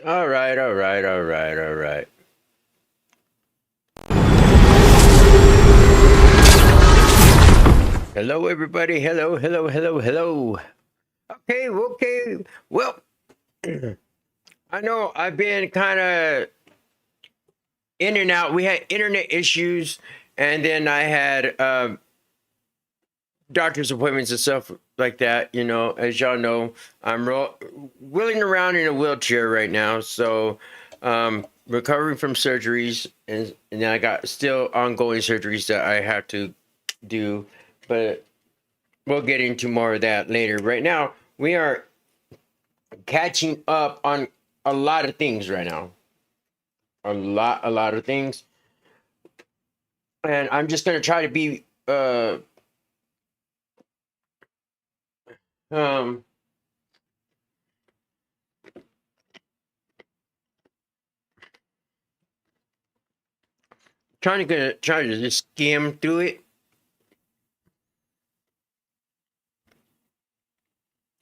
All right, all right, all right, all right. Hello, everybody. Hello, hello, hello, hello. Okay, okay. Well, I know I've been kind of in and out. We had internet issues, and then I had doctor's appointments and stuff like that. You know, as y'all know, I'm wheeling around in a wheelchair right now. So, recovering from surgeries, and then I got still ongoing surgeries that I have to do, but we'll get into more of that later. Right now, we are catching up on a lot of things right now. A lot of things. And I'm just gonna try to be um try to just skim through it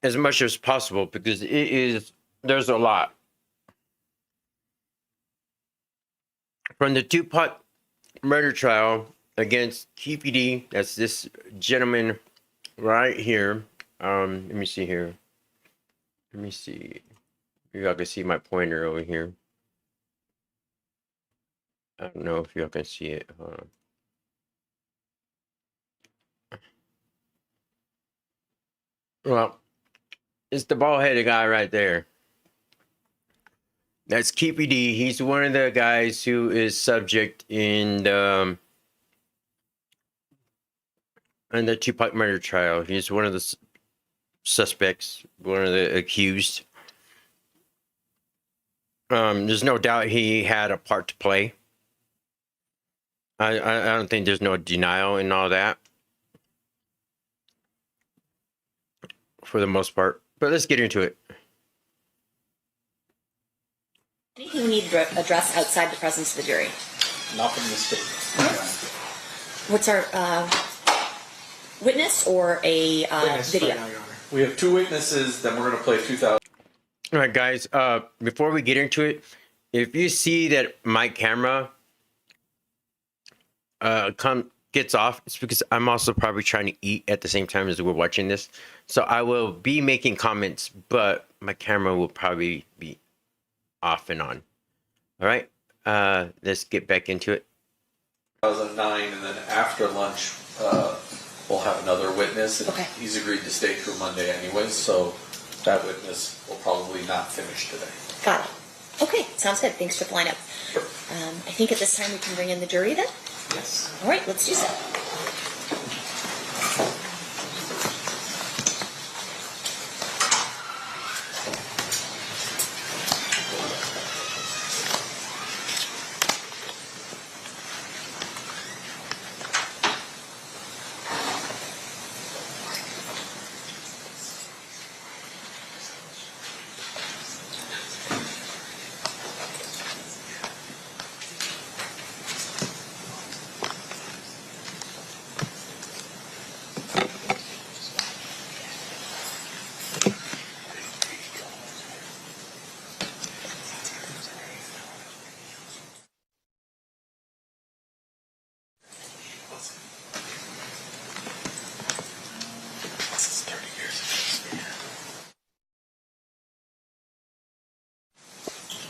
as much as possible because there's a lot. From the Tupac murder trial against TPD, that's this gentleman right here. Let me see here. Let me see. You all can see my pointer over here. I don't know if y'all can see it. Well, it's the bald-headed guy right there. That's KPD. He's one of the guys who is subject in the Tupac murder trial. He's one of the suspects, one of the accused. There's no doubt he had a part to play. I don't think there's no denial in all that, for the most part. But let's get into it. Anything we need to address outside the presence of the jury? Not from the state. What's our witness or a Witness video? right now, Your Honor. We have two witnesses, then we're going to play 2000. All right, guys. Before we get into it, if you see that my camera gets off, it's because I'm also probably trying to eat at the same time as we're watching this. So I will be making comments, but my camera will probably be off and on. All right, let's get back into it. 2009, and then after lunch, we'll have another witness. And Okay. He's agreed to stay through Monday anyway, so that witness will probably not finish today. Got it. Okay, sounds good. Thanks for flying up. Sure. I think at this time we can bring in the jury then. Yes. All right, let's do so.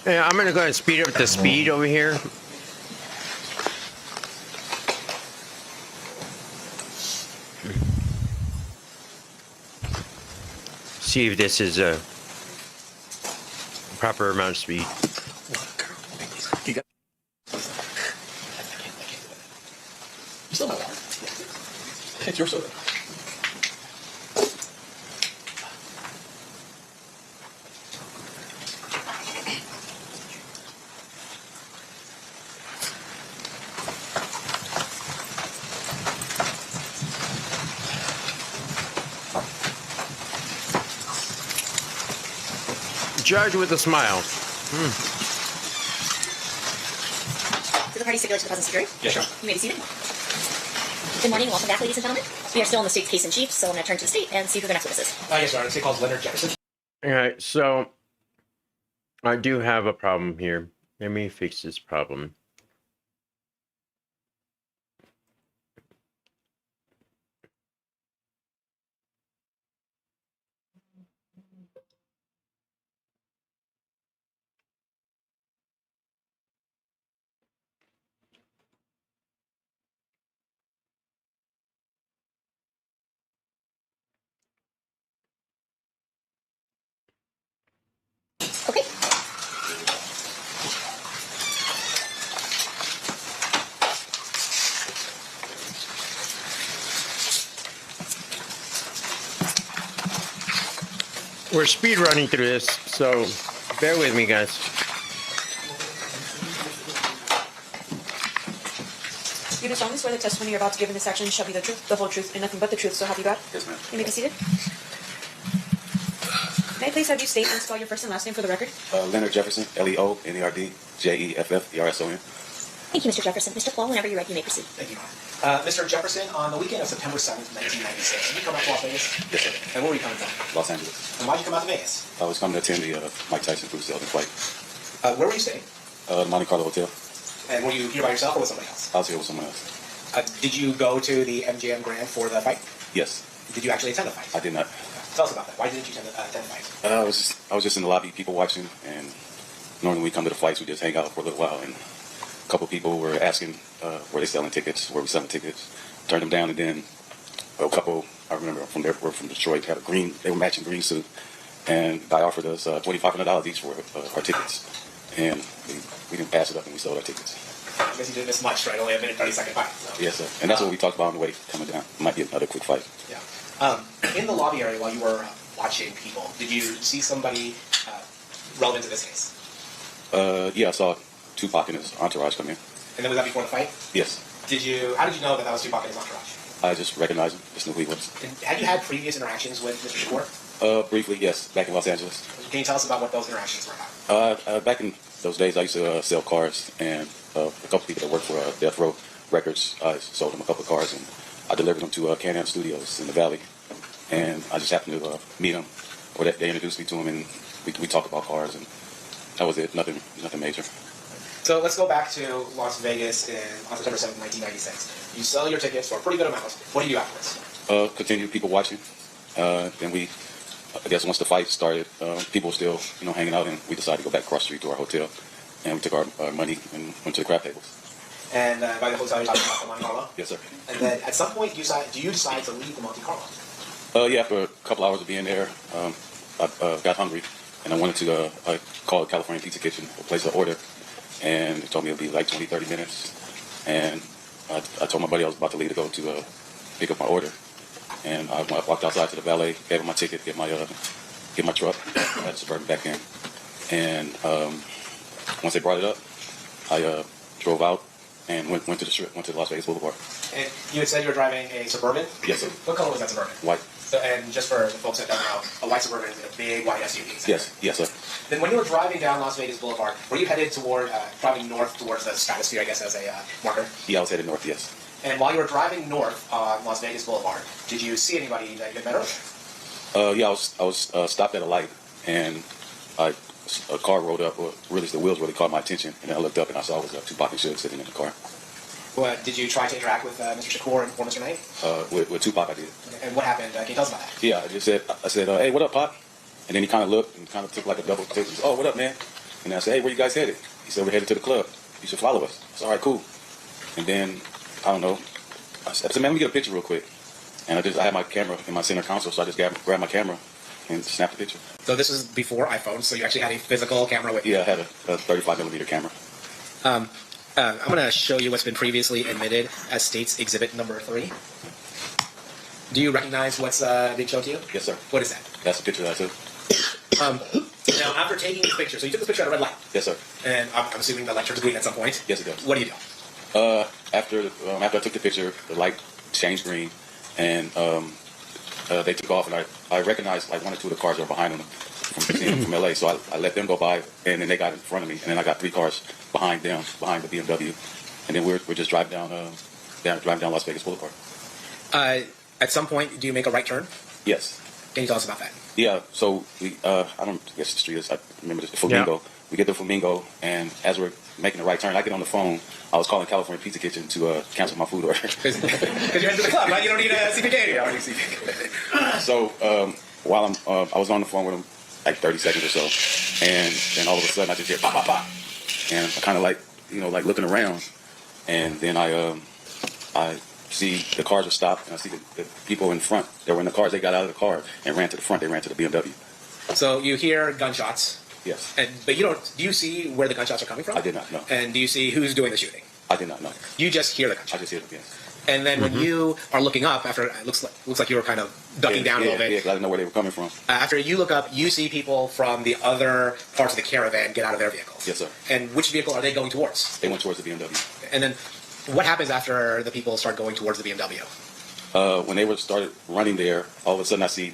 Yeah, I'm gonna go ahead and speed up the speed over here. See if this is a proper amount of speed. You got. You still have water. It's your soda. Judge with a smile. Does the party stipulate to the presence of the jury? Yes, sir. You may be seated. Good morning and welcome back, ladies and gentlemen. We are still in the state's case in chief, so I'm going to turn to the state and see who the next witness is. Yes, Your Honor. The state calls Leonard Jefferson. All right, so I do have a problem here. Let me fix this problem. Okay. We're speed running through this, so bear with me, guys. You do solemnly swear the testimony you're about to give in this action shall be the truth, the whole truth, and nothing but the truth, so help you God? Yes, ma'am. You may be seated. May I please have you state and spell your first and last name for the record? Leonard Jefferson, Leonardjefferson. Thank you, Mr. Jefferson. Mr. Paul, whenever you're ready, you may proceed. Thank you. Mr. Jefferson, on the weekend of September 7th, 1996, did you come out to Las Vegas? Yes, sir. And where were you coming from? Los Angeles. And why'd you come out to Vegas? I was coming to attend the Mike Tyson Food Sales flight. Where were you staying? Monte Carlo Hotel. And were you here by yourself or with somebody else? I was here with someone else. Did you go to the MGM Grand for the fight? Yes. Did you actually attend the fight? I did not. Tell us about that. Why didn't you attend the fight? I was just in the lobby, people watching, and normally when we come to the flights, we just hang out for a little while. And a couple people were asking were they selling tickets, were we selling tickets. Turned them down, and then a couple, I remember were from Detroit, had they were matching green suit, and the guy offered us $2,500 each for our tickets, and we didn't pass it up, and we sold our tickets. I guess you didn't miss much, right? Only a minute, 30-second fight. So. Yes, sir. And that's what we talked about on the way coming down. Might be another quick fight. Yeah. In the lobby area while you were watching people, did you see somebody relevant to this case? Yeah, I saw Tupac and his entourage come in. And then was that before the fight? Yes. How did you know that was Tupac and his entourage? I just recognized him, just knew who he was. And had you had previous interactions with Mr. Shakur? Briefly, yes, back in Los Angeles. Can you tell us about what those interactions were about? Back in those days, I used to sell cars, and a couple people that worked for Death Row Records, I sold them a couple of cars, and I delivered them to Can-Am Studios in the Valley. And I just happened to meet him, or they introduced me to him, and we talked about cars, and that was it. Nothing major. So let's go back to Las Vegas on September 7th, 1996. You sell your tickets for a pretty good amount. What do you do afterwards? Continue people watching. Then I guess once the fight started, people were still, hanging out, and we decided to go back across the street to our hotel, and we took our money and went to the crab tables. And by the hotel, you're talking about the Monte Carlo? Yes, sir. And then at some point, do you decide to leave the Monte Carlo? Yeah, after a couple hours of being there, I got hungry, and I wanted to I called California Pizza Kitchen to place an order, and they told me it would be like 20, 30 minutes. And I told my buddy I was about to leave to go to pick up my order. And I walked outside to the valet, gave him my ticket, get my truck, I had Suburban back in. And once they brought it up, I drove out and went to the strip, went to Las Vegas Boulevard. And you had said you were driving a Suburban? Yes, sir. What color was that Suburban? White. So, and just for the folks that don't know, a white Suburban is a big white SUV. Yes, yes, sir. Then when you were driving down Las Vegas Boulevard, were you headed driving north towards the stratosphere, I guess, as a marker? Yeah, I was headed north, yes. And while you were driving north on Las Vegas Boulevard, did you see anybody that you had met earlier? Yeah, I was stopped at a light, and a car rolled up, or really the wheels really caught my attention, and then I looked up and I saw it was Tupac and Suge sitting in the car. Well, did you try to interact with Mr. Shakur or Mr. Knight? With Tupac, I did. And what happened? Can you tell us about that? Yeah, I said, hey, what up, Pop? And then he kind of looked and kind of took like a double take. He said, oh, what up, man? And I said, hey, where you guys headed? He said, we're headed to the club. You should follow us. I said, all right, cool. And then, I don't know, I said, man, let me get a picture real quick. And I had my camera in my center console, so I just grabbed my camera and snapped the picture. So this was before iPhone, so you actually had a physical camera with you? Yeah, I had a 35mm camera. I'm going to show you what's been previously admitted as State's Exhibit Number 3. Do you recognize what's being shown to you? Yes, sir. What is that? That's the picture that I took. Now, after taking this picture, so you took this picture at a red light. Yes, sir. And I'm assuming the light turns green at some point. Yes, it does. What do you do? After I took the picture, the light changed green, and they took off, and I recognized like one or two of the cars that were behind them from LA. So I let them go by, and then they got in front of me, and then I got 3 cars behind them, behind the BMW, and then we're just driving down Las Vegas Boulevard. At some point, do you make a right turn? Yes. Can you tell us about that? Yeah. So I don't guess the street is. I remember this Flamingo. we get to Flamingo, and as we're making the right turn, I get on the phone. I was calling California Pizza Kitchen to cancel my food order. Because you're into the club, right? You don't need a CPK. Yeah, I don't need CPK. So while I was on the phone with him, like 30 seconds or so, and then all of a sudden I just hear pop, pop, pop, and I kind of like like looking around, and then I see the cars are stopped, and I see the people in front that were in the cars. They got out of the car and ran to the front. They ran to the BMW. So you hear gunshots. Yes. But you don't. Do you see where the gunshots are coming from? I did not know. And do you see who's doing the shooting? I did not know. You just hear the I gunshots. just hear them. Yes. And then when you are looking up, after it looks like you were kind of ducking down a little bit. Yeah, 'cause I didn't know where they were coming from. After you look up, you see people from the other parts of the caravan get out of their vehicles. Yes, sir. And which vehicle are they going towards? They went towards the BMW. And then what happens after the people start going towards the BMW? When they started running there, all of a sudden I see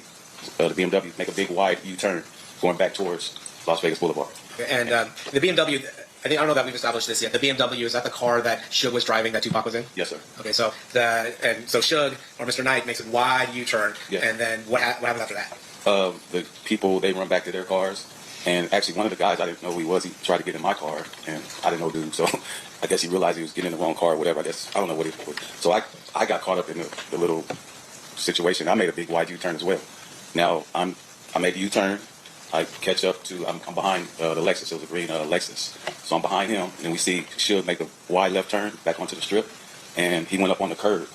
the BMW make a big wide U-turn going back towards Las Vegas Boulevard. And the BMW, I don't know that we've established this yet. The BMW, is that the car that Suge was driving that Tupac was in? Yes, sir. Okay, so Suge or Mr. Knight makes a wide U-turn, Yeah. and then what happens after that? The people, they run back to their cars, and actually one of the guys, I didn't know who he was. He tried to get in my car, and I didn't know dude, so I guess he realized he was getting in the wrong car or whatever. I don't know what it was. So I got caught up in the little situation. I made a big wide U-turn as well. Now I made the U-turn. I catch up to, I'm behind the Lexus. It was a green Lexus. So I'm behind him, and we see Suge make a wide left turn back onto the strip, and he went up on the curb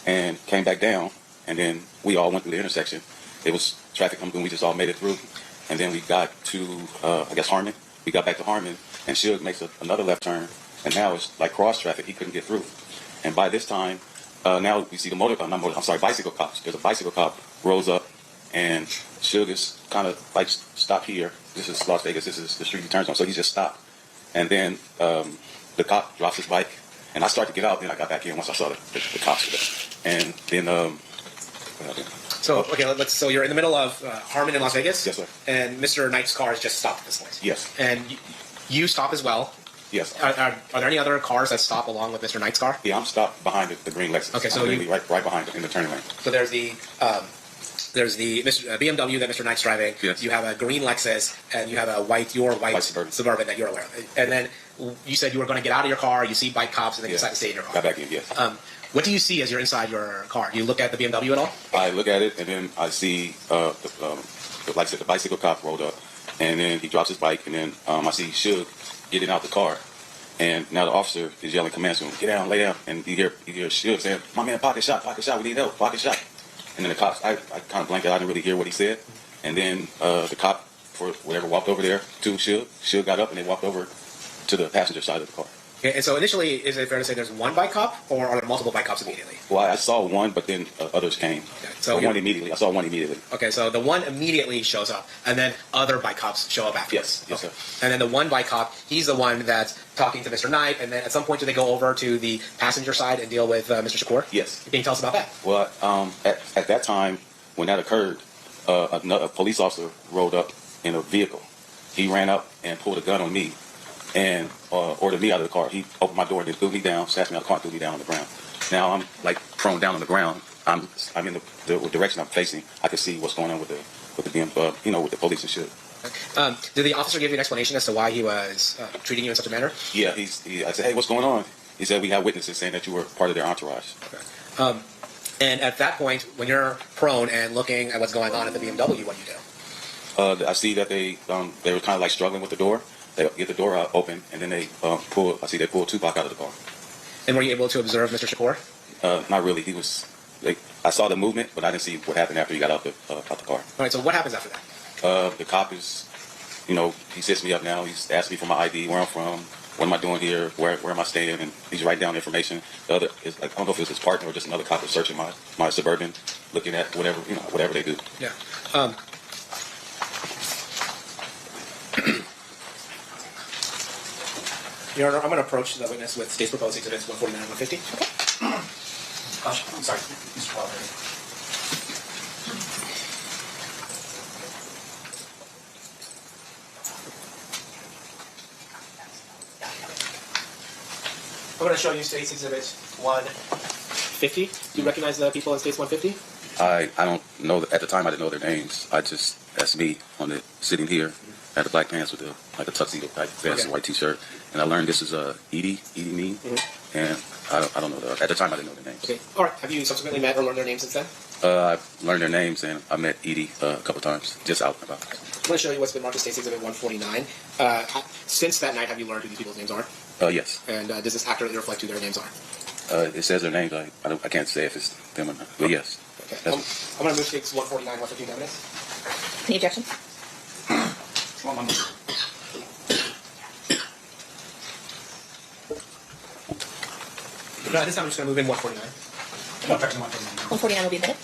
and came back down, and then we all went through the intersection. It was traffic coming through, we just all made it through. And then we got to, I guess, Harmon. We got back to Harmon, and Suge makes another left turn, and now it's like cross traffic. He couldn't get through. And by this time, now we see the bicycle cops. There's a bicycle cop rolls up, and Suge is kind of like stop here. This is Las Vegas. This is the street he turns on. So he just stopped. And then the cop drops his bike, and I start to get out. Then I got back in once I saw the cops were there. And then So so you're in the middle of Harmon in Las Vegas. Yes, sir. And Mr. Knight's car is just stopped at this point. Yes. And you stop as well. Yes. Are there any other cars that stop along with Mr. Knight's car? Yeah, I'm stopped behind the green Lexus. Okay, so I'm literally right behind it in the turning lane. So there's the BMW that Mr. Knight's driving. Yes. You have a green Lexus, and you have a white Suburban that you're aware of. And then you said you were going to get out of your car. You see bike cops, and then you decide to stay in your car. Got back in. Yes. What do you see as you're inside your car? Do you look at the BMW at all? I look at it, and then I see like I said, the bicycle cop rolled up, and then he drops his bike, and then I see Suge getting out the car. And now the officer is yelling commands to him, get down, lay down. And you hear Suge saying, my man, pocket shot, we need help, pocket shot. And then the cops, I kind of blanked out, I didn't really hear what he said. And then the cop, for whatever, walked over there to Suge. Suge got up, and they walked over to the passenger side of the car. Okay, and so initially, is it fair to say there's one bike cop, or are there multiple bike cops immediately? Well, I saw one, but then others came. Okay, so one immediately. I saw one immediately. Okay, so the one immediately shows up, and then other bike cops show up afterwards. Yes, okay. sir. And then the one bike cop, he's the one that's talking to Mr. Knight, and then at some point do they go over to the passenger side and deal with Mr. Shakur? Yes. Can you tell us about that? Well, at that time, when that occurred, a police officer rolled up in a vehicle. He ran up and pulled a gun on me and ordered me out of the car. He opened my door and then threw me down, snatched me out of the car and threw me down on the ground. Now I'm like prone down on the ground. I'm in the direction I'm facing. I can see what's going on with the police and shit. Did the officer give you an explanation as to why he was treating you in such a manner? Yeah, I said, hey, what's going on? He said, we have witnesses saying that you were part of their entourage. Okay. And at that point, when you're prone and looking at what's going on at the BMW, what do you do? I see that they were kind of like struggling with the door. They get the door open, and then they pull Tupac out of the car. And were you able to observe Mr. Shakur? Not really. I saw the movement, but I didn't see what happened after he got out the car. All right, so what happens after that? The cop is, he sits me up now. He's asking me for my ID, where I'm from, what am I doing here, where am I staying, and he's writing down information. The other is like, I don't know if it was his partner or just another cop is searching my Suburban, looking at whatever they do. Yeah. Your Honor, I'm going to approach the witness with State's Proposed Exhibits 149 and 150. I'm sorry, Mr. Wilder. I'm going to show you State's Exhibit 150. Do you recognize the people in State's 150? I don't know. At the time, I didn't know their names. That's me sitting here, had the black pants with a tuxedo type vest, Okay. white T-shirt, and I learned this is Edie Mean, and I don't know at the time I didn't know their names. Okay. All right. Have you subsequently met or learned their names since then? I learned their names and I met Edie a couple times just out and about. I'm going to show you what's been marked as State's Exhibit 149. Since that night, have you learned who these people's names are? Yes. And does this accurately reflect who their names are? It says their names. I can't say if it's them or not, but yes. Okay. That's- I'm going to move State's 149, 115 evidence. Any objection? One moment. This time I'm just going to move in 149. No objection, 149. 149 will be admitted.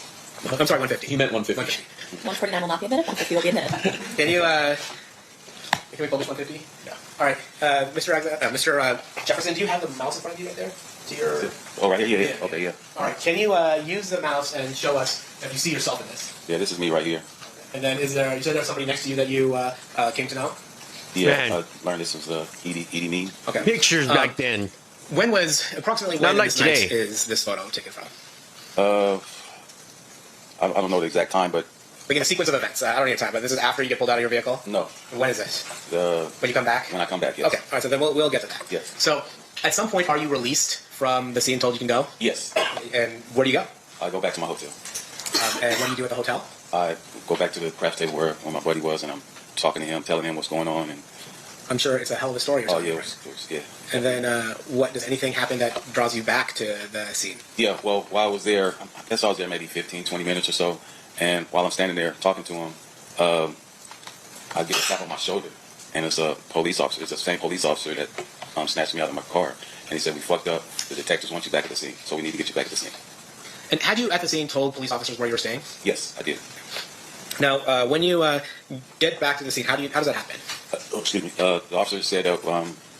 I'm sorry, 150. He meant 150. 149 will not be admitted. 150 will be admitted. Can you, can we publish 150? Yeah. All right. Mr. Jefferson, do you have the mouse in front of you right there? To your... Oh, right here? Yeah. Okay, yeah. All right. Can you use the mouse and show us if you see yourself in this? Yeah, this is me right here. And then you said there's somebody next to you that you came to know? Yeah, Man. I learned this was Edie Mean. Okay. Pictures back then. When was, approximately Not when like this night today. is this photo taken from? I don't know the exact time, but Like in a sequence of events. I don't need time, but this is after you get pulled out of your vehicle? no. When is this? The When you come back? when I come back, yes. Okay. All right, so then we'll get to that. Yes. So at some point, are you released from the scene told you can go? Yes. And where do you go? I go back to my hotel. And what do you do at the hotel? I go back to the craft table where my buddy was, and I'm talking to him, telling him what's going on, and I'm sure it's a hell of a story you're oh telling yeah, me, it right? was, yeah. And then what, does anything happen that draws you back to the scene? Yeah, well, while I was there, I guess I was there maybe 15, 20 minutes or so, and while I'm standing there talking to him, I get a tap on my shoulder, and it's a police officer. It's the same police officer that snatched me out of my car, and he said, "We fucked up. The detectives want you back at the scene, so we need to get you back at the scene." And had you at the scene told police officers where you were staying? Yes, I did. Now, when you get back to the scene, how does that happen? Excuse me. The officer said that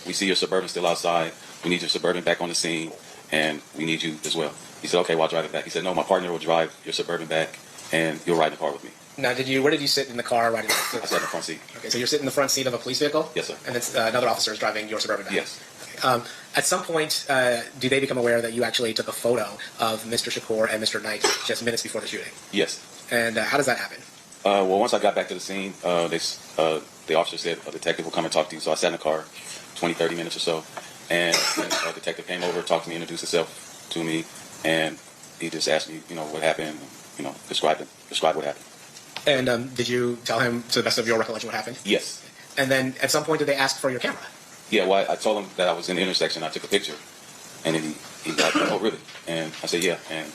we see your Suburban still outside. We need your Suburban back on the scene, and we need you as well. He said, "Okay, well, I'll drive it back." He said, "No, my partner will drive your Suburban back, and you'll ride in the car with me." Now, where did you sit in the car riding? I sat in the front seat. Okay, so you're sitting in the front seat of a police vehicle? Yes, sir. And it's another officer is driving your Suburban back? Yes. At some point, do they become aware that you actually took a photo of Mr. Shakur and Mr. Knight just minutes before the shooting? Yes. And how does that happen? Well, once I got back to the scene, the officer said a detective will come and talk to you. So I sat in the car 20, 30 minutes or so, and a detective came over, talked to me, introduced himself to me, and he just asked me, what happened, describe what happened. And did you tell him, to the best of your recollection, what happened? Yes. And then at some point, did they ask for your camera? Yeah, well, I told him that I was in the intersection. I took a picture, and then he like, "Oh, really?" And I said, "Yeah." And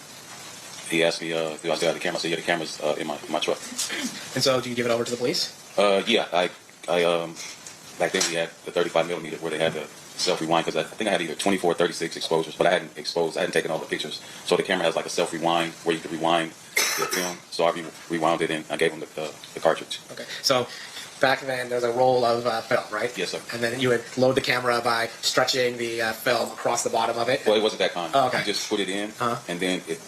he asked me, "Do I still have the camera?" I said, "Yeah, the camera's in my truck." And so, do you give it over to the police? Yeah, I back then we had the 35 millimeter where they had the self rewind, because I think I had either 24 or 36 exposures, but I hadn't taken all the pictures. So the camera has like a self rewind where you can rewind the film. So I rewound it and I gave him the cartridge. Okay. So back then, there was a roll of film, right? Yes, sir. And then you would load the camera by stretching the film across the bottom of it. Well, it wasn't that kind. Oh, okay. You just put it in, and then it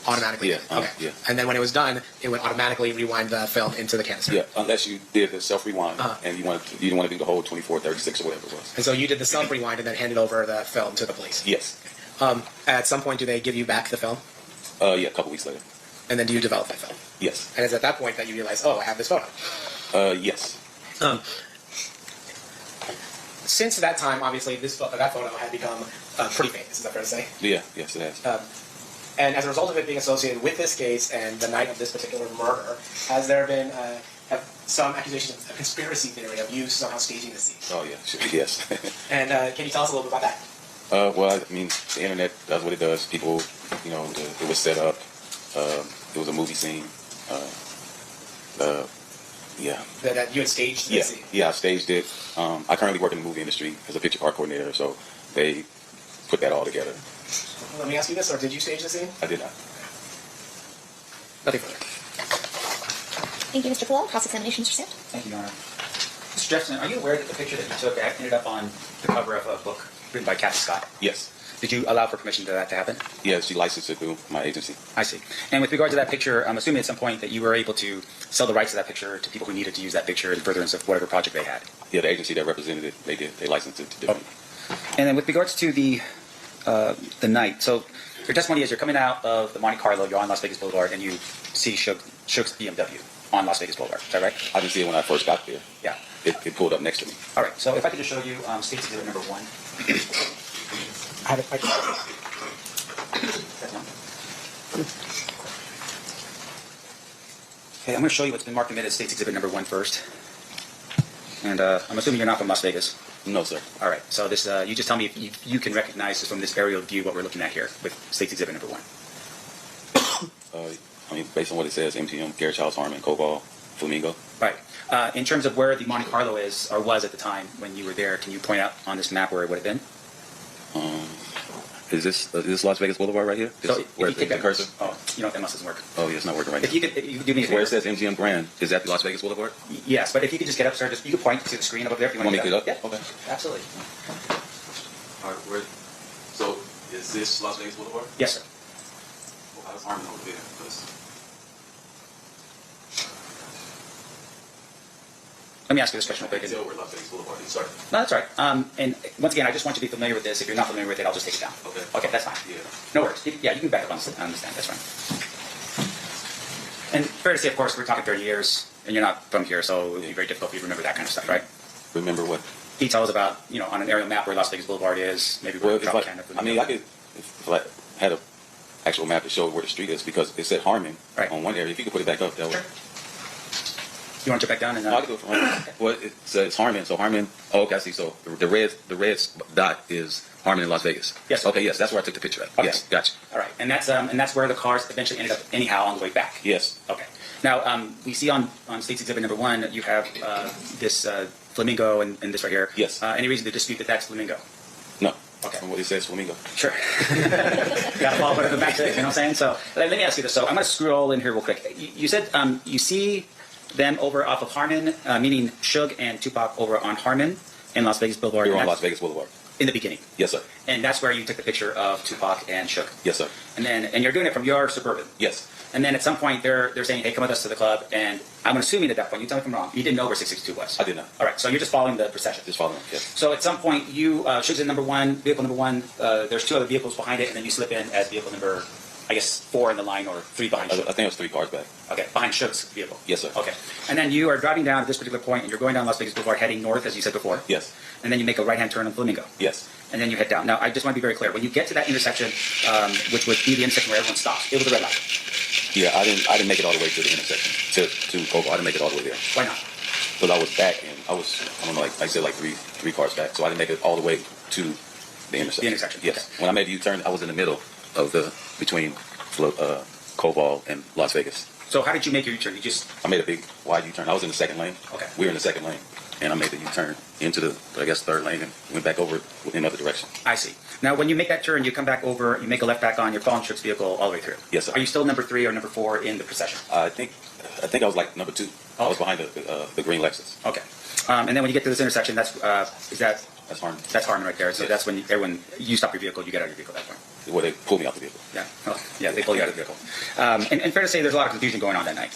Automatically. Yeah. Okay. Yeah. And then when it was done, it would automatically rewind the film into the canister. Yeah, unless you did the self rewind and you didn't want to do the whole 24, 36 or whatever it was. And so you did the self rewind and then handed over the film to the police. Yes. At some point, do they give you back the film? Yeah, a couple weeks later. And then do you develop that film? Yes. And it's at that point that you realize, oh, I have this photo. Yes. Since that time, obviously, that photo had become pretty famous. Is that fair to say? Yeah. Yes, it has. And as a result of it being associated with this case and the night of this particular murder, has there been some accusations of a conspiracy theory of you somehow staging the scene? Oh yeah. Yes. And can you tell us a little bit about that? Well, I mean, the internet does what it does. People, it was set up. It was a movie scene. Yeah. That you had staged the Yeah. scene? Yeah, I staged it. I currently work in the movie industry as a picture art coordinator, so they put that all together. Let me ask you this, or did you stage the scene? I did not. Nothing further. Thank you, Mr. Palal. Cross-examination, Mr. Sand. Thank you, Your Honor. Mr. Jefferson, are you aware that the picture that you took ended up on the cover of a book written by Kathy Scott? Yes. Did you allow for permission for that to happen? Yeah, she licensed it through my agency. I see. And with regard to that picture, I'm assuming at some point that you were able to sell the rights to that picture to people who needed to use that picture in furtherance of whatever project they had. Yeah, the agency that represented it, they did. They licensed it to different. And then with regards to the night, so your testimony is you're coming out of the Monte Carlo, you're on Las Vegas Boulevard, and you see Suge's BMW on Las Vegas Boulevard. Is that right? I didn't see it when I first got there. Yeah. it pulled up next to me. All right. So if I could just show you State's Exhibit number 1. I have it right here. That's one. Okay, I'm going to show you what's been marked and as State's Exhibit number 1 first. And I'm assuming you're not from Las Vegas. No, sir. All right. So this, you just tell me if you can recognize this from this aerial view what we're looking at here with State's Exhibit number 1. I mean, based on what it says, MTM, Garage House, Harmon, Cobalt, Flamingo. Right. In terms of where the Monte Carlo is or was at the time when you were there, can you point out on this map where it would have been? Is this Las Vegas Boulevard right here? So Where if you take the that cursor? Oh, you know what? That must doesn't work. Oh, yeah, it's not working right now. If you could do me a Where favor. it says MGM Grand, is that the Las Vegas Boulevard? Yes, but if you could just get up, sir, you could point to the screen up there if you want Want to me do to that. get up? Yeah. Okay. Absolutely. All right, so is this Las Vegas Boulevard? Yes, sir. Well, how's Harmon over there? Let me ask you this question real quick. Tell where Las Vegas Boulevard is. Sorry. No, that's all right. And once again, I just want you to be familiar with this. If you're not familiar with it, I'll just take it down. Okay. Okay, that's fine. Yeah. No worries. Yeah, you can back up on the stand. That's fine. And fair to say, of course, we're talking 30 years, and you're not from here, so it would be very difficult for you to remember that kind of stuff, right? Remember what? He tells about, on an aerial map where Las Vegas Boulevard is, maybe Well, where it's like, Canada. I mean, I could, if I had a actual map to show where the street is, because it said Harmon Right. on one area. If you could put it back up, that would. You want to jump back down and? No, I could do it from Harmon. Well, it says Harmon, so Harmon. Oh, okay, I see. So the red dot is Harmon in Las Vegas. Yes. Okay, yes, that's where I took the picture at. Okay. Yes, gotcha. All right, and that's where the cars eventually ended up anyhow on the way back. Yes. Okay. Now we see on State's Exhibit number 1 you have this Flamingo and this right here. Yes. Any reason to dispute that that's Flamingo? No. Okay. From what it says, Flamingo. Sure. Got to follow the back to it, you know what I'm saying? So let me ask you this. So I'm going to scroll in here real quick. You said you see them over off of Harmon, meaning Suge and Tupac over on Harmon in Las Vegas Boulevard. We were on and Las that's Vegas Boulevard. in the beginning. Yes, sir. And that's where you took the picture of Tupac and Suge. Yes, sir. And you're doing it from your Suburban. Yes. And then at some point they're saying, hey, come with us to the club. And I'm assuming at that point, you tell me if I'm wrong, you didn't know where 662 was. I did not. All right, so you're just following the procession. Just following. Yes. So at some point, you Suge's in vehicle number 1. There's 2 other vehicles behind it, and then you slip in as vehicle number, I guess, 4 in the line or 3 behind I Suge. think it was 3 cars back. Okay, behind Suge's vehicle. Yes, sir. Okay. And then you are driving down at this particular point, and you're going down Las Vegas Boulevard, heading north, as you said before. Yes. And then you make a right-hand turn on Flamingo. Yes. And then you head down. Now, I just want to be very clear. When you get to that intersection, which would be the intersection where everyone stops, it was a red light. Yeah, I didn't make it all the way to the intersection to Cobalt. I didn't make it all the way there Why not? because I was back and I don't know, like I said, like three cars back, so I didn't make it all the way to the intersection. The intersection, Yes. okay. When I made the U-turn, I was in the middle of between Cobalt and Las Vegas. So how did you make your U-turn? You just I made a big wide U-turn. I was in the second lane. Okay. We were in the second lane, and I made the U-turn into the third lane and went back over in another direction. I see. Now, when you make that turn, you come back over, you make a left back on, you're following Suge's vehicle all the way through. Yes, sir. Are you still number 3 or number 4 in the procession? I think I was like number 2. I was behind the green Lexus. Okay. And then when you get to this intersection, that's That's Harmon. that's Harmon right there. So Yes. that's when you stop your vehicle, you get out of your vehicle at that point. Where they pulled me out the vehicle. Yeah. Oh, yeah, they pull you out of the vehicle. And fair to say, there's a lot of confusion going on that night.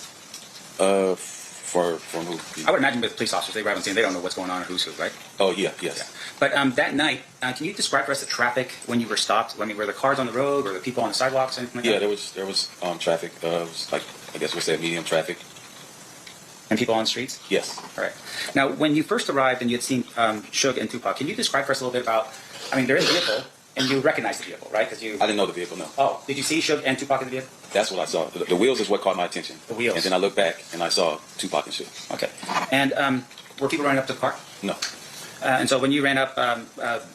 For who? I would imagine with police officers, they arrive on scene, they don't know what's going on or who's who, right? Oh yeah, yes. But that night, can you describe for us the traffic when you were stopped? I mean, were the cars on the road, or the people on the sidewalks, anything like Yeah, that? there was traffic. It was like I guess we say medium traffic. And people on the streets? Yes. All right. Now, when you first arrived and you had seen Suge and Tupac, can you describe for us a little bit about, I mean, there is a vehicle, and you recognize the vehicle, right? Because you. I didn't know the vehicle. No. Oh, did you see Suge and Tupac in the vehicle? That's what I saw. The wheels is what caught my attention. The wheels. And then I looked back and I saw Tupac and shit. Okay. And were people running up to the car? No. And so when you ran up,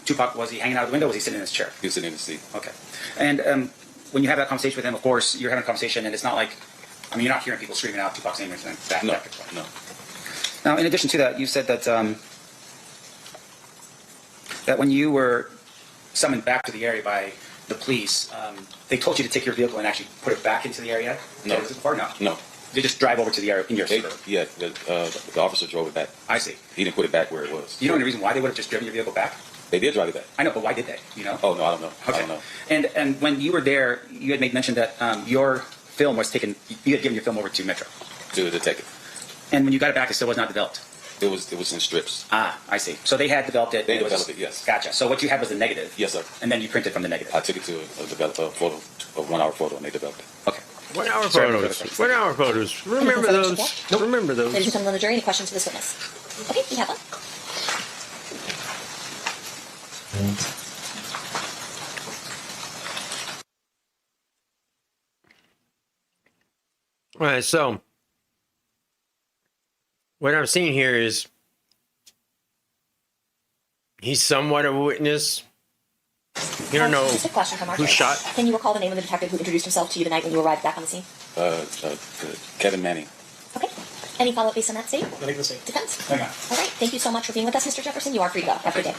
Tupac, was he hanging out of the window or was he sitting in his chair? He was sitting in the seat. Okay. And when you have that conversation with him, of course, you're having a conversation, and it's not like, I mean, you're not hearing people screaming out Tupac's name or anything like that. No. that- No. Now, in addition to that, you said that that when you were summoned back to the area by the police, they told you to take your vehicle and actually put it back into the area? No. Was it before? No. No. They just drive over to the area in your They, Suburban. yeah. The officer drove it back. I see. He didn't put it back where it was. You know any reason why they would have just driven your vehicle back? They did drive it back. I know, but why did they? You know? Oh no, I don't know. Okay. I don't know. And when you were there, you had made mention that your film was taken. You had given your film over to Metro, To the detective. and when you got it back, it still was not developed. It was in strips. Ah, I see. So they had developed it. They and was- developed it, yes. Gotcha. So what you had was the negative. Yes, sir. And then you printed from the negative. I took it to a photo, a 1 hour photo, and they developed it. Okay. 1 hour Sorry, photos. 1 hour photos. Remember those. Remember Ladies and those. gentlemen of the jury, any questions for this witness? Okay, you have one. All right, so what I'm seeing here is he's somewhat of a witness. You don't know Just a question from our who shot. Can you recall the name of the detective who introduced himself to you the night when you arrived back on the scene? Kevin Manning. Okay. Any follow-up based on that, State? Nothing to say. Defense? Okay. All right. Thank you so much for being with us, Mr. Jefferson. You are free to go. Have a good day.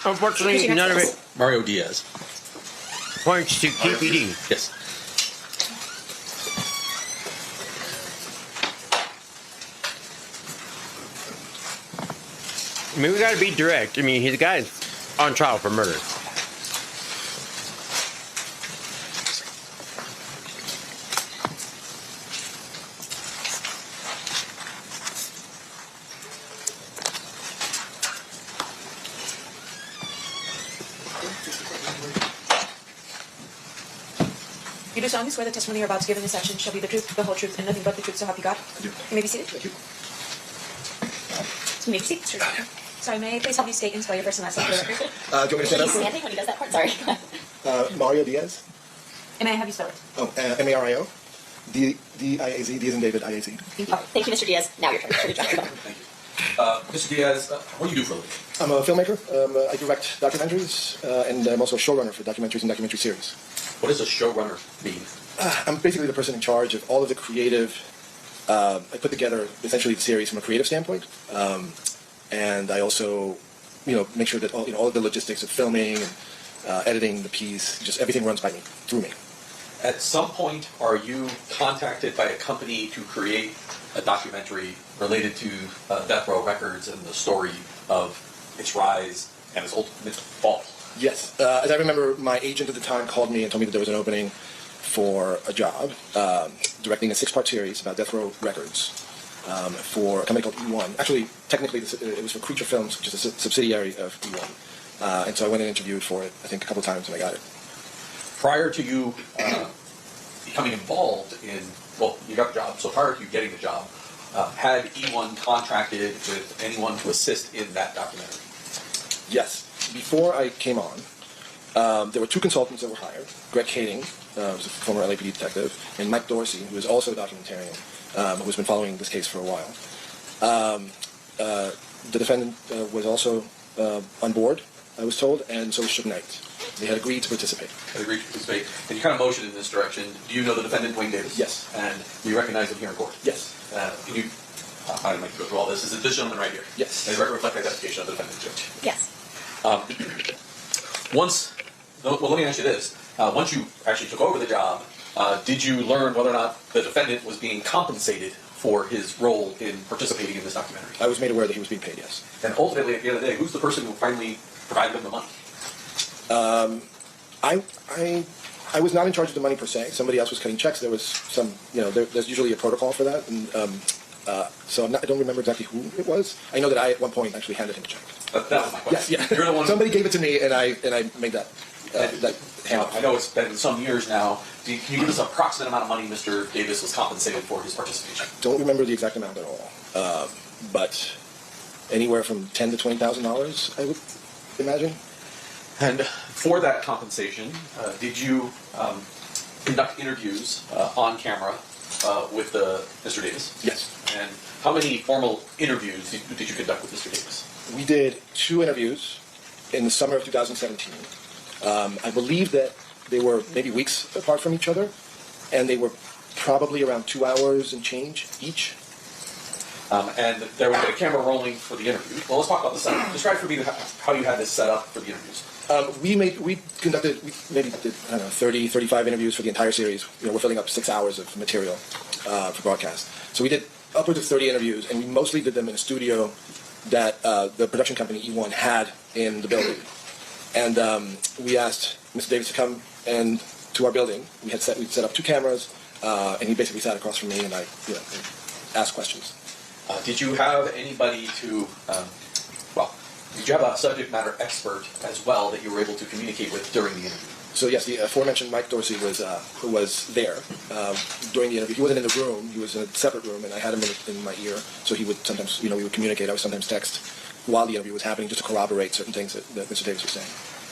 Unfortunately, Who's your none of next it Mario Diaz. points to QPD. Yes. I mean, we got to be direct. I mean, he's a guy on trial for murder. You do solemnly swear the testimony you're about to give in this session shall be the truth, the whole truth, and nothing but the truth, so help you God? I do. You may be seated. Thank you. You may be seated, Mr. Jefferson. Sorry, may I please have you state and spell your first and last name for the record? Do you want me to stand He's up? standing when he does that part. Sorry. Mario Diaz. And may I have you spell it? Oh, M-A-R-I-O. D-I-A-Z. D as in David, I-A-Z. All right. Thank you, Mr. Diaz. Now your turn. Mr. Jefferson. Thank you. Mr. Diaz, what do you do for a living? I'm a filmmaker. I direct documentaries, and I'm also a showrunner for documentaries and documentary series. What does a showrunner mean? I'm basically the person in charge of all of the creative. I put together essentially the series from a creative standpoint, and I also, make sure that all of the logistics of filming and editing the piece, just everything runs by me, through me. At some point, are you contacted by a company to create a documentary related to Death Row Records and the story of its rise and its ultimate fall? Yes. As I remember, my agent at the time called me and told me that there was an opening for a job directing a 6-part series about Death Row Records for a company called E1. Actually, technically, it was for Creature Films, which is a subsidiary of E1. And so I went and interviewed for it, I think, a couple times, and I got it. Prior to you becoming involved in, well, you got the job, so prior to you getting the job, had E1 contracted with anyone to assist in that documentary? Yes. Before I came on, there were 2 consultants that were hired. Greg Kading, who was a former LAPD detective, and Mike Dorsey, who is also a documentarian, who's been following this case for a while. The defendant was also on board, I was told, and so was Suge Knight. They had agreed to participate. I agree to participate. And you kind of motioned in this direction. Do you know the defendant, Wayne Davis? Yes. And do you recognize him here in court? Yes. Can you, I don't make you go through all this. Is it this gentleman right here? Yes. And the record reflect identification of the defendant, Judge. Yes. Well, let me ask you this. Once you actually took over the job, did you learn whether or not the defendant was being compensated for his role in participating in this documentary? I was made aware that he was being paid, yes. And ultimately, at the end of the day, who's the person who finally provided him the money? I was not in charge of the money per se. Somebody else was cutting checks. There was some, there's usually a protocol for that. And so I don't remember exactly who it was. I know that I, at one point, actually handed him a check. That was my question. Yes, yeah. You're the one. Somebody gave it to me, and I made that handoff. I know it's been some years now. Can you give us an approximate amount of money Mr. Davis was compensated for his participation? Don't remember the exact amount at all, but anywhere from $10,000 to $20,000, I would imagine. And for that compensation, did you conduct interviews on camera with Mr. Davis? Yes. And how many formal interviews did you conduct with Mr. Davis? We did 2 interviews in the summer of 2017. I believe that they were maybe weeks apart from each other, and they were probably around 2 hours and change each. And there was a camera rolling for the interview. Well, let's talk about the setup. Describe for me how you had this set up for the interviews. We maybe did, 30, 35 interviews for the entire series. We're filling up 6 hours of material for broadcast. So we did upwards of 30 interviews, and we mostly did them in a studio that the production company E1 had in the building. And we asked Mr. Davis to come to our building. We'd set up 2 cameras, and he basically sat across from me, and I asked questions. Did you have anybody to, Did you have a subject matter expert as well that you were able to communicate with during the interview? So yes, the aforementioned Mike Dorsey was who was there during the interview. He wasn't in the room; he was in a separate room, and I had him in my ear. So he would sometimes, we would communicate. I would sometimes text while the interview was happening, just to corroborate certain things that Mr. Davis was saying.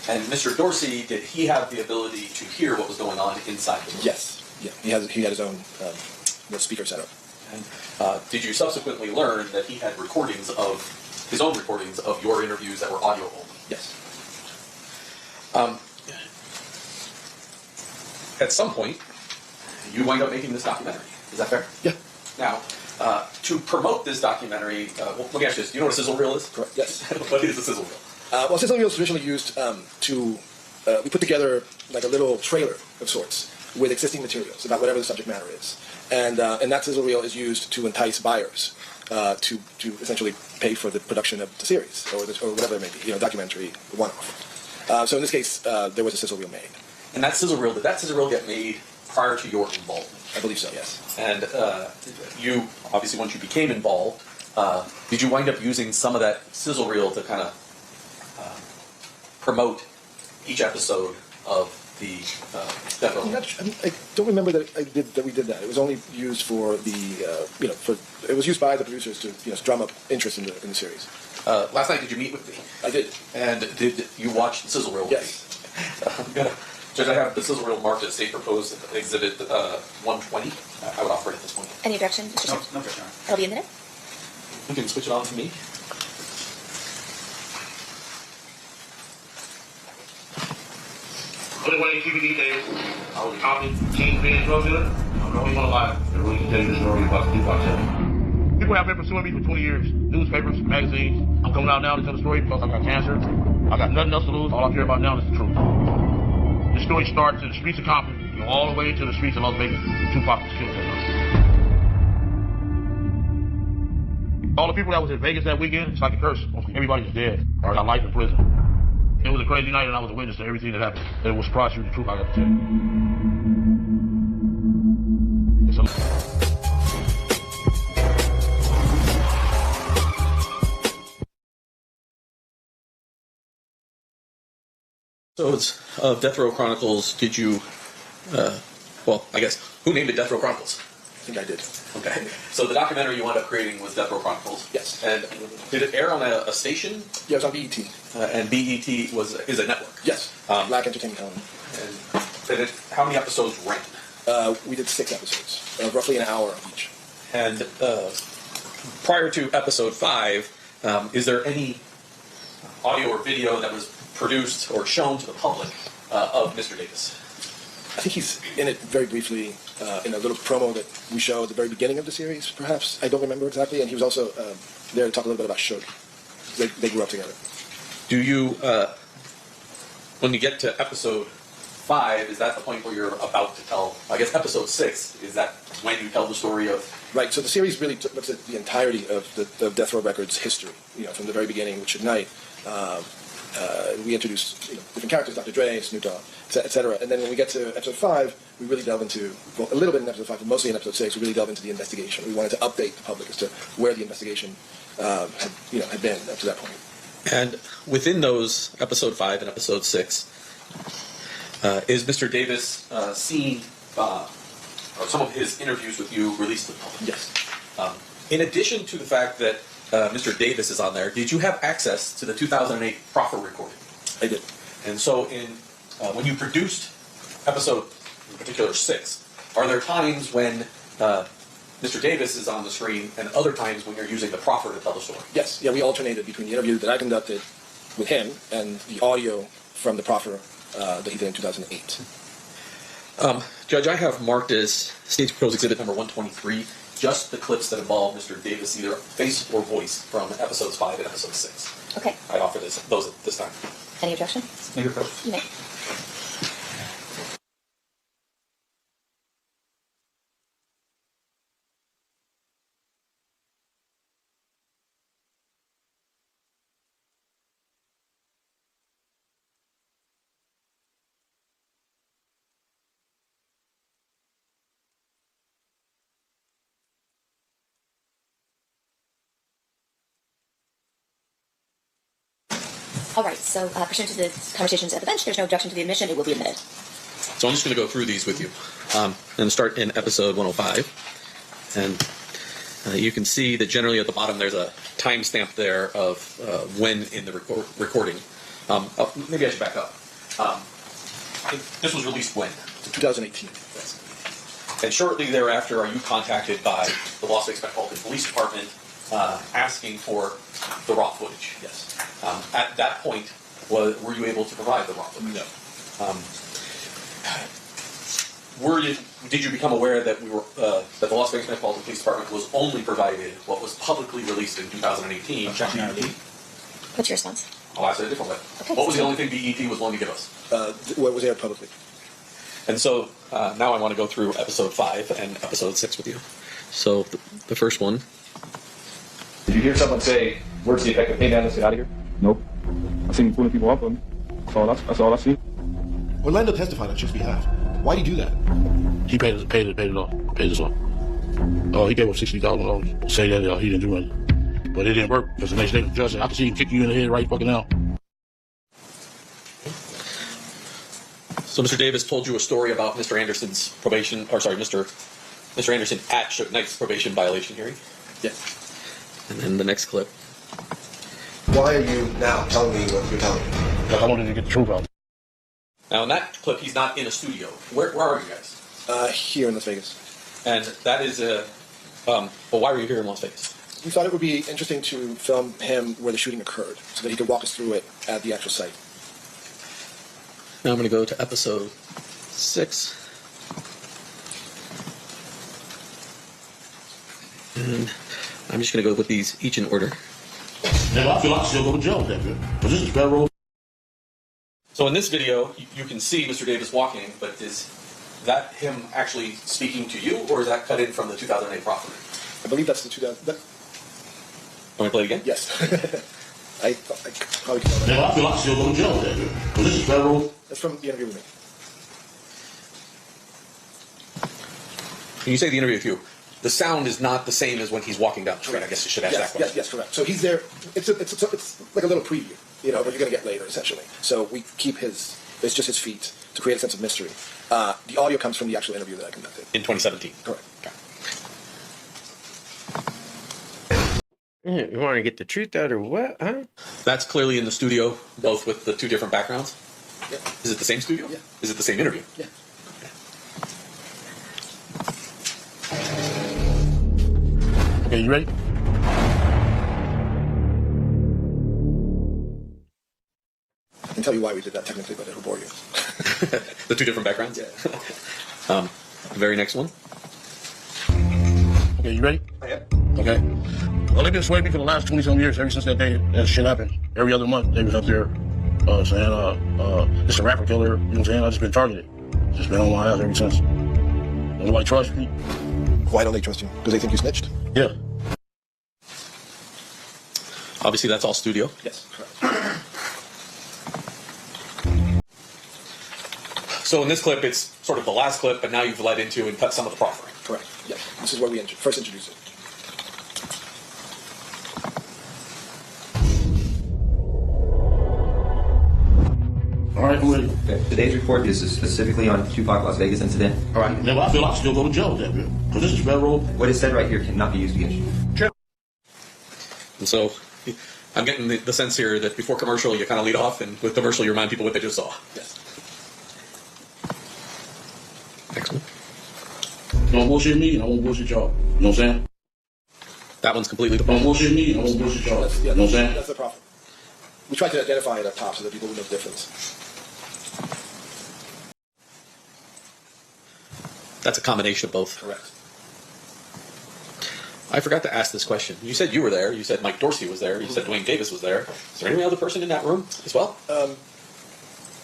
And Mr. Dorsey, did he have the ability to hear what was going on inside the room? Yes, yeah, he had his own speaker setup. And did you subsequently learn that he had his own recordings of your interviews that were audio only? Yes. At some point, you wind up making this documentary. Is that fair? Yeah. Now, to promote this documentary, let me ask you this. Do you know what a sizzle reel is? Correct. Yes. What is a sizzle reel? Well, sizzle reel is traditionally used we put together like a little trailer of sorts with existing materials about whatever the subject matter is, and that sizzle reel is used to entice buyers to essentially pay for the production of the series or whatever it may be, documentary one-off. So in this case, there was a sizzle reel made. And did that sizzle reel get made prior to your involvement? I believe so. Yes. And you, obviously, once you became involved, did you wind up using some of that sizzle reel to kind of promote each episode of the Death Row? I don't remember that we did that. It was only used for it was used by the producers to drum up interest in the series. Last night, did you meet with me? I did. And did you watch the sizzle reel? Yes. Judge, I have the sizzle reel marked as State Proposed Exhibit 120. I would offer it at this point. Any objection, Mr. Chair? No objection. It'll be a minute. You can switch it on to me. Anyway, TBD days, I was a copy, kingpin drug dealer. I'm the only one alive that really can tell you the story about the Tupac tale. People have been pursuing me for 20 years. Newspapers, magazines. I'm coming out now to tell the story because I've got cancer. I got nothing else to lose. All I care about now is the truth. This story starts in the streets of Compton, all the way to the streets of Las Vegas. Tupac was killed that night. All the people that was in Vegas that weekend, it's like a curse. Everybody was dead or got life in prison. It was a crazy night, and I was a witness to everything that happened. It was prosecuted. The truth I got to tell you. Episodes of Death Row Chronicles did you, who named it Death Row Chronicles? I think I did. Okay. So the documentary you wound up creating was Death Row Chronicles? Yes. And did it air on a station? Yeah, it was on BET. And BET is a network? Yes. Black Entertainment Television. And how many episodes ran? We did 6 episodes, roughly an hour each. And prior to episode 5, is there any audio or video that was produced or shown to the public of Mr. Davis? I think he's in it very briefly in a little promo that we show at the very beginning of the series, perhaps. I don't remember exactly. And he was also there to talk a little bit about Suge. They grew up together. Do you, when you get to episode 5, is that the point where you're about to tell, I guess episode 6, is that when you tell the story of... Right, so the series really looks at the entirety of the Death Row Records history, from the very beginning with Suge Knight. We introduce different characters, Dr. Dre, Snoop Dogg, etc. And then when we get to episode 5, we really delve into, a little bit in episode 5, but mostly in episode 6, we really delve into the investigation. We wanted to update the public as to where the investigation had been up to that point. And within those, episode 5 and episode 6, is Mr. Davis seen, or some of his interviews with you released to the public? Yes. In addition to the fact that Mr. Davis is on there, did you have access to the 2008 proffer recording? I did. And so when you produced episode, in particular 6, are there times when Mr. Davis is on the screen and other times when you're using the proffer to tell the story? Yes, yeah, we alternated between the interview that I conducted with him and the audio from the proffer that he did in 2008. Judge, I have marked as State Proposed Exhibit number 123 just the clips that involve Mr. Davis, either face or voice, from episodes 5 and episode 6. Okay. I offer those at this time. Any objection? Maybe You may. All right, so pursuant to the conversations at the bench, there's no objection to the admission. It will be admitted. So I'm just going to go through these with you. And start in episode 105. And you can see that generally at the bottom there's a timestamp there of when in the recording. Maybe I should back up. This was released when? 2018. And shortly thereafter, are you contacted by the Las Vegas Metropolitan Police Department asking for the raw footage? Yes. At that point, were you able to provide the raw footage? No. Did you become aware that that the Las Vegas Metropolitan Police Department was only provided what was publicly released in 2018? Objection. What's your response? I'll ask it a different way. Okay. What was the only thing BET was willing to give us? What was aired publicly? And so now I want to go through episode 5 and episode 6 with you. So the first one. Did you hear someone say, words to the effect of, hey man, let's get out of here? Nope. I seen him pulling people up on me. That's all I see. Orlando testified on Chip's behalf. Why'd he do that? He paid it off. Paid us off. He gave us $60,000 to say that he didn't do anything. But it didn't work because the next day the judge said, I can see him kick you in the head right fucking now. So Mr. Davis told you a story about Mr. Anderson's probation, or sorry, Mr. Anderson at Suge Knight's probation violation hearing. Yes. And then the next clip. Why are you now telling me what you're telling me? Because I wanted to get the truth out. Now in that clip, he's not in a studio. Where are you guys? Here in Las Vegas. And that is well, why were you here in Las Vegas? We thought it would be interesting to film him where the shooting occurred, so that he could walk us through it at the actual site. Now I'm going to go to episode 6. And I'm just going to go with these each in order. Now, I feel like I still go to jail with that, man. Because this is federal. So in this video, you can see Mr. Davis walking, but is that him actually speaking to you, or is that cut in from the 2008 proffer? I believe that's the 2000. Want me to play it again? Yes. I probably can tell that. Now, I feel like I still go to jail with that, man. Because this is federal. That's from the interview with me. Can you say the interview with you? The sound is not the same as when he's walking down the street. I guess you should ask that question. Yes, correct. So he's there. It's like a little preview, what you're going to get later, essentially. So we keep it's just his feet to create a sense of mystery. The audio comes from the actual interview that I conducted. In 2017. Correct. Okay. You want to get the truth out or what, huh? That's clearly in the studio, both with the two different backgrounds. Yeah. Is it the same studio? Yeah. Is it the same interview? Yeah. Okay, you ready? I can tell you why we did that technically, but it'll bore you. The two different backgrounds? Yeah. The very next one. Okay, you ready? I am. Okay. Well, they've been sweating me for the last 20-some years, ever since that day that shit happened. Every other month, they was up there saying, it's a rapper killer. You know what I'm saying? I just been targeted. Just been on my ass ever since. Nobody trusts me. Why don't they trust you? Because they think you snitched? Yeah. Obviously, that's all studio. Yes, correct. So in this clip, it's sort of the last clip, but now you've led into and cut some of the proffering. Correct. Yeah. This is where we first introduced it. All right, I'm ready. Okay. Today's report is specifically on Tupac Las Vegas incident. All right. Now, I feel like I still go to jail with that, man. Because this is federal. What is said right here cannot be used against you. And so I'm getting the sense here that before commercial, you kind of lead off, and with commercial, you remind people what they just saw. Yes. Next one. Don't bullshit me, and I won't bullshit y'all. You know what I'm saying? That one's completely the Don't problem. bullshit me, and I won't bullshit y'all. That's, You know what I'm saying? That's the problem. We tried to identify it up top so that people would know the difference. That's a combination of both. Correct. I forgot to ask this question. You said you were there. You said Mike Dorsey was there. You said Dwayne Davis was there. Is there any other person in that room as well?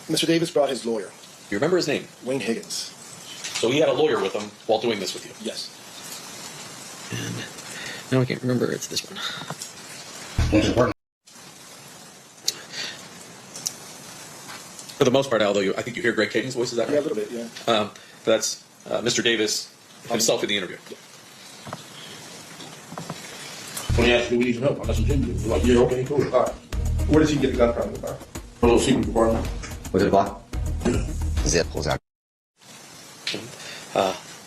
Mr. Davis brought his lawyer, You remember his name? Wayne Higgins. So he had a lawyer with him while doing this with you. Yes. And now I can't remember. It's this one. What's the partner? For the most part, Aldo, I think you hear Greg Caden's voice. Is that right? Yeah, a little bit, yeah. That's Mr. Davis himself in the interview. When he asked me, we need some help. I got some gym to do. Like, yeah, okay, cool. All right. Where does he get the gun from in the car? A little secret department. Was it a block? Zip pulls out.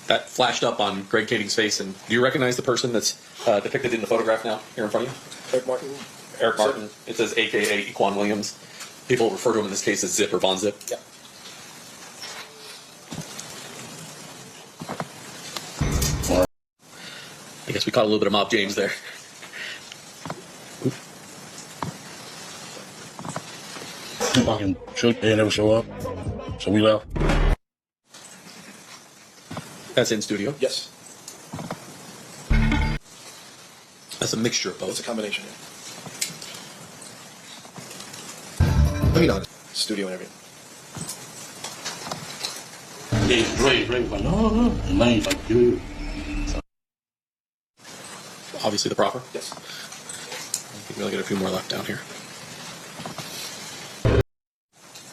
That flashed up on Greg Kading's face, and do you recognize the person that's depicted in the photograph now here in front of you? Eric Martin. Eric Martin. It says AKA Equan Williams. People refer to him in this case as Zip or Von Zip. Yeah. I guess we caught a little bit of Mob James there. Tupac and Suge, they never show up, so we left. That's in studio. Yes. That's a mixture of It's both. a combination. Yeah. I mean, honest. Studio interview. Dre was like, no. And Lane's like, dude. Obviously the proper. Yes. I think we only got a few more left down here.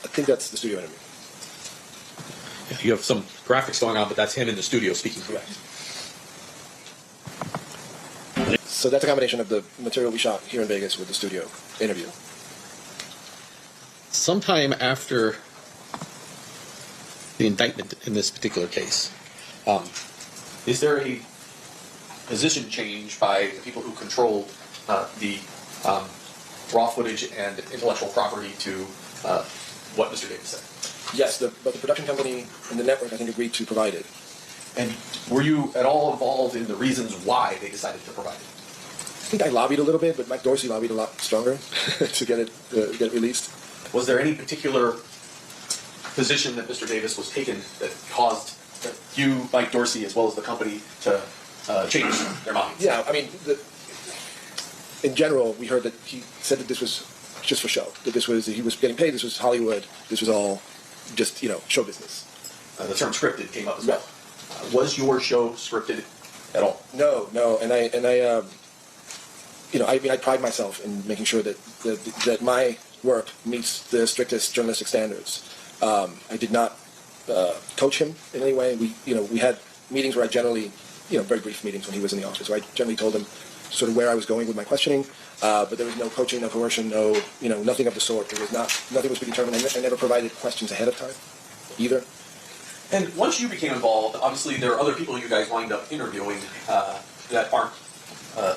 I think that's the studio interview. Yeah, you have some graphics going on, but that's him in the studio speaking. Correct. So that's a combination of the material we shot here in Vegas with the studio interview. Sometime after the indictment in this particular case, is there a position change by the people who controlled the raw footage and intellectual property to what Mr. Davis said? Yes, but the production company and the network, I think, agreed to provide it. And were you at all involved in the reasons why they decided to provide it? I think I lobbied a little bit, but Mike Dorsey lobbied a lot stronger to get it released. Was there any particular position that Mr. Davis was taken that caused you, Mike Dorsey, as well as the company to change their minds? Yeah, I mean, in general, we heard that he said that this was just for show. That he was getting paid. This was Hollywood. This was all just show business. The term scripted came up as well. Was your show scripted at all? No, and I I pride myself in making sure that my work meets the strictest journalistic standards. I did not coach him in any way. We had meetings where I generally, very brief meetings when he was in the office, where I generally told him sort of where I was going with my questioning, but there was no coaching, no coercion, nothing of the sort. Nothing was predetermined. I never provided questions ahead of time, either. And once you became involved, obviously there are other people you guys wind up interviewing that aren't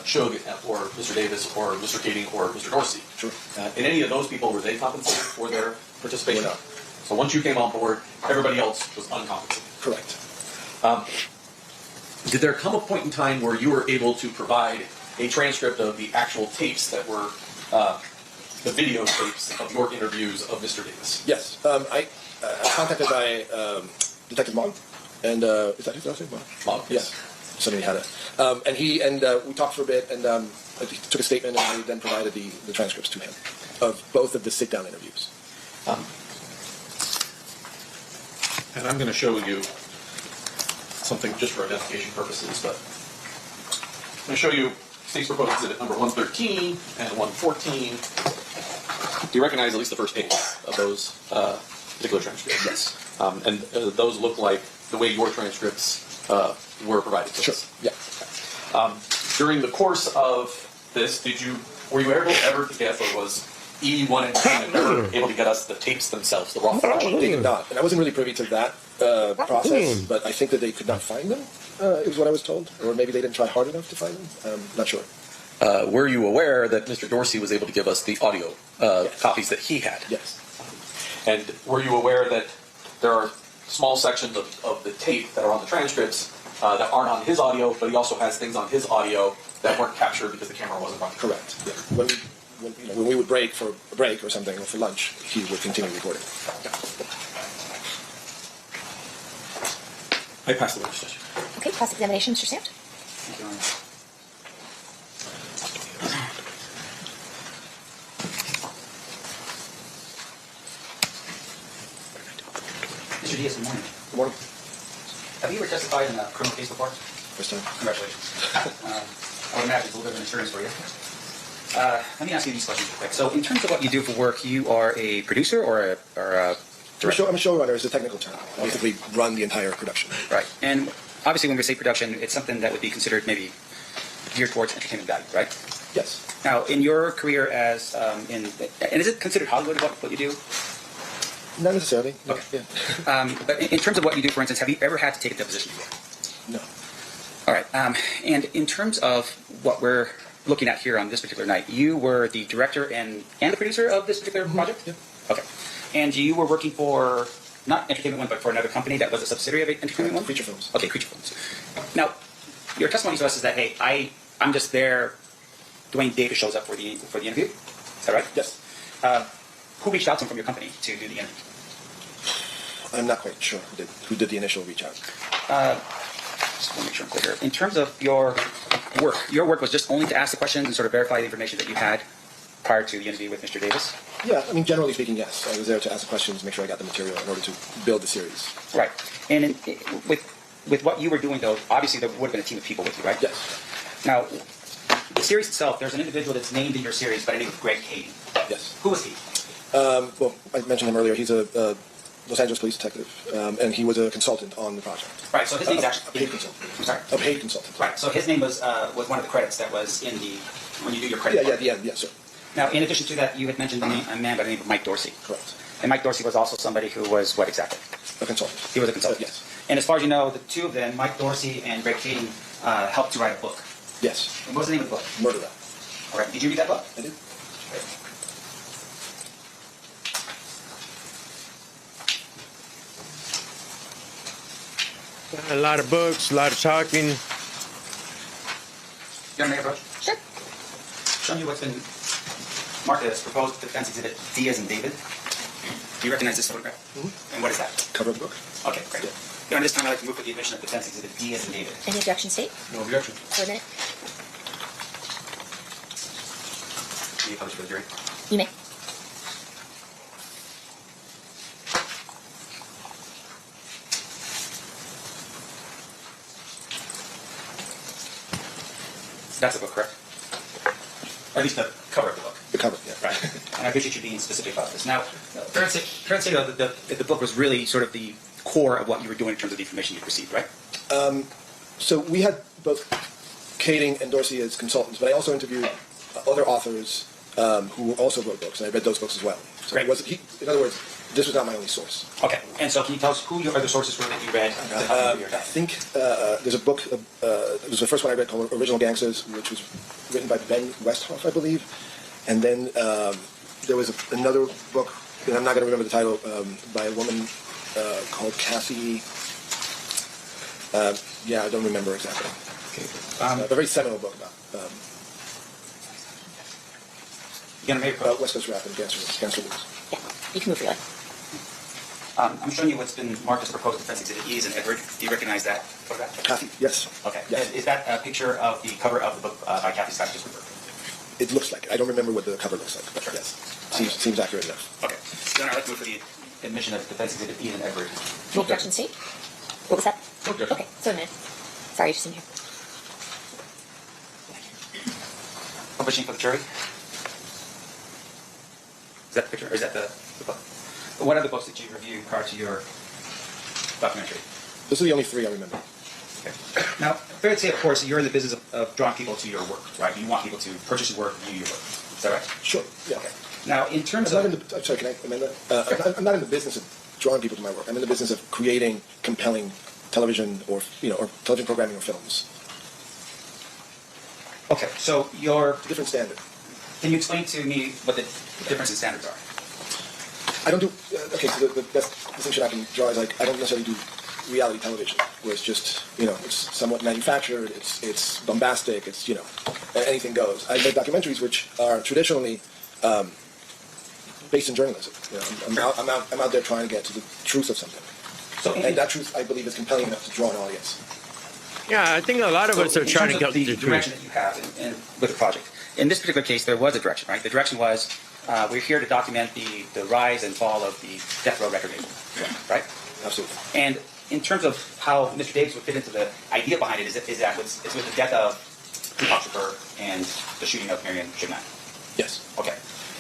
Shug or Mr. Davis or Mr. Kading or Mr. Dorsey. Sure. And any of those people, were they compensated for their participation? Were not. So once you came on board, everybody else was uncompensated. Correct. Did there come a point in time where you were able to provide a transcript of the actual tapes that were the video tapes of your interviews of Mr. Davis? Yes. I contacted by Detective Mog, and is that his last name? Mog, yes. Somebody had it. And we talked for a bit, and he took a statement, and I then provided the transcripts to him of both of the sit-down interviews. And I'm going to show you something just for identification purposes, but I'm going to show you State's Proposed Exhibit number 113 and 114. Do you recognize at least the first page of those particular transcripts? Yes. And those look like the way your transcripts were provided to us. Yeah. During the course of this, were you ever to get, or was E1 and 2 ever able to get us the tapes themselves, the raw footage? They did not, and I wasn't really privy to that process, but I think that they could not find them, is what I was told, or maybe they didn't try hard enough to find them. Not sure. Were you aware that Mr. Dorsey was able to give us the audio copies that he had? Yes. And were you aware that there are small sections of the tape that are on the transcripts that aren't on his audio, but he also has things on his audio that weren't captured because the camera wasn't running? Correct. Yeah. When we would break for a break or something, or for lunch, he would continue recording. Yeah. I passed the legislation. Okay, cross-examination, Mr. Sand. Thank you, Your Honor. Mr. Diaz, good morning. Good morning. Have you ever testified in a criminal case before? First time. Congratulations. I would imagine it's a little bit of an experience for you. Let me ask you these questions real quick. So, in terms of what you do for work, you are a producer or a director? I'm a showrunner is a technical term. I basically run the entire production. Right. And obviously, when we say production, it's something that would be considered maybe geared towards entertainment value, right? Yes. Now, in your career as and is it considered Hollywood what you do? Not necessarily. No. Okay. Yeah. But in terms of what you do, for instance, have you ever had to take a deposition before? No. All right. And in terms of what we're looking at here on this particular night, you were the director and the producer of this particular project? Yeah. Okay. And you were working for, not Entertainment One, but for another company that was a subsidiary of Entertainment One? Feature films. Okay, Creature Films. Now, your testimony to us is that, hey, I'm just there, Dwayne Davis shows up for the interview. Is that right? Yes. Who reached out to him from your company to do the interview? I'm not quite sure who did the initial reach out. Just want to make sure I'm clear here. In terms of your work was just only to ask the questions and sort of verify the information that you had prior to the interview with Mr. Davis? Yeah, I mean, generally speaking, yes. I was there to ask the questions, make sure I got the material in order to build the series. Right. And with what you were doing, though, obviously there would have been a team of people with you, right? Yes. Now, the series itself, there's an individual that's named in your series by the name of Greg Cady. Yes. Who was he? Well, I mentioned him earlier. He's a Los Angeles police detective, and he was a consultant on the project. Right, so his name's actually... A paid consultant. I'm sorry? A paid consultant. Right, so his name was one of the credits that was in the... when you do your credit. Yeah, at the end, yes, sir. Now, in addition to that, you had mentioned a man by the name of Mike Dorsey. Correct. And Mike Dorsey was also somebody who was what exactly? A consultant. He was a consultant. Yes. And as far as you know, the two of them, Mike Dorsey and Greg Cady, helped to write a book. Yes. And what was the name of the book? Murder Rap. All right, did you read that book? I did. A lot of books, a lot of talking. You want to make a approach? Sure. Showing you what's been marked as proposed defense exhibit D as in David. Do you recognize this photograph? Mm-hmm. And what is that? Cover of the book. Okay, great. Yeah. During this time, I'd like to move for the admission of defense exhibit D as in David. Any objection, State? No objection. For a minute. Can you publish for the jury? You may. That's the book, correct? Or at least the cover of the book. The cover, yeah. Right. And I appreciate you being specific about this. Now, fair to say though, the book was really sort of the core of what you were doing in terms of the information you received, right? So we had both Kading and Dorsey as consultants, but I also interviewed other authors who also wrote books, and I read those books as well. So Great. it wasn't, in other words, this was not my only source. Okay. And so can you tell us who your other sources were that you read? I think there's a book, it was the first one I read called Original Gangsters, which was written by Ben Westhoff, I believe. And then there was another book, and I'm not going to remember the title, by a woman called Cassie. Yeah, I don't remember exactly. Okay. A very seminal book about You gonna make a West Coast rap and gangster blues. Yeah, you can move your way. I'm showing you what's been marked as proposed defense exhibit E as in Edward. Do you recognize that photograph? Kathy, yes. Okay. Yes. Is that a picture of the cover of the book by Kathy Scott just referred to? It looks like it. I don't remember what the cover looks like, but Sure. yes. Seems accurate enough. Okay. Then I'd like to move for the admission of defense exhibit E as in Edward. Any objection, State? What was that? No objection. Okay, so a minute. Sorry, just in here. Publishing for the jury. Is that the picture, or is that the book? What other books did you review prior to your documentary? Those are the only three I remember. Okay. Now, fair to say, of course, you're in the business of drawing people to your work, right? You want people to purchase your work, view your work. Is that right? Sure. Yeah. Okay. Now, in terms I'm of... sorry, can I amend that? I'm not in the business of drawing people to my work. I'm in the business of creating compelling television or television programming or films. Okay, so your... Different standard. Can you explain to me what the difference in standards are? I don't do. Okay, so the best distinction I can draw is like I don't necessarily do reality television, where it's just it's somewhat manufactured, it's bombastic, it's anything goes. I make documentaries which are traditionally based in journalism. I'm out there trying to get to the truth of something, and that truth I believe is compelling enough to draw an audience. Yeah, I think a lot of us are trying to get the the direction truth. that you have with the project. In this particular case, there was a direction, right? The direction was we're here to document the rise and fall of the death row record label, right? Absolutely. And in terms of how Mr. Davis would fit into the idea behind it, is that it's with the death of Tupac Shakur and the shooting of Marion Shigman. Yes. Okay.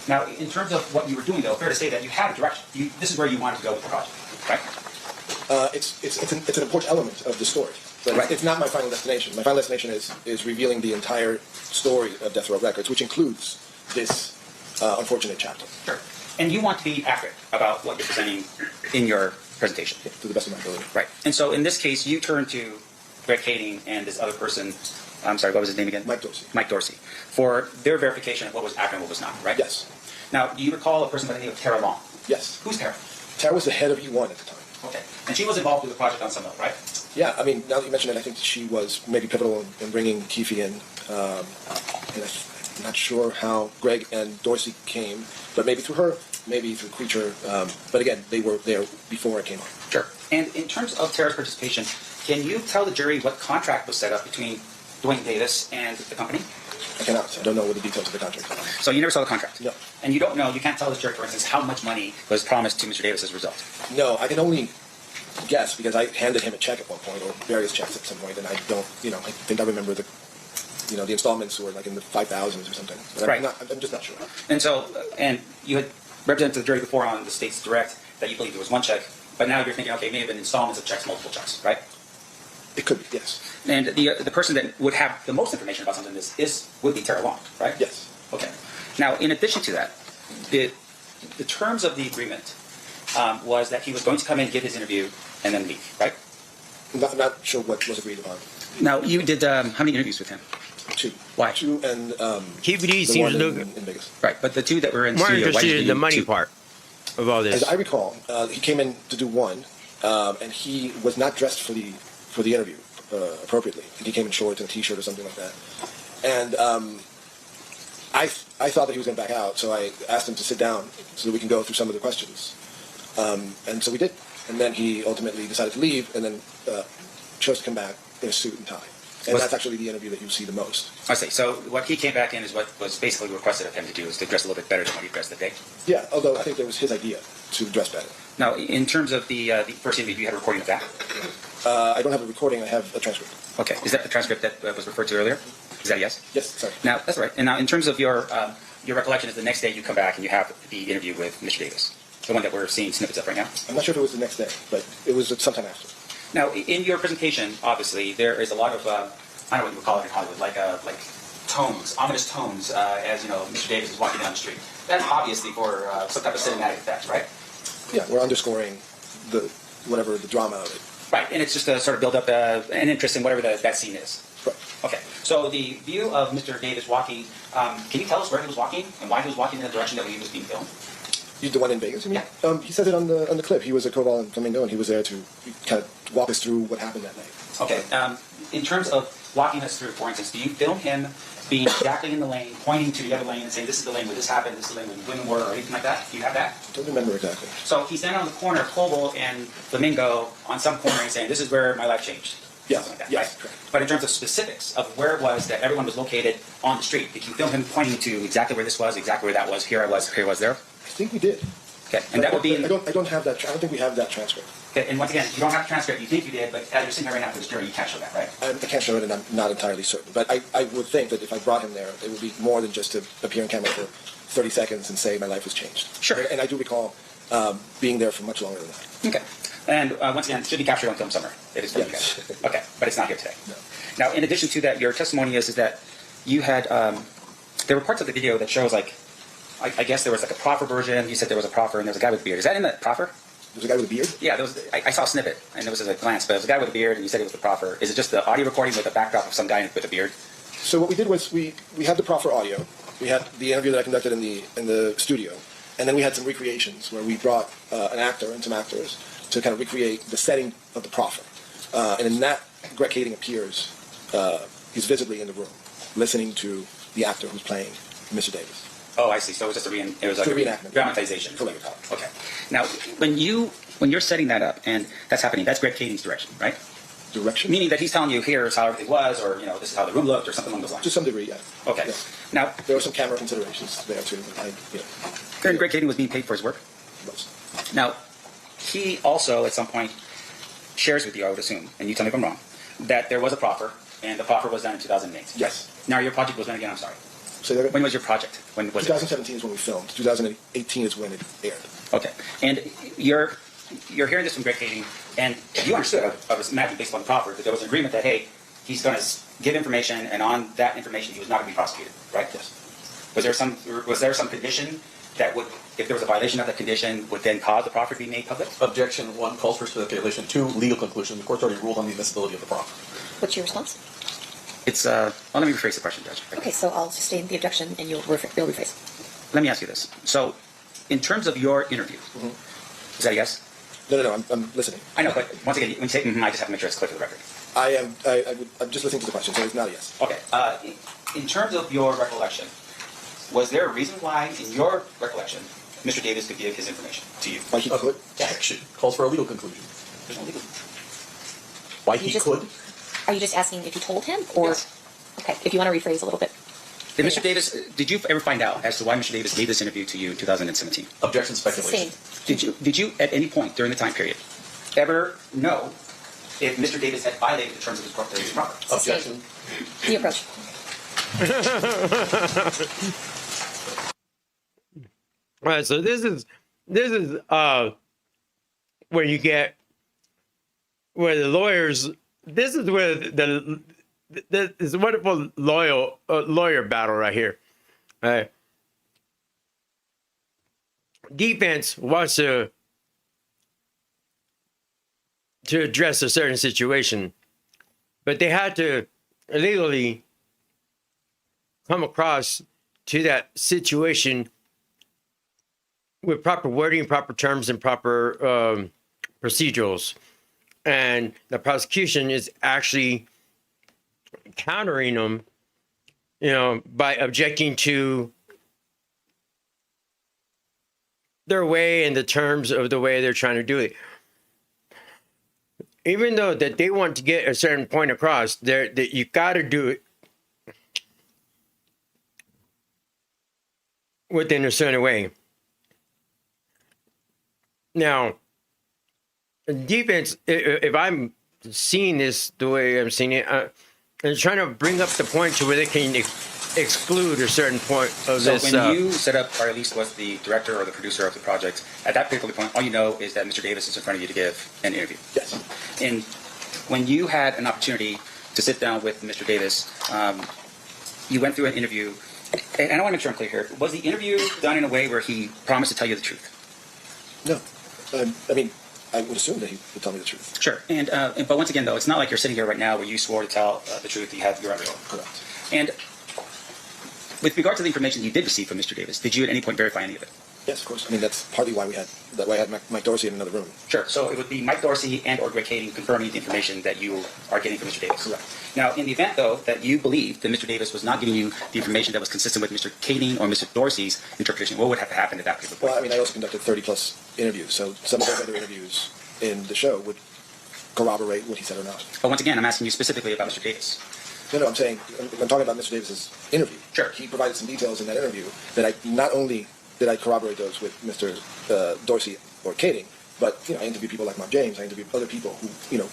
Now, in terms of what you were doing, though, fair to say that you had a direction. This is where you wanted to go with the project, right? It's an important element of the story. But Right. it's not my final destination. My final destination is revealing the entire story of Death Row Records, which includes this unfortunate chapter. Sure. And you want to be accurate about what you're presenting in your presentation. Yeah, to the best of my ability. Right. And so in this case, you turn to Greg Kading and this other person, I'm sorry, what was his name again? Mike Dorsey. Mike Dorsey, for their verification of what was accurate and what was not, right? Yes. Now, do you recall a person by the name of Tara Long? Yes. Who's Tara? Tara was the head of E1 at the time. Okay. And she was involved with the project on some level, right? Yeah, I mean, now that you mention it, I think she was maybe pivotal in bringing Keefe in. And I'm not sure how Greg and Dorsey came, but maybe through her, maybe through Creature. But again, they were there before I came on. Sure. And in terms of Tara's participation, can you tell the jury what contract was set up between Dwayne Davis and the company? I cannot. I don't know what the details of the contract are. So you never saw the contract? No. And you don't know, you can't tell the jury, for instance, how much money was promised to Mr. Davis as a result? No, I can only guess because I handed him a check at one point, or various checks at some point, and I don't, I think I remember the installments were like in the 5,000s or something. But Right. I'm just not sure. And so, and you had represented to the jury before on the state's direct that you believe there was one check, but now you're thinking, okay, it may have been installments of checks, multiple checks, right? It could be, yes. And the person that would have the most information about something would be Tara Long, right? Yes. Okay. Now, in addition to that, the terms of the agreement was that he was going to come in, give his interview, and then leave, right? I'm not sure what was agreed upon. Now, you did how many interviews with him? 2. Why? 2 and KBD the seems one to look in Vegas. Right, but the two that were in more studio, why did interested you in the do money 2? part of all this. As I recall, he came in to do 1, and he was not dressed for the interview appropriately. I think he came in shorts and a T-shirt or something like that. And I thought that he was going to back out, so I asked him to sit down so that we can go through some of the questions. And so we did. And then he ultimately decided to leave, and then chose to come back in a suit and tie. And that's actually the interview that you see the most. I see. So what he came back in is what was basically requested of him to do, is to dress a little bit better than what he dressed that day. Yeah, although I think that was his idea to dress better. Now, in terms of the first interview, you had a recording of that? I don't have a recording. I have a transcript. Okay. Is that the transcript that was referred to earlier? Is that a yes? Yes, sorry. Now, that's all right. And now, in terms of your recollection, is the next day you come back and you have the interview with Mr. Davis, the one that we're seeing snippets of right now? I'm not sure if it was the next day, but it was sometime after. Now, in your presentation, obviously, there is a lot of, I don't know what you would call it in Hollywood, like tones, ominous tones, as, Mr. Davis is walking down the street. That's obviously for some type of cinematic effect, right? Yeah, we're underscoring the drama of it. Right, and it's just to sort of build up an interest in whatever that scene is. Right. Okay, so the view of Mr. Davis walking, can you tell us where he was walking and why he was walking in the direction that he was being filmed? The one in Vegas, you mean? Yeah. He says it on the clip. He was a co-vol in Flamingo, and he was there to kind of walk us through what happened that night. Okay, in terms of walking us through, for instance, do you film him being exactly in the lane, pointing to the other lane and saying, this is the lane where this happened, this is the lane where the women were, or anything like that? Do you have that? I don't remember exactly. So he's standing on the corner of Koval and Flamingo on some corner and saying, this is where my life changed. Yeah, Something like that, yes, right? correct. But in terms of specifics of where it was that everyone was located on the street, did you film him pointing to exactly where this was, exactly where that was, here I was there? I think we did. Okay, and that would be... I don't have that. I don't think we have that transcript. Okay, and once again, you don't have the transcript, you think you did, but as you're sitting here right now for this jury, you can't show that, right? I can't show it, and I'm not entirely certain. But I would think that if I brought him there, it would be more than just to appear on camera for 30 seconds and say my life was changed. Sure. And I do recall being there for much longer than that. Okay. And once again, it should be captured on film somewhere. It is filmed. Yes. Okay, but it's not here today. No. Now, in addition to that, your testimony is that you had, there were parts of the video that shows like, I guess there was like a proffer version. You said there was a proffer and there was a guy with a beard. Is that in the proffer? There's a guy with a beard? Yeah, there was, I saw a snippet and there was a glance, but there was a guy with a beard and you said it was the proffer. Is it just the audio recording with a backdrop of some guy with a beard? So what we did was we had the proffer audio. We had the interview that I conducted in the studio, and then we had some recreations where we brought an actor and some actors to kind of recreate the setting of the proffer. And in that, Greg Kading appears. He's visibly in the room, listening to the actor who's playing Mr. Davis. Oh, I see. So it was just it was like a a reenactment. dramatization. Correct. Okay. Now, when you're setting that up and that's happening, that's Greg Kading's direction, right? Direction? Meaning that he's telling you here's how everything was, or this is how the room looked, or something along those lines. To some degree, yeah. Okay. Yeah. Now, There were some camera considerations there too. Greg Kading was being paid for his work. Was. Now, he also at some point shares with you, I would assume, and you tell me if I'm wrong, that there was a proffer, and the proffer was done in 2008. Yes. Now, your project was when again? I'm sorry. So there, When was your project? When was 2017 is when we filmed. 2018 is when it aired. it? Okay. And your you're hearing this from Greg Kading, and you understood, I was imagining based on the proffer, that there was an agreement that, hey, he's going to give information, and on that information, he was not going to be prosecuted, right? Yes. Was there some condition that would, if there was a violation of that condition, would then cause the proffer to be made public? Objection 1 calls for stipulation. 2, legal conclusion. The court's already ruled on the admissibility of the proffer. What's your response? It's, well, let me rephrase the question, Judge. Okay, so I'll sustain the objection and you'll rephrase. Let me ask you this. So, in terms of your interview, is that a yes? No, I'm listening. I know, but once again, when you say, I just have to make sure it's clear for the record. I'm just listening to the question, so it's not a yes. Okay. In terms of your recollection, was there a reason why, in your recollection, Mr. Davis could give his information to you? Why he could? Objection calls for a legal conclusion. There's no legal. Why he could? Are you just asking if he told him, or okay? If you want to rephrase a little bit. Did Mr. Davis? Did you ever find out as to why Mr. Davis gave this interview to you in 2017? Objection speculation. Sustained. Did you at any point during the time period ever know if Mr. Davis had violated the terms of his property? Objection. The approach. All right, so this is where you get where the lawyers. This is where this wonderful lawyer battle right here. Defense wants to address a certain situation, but they had to legally come across to that situation with proper wording, proper terms, and proper procedurals. And the prosecution is actually countering them, by objecting to their way and the terms of the way they're trying to do it. Even though that they want to get a certain point across, that you got to do it within a certain way. Now, defense, if I'm seeing this the way I'm seeing it, I'm trying to bring up the point to where they can exclude a certain point of this. So when you set up, or at least was the director or the producer of the project, at that particular point, all you know is that Mr. Davis is in front of you to give an interview. Yes. And when you had an opportunity to sit down with Mr. Davis, you went through an interview, and I want to make sure I'm clear here. Was the interview done in a way where he promised to tell you the truth? No. I mean, I would assume that he would tell me the truth. Sure. And but once again, though, it's not like you're sitting here right now where you swore to tell the truth. You have your own. Correct. And with regard to the information you did receive from Mr. Davis, did you at any point verify any of it? Yes, of course. I mean, that's partly why I had Mike Dorsey in another room. Sure. So it would be Mike Dorsey and or Greg Kading confirming the information that you are getting from Mr. Davis. Correct. Now, in the event, though, that you believe that Mr. Davis was not giving you the information that was consistent with Mr. Kading or Mr. Dorsey's interpretation, what would have to happen at that particular point? Well, I mean, I also conducted 30-plus interviews, so some of those other interviews in the show would corroborate what he said or not. But once again, I'm asking you specifically about Mr. Davis. No, I'm saying, I'm talking about Mr. Davis's interview. Sure. He provided some details in that interview that I not only did I corroborate those with Mr. Dorsey or Kading, but I interviewed people like Mob James. I interviewed other people who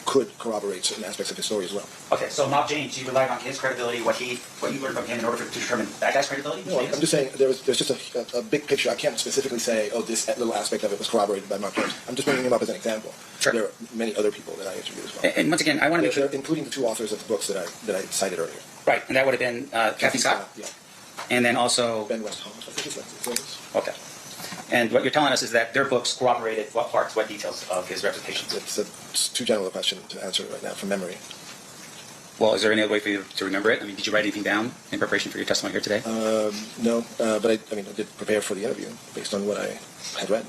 could corroborate certain aspects of his story as well. Okay, so Mob James, you relied on his credibility, what you learned from him in order to determine that guy's credibility? No, I'm just saying there's just a big picture. I can't specifically say, this little aspect of it was corroborated by Mob James. I'm just bringing him up as an example. Sure. There are many other people that I interviewed as well. And once again, I want to make sure, including the two authors of the books that I cited earlier. right, and that would have been Kathy Scott, Yeah. and then also Ben Westholm. I think his last name. okay. And what you're telling us is that their books corroborated what parts, what details of his representation. It's too general a question to answer right now from memory. Well, is there any other way for you to remember it? I mean, did you write anything down in preparation for your testimony here today? No, but I did prepare for the interview based on what I had read.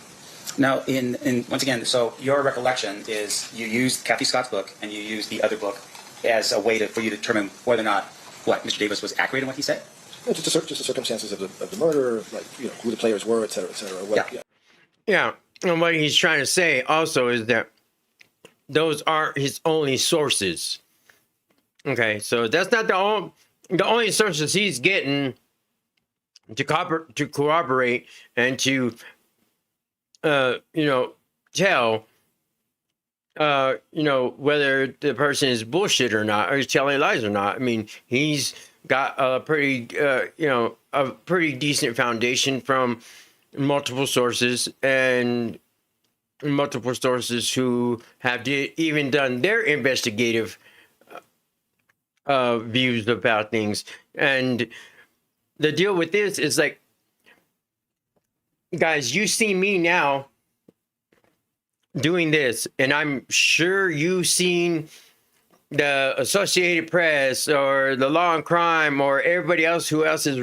Now, in once again, so your recollection is you used Kathy Scott's book and you used the other book as a way for you to determine whether or not Mr. Davis was accurate in what he said? No, just the circumstances of the murder, like who the players were, et cetera, et cetera. Yeah, and what he's trying to say also is that those aren't his only sources. Okay, so that's not the only sources he's getting to corroborate and to tell whether the person is bullshit or not, or he's telling lies or not. I mean, he's got a pretty decent foundation from multiple sources, and multiple sources who have even done their investigative views about things. And the deal with this is like, guys, you see me now doing this, and I'm sure you've seen the Associated Press or the Law and Crime or everybody else who is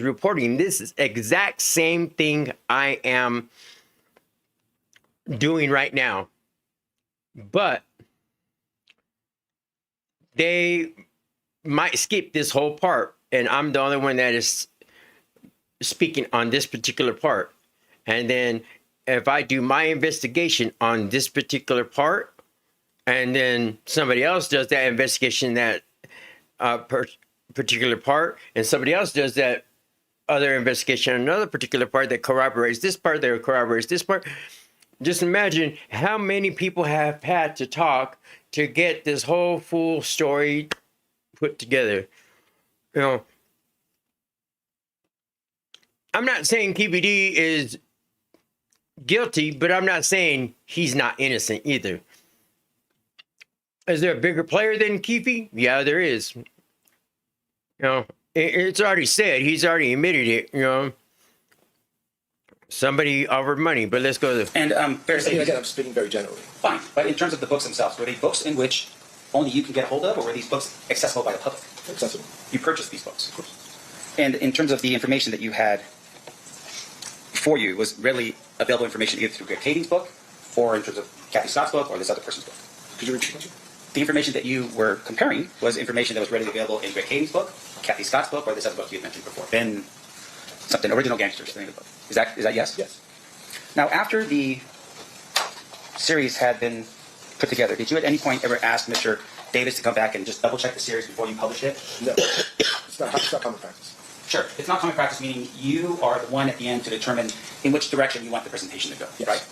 reporting this is exact same thing I am doing right now. But they might skip this whole part, and I'm the only one that is speaking on this particular part. And then if I do my investigation on this particular part, and then somebody else does that investigation, that particular part, and somebody else does that other investigation on another particular part that corroborates this part, that corroborates this part. Just imagine how many people have had to talk to get this whole full story put together. You know, I'm not saying KBD is guilty, but I'm not saying he's not innocent either. Is there a bigger player than Keefe? Yeah, there is. You know, it's already said. He's already admitted it. You know, somebody offered money, but let's go. And fair to say, again, I'm speaking very generally. Fine, but in terms of the books themselves, were they books in which only you can get a hold of, or were these books accessible by the public? Accessible. You purchased these books, of course. And in terms of the information that you had before you, was readily available information either through Greg Kading's book, or in terms of Kathy Scott's book, or this other person's book? Could you repeat the question? The information that you were comparing was information that was readily available in Greg Kading's book, Kathy Scott's book, or this other book you had mentioned before. Ben, something, Original Gangsters, the name of the book. Is that yes? Yes. Now, after the series had been put together, did you at any point ever ask Mr. Davis to come back and just double check the series before you published it? No. It's not common practice. Sure. It's not common practice, meaning you are the one at the end to determine in which direction you want the presentation to go, yes. right?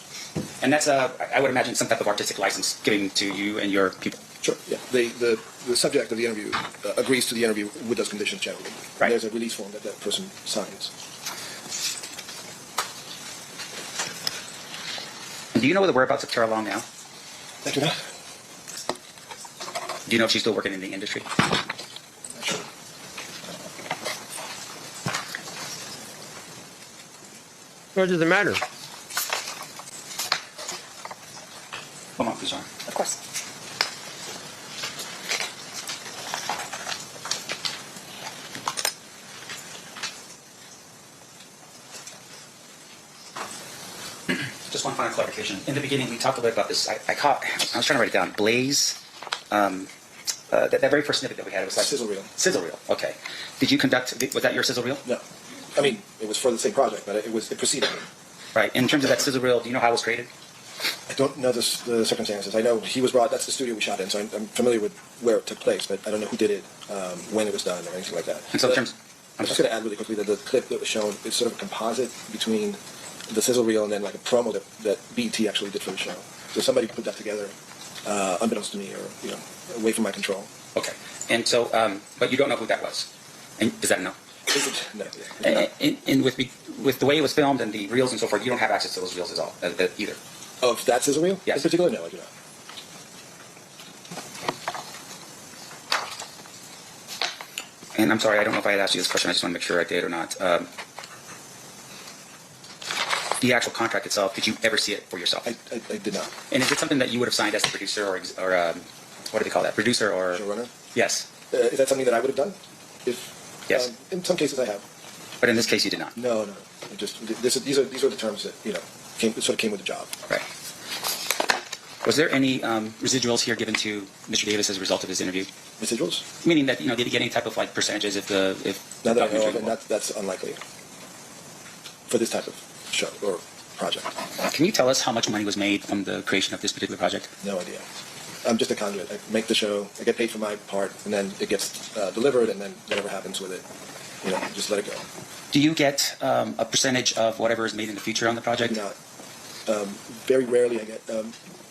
And that's, I would imagine, some type of artistic license given to you and your people. Sure. Yeah. The subject of the interview agrees to the interview with those conditions generally. Right. And there's a release form that that person signs. And do you know where the whereabouts of Tara Long now? I do not. Do you know if she's still working in the industry? Not sure. What does it matter? Hold on, please, sorry. Of course. Just one final clarification. In the beginning, we talked a little bit about this. I was trying to write it down. Blaze. That very first snippet that we had, it was like Sizzle reel. Sizzle reel. Okay. Did you conduct? Was that your sizzle reel? No. I mean, it was for the same project, but it preceded me. Right. In terms of that sizzle reel, do you know how it was created? I don't know the circumstances. I know he was brought. That's the studio we shot in, so I'm familiar with where it took place, but I don't know who did it, when it was done, or anything like that. And so, in terms, I'm just going to add really quickly that the clip that was shown is sort of a composite between the sizzle reel and then like a promo that BET actually did for the show. So somebody put that together, unbeknownst to me, or away from my control. Okay. And so, but you don't know who that was. And is that a no? No. And with the way it was filmed and the reels and so forth, you don't have access to those reels at all, either. Of that sizzle reel? Yes. In particular, no, I do not. And I'm sorry, I don't know if I had asked you this question. I just want to make sure I did or not. The actual contract itself, did you ever see it for yourself? I did not. And is it something that you would have signed as the producer or what do they call that? Producer or showrunner? Yes. Is that something that I would have done? Yes. In some cases, I have. But in this case, you did not. No. These are the terms that sort of came with the job. Right. Was there any residuals here given to Mr. Davis as a result of his interview? Residuals? Meaning that did he get any type of like percentages if Not that I know of, and that's unlikely for this type of show or project. Can you tell us how much money was made from the creation of this particular project? No idea. I'm just a conduit. I make the show, I get paid for my part, and then it gets delivered, and then whatever happens with it, just let it go. Do you get a percentage of whatever is made in the future on the project? Not. Very rarely I get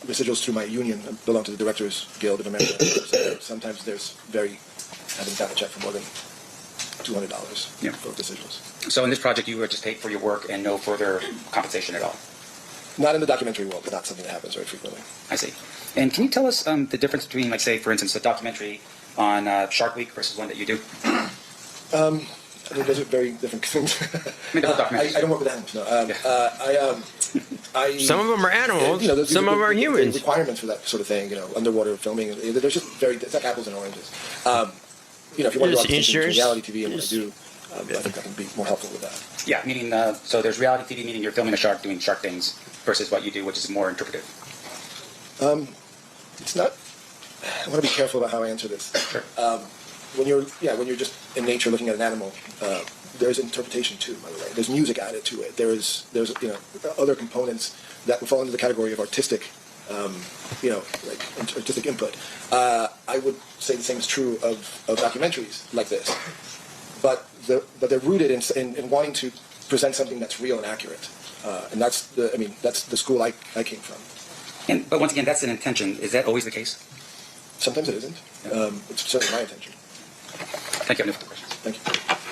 residuals through my union. I belong to the Directors Guild of America. So sometimes I haven't gotten a check for more than $200 for residuals. So in this project, you were just paid for your work and no further compensation at all? Not in the documentary world, but not something that happens very frequently. I see. And can you tell us the difference between, like, say, for instance, a documentary on Shark Week versus one that you do? I mean, those are very different things. I don't work with animals. No, some of them are animals. You know, some of them are humans. The requirements for that sort of thing, you know, underwater filming, they're just it's like apples and oranges. You know, if you want to do insurance, reality TV and what I do, I think I can be more helpful with that. Yeah, meaning, so there's reality TV, meaning you're filming a shark doing shark things, versus what you do, which is more interpretive. It's not. I want to be careful about how I answer this. Sure. When you're just in nature looking at an animal, there's interpretation too. By the way, there's music added to it. There's you know other components that would fall into the category of artistic, you know, like artistic input. I would say the same is true of documentaries like this, but they're rooted in wanting to present something that's real and accurate, and that's the school I came from. But once again, that's an intention. Is that always the case? Sometimes it isn't. It's certainly my intention. Thank you. I have no further questions. Thank you.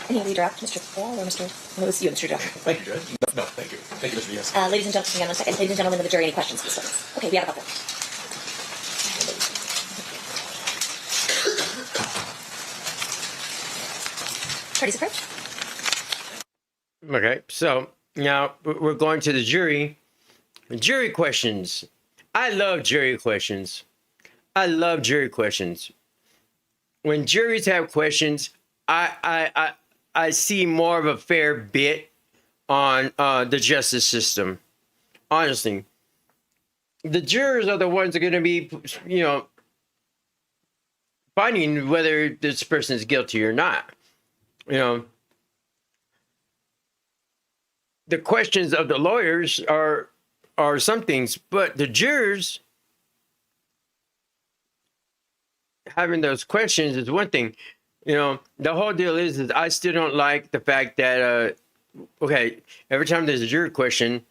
Any redirect, Mr. Paul or Mr. What was you, Mr. Joe? Thank you, Judge. No, thank you. Thank you, Mr. Diaz. Ladies and gentlemen, hang on one second. Ladies and gentlemen of the jury, any questions for this witness? Okay, we have a couple. Parties approach. Okay, so now we're going to the jury. Jury questions. I love jury questions. I love jury questions. When juries have questions, I see more of a fair bit on the justice system. Honestly, the jurors are the ones that are going to be, you know, finding whether this person is guilty or not. You know, the questions of the lawyers are some things, but the jurors having those questions is one thing. You know, the whole deal is I still don't like the fact that okay, every time there's a jury question,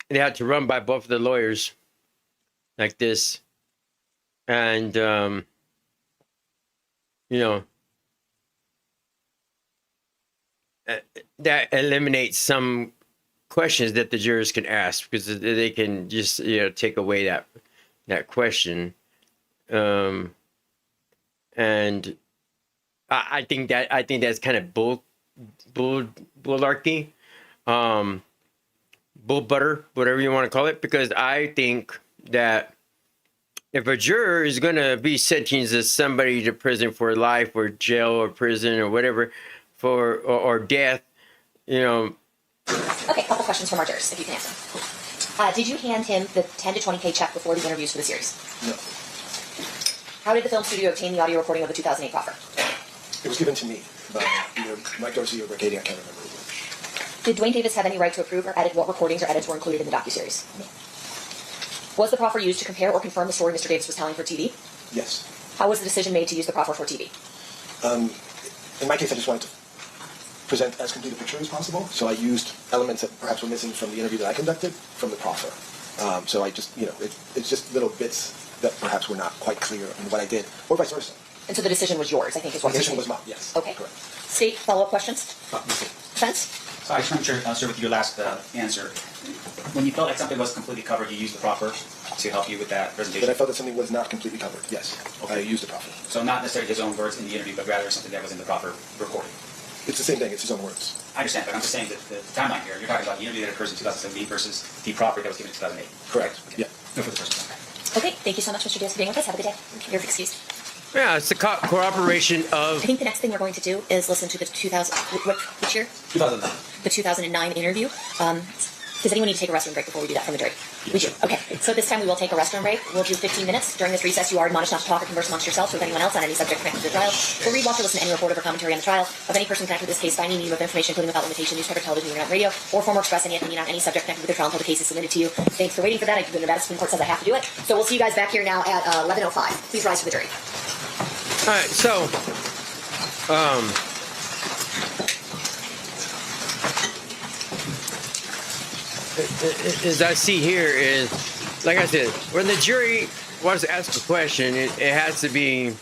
they have to run by both of the lawyers like this, and you know, that eliminates some questions that the jurors can ask because they can just, you know, take away that question, and I think that's kind of bullarchy, bull butter, whatever you want to call it, because I think that if a juror is going to be sentencing somebody to prison for life or jail or prison or whatever or death, you know. Okay, a couple questions from our jurors, if you can answer. Did you hand him the 10 to 20K check before the interviews for the series? No. How did the film studio obtain the audio recording of the 2008 proffer? It was given to me by either Mike Dorsey or Rick Hating. I can't remember which. Did Dwayne Davis have any right to approve or edit what recordings or edits were included in the docuseries? No. Was the proffer used to compare or confirm the story Mr. Davis was telling for TV? Yes. How was the decision made to use the proffer for TV? In my case, I just wanted to present as complete a picture as possible, so I used elements that perhaps were missing from the interview that I conducted from the proffer. So I just, you know, it's just little bits that perhaps were not quite clear in what I did, or vice versa. And so the decision was yours, I think is what The you're decision saying. was mine, yes. Okay. Correct. State, follow-up questions? Defense? So I just want to start with your last answer. When you felt like something was completely covered, you used the proffer to help you with that presentation? But I felt that something was not completely covered, yes. Okay. I used the proffer. So not necessarily his own words in the interview, but rather something that was in the proffer recording? It's the same thing, it's his own words. I understand, but I'm just saying that the timeline here, you're talking about the interview that occurs in 2017 versus the proffer that was given in 2008. Correct. Okay. Yeah. No further questions. Okay, thank you so much, Mr. Diaz, for being with us. Have a good day. You're excused. Yeah, it's the cooperation of. I think the next thing we're going to do is listen to the 2000, which year? 2009. The 2009 interview. Does anyone need to take a restroom break before we do that from the jury? Yes, We do. Okay. So this time we will take a restroom break. We'll do 15 minutes. During this recess, you are admonished not to talk or converse amongst yourselves with anyone else on any subject connected to the trial, or read, watch, or listen to any report or commentary on the trial of any person connected with this case by any medium of information, including without limitation, newspaper, television, internet, radio, or form or express any opinion on any subject connected with the trial until the case is submitted to you. Thanks for waiting for that. The Nevada Supreme Court says I have to do it. So we'll see you guys back here now at 11:05. Please rise for the jury. All right, so as I see here is, like I said, when the jury wants to ask a question, it has to be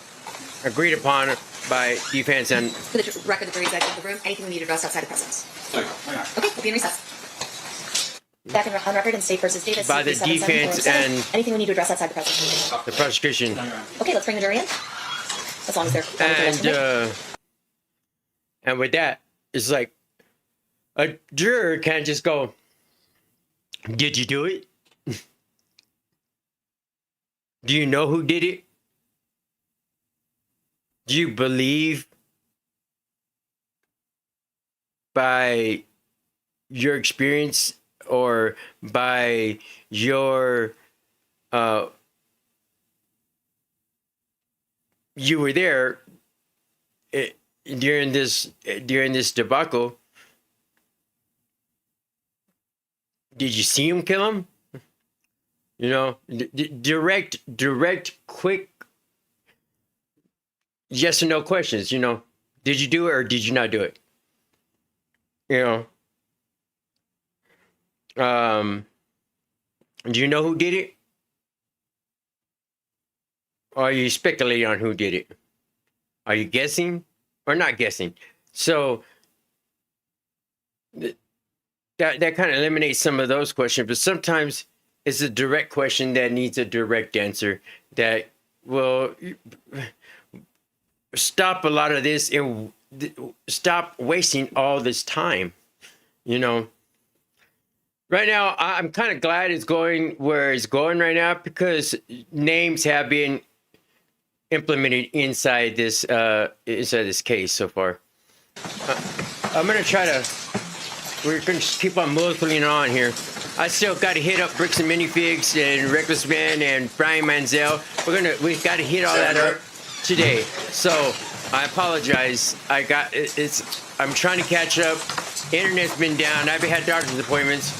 agreed upon by defense and. For the record, the jury is out of the room. Anything we need addressed outside of presence. Okay, we'll be in recess. Back on record in State versus Davis. by the defense and anything we need to address outside the prosecution. the prosecution. Okay, let's bring the jury in. As long as they're and with that, it's like a juror can't just go, "Did you do it? Do you know who did it? Do you believe by your experience or by your you were there during this debacle? Did you see him kill him? You know, direct, quick, yes or no questions. You know, did you do it or did you not do it? You know, do you know who did it? Or are you speculating on who did it? Are you guessing or not guessing? So that kind of eliminates some of those questions, but sometimes it's a direct question that needs a direct answer that will stop a lot of this and stop wasting all this time. You know, right now, I'm kind of glad it's going where it's going right now because names have been implemented inside this case so far. I'm gonna try to. We're gonna just keep on moving on here. I still got to hit up Bricks and Minifigs and Reckless Man and Brian Mansell. We got to hit all that up today. So I apologize. I'm trying to catch up. Internet's been down. I've had doctor's appointments.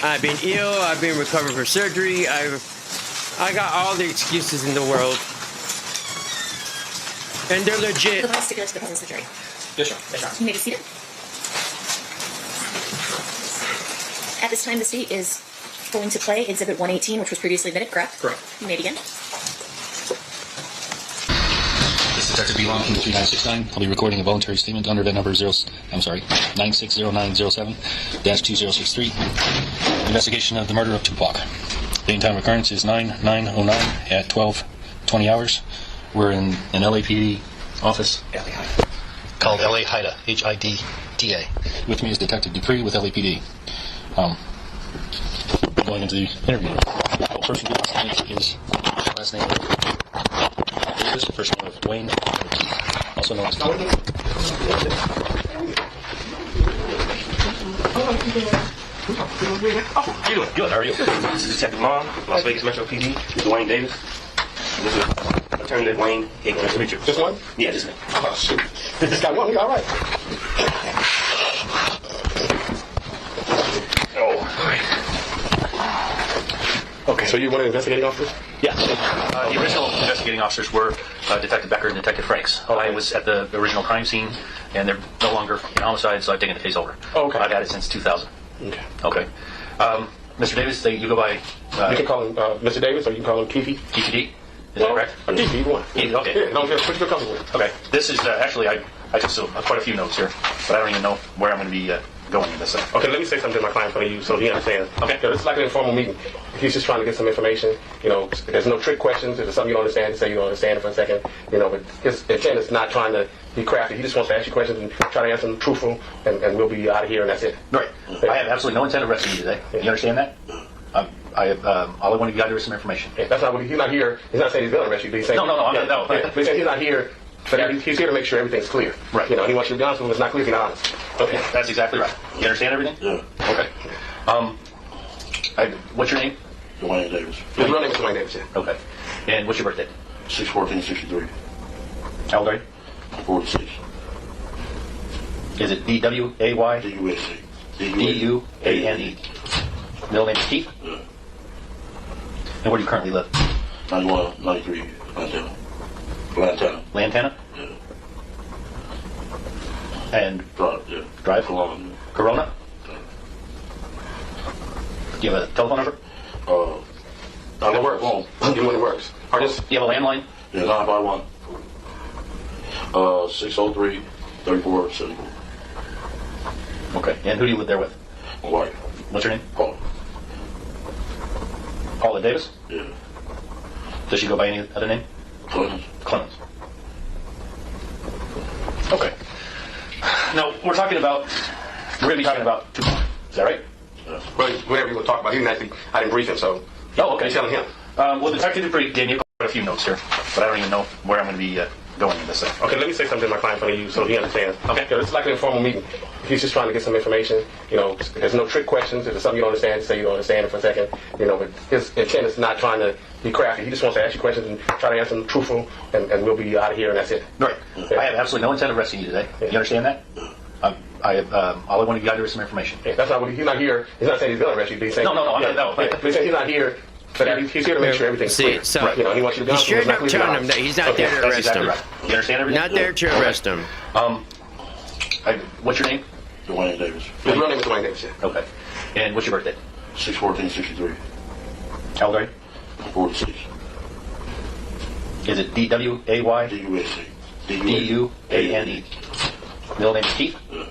I've been ill. I've been recovering from surgery. I got all the excuses in the world, and they're legit. The last stipulation to the presence of the jury. Yes, sir. Yes, sir. You may be seated. At this time, the state is going to play Exhibit 118, which was previously admitted, correct? Correct. You may begin. This is Detective Belong from 3969. I'll be recording a voluntary statement under the number 960907-2063. Investigation of the murder of Tupac. Date and time of occurrence is 9/9/09 at 12:20 hours. We're in an LAPD office called LA HIDA, HIDTA. With me is Detective Dupree with LAPD. Going into the interview. The person who is last name Davis, first name of Wayne, also known as Tupac. Good, how are you? This is Detective Long, Las Vegas Metro PD. This is Wayne Davis. This is Attorney Wayne. Hey, nice to meet you. Just one? Yeah, just me. Oh, shoot. This got one? All right. Oh, okay. So you're one of the investigating officers? Yeah. The original investigating officers were Detective Becker and Detective Franks. Okay. I was at the original crime scene, and they're no longer in homicide, so I've taken the case over. Oh, okay. I've had it since 2000. Okay. Okay. Mr. Davis, you go by... you can call him Mr. Davis, or you can call him Keefy. Keefy D? Is that correct? Keefy, either one. Keefy, okay. Yeah, no, what you feel comfortable with. Okay. This is, actually, I took quite a few notes here, but I don't even know where I'm going to be going with this. Okay, let me say something to my client for you so he understands. Okay. This is like an informal meeting. He's just trying to get some information. You know, there's no trick questions. If there's something you don't understand, just say you don't understand it for a second. You know, but his intent is not trying to be crafty. He just wants to ask you questions and try to answer them truthful, and we'll be out of here, and that's it. Right. Okay. I have absolutely no intent of arresting you today. Yeah. You understand that? All I want to give you is some information. Yeah, that's not what he's not here. He's not saying he's going to arrest you, but he's saying... No. Yeah, but he's saying he's not here, but he's here to make sure everything's clear. Right. You know, he wants you to be honest with him. It's not clear if you're not honest. Okay. That's exactly right. You understand everything? Yeah. Okay. What's your name? Dwayne Davis. His real name is Dwayne Davis, yeah. Okay. And what's your birthday? 6/14/63. How old are you? 46. Is it D-W-A-Y? D-U-A-C. D-U-A-N-E. Middle name is Keith? Yeah. And where do you currently live? 9193 Lantana. Lantana? Yeah. And Drive? Corona? Yeah. Do you have a telephone number? It works. It works. Or just, do you have a landline? Yeah, 951. 603-3474. Okay. And who do you live there with? My wife. What's her name? Paula. Paula Davis? Yeah. Does she go by any other name? Clemens. Clemens. Okay. Now, we're going to be talking about Tupac. Is that right? Yeah. Well, whatever you want to talk about, he didn't actually, I didn't brief him, so. Oh, okay. You're telling him. Well, Detective Dupree gave me a few notes here, but I don't even know where I'm going to be going in this thing. Okay, let me say something to my client in front of you so he understands. Okay. Because it's like an informal meeting. If he's just trying to get some information, there's no trick questions. If there's something you don't understand, say you don't understand it for a second. But his intent is not trying to be crafty. He just wants to ask you questions and try to answer them truthful, and we'll be out of here, and that's it. Right. Okay. I have absolutely no intent of arresting you today. Yeah. You understand that? All I want to gather is some information. Yeah, that's not what he's not here. He's not saying he's going to arrest you, but he's saying... No. He's saying he's not here. But he's here to make sure everything's clear. So right. He wants you to you should have telling him that he's not there to arrest him. Right. You understand everything? Not there to arrest him. What's your name? Dwayne Davis. His real name is Dwayne Davis, yeah. Okay. And what's your birthday? 6/14/63. How old are you? 46. Is it D-W-A-Y? D-U-A-C. D-U-A-N-E. Middle name is Keith? Yeah.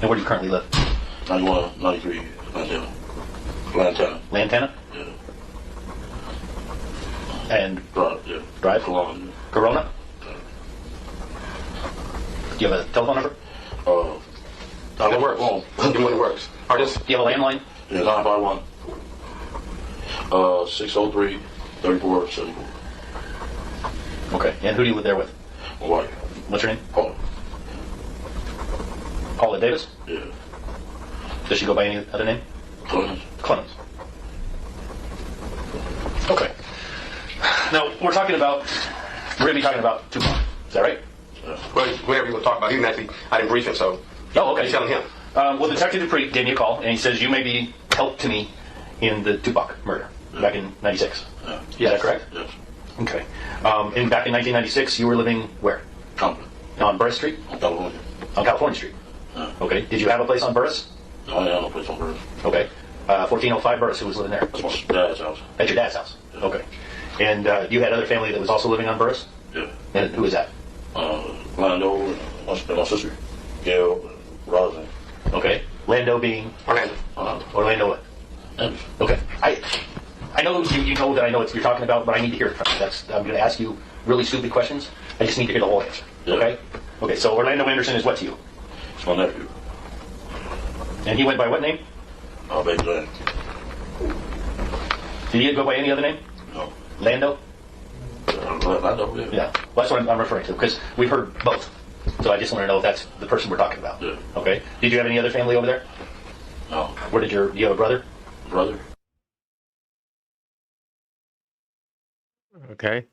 And where do you currently live? 9193 Mansell. Lantana. Lantana? Yeah. And Drive, yeah. Drive? Corona. Corona? Yeah. Do you have a telephone number? It works. Give me when it works. Or just... Do you have a landline? Yeah, 951. 603 3474. Okay. And who do you live there with? My wife. What's your name? Paula. Paula Davis? Yeah. Does she go by any other name? Clemens. Clemens. Okay. Now, we're going to be talking about Tupac. Is that right? Yeah. Well, whatever you want to talk about, he didn't actually, I didn't brief him, so. Oh, okay. You're telling him. Well, Detective Dupree gave me a call, and he says you may be help to me in the Tupac murder back in '96. Yeah. Is that correct? Yes. Okay. And back in 1996, you were living where? Compton. On Burris Street? On California. On California Street. Yeah. Okay. Did you have a place on Burris? No, I have no place on Burris. Okay. 1405 Burris, who was living there? That's my dad's house. At your dad's house? Yeah. Okay. And you had other family that was also living on Burris? Yeah. And who was that? Lando and my sister, Gail, Rosin. Okay. Lando being? Orlando. Orlando what? Davis. Okay. I know you know that I know what you're talking about, but I need to hear it from you. I'm going to ask you really stupid questions. I just need to hear the whole answer. Yeah. Okay? Okay, so Orlando Anderson is what to you? It's my nephew. And he went by what name? Baby Land. Did he go by any other name? No. Lando? Lando, yeah. Yeah. Well, that's what I'm referring to, because we've heard both. So I just want to know if that's the person we're talking about. Yeah. Okay. Did you have any other family over there? No. Do you have a brother? Brother? Okay.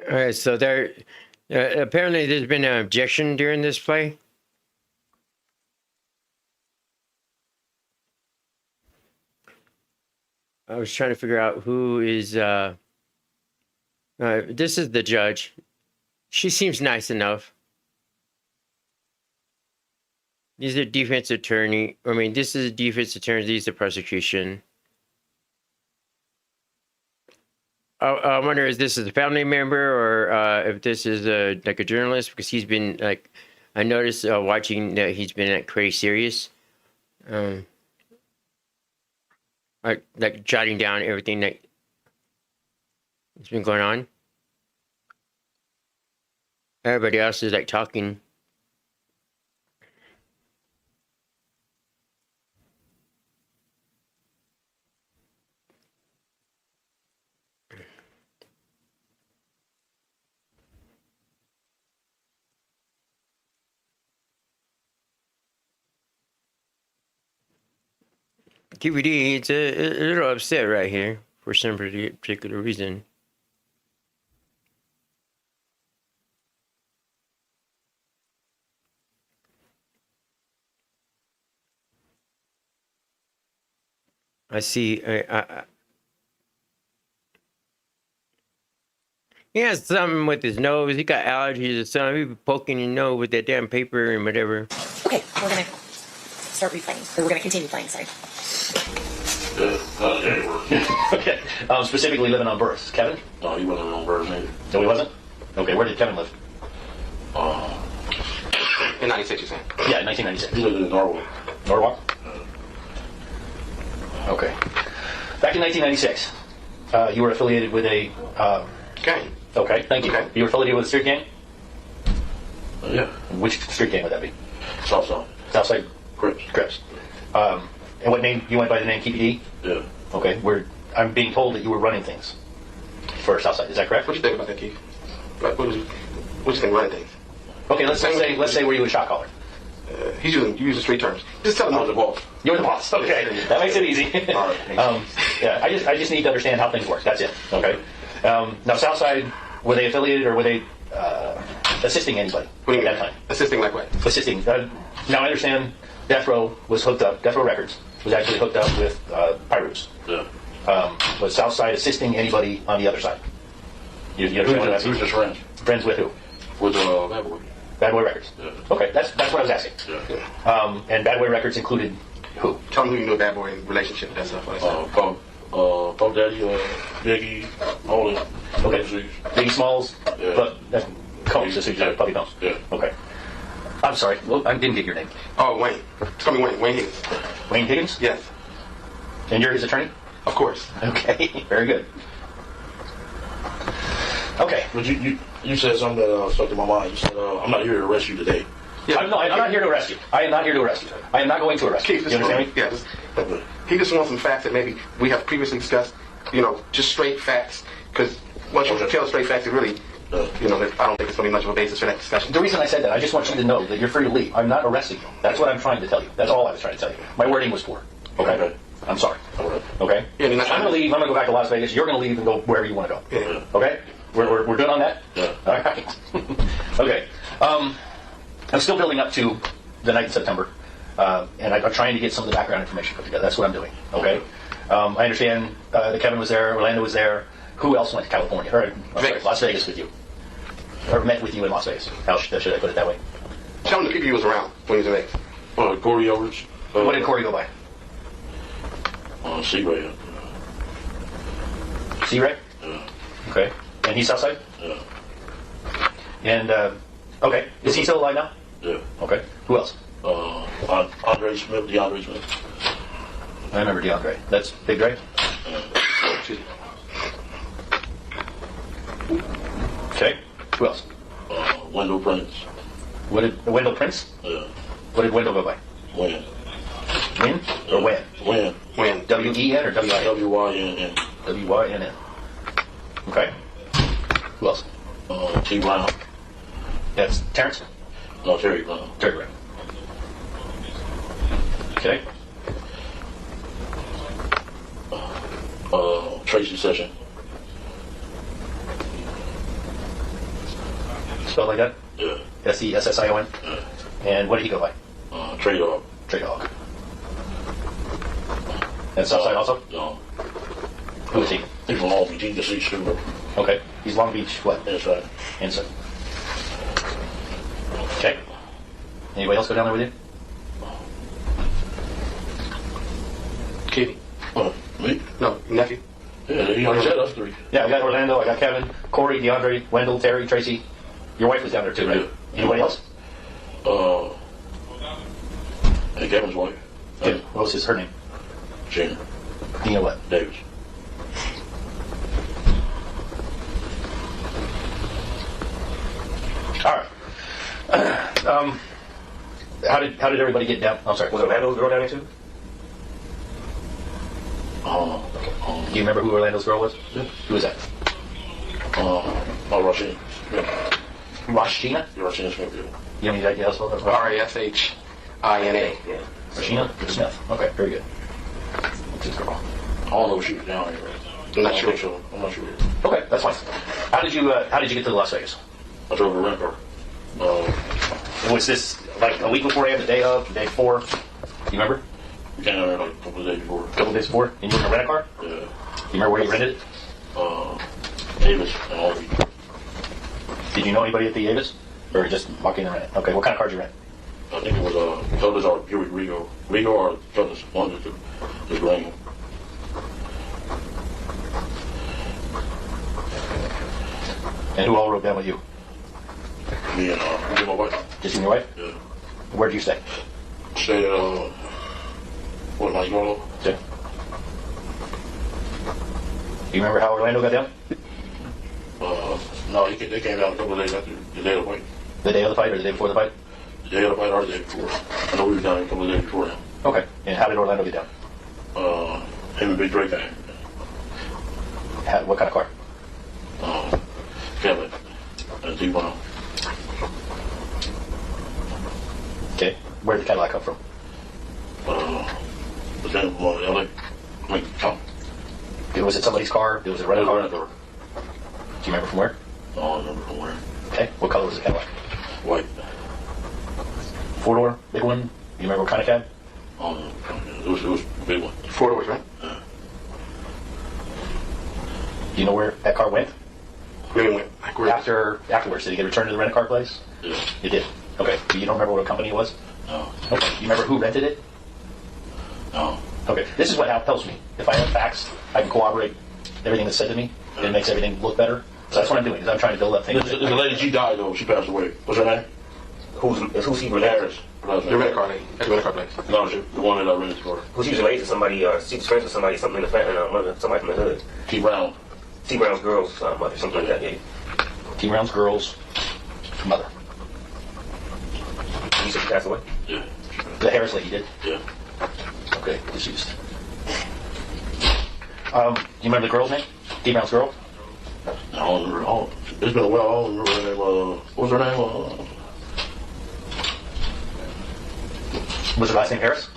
All right, so there apparently there's been an objection during this play. I was trying to figure out who is this is the judge. She seems nice enough. These are defense attorney. I mean, this is a defense attorney. These are prosecution. I wonder if this is a family member or if this is like a journalist, because he's been like, I noticed watching that he's been crazy serious, like jotting down everything that has been going on. Everybody else is like talking. QVD, it's a little upset right here for some particular reason. I see. He has something with his nose. He got allergies or something. He be poking your nose with that damn paper and whatever. Okay, we're gonna start replaying. Or we're gonna continue playing, sorry. Okay. Specifically living on births. Kevin? No, he wasn't on birth, maybe. No, he wasn't? Okay, where did Kevin live? In 96, you're saying? Yeah, in 1996. He lived in Norwalk. Norwalk? Okay. Back in 1996, you were affiliated with a... Gang. Okay, thank you. Okay. You were affiliated with a street gang? Yeah. Which street gang would that be? Southside. Southside? Crips. Crips. And what name? You went by the name KPD? Yeah. Okay. I'm being told that you were running things for Southside. Is that correct? What do you think about that, Keith? What do you think running things? Okay, let's say were you a shot caller? He's using street terms. Just tell him I was the boss. You were the boss. Okay, that makes it easy. All right. Yeah, I just need to understand how things work. That's it. Okay. Now, Southside, were they affiliated or were they assisting anybody What do you at mean? that time? Assisting like what? Assisting. Now I understand Death Row was hooked up. Death Row Records was actually hooked up with Pyrus. Yeah. Was Southside assisting anybody on the other side? You understand what I'm He was asking? just friends. Friends with who? With Bad Boy. Bad Boy Records. Yeah. Okay, that's what I was asking. Yeah. And Bad Boy Records included who? Tell him who you knew a Bad Boy in relationship with that stuff. Like that. Pop Daddy, Biggie, all them. Okay. Biggie Smalls, Yeah. Combs, that's who you said, Puppy Combs. Yeah. Okay. I'm sorry. Well, I didn't get your name. Oh, Wayne. Call me Wayne. Wayne Higgins. Wayne Higgins? Yes. And you're his attorney? Of course. Okay. Very good. Okay. But you said something that stuck in my mind. You said, I'm not here to arrest you today. Yeah. I'm not here to arrest you. I am not here to arrest you. I am not going to arrest you. Keith, You understand me? Yeah. He just wants some facts that maybe we have previously discussed. Just straight facts. Because once you tell straight facts, it really, I don't think it's going to be much of a basis for that discussion. The reason I said that, I just want you to know that you're free to leave. I'm not arresting you. That's what I'm trying to tell you. That's all I was trying to tell you. My wording was poor. Okay? I'm sorry. Okay? Yeah, I'm going to leave. I'm going to go back to Las Vegas. You're going to leave and go wherever you want to go. Yeah. Okay? We're good on that? Yeah. All right. Okay. I'm still building up to the night in September, and I'm trying to get some of the background information put together. That's what I'm doing. Okay. I understand that Kevin was there, Orlando was there. Who else went to California? Las Vegas with you, or met with you in Las Vegas? How should I put it that way? Tell him the people he was around when he was in Vegas. Corey Overs. What did Corey go by? C-Ray. C-Ray? Yeah. Okay. And he's Southside? Yeah. And, okay. Is he still alive now? Yeah. Okay. Who else? DeAndre Smith. I remember DeAndre. That's Big Dre? Okay. Who else? Wendell Prince. Wendell Prince? Yeah. What did Wendell go by? Win. Win? Or Wen? Win. W-E-N or W-I-N? W-Y-N-N. W-Y-N-N. Okay. Who else? T. Brown. That's Terrence? No, Terry Brown. Terry Brown. Okay. Tracy Session. Spelled like that? Yeah. S-E-S-S-I-O-N? Yeah. And what did he go by? Trey Dog. Trey Dog. And Southside also? No. Who is he? He's from Long Beach. He's the street shooter. Okay. He's Long Beach, what? Inside. Inside. Okay. Anybody else go down there with you? Katie. Me? No, nephew. Yeah, he already said us three. Yeah, I got Orlando, I got Kevin, Corey, DeAndre, Wendell, Terry, Tracy. Your wife was down there too, right? Yeah. Anybody else? And Kevin's wife. Yeah. What was her name? Gina. Dina what? Davis. All right. How did everybody get down? I'm sorry. Was Orlando's girl down there too? Do you remember who Orlando's girl was? Yeah. Who was that? Rasheen. Yeah. Rashina? Rasheen Smith. You don't need that else? R-A-S-H-I-N-A. Yeah. Rashina Smith. Okay, very good. That's his girl. I don't know if she was down here. I'm not sure. I'm not sure. Okay, that's fine. How did you get to Las Vegas? I drove a rent car. Was this like a week beforehand, the day of, the day before? Do you remember? We came down there like a couple of days before. A couple of days before? And you were in a rent-a-car? Yeah. Do you remember where you rented it? Davis and all of you. Did you know anybody at the Avis? Or just walk in and rent it? Okay, what kind of car did you rent? I think it was Cutlass or Buick Regal. Regal or Cutlass, one of the two. Just random. And who all rode down with you? Me and my wife. Just you and your wife? Yeah. Where do you stay? Stay at, what, like, Marlow? Yeah. Do you remember how Orlando got down? No, they came down a couple of days after the day of the fight. The day of the fight or the day before the fight? The day of the fight or the day before. I know we were down a couple of days before that. Okay. And how did Orlando get down? Him and Big Drake came. What kind of car? Cadillac. And T-Bone. Okay. Where did the Cadillac come from? The thing from LA. Was it somebody's car? Was it a rental car? Rental car. Do you remember from where? I don't remember from where. Okay. What color was the Cadillac? White. 4-door? Big one? You remember what kind of cab? It was a big one. 4 doors, right? Yeah. Do you know where that car went? Where it went? Afterwards, did it get returned to the rent-a-car place? Yeah. It did. Okay. But you don't remember what company it was? No. Okay. You remember who rented it? No. Okay. This is what helps me. If I have facts, I can corroborate everything that's said to me. It makes everything look better. So that's what I'm doing. Is I'm trying to build up things. The lady, she died though. She passed away. What's her name? Who's he related? Harris. The rent car lady. At the rent car place. No, the one that I rented for. Who's usually related to somebody, she was friends with somebody, something in the family, somebody from the hood. T. Brown. T. Brown's girl's mother, something like that, yeah. T. Brown's girl's mother. You said she passed away? Yeah. The Harris lady did? Yeah. Okay, deceased. Do you remember the girl's name? T. Brown's girl? I don't remember. It's been a while. I don't remember her name. What was her name? Was her last name Harris?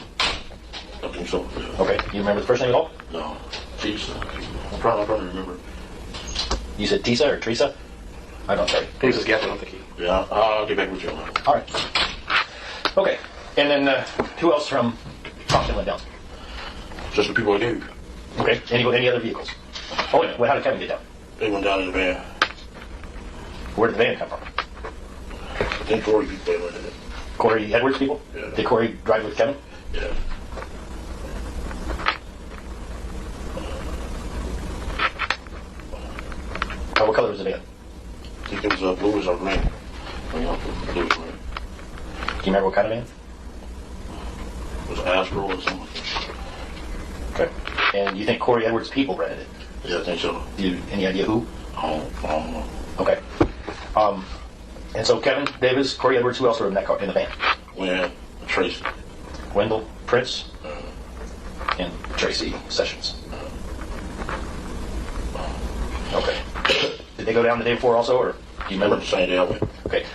I think so. Yeah. Okay. You remember the first name at all? No. She's. I'm trying to remember. You said Tisa or Teresa? I don't know. He was just guessing, I don't think he... Yeah, I'll get back with you on that. All right. Okay. And then who else from Compton went down? Just the people I knew. Okay. Any other vehicles? Oh, wait. How did Kevin get down? They went down in the van. Where did the van come from? I think Corey people they rented it. Corey Edwards people? Yeah. Did Corey drive with Kevin? Yeah. What color was the van? I think it was bluish or green. Bluish green. Do you remember what kind of van? It was Astro or something. Okay. And you think Corey Edwards' people rented it? Yeah, I think so. Any idea who? I don't know. Okay. And so Kevin Davis, Corey Edwards, who else were in that car, in the van? When Tracy. Wendell Prince and Tracy Sessions. Okay. Did they go down the day before also, or do you remember? The same day I went. Okay.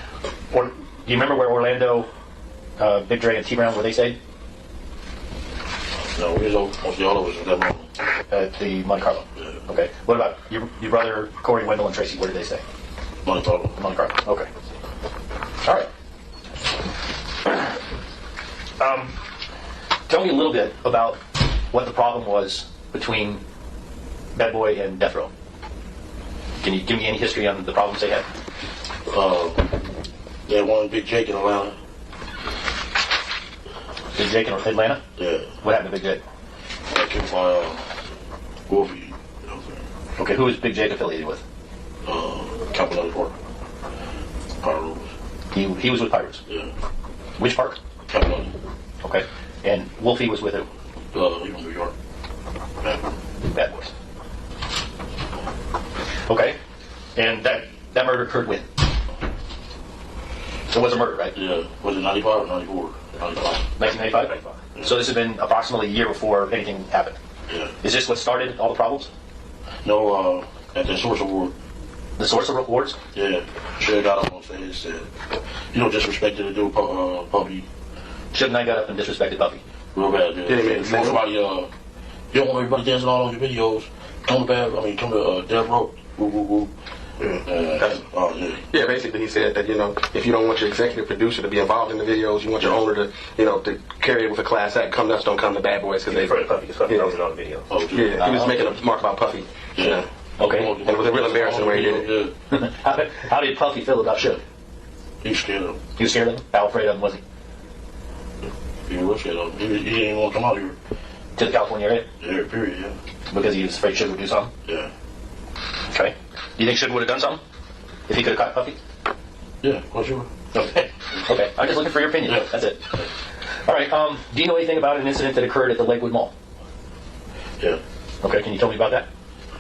Or do you remember where Orlando, Big Dre, and T Brown where they stayed? No, we was mostly all of us in that room. At the Monte Carlo. Yeah. Okay. What about your brother Corey, Wendell, and Tracy? Where did they stay? Monte Carlo. Monte Carlo. Okay. All right. Tell me a little bit about what the problem was between Bad Boy and Death Row. Can you give me any history on the problems they had? They had one Big Jake in Atlanta. Big Jake in Atlanta? Yeah. What happened to Big Jake? I came by Wolfie. Okay, who is Big Jake affiliated with? Capital Park. Pyros. He was with Pirates? Yeah. Which park? Capital. Okay. And Wolfie was with who? He was New York. Bad Boys. Okay. And that murder occurred when? It was a murder, right? Yeah. Was it 95 or 94? 95. 1995? Yeah. So this had been approximately a year before anything happened. Yeah. Is this what started all the problems? No, at the Source Award. The Source Awards? Yeah. Shug got up on stage and said, you know, disrespected the dude, Puppy. Shug Knight got up and disrespected Puffy. Real bad, yeah. Somebody, you don't want everybody dancing all on your videos. Come to Death Row. Woo, woo, woo. Yeah, basically he said that, you know, if you don't want your executive producer to be involved in the videos, you want your owner to, you know, to carry it with a class act, don't come to Bad Boys. Because Puffy was in all the videos. Oh, yeah, he was making a mark about Puffy. Yeah. Okay. And it was a real embarrassing way he did it. How did Puffy feel about Suge? He was scared of him. He was scared of him? How afraid of him was he? He was scared of him. He didn't want to come out here. To the California area? Yeah, period, yeah. Because he was afraid Suge would do something? Yeah. Okay. Do you think Suge would have done something? If he could have caught Puffy? Yeah, for sure. Okay. Okay. I'm just looking for your opinion. Yeah. That's it. All right. Do you know anything about an incident that occurred at the Lakewood Mall? Yeah. Okay. Can you tell me about that?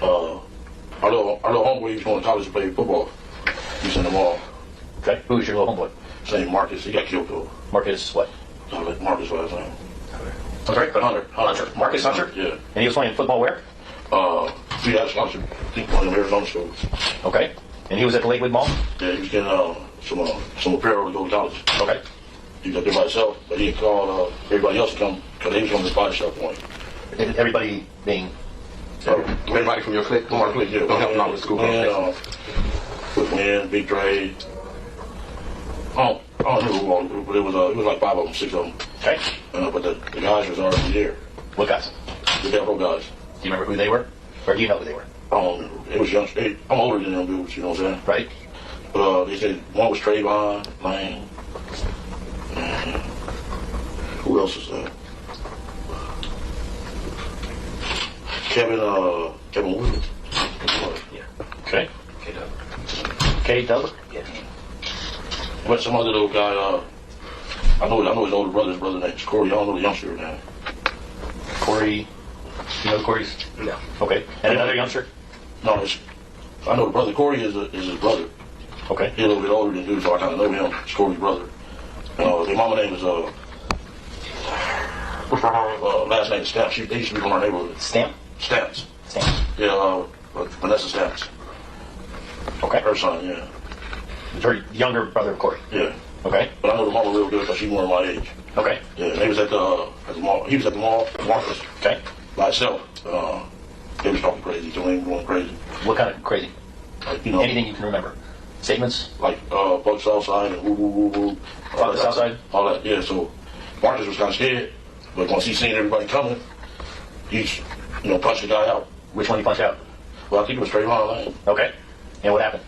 Our little homeboy, he was going to college to play football. He was in the mall. Okay. Who was your little homeboy? His name Marcus. He got killed though. Marcus what? Marcus last name. I'm sorry? Hunter. Marcus Hunter? Yeah. And he was playing football where? He had a scholarship. I think one of them Arizona schools. Okay. And he was at the Lakewood Mall? Yeah, he was getting some apparel to go to college. Okay. He was up there by himself, but he called everybody else to come because he was going to the body shop point. And everybody being... Everybody from your clique, From our clique, yeah. don't help him out with school. With Win, Big Dre. I don't remember who all, but it was like 5 of them, 6 of them. Okay. But the guys was already there. What guys? The Death Row guys. Do you remember who they were? Or do you know who they were? I don't remember. It was young. I'm older than them dudes, you know what I'm saying? Right. But they said one was Trayvon, Lane. Who else was there? Kevin Williams. Yeah. Okay. K-Dub? Yeah. But some other little guy, I know his older brother, his brother name's Corey. I don't know the youngster name. Corey. You know Corey's? Yeah. Okay. And another youngster? No, I know the brother. Corey is his brother. Okay. He's a little bit older than dude, so I kind of know him. It's Corey's brother. Their mama name is last name is Stamps. They used to be from our neighborhood. Stamps? Stamps. Stamps. Yeah, Vanessa Stamps. Okay. Her son, yeah. Her younger brother of Corey? Yeah. Okay. But I know the mama real good because she's more my age. Okay. Yeah, they was at the mall. He was at the mall, Marcus. Okay. By himself. They was talking crazy to him, going crazy. What kind of crazy? Like, anything you can remember? Statements? Like, Buck Southside and woo, woo, woo, woo. Fuck the Southside? All that, yeah. So Marcus was kind of scared. But once he seen everybody coming, he, punched the guy out. Which one he punched out? Well, I think it was Trayvon Lane. Okay. And what happened?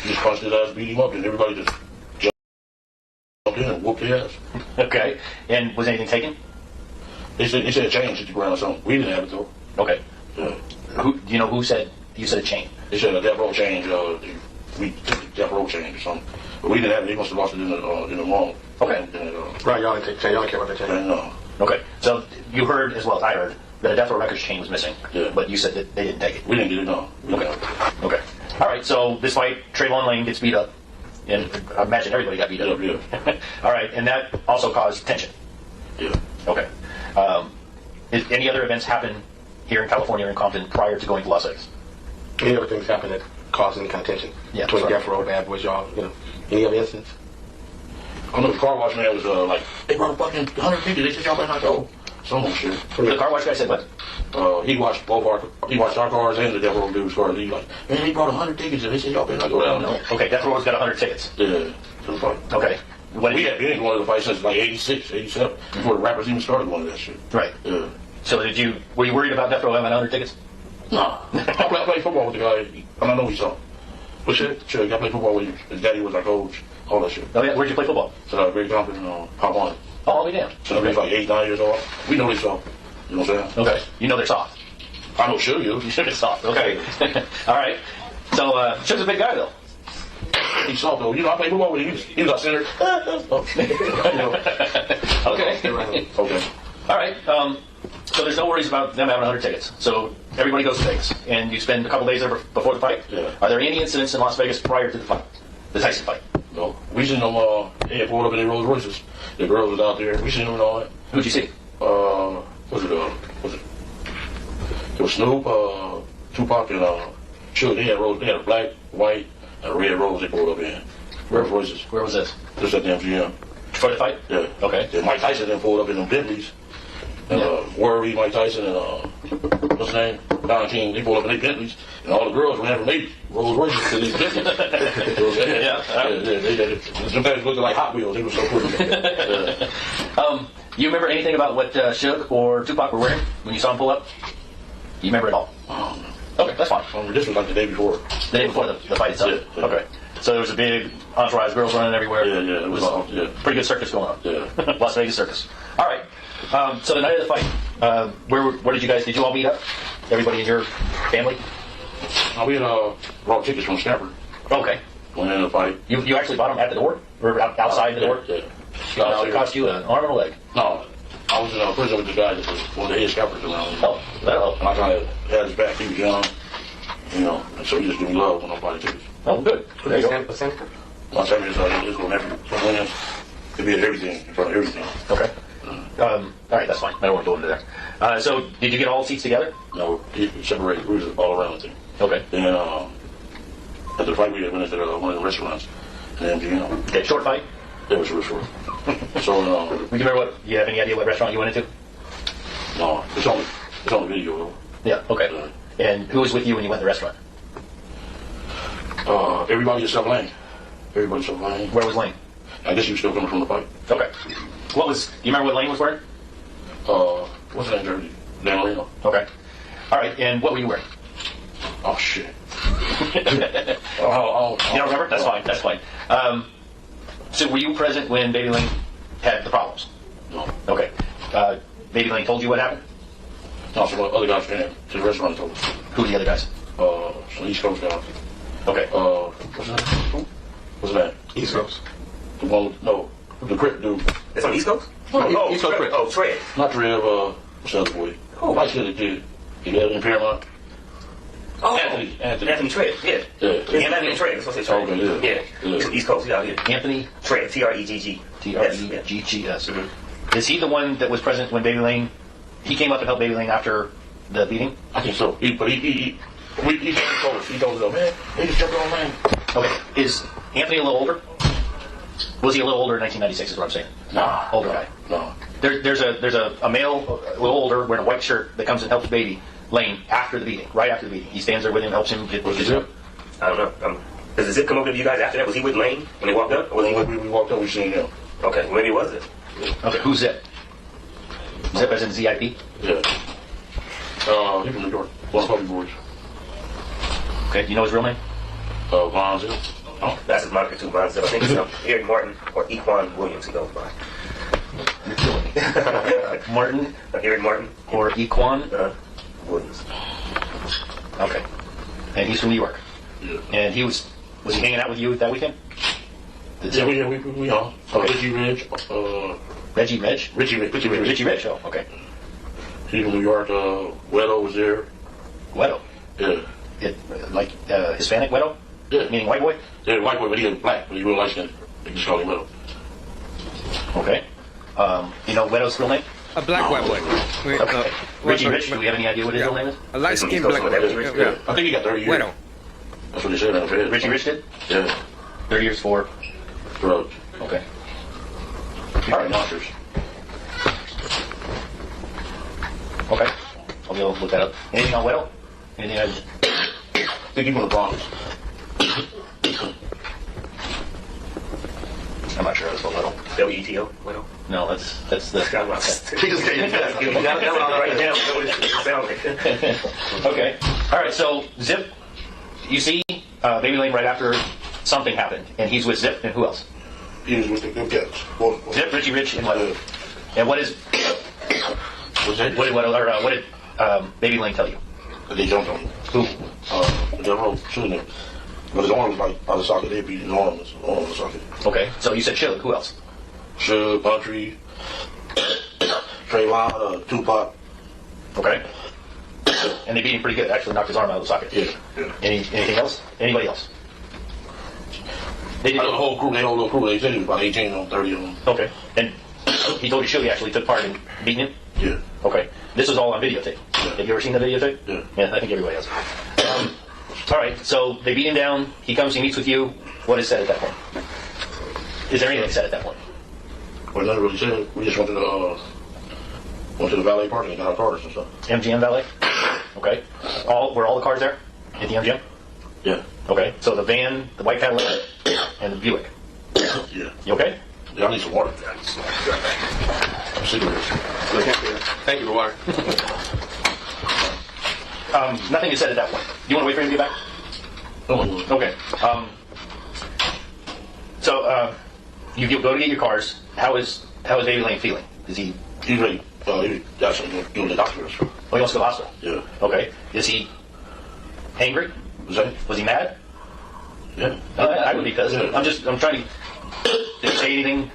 He just punched his ass, beat him up, and everybody just jumped in and whooped his ass. Okay. And was anything taken? They said a chain hit the ground or something. We didn't have it though. Okay. Yeah. Do you know who said? You said a chain. They said a death row change. We took the death row change or something, but we didn't have it. They must have lost it in the mall. Okay. Right, y'all didn't take chain. Y'all didn't care about that chain. No. Okay. So you heard as well as I heard that a Death Row Records chain was missing. Yeah. But you said that they didn't take it. We didn't get it. No. Okay. Okay. All right. So this fight, Trayvon Lane gets beat up, and I imagine everybody got beat up. Yeah. All right, and that also caused tension. Yeah. Okay. Did any other events happen here in California or in Compton prior to going to Las Vegas? Any other things happen that caused any kind of tension between Death Row, Bad Boys, y'all? Any other instance? I know the car wash man was like, they brought a fucking 150. They said y'all better not go. Some shit. The car wash guy said what? He watched our cars and the Death Row dude's cars. He like, man, he brought 100 tickets and they said y'all better not go down there. Okay, Death Row's got 100 tickets. Yeah. It was funny. Okay. We had been going to the fight since like 86, 87, before the rappers even started going to that shit. Right. Yeah. So were you worried about Death Row having 100 tickets? No. I played football with the guy, and I know he saw. But shit, I played football with him. His daddy was our coach, all that shit. Oh yeah, where'd you play football? So Great Compton, Pop One. Oh, I'll be damned. So he was like 8, 9 years old. We know they soft. You know what I'm saying? Okay. You know they're soft. I know Suge is. You should be soft. Okay. All right. So Suge's a big guy though. He's soft though. I played football with him. He was our center. Okay. Okay. All right. So there's no worries about them having 100 tickets. So everybody goes to Vegas, and you spend a couple days there before the fight. Yeah. Are there any incidents in Las Vegas prior to the fight, the Tyson fight? No. We seen them. They had pulled up in their Rolls Royces. The girls was out there. We seen them and all that. Who'd you see? Was it? It was Snoop, Tupac, and Suge. They had a black, white, and red Rolls they pulled up in. Rolls Royces. Where was this? Just at the MGM. Before the fight? Yeah. Okay. Then Mike Tyson then pulled up in them Bentleys. Worry, Mike Tyson, and what's his name? Don King. They pulled up in their Bentleys, and all the girls ran from their Rolls Royces to these Bentleys. Some guys looked like Hot Wheels. They were so cool. You remember anything about what Suge or Tupac were wearing when you saw them pull up? You remember it all? Okay, that's fine. This was like the day before. The day before the fight itself? Yeah. Okay. So there was a big entourage, girls running everywhere. Yeah. It was pretty good circus going on. Yeah. Las Vegas circus. All right. So the night of the fight, where did you all meet up? Everybody in your family? We had brought tickets from Stanford. Okay. Went in the fight. You actually bought them at the door? Or outside the door? Yeah. No, it cost you an arm and a leg. No. I was in prison with the guy that was one of the head scalpers around. Oh, that'll help. And I kind of had his back. He was young, and so he just gave me love when I bought the tickets. Oh, good. There you go. My family is his nephew. So when he did everything in front of everything. Okay. All right, that's fine. I don't want to go into there. So did you get all the seats together? No, he separated. We was all around the thing. Okay. Then after the fight, we went into one of the restaurants. And then, Okay, short fight? It was real short. So, you remember you have any idea what restaurant you went into? No, it's on the video though. Yeah, okay. And who was with you when you went to the restaurant? Everybody except Lane. Everybody except Lane. Where was Lane? I guess he was still coming from the fight. Okay. Do you remember what Lane was wearing? What's that jersey? Dan Marino. Okay. All right, and what were you wearing? Oh, shit. You don't remember? That's fine, that's fine. So were you present when Baby Lane had the problems? No. Okay. Baby Lane told you what happened? No, so the other guys came to the restaurant and told us. Who are the other guys? Some East Coast guys. Okay. What's that? East Coast. The one, no, the Crip dude. It's on East Coast? East Coast Crip. Oh, Trev. Not Trev, what's the other boy? Oh. I said it did. He had in Paramount. Oh, Anthony Trev, yeah. Anthony Trev, that's what I said. Okay, yeah. It's East Coast, yeah. Anthony? Trev, T-R-E-G-G. T-R-E-G-G-S. Is he the one that was present when Baby Lane, he came up and helped Baby Lane after the beating? I think so. He told us, man, he just jumped on Lane. Okay. Is Anthony a little older? Was he a little older in 1996 is what I'm saying? Nah. Older guy. No. There's a male, a little older, wearing a white shirt that comes and helps Baby Lane after the beating, right after the beating. He stands there with him, helps him get his Zip? I don't know. Does the Zip come over to you guys after that? Was he with Lane when they walked up? Or was he with... We walked up, we seen him. Okay, maybe it was it. Okay, who's Zip? Zip as in Z-I-P? Yeah. He's from New York. One of the Puppy Boys. Okay, do you know his real name? Mansell. Oh, that's his moniker too, Mansell. I think it's Eric Martin or Equan Williams he goes by. Martin? Eric Martin. Or Equan? Williams. Okay. And he's from New York. Yeah. And was he hanging out with you that weekend? Yeah, we all. Okay. Richie Ridge. Reggie Reg? Richie Ridge. Oh, okay. He's from New York. Wedo was there. Wedo? Yeah. Like Hispanic Wedo? Yeah. Meaning white boy? Yeah, white boy, but he was black, but he real light skinned. They just call him Wedo. Okay. You know Wedo's real name? A black white boy. Okay. Richie Rich, do we have any idea what his real name is? A light skinned black boy. Yeah. I think he got 30 years. Bueno. That's what they said on the Fed. Richie Rich did? Yeah. 30 years for? Drugs. Okay. All right, monsters. Okay. I'll be able to look that up. Anything on Wedo? Anything else? I think he's from the Bronx. I'm not sure how to spell Wedo. W-E-T-O? Widow? No, that's the... He just can't Okay. All right, so Zip, you see Baby Lane right after something happened, and he's with Zip, and who else? He was with the cats. Zip, Richie Rich, and what? And what is... What's that? What did Baby Lane tell you? They jumped on him. Who? The road shooting him. But his arm was like out of socket. They beat his arm was socket. Okay, so you said Suge. Who else? Suge, Country, Trayvon, Tupac. Okay. And they beat him pretty good. Actually knocked his arm out of the socket. Yeah. Anything else? Anybody else? They did the whole crew. They whole little crew. They said he was about 18 or 30 of them. Okay. And he told you Suge actually took part in beating him? Yeah. Okay. This was all on videotape. Yeah. Have you ever seen the videotape? Yeah. Yeah, I think everybody has. All right, so they beat him down. He comes, he meets with you. What is said at that point? Is there anything said at that point? Well, nothing really said. We just went to the valet parking and got our cars and stuff. MGM valet? Okay. Were all the cars there at the MGM? Yeah. Okay, so the van, the white Cadillac, and the Buick. Yeah. You okay? Yeah, I need some water. I'm serious. Thank you for water. Nothing is said at that point. Do you want to wait for him to get back? Okay. So you go to get your cars. How is Baby Lane feeling? Is he? He's ready. He's actually doing the doctor. Oh, he wants to go to the hospital. Yeah. Okay. Is he angry? Was he mad? Yeah. I would be because I'm trying to. Did he say anything?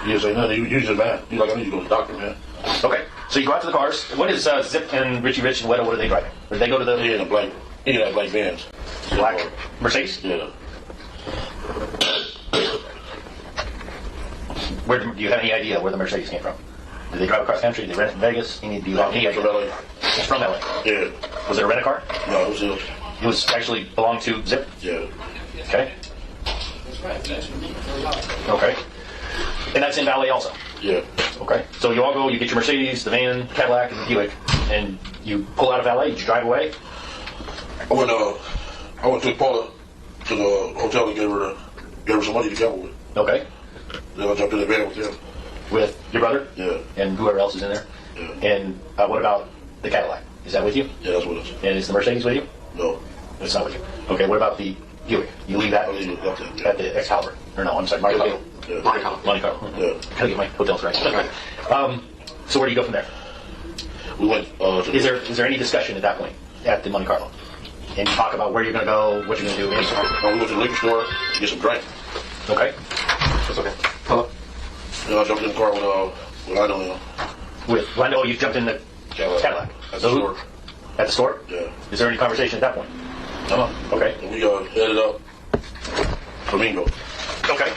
He didn't say nothing. He was just mad. He's like, I need to go to the doctor, man. Okay. So you go out to the cars. What is Zip and Richie Rich and Weddle? What are they driving? Or did they go to the? He had a black Benz. Black Mercedes? Yeah. Where do you have any idea where the Mercedes came from? Did they drive across country? Did they rent it from Vegas? Do you have any idea? From LA. It's from LA. Yeah. Was it a rent-a-car? No, it was his. It was actually belonged to Zip? Yeah. Okay. Okay. And that's in Valet also? Yeah. Okay. So you all go, you get your Mercedes, the van, Cadillac, and the Buick, and you pull out of Valet, you drive away? I went to Paula to the hotel and gave her some money to gamble with. Okay. Then I jumped in the van with him. With your brother? Yeah. And whoever else is in there? Yeah. And what about the Cadillac? Is that with you? Yeah, that's with us. And is the Mercedes with you? No. It's not with you. Okay, what about the Buick? You leave that at the Excalibur. Or no, I'm sorry, Monte Carlo. Yeah. Monte Carlo. Yeah. Gotta get my hotels right. Okay. So where do you go from there? We went to Is there any discussion at that point at the Monte Carlo? And you talk about where you're going to go, what you're going to do. We went to the liquor store to get some drink. Okay. That's okay. Hello. Then I jumped in the car with Lando in. With Lando, you jumped in the Cadillac. At the store. At the store? Yeah. Is there any conversation at that point? No. Okay. And we headed up Flamingo. Okay.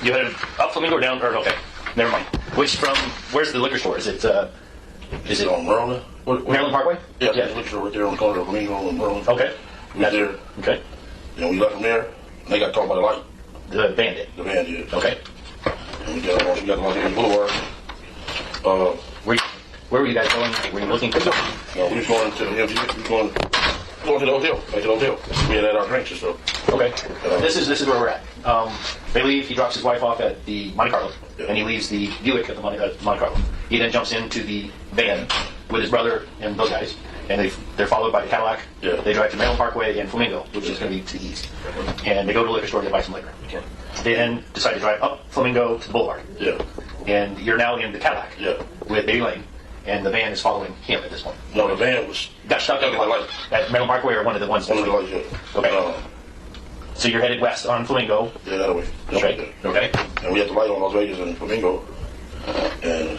You headed up Flamingo or down? Or okay. Never mind. Where's the liquor store? Is it on Maryland? Maryland Parkway? Yeah, the liquor store right there on the corner of Flamingo and Maryland. Okay. We was there. Okay. And we left from there. And they got caught by the light. The bandit. The van did. Okay. And we got the Los Angeles Boulevard. Where were you guys going? Were you looking for something? No, we was going to the MGM. We was going to the hotel. Back to the hotel. We had our drinks and stuff. Okay. This is where we're at. They leave. He drops his wife off at the Monte Carlo, and he leaves the Buick at the Monte Carlo. He then jumps into the van with his brother and those guys, and they're followed by the Cadillac. Yeah. They drive to Maryland Parkway and Flamingo, which is going to be to the east. And they go to the liquor store to buy some liquor. Okay. They then decide to drive up Flamingo to the Boulevard. Yeah. And you're now in the Cadillac. Yeah. With Baby Lane, and the van is following him at this point. No, the van got stuck at the light at Maryland Parkway, or one of the ones. One of the lights, yeah. Okay. So you're headed west on Flamingo. Yeah, that way. Okay. Okay. And we had the light on Las Vegas and Flamingo. And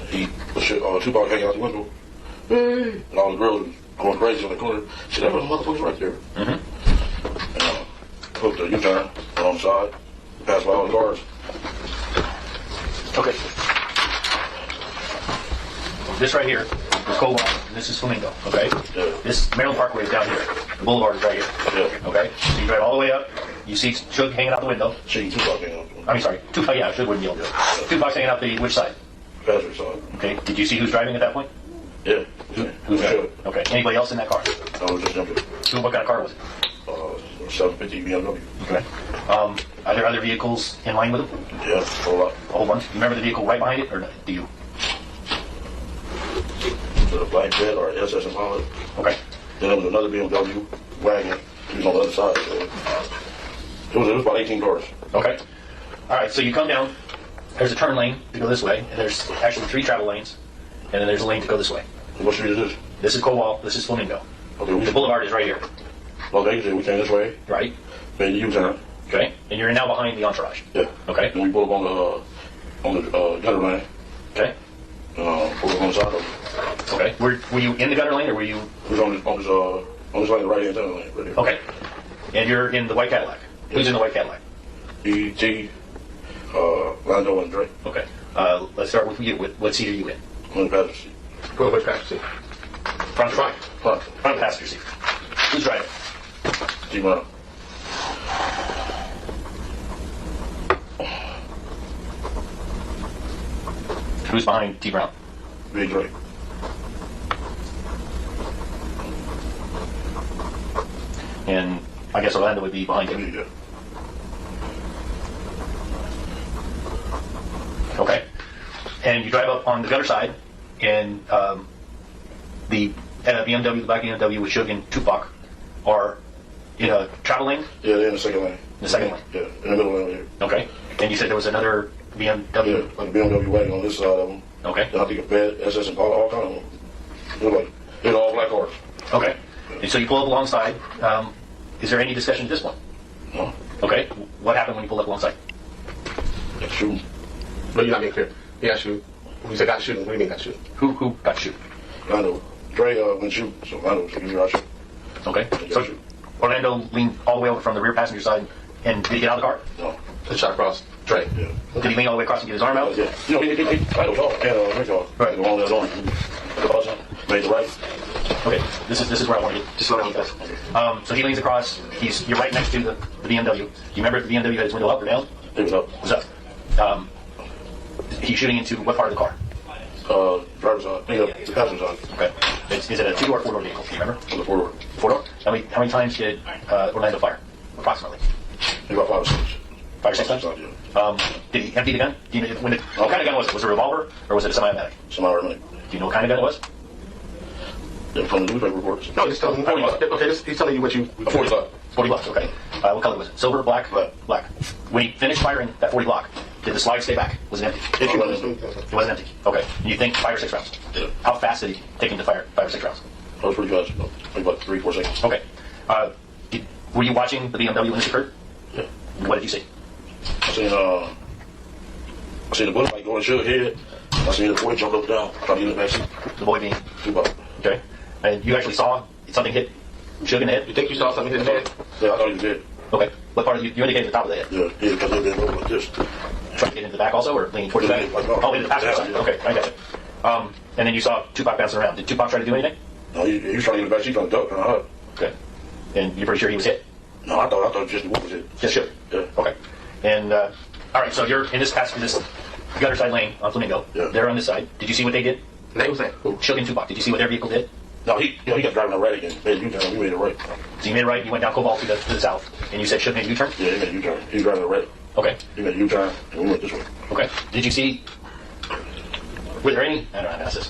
Tupac hanging out the window. Hey! And all the girls going crazy in the corner. Shit, that was motherfuckers right there. Mm-hmm. And hooked the U-turn on the side. Passed by all the cars. Okay. This right here is Cobalt, and this is Flamingo, okay? Yeah. This Maryland Parkway is down here. The Boulevard is right here. Yeah. Okay? So you drive all the way up. You see Suge hanging out the window. See Tupac hanging out the window. I mean, sorry. Tupac, yeah, Suge wouldn't be able to do it. Tupac's hanging out which side? Passenger side. Okay. Did you see who's driving at that point? Yeah. Who's driving? Okay. Anybody else in that car? I was just jumping. What kind of car was it? 750 BMW. Okay. Are there other vehicles in line with them? Yeah, a whole lot. A whole bunch? You remember the vehicle right behind it, or do you? The black jet or SS and Pilot. Okay. Then there was another BMW wagon. He was on the other side. So it was about 18 cars. Okay. All right. So you come down. There's a turn lane to go this way, and there's actually 3 travel lanes, and then there's a lane to go this way. What street is this? This is Cobalt. This is Flamingo. Okay. The Boulevard is right here. Las Vegas, we came this way. Right. Made the U-turn. Okay. And you're now behind the entourage. Yeah. Okay. Then we pulled up on the gutter lane. Okay. Pulled up on the side of it. Okay. Were you in the gutter lane, or were you? We was on this lane, the right-hand turn lane. Right here. Okay. And you're in the white Cadillac. Yes. Who's in the white Cadillac? E.T., Lando, and Drake. Okay. Let's start with you. What seat are you in? On the passenger seat. Which passenger seat? Front passenger seat. Who's driving? T-Brown. Who's behind T. Brown? Big Drake. And I guess Orlando would be behind him. Yeah. Okay. And you drive up on the gutter side, and the a BMW, the black BMW with Suge and Tupac, are in a travel lane? Yeah, they're in the second lane. The second lane? Yeah, in the middle lane here. Okay. And you said there was another BMW? Yeah, like a BMW wagon on this side of them. Okay. And I think a bed, SS, and all kind of them. They're all black cars. Okay. And so you pull up alongside. Is there any discussion at this point? No. Okay. What happened when you pulled up alongside? Got to shoot. But you're not being clear. He got shoot. He said got to shoot. What do you mean got to shoot? Who got shoot? Orlando. Dre went shoot, so Orlando was usually out shoot. Okay. So Orlando leaned all the way over from the rear passenger side, and did he get out of the car? No. He shot across Dre. Yeah. Did he lean all the way across and get his arm out? Yeah. You know, he I don't know. Right. The one that's on. Made the right. Okay. This is where I want to get. Just slow down. So he leans across. You're right next to the BMW. Do you remember if the BMW had his window up or down? It was up. It was up. He's shooting into what part of the car? Driver's side. The passenger side. Okay. Is it a 2-door or 4-door vehicle? Do you remember? On the 4-door. 4-door? How many times did Orlando fire? Approximately. About 5 or 6. 5 or 6 times? Yeah. Did he empty the gun? Do you know what kind of gun was it? Was it a revolver or was it a semi-automatic? Semi-automatic. Do you know what kind of gun it was? Yeah, from the newspaper reports. No, just tell him. Okay, he's telling you what you. A 40 Glock. 40 Glock, okay. What color was it? Silver, black? Black. When he finished firing that 40 Glock, did the slide stay back? Was it empty? It wasn't empty. Okay. And you think 5 or 6 rounds? Yeah. How fast did he take him to fire 5 or 6 rounds? That was pretty fast. Maybe about 3-4 seconds. Okay. Were you watching the BMW when this occurred? Yeah. What did you see? I seen the bullet like going to Suge's head. I seen the boy jump up and down. I tried to get in the back seat. The boy being? Tupac. Okay. And you actually saw something hit Suge in the head? You think you saw something hit his head? Yeah, I thought he was dead. Okay. What part of you indicated the top of the head? Yeah, because they've been over like this. Trying to get into the back also, or leaning towards the back? Oh, into the passenger side. Okay, I got it. And then you saw Tupac bouncing around. Did Tupac try to do anything? No, he was trying to get in the back seat, trying to duck, trying to hide. Okay. And you're pretty sure he was hit? No, I thought just the wolf was hit. Just Suge? Yeah. Okay. And, all right, so you're in this gutter side lane on Flamingo. Yeah. They're on this side. Did you see what they did? They was that. Suge and Tupac. Did you see what their vehicle did? No, he kept driving the right again. Made a U-turn. We made it right. So you made a right, you went down Cobalt to the south, and you said Suge made a U-turn? Yeah, he made a U-turn. He was driving the right. Okay. He made a U-turn, and we went this way. Okay. Did you see? Were there any? I don't know how to ask this.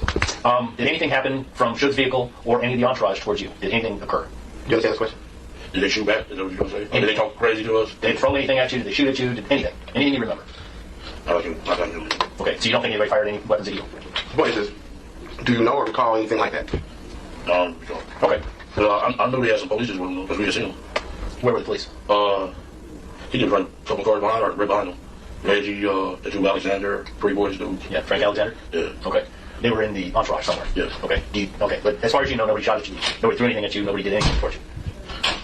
Did anything happen from Suge's vehicle or any of the entourage towards you? Did anything occur? You understand this question? Did they shoot back? Is that what you're going to say? Did they talk crazy to us? Did they throw anything at you? Did they shoot at you? Did anything? Anything you remember? I can't remember. Okay, so you don't think anybody fired any weapons at you? The point is, do you know or recall anything like that? No. Okay. I knew they had some police with him because we had seen him. Where were the police? He just right a couple cars behind, right behind him. Reggie, the two Alexander, 3 boys dudes. Yeah, Frank Alexander? Yeah. Okay. They were in the entourage somewhere? Yeah. Okay. Okay, but as far as you know, nobody shot at you, nobody threw anything at you, nobody did anything towards you?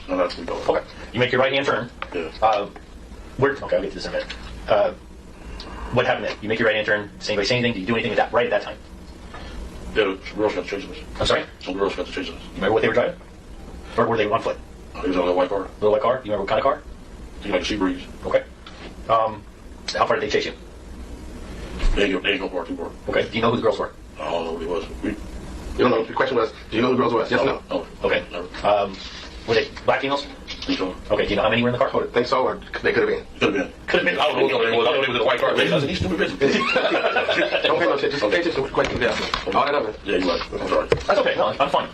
No, that's what we know. Okay. You make your right-hand turn. Yeah. Okay, I'll get to this in a minute. What happened then? You make your right-hand turn. Does anybody say anything? Did you do anything right at that time? Yeah, some girls got to chasing us. I'm sorry? Some girls got to chasing us. You remember what they were driving? Or were they on foot? He was on a white car. Little white car? You remember what kind of car? He like a sea breeze. Okay. How far did they chase you? They ain't go far, too far. Okay. Do you know who the girls were? I don't know who he was. You don't know. The question was, do you know who the girls was? Yes or no? No. Okay. Never. Were they black females? Think so. Okay. Do you know how many were in the car? Think so, or they could have been? Could have been. Could have been. I don't know what they was. I know they was in a white car. They was these stupid bitches. Don't pay no shit. Just pay attention to the question. Yeah. All that other. Yeah, you're right. I'm sorry. That's okay. No, I'm fine.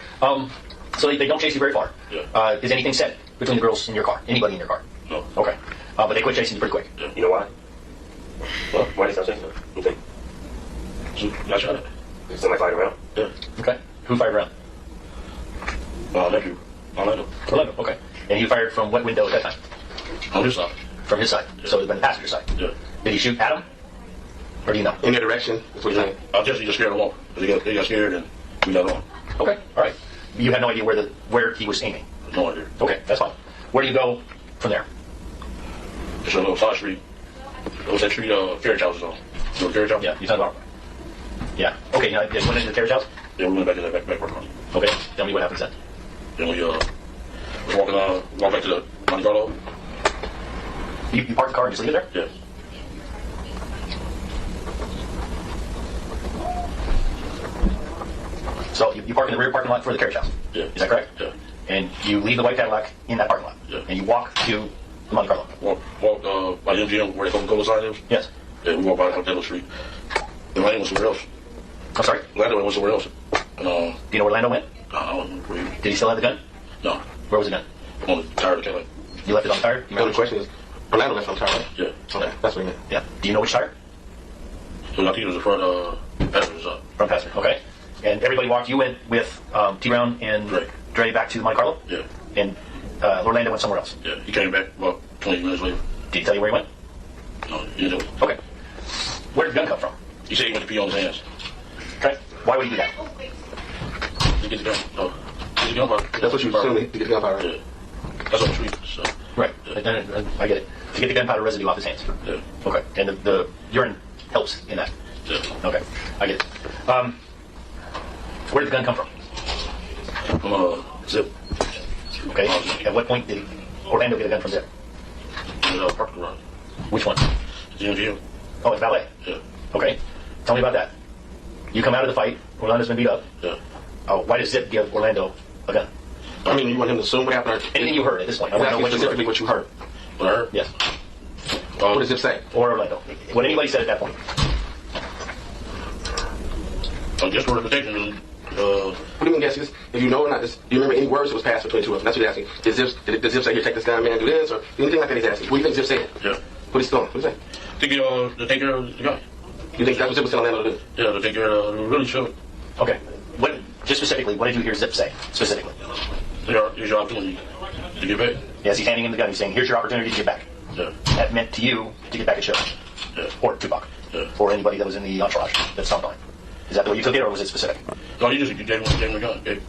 So they don't chase you very far. Yeah. Is anything said between the girls in your car? Anybody in your car? No. Okay. But they quit chasing you pretty quick. Yeah. You know why? Well, Why did they stop chasing you? Okay. So, I shot it. Did somebody fired around? Yeah. Okay. Who fired around? Nephew. Orlando. Orlando. Okay. And he fired from what window at that time? On his side. From his side. So it would have been the passenger side. Yeah. Did he shoot at him? Or do you know? In their direction. That's what you're saying. I guess he just scared them off. They got scared and we got on. Okay. All right. You had no idea where he was aiming. No idea. Okay. That's fine. Where do you go from there? It's a little side street. It was that street, carriage house is on. You know the carriage house? Yeah. You talking about? Yeah. Okay. You went into the carriage house? Yeah, we went back to that back park. Okay. Tell me what happens then. Then we was walk back to the Monte Carlo. You parked the car and just leave it there? Yeah. So you park in the rear parking lot for the carriage house? Yeah. Is that correct? Yeah. And you leave the white Cadillac in that parking lot? Yeah. And you walk to the Monte Carlo? Walk by MGM where the Coca-Cola sign is. Yes. Yeah, we walked by Hotel Street. And Lane went somewhere else. I'm sorry? Orlando went somewhere else. And, do you know where Lando went? I don't know. Did he still have the gun? No. Where was the gun? On the tire of the Cadillac. You left it on the tire? The only question is, Orlando left on the tire, right? Yeah. Okay, that's what he meant. Yeah. Do you know which tire? So I think it was the front passenger side. Front passenger. Okay. And everybody walked. You went with T. Brown and Dre back to Monte Carlo? Yeah. And Orlando went somewhere else? Yeah. He came back about 20 minutes later. Did he tell you where he went? No, he didn't. Okay. Where did the gun come from? He said he went to pee on his hands. Okay. Why would he do that? To get the gun. No. Get the gunpowder. That's what you were assuming, to get the gunpowder. Yeah. That's on the street. So. Right. I get it. To get the gunpowder residue off his hands. Yeah. Okay. And the urine helps in that. Yeah. Okay. I get it. Where did the gun come from? From Zip. Okay. At what point did Orlando get a gun from Zip? Parking garage. Which one? The MGM. Oh, it's valet. Yeah. Okay. Tell me about that. You come out of the fight. Orlando's been beat up. Yeah. Oh, why does Zip give Orlando a gun? I mean, you want him to assume what happened? Anything you heard at this point. I want to know what specifically what you heard. What I heard? Yes. What does Zip say? Or Orlando. What anybody said at that point. I guess we're protecting. What do you mean guess? If you know or not, do you remember any words that was passed between the two of them? That's what he's asking. Did Zip say, here, take this gun, man, do this, or anything like that he's asking? What do you think Zip said? Yeah. What is he doing? What do you say? To take care of the guy. You think that's what Zip was telling Orlando to do? Yeah, to take care of really show. Okay. What, just specifically, what did you hear Zip say, specifically? Here's your opportunity to get back. Yes, he's handing him the gun. He's saying, here's your opportunity to get back. Yeah. That meant to you to get back at Suge. Yeah. Or Tupac. Yeah. Or anybody that was in the entourage that stomped on him. Is that the way you took it, or was it specific? No, he just gave him a gun. Gave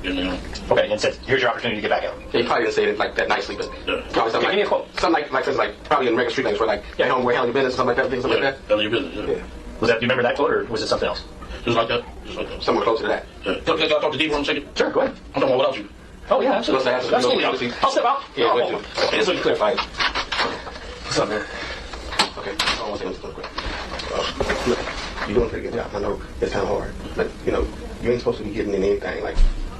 him a gun. Okay, and said, here's your opportunity to get back at him. Yeah, he probably didn't say it like that nicely, but probably something Give me a quote. Something like probably in regular street language where like, yeah, home, we're handling your business, something like that, something like that. Handle your business, yeah. Was that, do you remember that quote, or was it something else? Just like that. Just like that. Somewhere closer to that. Yeah. Can I talk to Diddy for a second? Sure, go ahead. I'm talking about without you. Oh, yeah, absolutely. Absolutely. I'll step out. Yeah, oh, okay, that's what you clarify. What's up, man? Okay, I want to say this real quick. Look, you're doing a pretty good job. I know it's kind of hard, but you know, you ain't supposed to be getting in anything like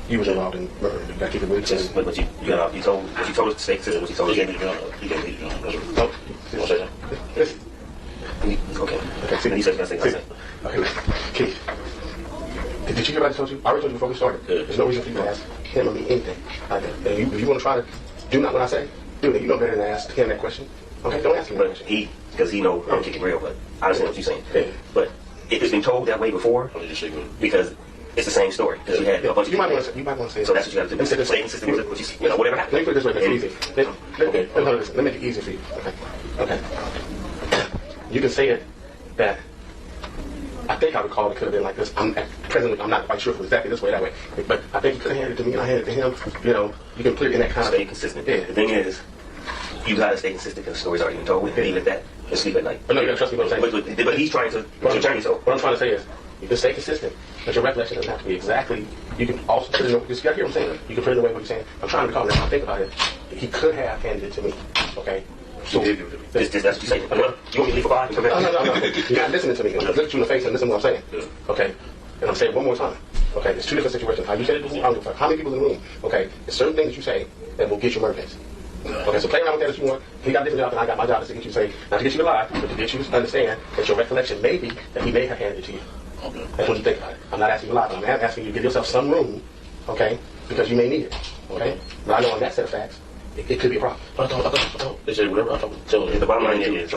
you was involved in murder. You gotta keep it real. But you told us to stay consistent. What you told us. He gave me the gun. He gave me the gun. That's right. No, You want to say that? Okay. okay. See, He said you're going to say okay, Keith. Did you hear what I told you? I already told you before we started. Yeah. There's no reason for you to ask him or me anything. If you want to try to do not what I say, do it. You know better than to ask him that question. Okay, don't ask him that question. Because he know I'm kicking real, but I understand what you're saying. Yeah. But if it's been told that way before, because it's the same story. Because you had a bunch of you might want to say so that's what you got to do. Stay consistent with what you whatever happens. Let me put it this way, make it easy. Let me make it easier for you. Okay. You can say it that I think I recall it could have been like this. Presently, I'm not quite sure if it was exactly this way, that way. But I think you could have handed it to me and I handed it to him. You know, you can put it in that kind of... Stay consistent. Yeah. The thing is, you got to stay consistent because the story's already been told. We can leave it at that and sleep at night. But no, you got to trust me what I'm saying. But he's trying to... What's your journey, so? What I'm trying to say is, you can stay consistent, but your recollection doesn't have to be exactly... You can also put it in... You got to hear what I'm saying? You can put it in the way what you're saying. I'm trying to recall now. I think about it. He could have handed it to me. Okay? So, That's what you're saying. You want me to leave for bye? No. You're not listening to me. Look at you in the face and listen to what I'm saying. Okay? And I'm saying it one more time. Okay? There's two different situations. How you said it before, I don't give a fuck. How many people in the room? Okay? There's certain things that you say that will get you murder case. Okay, so play around with that if you want. He got a different job than I got. My job is to get you to say, not to get you to lie, but to get you to understand that your recollection may be that he may have handed it to you. Okay. That's what you think about it. I'm not asking you to lie, but I'm asking you to give yourself some room, okay, because you may need it. Okay? But I know on that set of facts, it could be a problem. I thought they said whatever I thought. Tell The bottom line is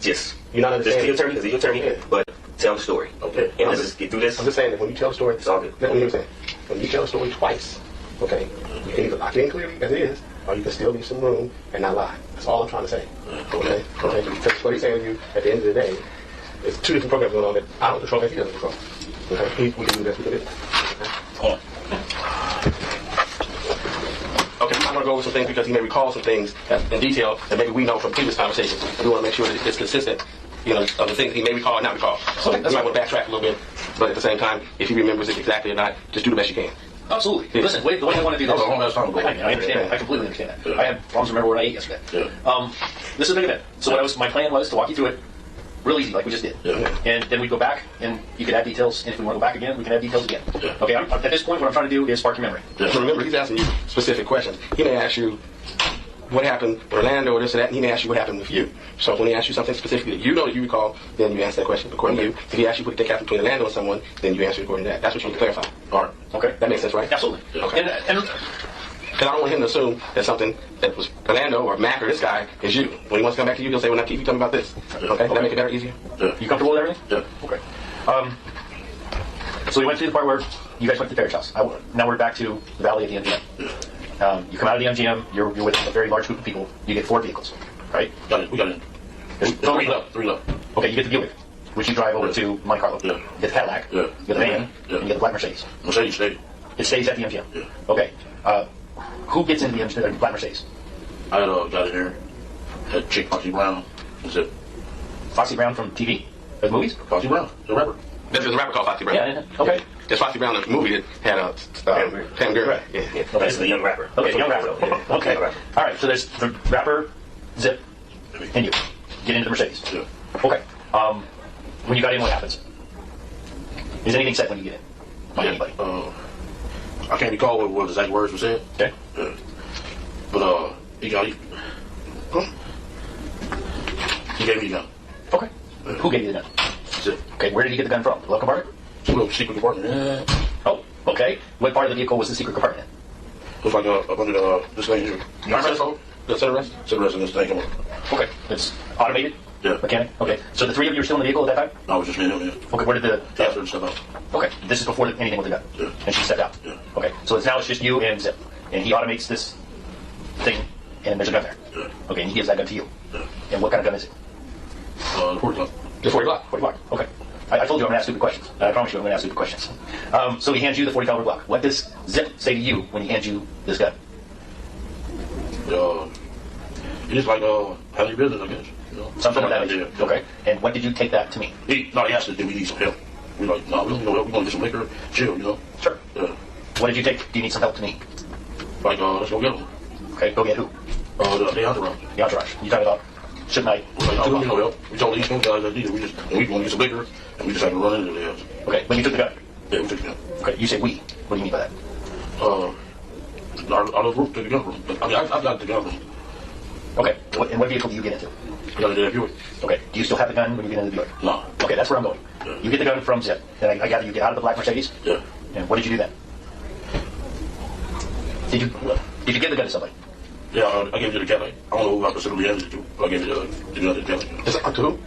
just you're not understanding. Just to your attorney, Yeah. but tell the story. Okay. And let's just get through this. I'm just saying that when you tell the story, It's all good. Let me hear what I'm saying. When you tell the story twice, okay, you can either lock it in clearly as it is, or you can still leave some room and not lie. That's all I'm trying to say. Okay? Because what he's saying to you at the end of the day, there's two different programs going on that I don't control and he doesn't control. Okay? We can do this, we can do this. Hold on. Okay, I'm going to go over some things because he may recall some things in detail that maybe we know from previous conversations. We want to make sure that it's consistent, you know, of the things he may recall and not recall. So you might want to backtrack a little bit, but at the same time, if he remembers it exactly or not, just do the best you can. Absolutely. Yeah. Listen, the way I want to do this. I understand. Yeah. I completely understand that. Yeah. I had problems remember what I ate yesterday. Yeah. This is a big event. So my plan was to walk you through it real easy, like we just did. Yeah. And then we go back, and you can add details. And if we want to go back again, we can add details again. Yeah. Okay. At this point, what I'm trying to do is spark your memory. Yeah. So remember, he's asking you specific questions. He may ask you what happened with Orlando or this or that, and he may ask you what happened with you. So when he asks you something specifically that you know that you recall, then you answer that question according to you. If he asks you what the dick happened between Orlando and someone, then you answer according to that. That's what you need to clarify. All right. Okay. That makes sense, right? Absolutely. Okay. And because I don't want him to assume that something that was Orlando or Mac or this guy is you. When he wants to come back to you, he'll say, well, now Keith, you tell me about this. Okay? That make it better, easier? Yeah. You comfortable with everything? Yeah. Okay. So we went to the part where you guys went to the carriage house. Now we're back to the Valley of the MGM. You come out of the MGM, you're with a very large group of people. You get 4 vehicles, right? We got it. Three left. Okay, you get the Buick, which you drive over to Monte Carlo. Yeah. You get the Cadillac. Yeah. You get the van. Yeah. And you get the black Mercedes. Mercedes stayed. It stays at the MGM. Yeah. Okay. Who gets into the black Mercedes? I had a guy in there. Had chick Foxy Brown. That's it. Foxy Brown from TV? The movies? Foxy Brown, the rapper. There's a rapper called Foxy Brown. Yeah. Okay. There's Foxy Brown, the movie that had Pam Grier. Right. Yeah. Okay, That's the young rapper. Okay, young rapper. Okay. All right, so there's the rapper, Zip, and you. Get into the Mercedes. Yeah. Okay. When you got in, what happens? Is anything said when you get in? By anybody? I can't recall what the exact words were said. Okay. Yeah. But he gave me the gun. Okay. Who gave you the gun? Zip. Okay, where did he get the gun from? The glove compartment? Some little secret compartment. Yeah. Oh, okay. What part of the vehicle was the secret compartment in? It was like up under this thing here. The armrest? The center rest? Center rest in this thing. Come on. Okay. It's automated? Yeah. Mechanic? Okay. So the 3 of you were still in the vehicle at that time? No, it was just me and him, yeah. Okay, where did the... After and stuff out. Okay, this is before anything with the gun? Yeah. And she stepped out? Yeah. Okay, so it's just you and Zip. And he automates this thing, and there's a gun there? Yeah. Okay, and he gives that gun to you? Yeah. And what kind of gun is it? The 40 Glock. The 40 Glock? 40 Glock, okay. I told you I'm going to ask stupid questions. I promise you I'm going to ask stupid questions. So he hands you the 40 caliber Glock. What does Zip say to you when he hands you this gun? It's just like, handle your business, I guess. You know? Something like that. Yeah. Okay. And what did you take that to mean? He asked us, do we need some help? We're like, no, we don't need no help. We want to get some liquor, chill, you know? Sure. Yeah. What did you take? Do you need some help to mean? Like, let's go get them. Okay, go get who? The entourage. The entourage. You talking about Suge Knight? We're like, no, we don't need no help. We told these guys that needed. We want to get some liquor, and we just had to run into their house. Okay, but you took the gun? Yeah, we took the gun. Okay, you say we. What do you mean by that? Our roof took the gun room. I mean, I've got the gun room. Okay, and what vehicle do you get into? I got the Buick. Okay, do you still have the gun when you get into the Buick? No. Okay, that's where I'm going. Yeah. You get the gun from Zip, and I gather you get out of the black Mercedes? Yeah. And what did you do then? Did you give the gun to somebody? Yeah, I gave it to the Cadillac. I don't know who I specifically handed it to, but I gave it to the Cadillac. To who?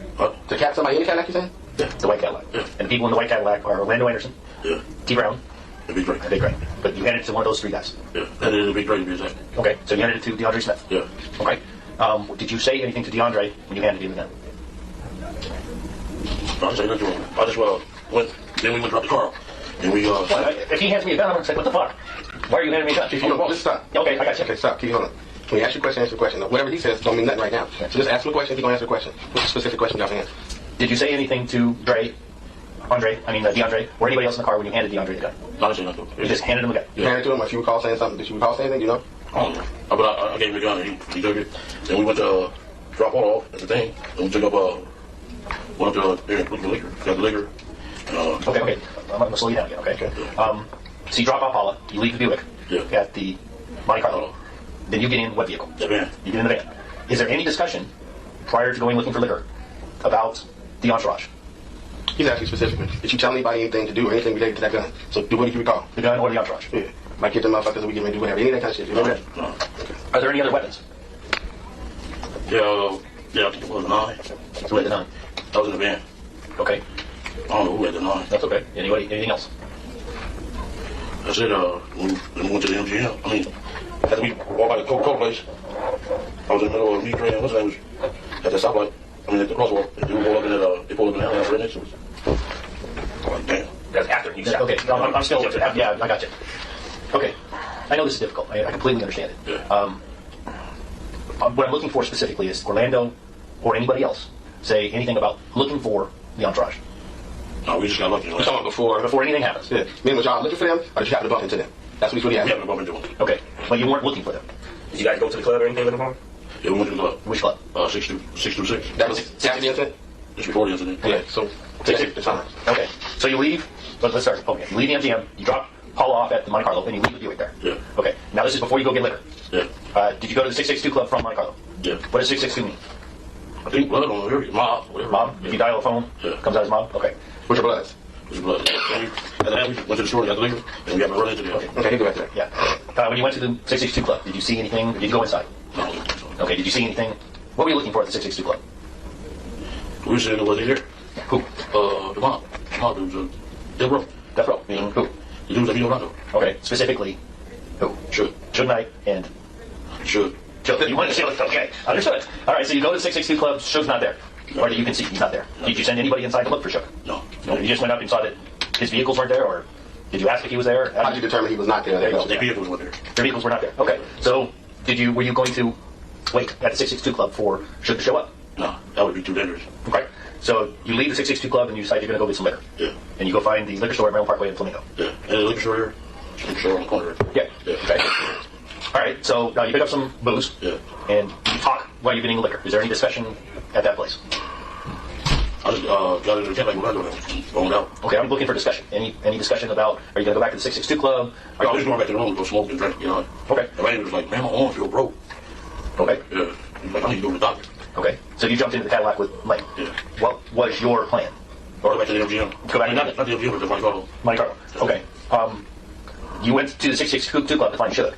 The cat, somebody in the Cadillac, you saying? Yeah. The white Cadillac. Yeah. And the people in the white Cadillac are Orlando Anderson, Yeah. T. Brown, The Big Drake. and Big Ray. But you handed it to one of those 3 guys. Yeah. And then the Big Drake to be exact. Okay, so you handed it to DeAndre Smith. Yeah. Okay. Did you say anything to DeAndre when you handed him the gun? I didn't say nothing to him. I just went, then we went to drop the car. And we, Well, if he hands me a gun, I'm going to say, what the fuck? Why are you handing me a gun? If you don't, just stop. Okay, I got you. Okay, stop. Keep going. When you ask your question, answer the question. Now, whatever he says don't mean nothing right now. So just ask him a question, he's going to answer the question. What's the specific question you have to answer? Did you say anything to DeAndre, or anybody else in the car when you handed DeAndre the gun? I didn't say nothing. You just handed him the gun? You handed it to him, if you recall saying something, did you recall saying anything, you know? I don't know. But I gave him the gun and he took it. Then we went to drop all off at the thing. And we took up, went up there and looked at the liquor. Got the liquor. Okay. I'm going to slow you down again, okay? So you drop off Paula, you leave the Buick at the Monte Carlo. Then you get in what vehicle? The van. You get in the van. Is there any discussion prior to going looking for liquor about the entourage? He's asking specifically. Did you tell anybody anything to do or anything related to that gun? So do what did you recall? The gun or the entourage? Yeah. Might get them motherfuckers we get ready to do whatever. Any of that kind of shit. You remember that? No. Okay. Are there any other weapons? Yeah, I think it was a 9. Who had the 9? I was in the van. Okay. I don't know who had the 9. That's okay. Anything else? I said, when we went to the MGM, I mean, after we walked by the Coca-Cola place, I was in the middle of me, Dre, and what's his name was at the stoplight. I mean, at the crosswalk. They pulled up in that, they pulled up in the alley right next to us. I'm like, damn. That's after you shot. Okay, I'm still. Yeah, I got you. Okay, I know this is difficult. I completely understand it. Yeah. What I'm looking for specifically is Orlando or anybody else say anything about looking for the entourage. No, we just got lucky. You're talking about before anything happens. Yeah. Me and y'all looking for them, or did you happen to bump into them? That's what he's really We asking. happened to bump into them. Okay, but you weren't looking for them. Did you guys go to the club or anything with them? Yeah, we went to the club. Which club? 626. That was after the incident? Just before the incident. Okay, so take the time. Okay, so you leave. Let's start. Okay, you leave the MGM. You drop Paula off at the Monte Carlo, and you leave the Buick there. Yeah. Okay, Now this is before you go get liquor. Yeah. Did you go to the 662 Club from Monte Carlo? Yeah. What does 662 mean? I think blood on here, mob, whatever. Mob? If you dial a phone, comes out as mob? Okay. What's your bloods? What's your blood? And then we went to the store, got the liquor, and we got to run into the Okay, go back to that. Yeah. When you went to the 662 Club, did you see anything? Or did you go inside? No. Okay, did you see anything? What were you looking for at the 662 Club? We were saying it wasn't here. Who? The mob. The mob dudes, Death Row. Death Row, meaning who? The dudes that beat Orlando. Okay, specifically, who? Sure. Suge Knight and... Sure. You want to see it? Okay, understood. All right, so you go to the 662 Club, Suge's not there. Or you can see he's not there. Did you send anybody inside to look for Suge? No. You just went up and saw that his vehicles weren't there, or did you ask if he was there? How did you determine he was not there? There you go. The vehicles weren't there. Their vehicles were not there. Okay, so were you going to wait at the 662 Club for Suge to show up? No, that would be too dangerous. Okay, so you leave the 662 Club and you decide you're going to go get some liquor. Yeah. And you go find the liquor store at Maryland Parkway in Flamingo. Yeah. And the liquor store here. Liquor store on the corner. Yeah. Okay. All right, so now you pick up some booze. Yeah. And you talk while you're getting the liquor. Is there any discussion at that place? I just got into the tent like Orlando and going out. Okay, I'm looking for discussion. Any discussion about, are you going to go back to the 662 Club? I was just going back to the room to go smoke and drink, you know. Okay. And my neighbor was like, man, my arm feel broke. Okay. Yeah. He's like, I need to go to the doctor. Okay, so you jumped into the Cadillac with Lane. Yeah. What was your plan? Or go back to the MGM. Go back to not the MGM, but the Monte Carlo. Monte Carlo. Okay. You went to the 662 Club to find Suge.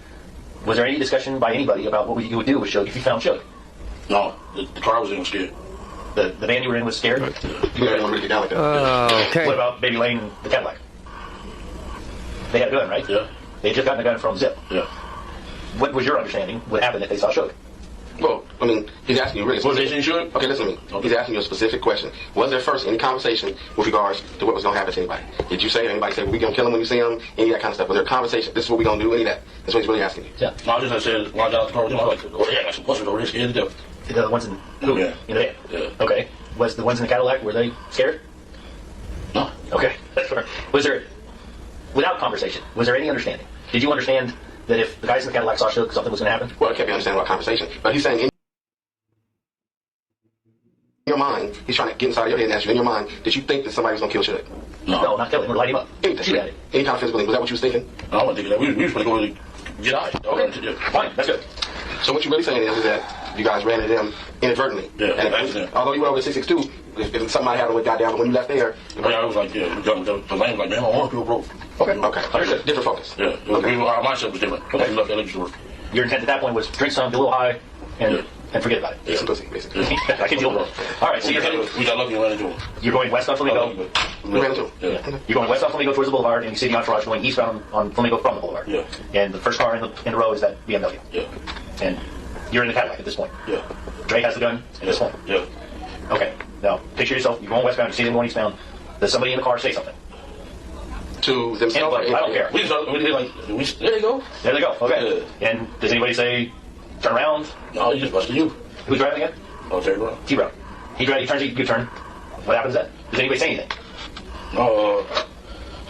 Was there any discussion by anybody about what you would do with Suge if you found Suge? No, the car was in was scared. The van you were in was scared? You didn't want to get down like that. Okay. What about Baby Lane and the Cadillac? They had a gun, right? Yeah. They had just gotten a gun from Zip. Yeah. What was your understanding would happen if they saw Suge? Well, I mean, he's asking you really. Was they sure? Okay, listen to me. Okay. He's asking you a specific question. Was there first any conversation with regards to what was going to happen to anybody? Did you say, anybody say, well, we going to kill him when you see him? Any of that kind of stuff. Was there a conversation? This is what we going to do? Any of that? That's what he's really asking you. Yeah. No, I just said, when I got out the car with him, I was like, oh, yeah, I got some busters over here scared to death. The ones in who? Yeah. In the van? Yeah. Okay. Was the ones in the Cadillac, were they scared? No. Okay. That's fair. Was there, without conversation, was there any understanding? Did you understand that if the guys in the Cadillac saw Suge, something was going to happen? Well, I can't be understanding about conversation. But he's saying in your mind, he's trying to get inside of your head and ask you in your mind, did you think that somebody was going to kill Suge? No, not kill him. We're light him up. Anything. Shoot at him. Any kind of physical thing. Was that what you was thinking? No, I wasn't thinking that. We was going to go and get out. Okay. Fine. That's good. So what you're really saying is that you guys ran into them inadvertently. Yeah, and accident. although you were over at 662, if somebody happened with goddamn, when you left there, I was like, yeah, the lane was like, man, my arm feel broke. Okay. Understood. Different focus. Yeah. Okay. Our mindset was different. Okay. We left that liquor store. Your intent at that point was drink some, get a little high, and forget about it. Yeah. Some pussy, basically. I can deal with it. All right, so we got lucky and ran into him. you're going west on Flamingo. We ran into him. Yeah. You're going west on Flamingo towards the boulevard, and you see the entourage going eastbound on Flamingo from the boulevard. Yeah. And the first car in the row is that BMW. Yeah. And you're in the Cadillac at this point. Yeah. Dre has the gun at this point. Yeah. Okay. Now, picture yourself, you're going westbound, you see them going eastbound. Does somebody in the car say something? To themselves. Anybody, I don't care. We did like, there you go. There they go. Okay. And does anybody say, turn around? No, you just busted you. Who's driving again? Oh, Terry Brown. T-Brown. He turns a good turn. What happens then? Does anybody say anything? No,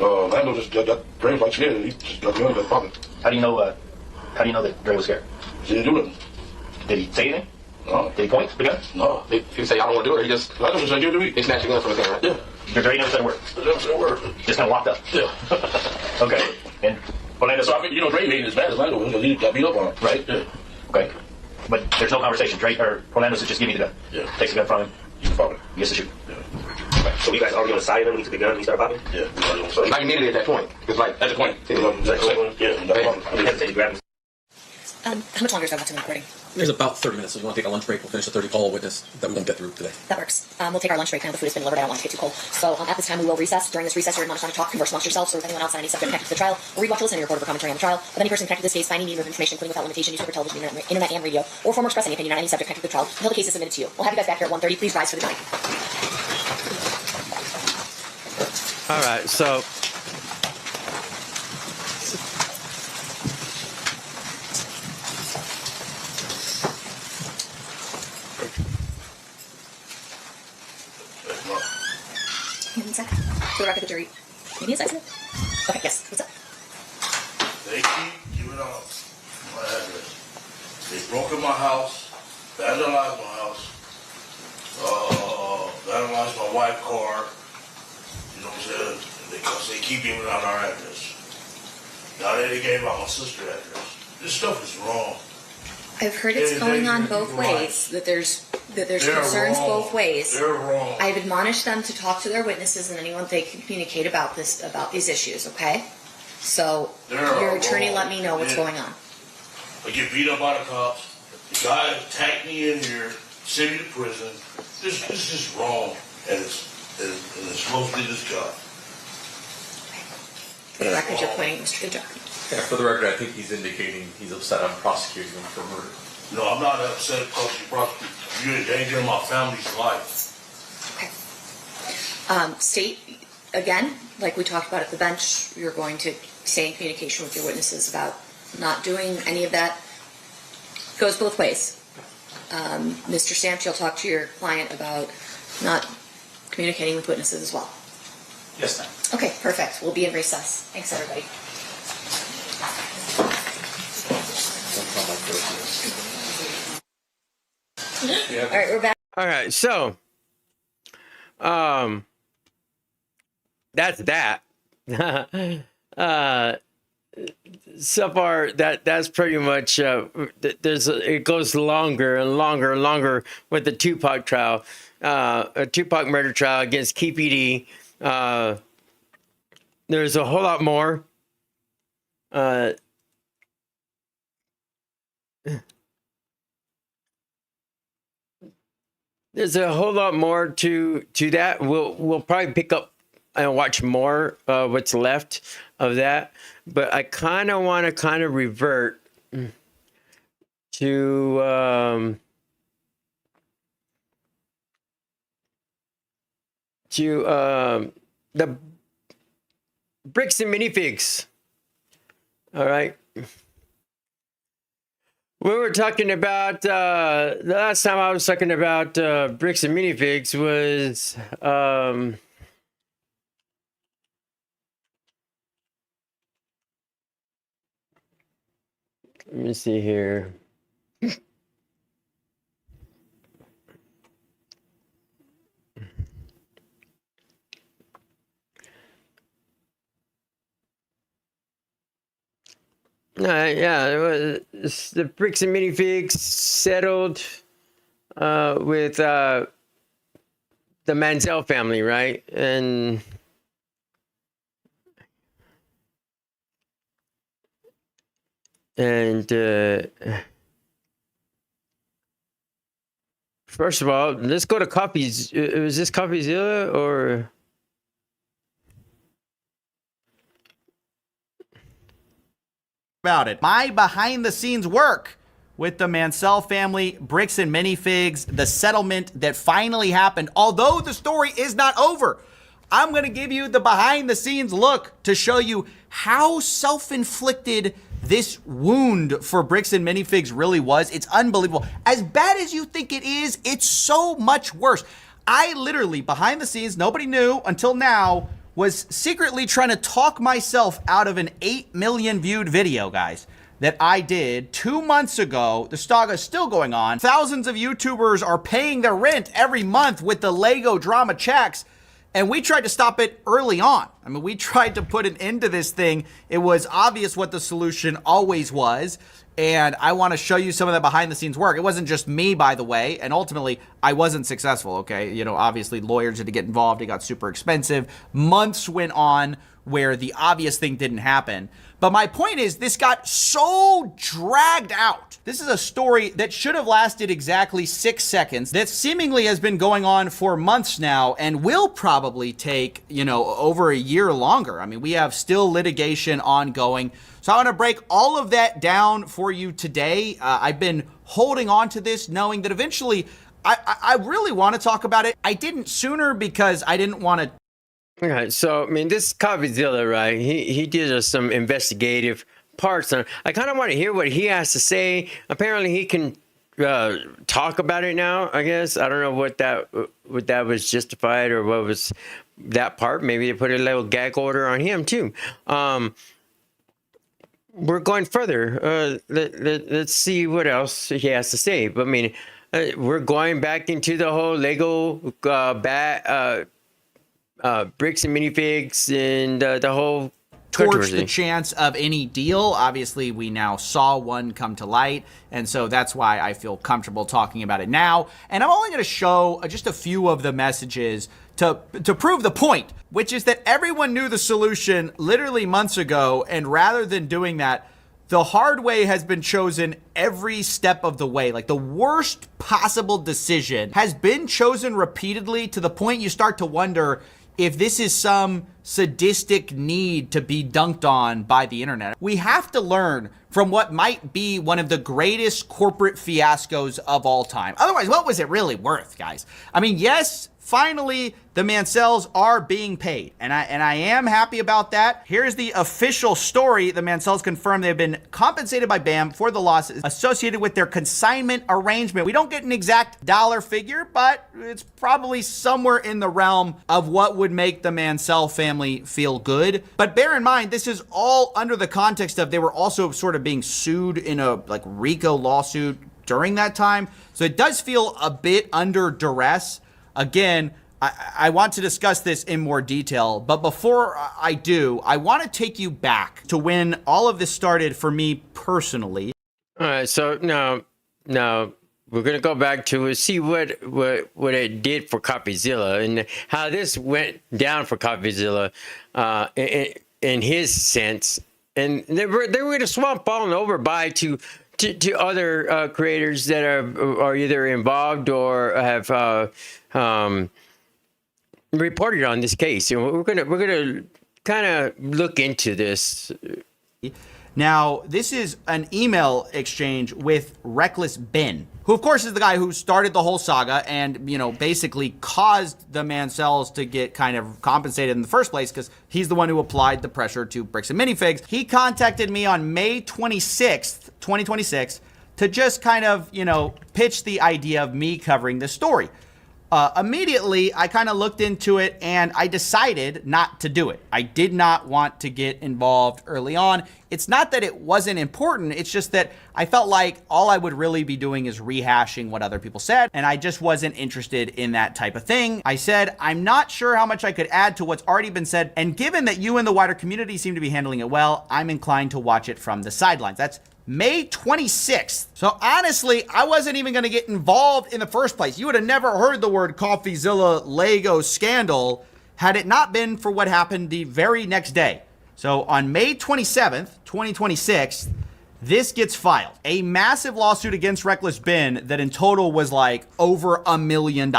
Lando just got Dre was like scared. He just got the gun, got popping. How do you know that Dre was scared? He didn't do nothing. Did he say anything? No. Did he point the gun? No. If you say, I don't want to do it, he just, I just said, give it to me. he snatched the gun from his hand, right? Yeah. Dre never said a word. Never said a word. Just kind of walked up. Yeah. Okay. And Orlando. So I think, Dre ain't as bad as Lando because he got beat up on him. Right? Yeah. Okay. But there's no conversation. Orlando says, just give me the gun. Yeah. Takes the gun from him. He's popping. He gets to shoot. Yeah. Okay. So you guys already on the side of him, he took the gun, he started popping? Yeah. So Like immediately at that point. It's like, At the point. yeah, he hesitated, grabbed him. How much longer is there left in the recording? There's about 30 minutes, so you want to take a lunch break? We'll finish the 30 call witness that we're going to get through today. That works. We'll take our lunch break now. The food has been delivered. I don't want it to get too cold. So at this time, we will recess. During this recess, you're admonished not to talk, converse amongst yourselves, or with anyone else on any subject connected to the trial, or read, watch, or listen to your report or commentary on the trial of any person connected to this case, finding need of information, including without limitation, newspaper, television, internet, and radio, or form or express any opinion on any subject connected to the trial until the case is submitted to you. We'll have you guys back here at 1:30. Please rise for the night. All right, so For the record, the jury. Maybe it's accident? Okay, yes. What's up? They keep giving out my address. They broke in my house, vandalized my house, vandalized my wife's car. You know what I'm saying? Because they keep giving out our address. Now they gave out my sister's address. This stuff is wrong. I've heard it's going on both ways. That there's concerns both ways. They're wrong. I've admonished them to talk to their witnesses and anyone they can communicate about these issues. Okay, so your attorney let me know what's going on. I get beat up by the cops. The guy attacked me in here, sent me to prison. This is wrong, and it's mostly this guy. For the record, you're pointing Mr. Goodjob. Yeah, for the record, I think he's indicating he's upset I'm prosecuting him for murder. No, I'm not upset because you prosecute. You're endangering my family's life. State, again, like we talked about at the bench, you're going to stay in communication with your witnesses about not doing any of that. Goes both ways. Mr. Stamps, you'll talk to your client about not communicating with witnesses as well. Yes, ma'am. Okay, perfect. We'll be in recess. Thanks, everybody. All right, we're back. All right, so that's that. So far, that's pretty much. It goes longer and longer and longer with the Tupac trial, a Tupac murder trial against KPD. There's a whole lot more. There's a whole lot more to that. We'll probably pick up and watch more what's left of that. But I kind of want to revert to the bricks and minifigs. All right. We were talking about the last time I was talking about bricks and minifigs was let me see here. Yeah, it was the bricks and minifigs settled with the Mansell family, right? And first of all, let's go to copies. Was this CopyZilla or? About it. My behind the scenes work with the Mansell family, bricks and minifigs, the settlement that finally happened. Although the story is not over, I'm going to give you the behind the scenes look to show you how self-inflicted this wound for bricks and minifigs really was. It's unbelievable. As bad as you think it is, it's so much worse. I literally, behind the scenes, nobody knew until now, was secretly trying to talk myself out of an 8 million viewed video, guys, that I did 2 months ago. The saga is still going on. Thousands of YouTubers are paying their rent every month with the Lego drama checks, and we tried to stop it early on. I mean, we tried to put an end to this thing. It was obvious what the solution always was, and I want to show you some of the behind the scenes work. It wasn't just me, by the way, and ultimately I wasn't successful, okay? You know, obviously lawyers had to get involved. It got super expensive. Months went on where the obvious thing didn't happen. But my point is, this got so dragged out. This is a story that should have lasted exactly 6 seconds, that seemingly has been going on for months now and will probably take, you know, over a year longer. I mean, we have still litigation ongoing. So I want to break all of that down for you today. I've been holding on to this, knowing that eventually I really want to talk about it. I didn't sooner because I didn't want to. Okay, so I mean, this CopyZilla, right? He did some investigative parts on. I kind of want to hear what he has to say. Apparently, he can talk about it now. I guess I don't know what that was justified or what was that part. Maybe they put a little gag order on him too. We're going further. Let's see what else he has to say. But I mean, we're going back into the whole Lego bricks and minifigs and the whole torch Controversy. the chance of any deal. Obviously, we now saw one come to light, and so that's why I feel comfortable talking about it now. And I'm only going to show just a few of the messages to prove the point, which is that everyone knew the solution literally months ago, and rather than doing that, the hard way has been chosen every step of the way. Like, the worst possible decision has been chosen repeatedly to the point you start to wonder if this is some sadistic need to be dunked on by the internet. We have to learn from what might be one of the greatest corporate fiascos of all time. Otherwise, what was it really worth, guys? I mean, yes, finally, the Mansells are being paid, and I am happy about that. Here's the official story. The Mansells confirmed they've been compensated by BAM for the losses associated with their consignment arrangement. We don't get an exact dollar figure, but it's probably somewhere in the realm of what would make the Mansell family feel good. But bear in mind, this is all under the context of they were also sort of being sued in a like RICO lawsuit during that time. So it does feel a bit under duress. Again, I want to discuss this in more detail, but before I do, I want to take you back to when all of this started for me personally. All right, so now we're gonna go back to see what it did for CopyZilla and how this went down for CopyZilla in his sense, and they were going to swamp fallen over by to other creators that are either involved or have reported on this case, and we're gonna kind of look into this. Now, this is an email exchange with Reckless Ben, who of course is the guy who started the whole saga and, you know, basically caused the Mansells to get kind of compensated in the first place because he's the one who applied the pressure to Bricks and Minifigs. He contacted me on May 26th, 2026 to just kind of, you know, pitch the idea of me covering this story. Immediately, I kind of looked into it and I decided not to do it. I did not want to get involved early on. It's not that it wasn't important. It's just that I felt like all I would really be doing is rehashing what other people said, and I just wasn't interested in that type of thing. I said, I'm not sure how much I could add to what's already been said, and given that you and the wider community seem to be handling it well, I'm inclined to watch it from the sidelines. That's May 26th. So honestly, I wasn't even going to get involved in the first place. You would have never heard the word CoffeeZilla Lego scandal had it not been for what happened the very next day. So on May 27th, 2026, this gets filed. A massive lawsuit against Reckless Ben that in total was like over $1 million.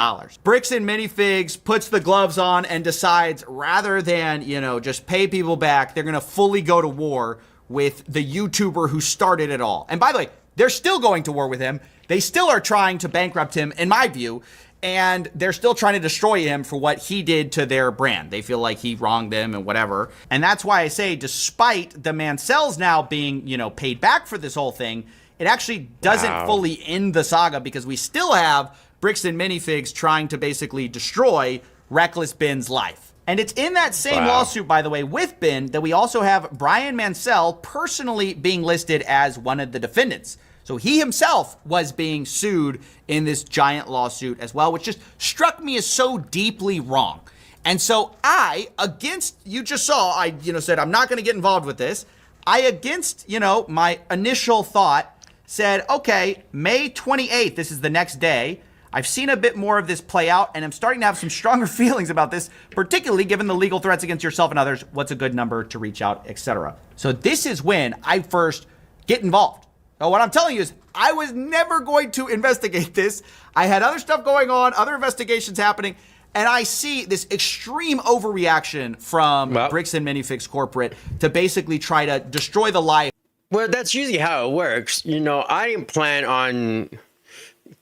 Bricks and Minifigs puts the gloves on and decides rather than, you know, just pay people back, they're going to fully go to war with the YouTuber who started it all. And by the way, they're still going to war with him. They still are trying to bankrupt him, in my view, and they're still trying to destroy him for what he did to their brand. They feel like he wronged them and whatever. And that's why I say, despite the Mansells now being, you know, paid back for this whole thing, it actually doesn't fully end the saga because we still have Bricks and Minifigs trying to basically destroy Reckless Ben's life. And it's in that same lawsuit, by the way, with Ben, that we also have Brian Mansell personally being listed as one of the defendants. So he himself was being sued in this giant lawsuit as well, which just struck me as so deeply wrong. And so I, against, you just saw, I, you know, said, I'm not going to get involved with this. I, against, you know, my initial thought, said, okay, May 28th, this is the next day. I've seen a bit more of this play out, and I'm starting to have some stronger feelings about this, particularly given the legal threats against yourself and others. What's a good number to reach out, etc. So this is when I first get involved. Now, what I'm telling you is I was never going to investigate this. I had other stuff going on, other investigations happening, and I see this extreme overreaction from Bricks and Minifigs corporate to basically try to destroy the life. Well, that's usually how it works. You know, I didn't plan on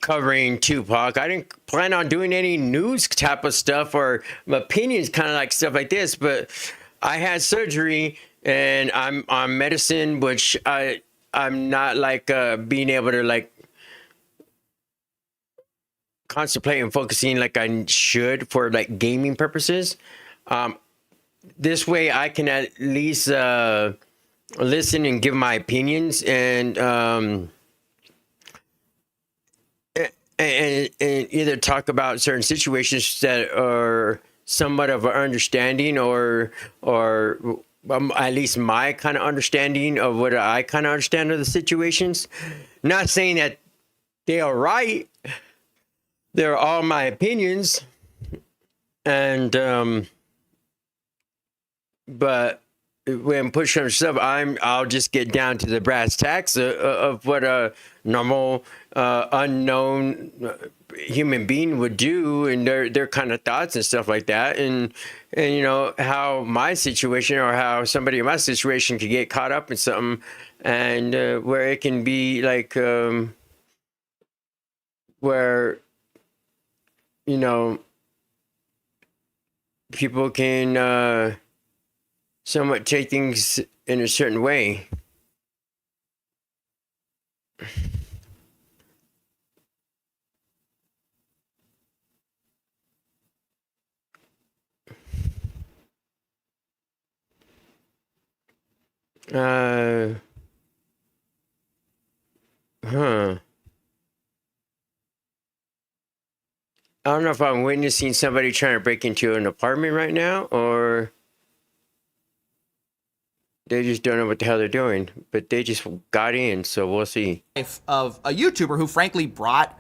covering Tupac. I didn't plan on doing any news type of stuff or opinions, kind of like stuff like this, but I had surgery and I'm on medicine, which I'm not like being able to like contemplate and focusing like I should for like gaming purposes. This way I can at least listen and give my opinions and either talk about certain situations that are somewhat of an understanding or at least my kind of understanding of what I kind of understand of the situations. Not saying that they are right. They're all my opinions. And, but when push comes to shove, I'll just get down to the brass tacks of what a normal, unknown human being would do, and their kind of thoughts and stuff like that, and you know how my situation or how somebody in my situation could get caught up in something, and where it can be like where you know people can somewhat take things in a certain way. I don't know if I'm witnessing somebody trying to break into an apartment right now, or they just don't know what the hell they're doing, but they just got in, so we'll see. Of a YouTuber who frankly brought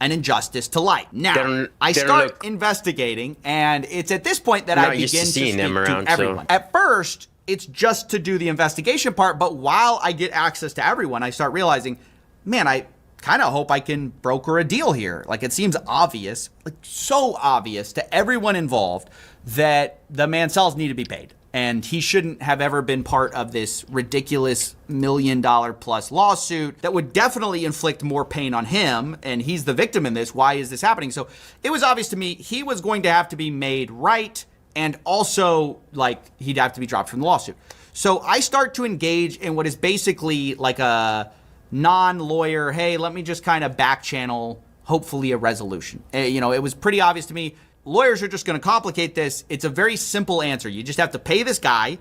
an injustice to light. Now, I start investigating, and it's at this point that I begin to speak to everyone. At first, it's just to do the investigation part, but while I get access to everyone, I start realizing, man, I kind of hope I can broker a deal here. Like, it seems obvious, like so obvious to everyone involved that the Mansells need to be paid. And he shouldn't have ever been part of this ridiculous $1 million plus lawsuit that would definitely inflict more pain on him. And he's the victim in this. Why is this happening? So it was obvious to me he was going to have to be made right. And also, like, he'd have to be dropped from the lawsuit. So I start to engage in what is basically like a non-lawyer, hey, let me just kind of back channel, hopefully a resolution. You know, it was pretty obvious to me. Lawyers are just going to complicate this. It's a very simple answer. You just have to pay this guy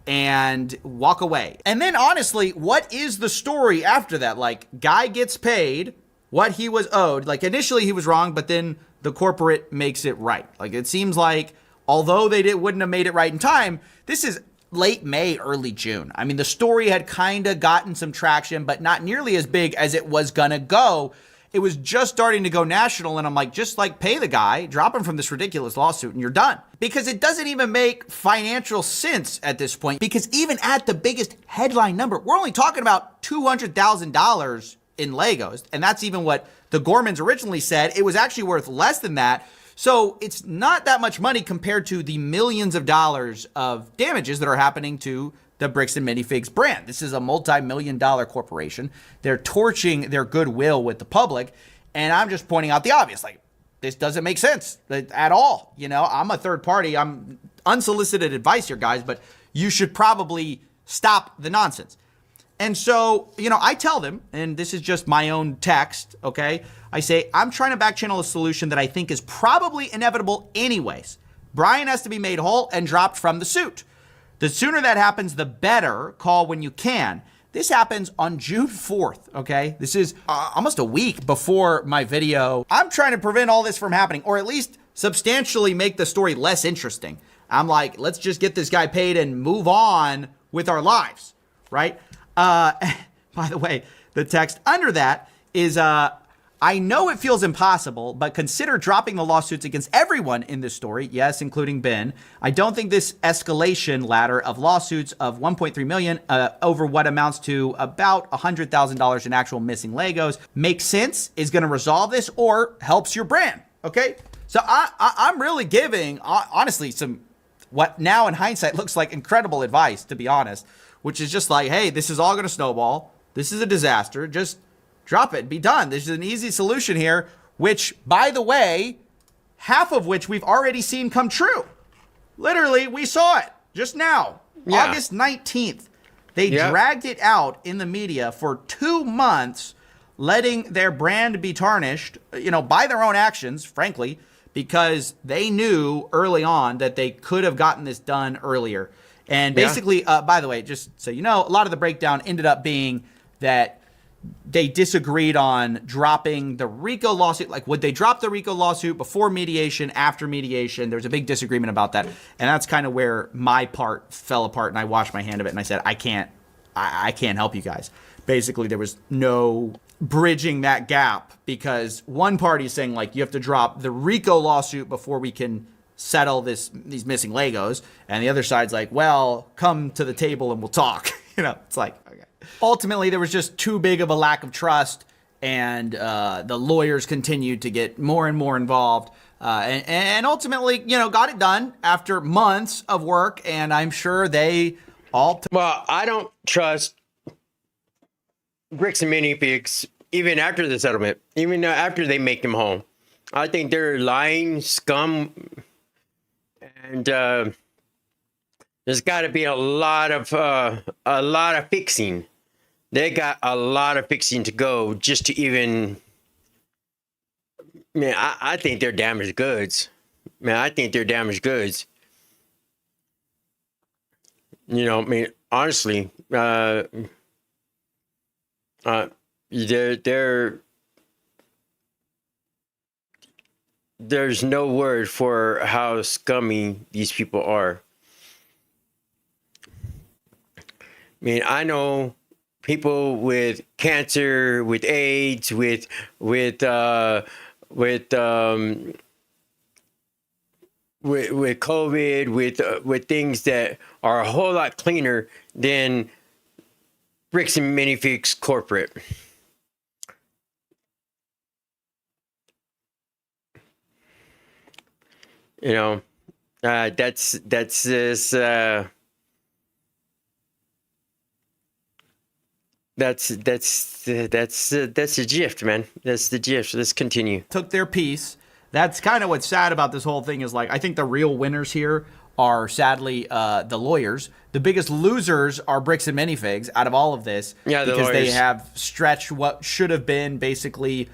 and walk away. And then honestly, what is the story after that? Like, guy gets paid what he was owed. Like, initially he was wrong, but then the corporate makes it right. Like, it seems like although they wouldn't have made it right in time, this is late May, early June. I mean, the story had kind of gotten some traction, but not nearly as big as it was going to go. It was just starting to go national, and I'm like, just like pay the guy, drop him from this ridiculous lawsuit, and you're done. Because it doesn't even make financial sense at this point, because even at the biggest headline number, we're only talking about $200,000 in Legos, and that's even what the Gormans originally said. It was actually worth less than that. So it's not that much money compared to the millions of dollars of damages that are happening to the Bricks and Minifigs brand. This is a multi-million-dollar corporation. They're torching their goodwill with the public, and I'm just pointing out the obvious. Like, this doesn't make sense at all. You know, I'm a third party. I'm unsolicited advice here, guys, but you should probably stop the nonsense. And so, you know, I tell them, and this is just my own text, okay? I say, I'm trying to back channel a solution that I think is probably inevitable anyways. Brian has to be made whole and dropped from the suit. The sooner that happens, the better. Call when you can. This happens on June 4th, okay? This is almost a week before my video. I'm trying to prevent all this from happening, or at least substantially make the story less interesting. I'm like, let's just get this guy paid and move on with our lives, right? By the way, the text under that is, I know it feels impossible, but consider dropping the lawsuits against everyone in this story. Yes, including Ben. I don't think this escalation ladder of lawsuits of $1.3 million over what amounts to about $100,000 in actual missing Legos makes sense, is going to resolve this, or helps your brand. Okay. So I'm really giving, honestly, some what now in hindsight looks like incredible advice, to be honest, which is just like, hey, this is all going to snowball. This is a disaster. Just drop it, be done. There's an easy solution here, which, by the way, half of which we've already seen come true. Literally, we saw it just now, August 19th. They dragged it out in the media for 2 months, letting their brand be tarnished, you know, by their own actions, frankly, because they knew early on that they could have gotten this done earlier. And basically, by the way, just so you know, a lot of the breakdown ended up being that they disagreed on dropping the RICO lawsuit. Like, would they drop the RICO lawsuit before mediation, after mediation? There's a big disagreement about that. And that's kind of where my part fell apart, and I washed my hand of it, and I said, I can't help you guys. Basically, there was no bridging that gap because one party is saying, like, you have to drop the RICO lawsuit before we can settle these missing Legos. And the other side's like, well, come to the table and we'll talk. It's like, okay. Ultimately, there was just too big of a lack of trust, and the lawyers continued to get more and more involved, and ultimately, got it done after months of work. And I'm sure they all. Well, I don't trust Bricks and Minifigs even after the settlement, even after they make them home. I think they're lying scum, and there's got to be a lot of fixing. They got a lot of fixing to go just to even. Man, I think they're damaged goods. Honestly, there's no word for how scummy these people are. I know people with cancer, with AIDS, with COVID, with things that are a whole lot cleaner than Bricks and Minifigs corporate. That's this. That's the gift, man. That's the gift. Let's continue. Took their piece. That's kind of what's sad about this whole thing is, like, I think the real winners here are sadly the lawyers. The biggest losers are Bricks and Minifigs out of all of this, because they have stretched what should have been basically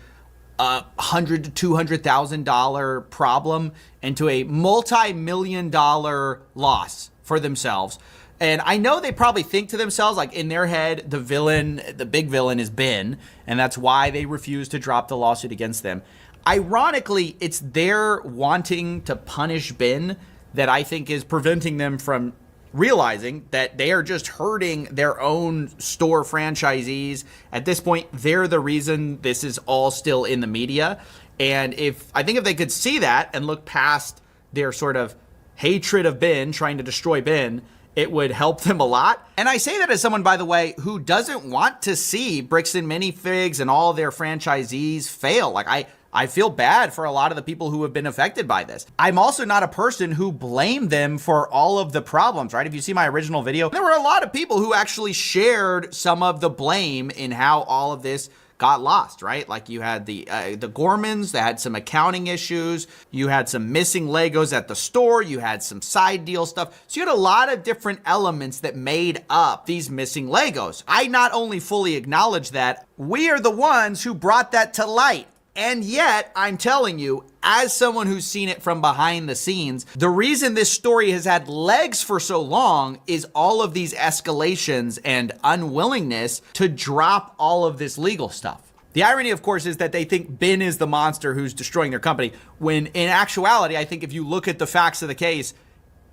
$100,000 to $200,000 problem into a multi-million-dollar loss for themselves. And I know they probably think to themselves, like, in their head, the big villain is Ben, and that's why they refuse to drop the lawsuit against them. Ironically, it's their wanting to punish Ben that I think is preventing them from realizing that they are just hurting their own store franchisees. At this point, they're the reason this is all still in the media. And if they could see that and look past their sort of hatred of Ben, trying to destroy Ben, it would help them a lot. And I say that as someone, by the way, who doesn't want to see Bricks and Minifigs and all their franchisees fail. Like, I feel bad for a lot of the people who have been affected by this. I'm also not a person who blamed them for all of the problems, right? If you see my original video, there were a lot of people who actually shared some of the blame in how all of this got lost, right? Like, you had the Gormans that had some accounting issues. You had some missing Legos at the store. You had some side deal stuff. So you had a lot of different elements that made up these missing Legos. I not only fully acknowledge that, we are the ones who brought that to light. And yet, I'm telling you, as someone who's seen it from behind the scenes, the reason this story has had legs for so long is all of these escalations and unwillingness to drop all of this legal stuff. The irony, of course, is that they think Ben is the monster who's destroying their company, when in actuality, I think if you look at the facts of the case,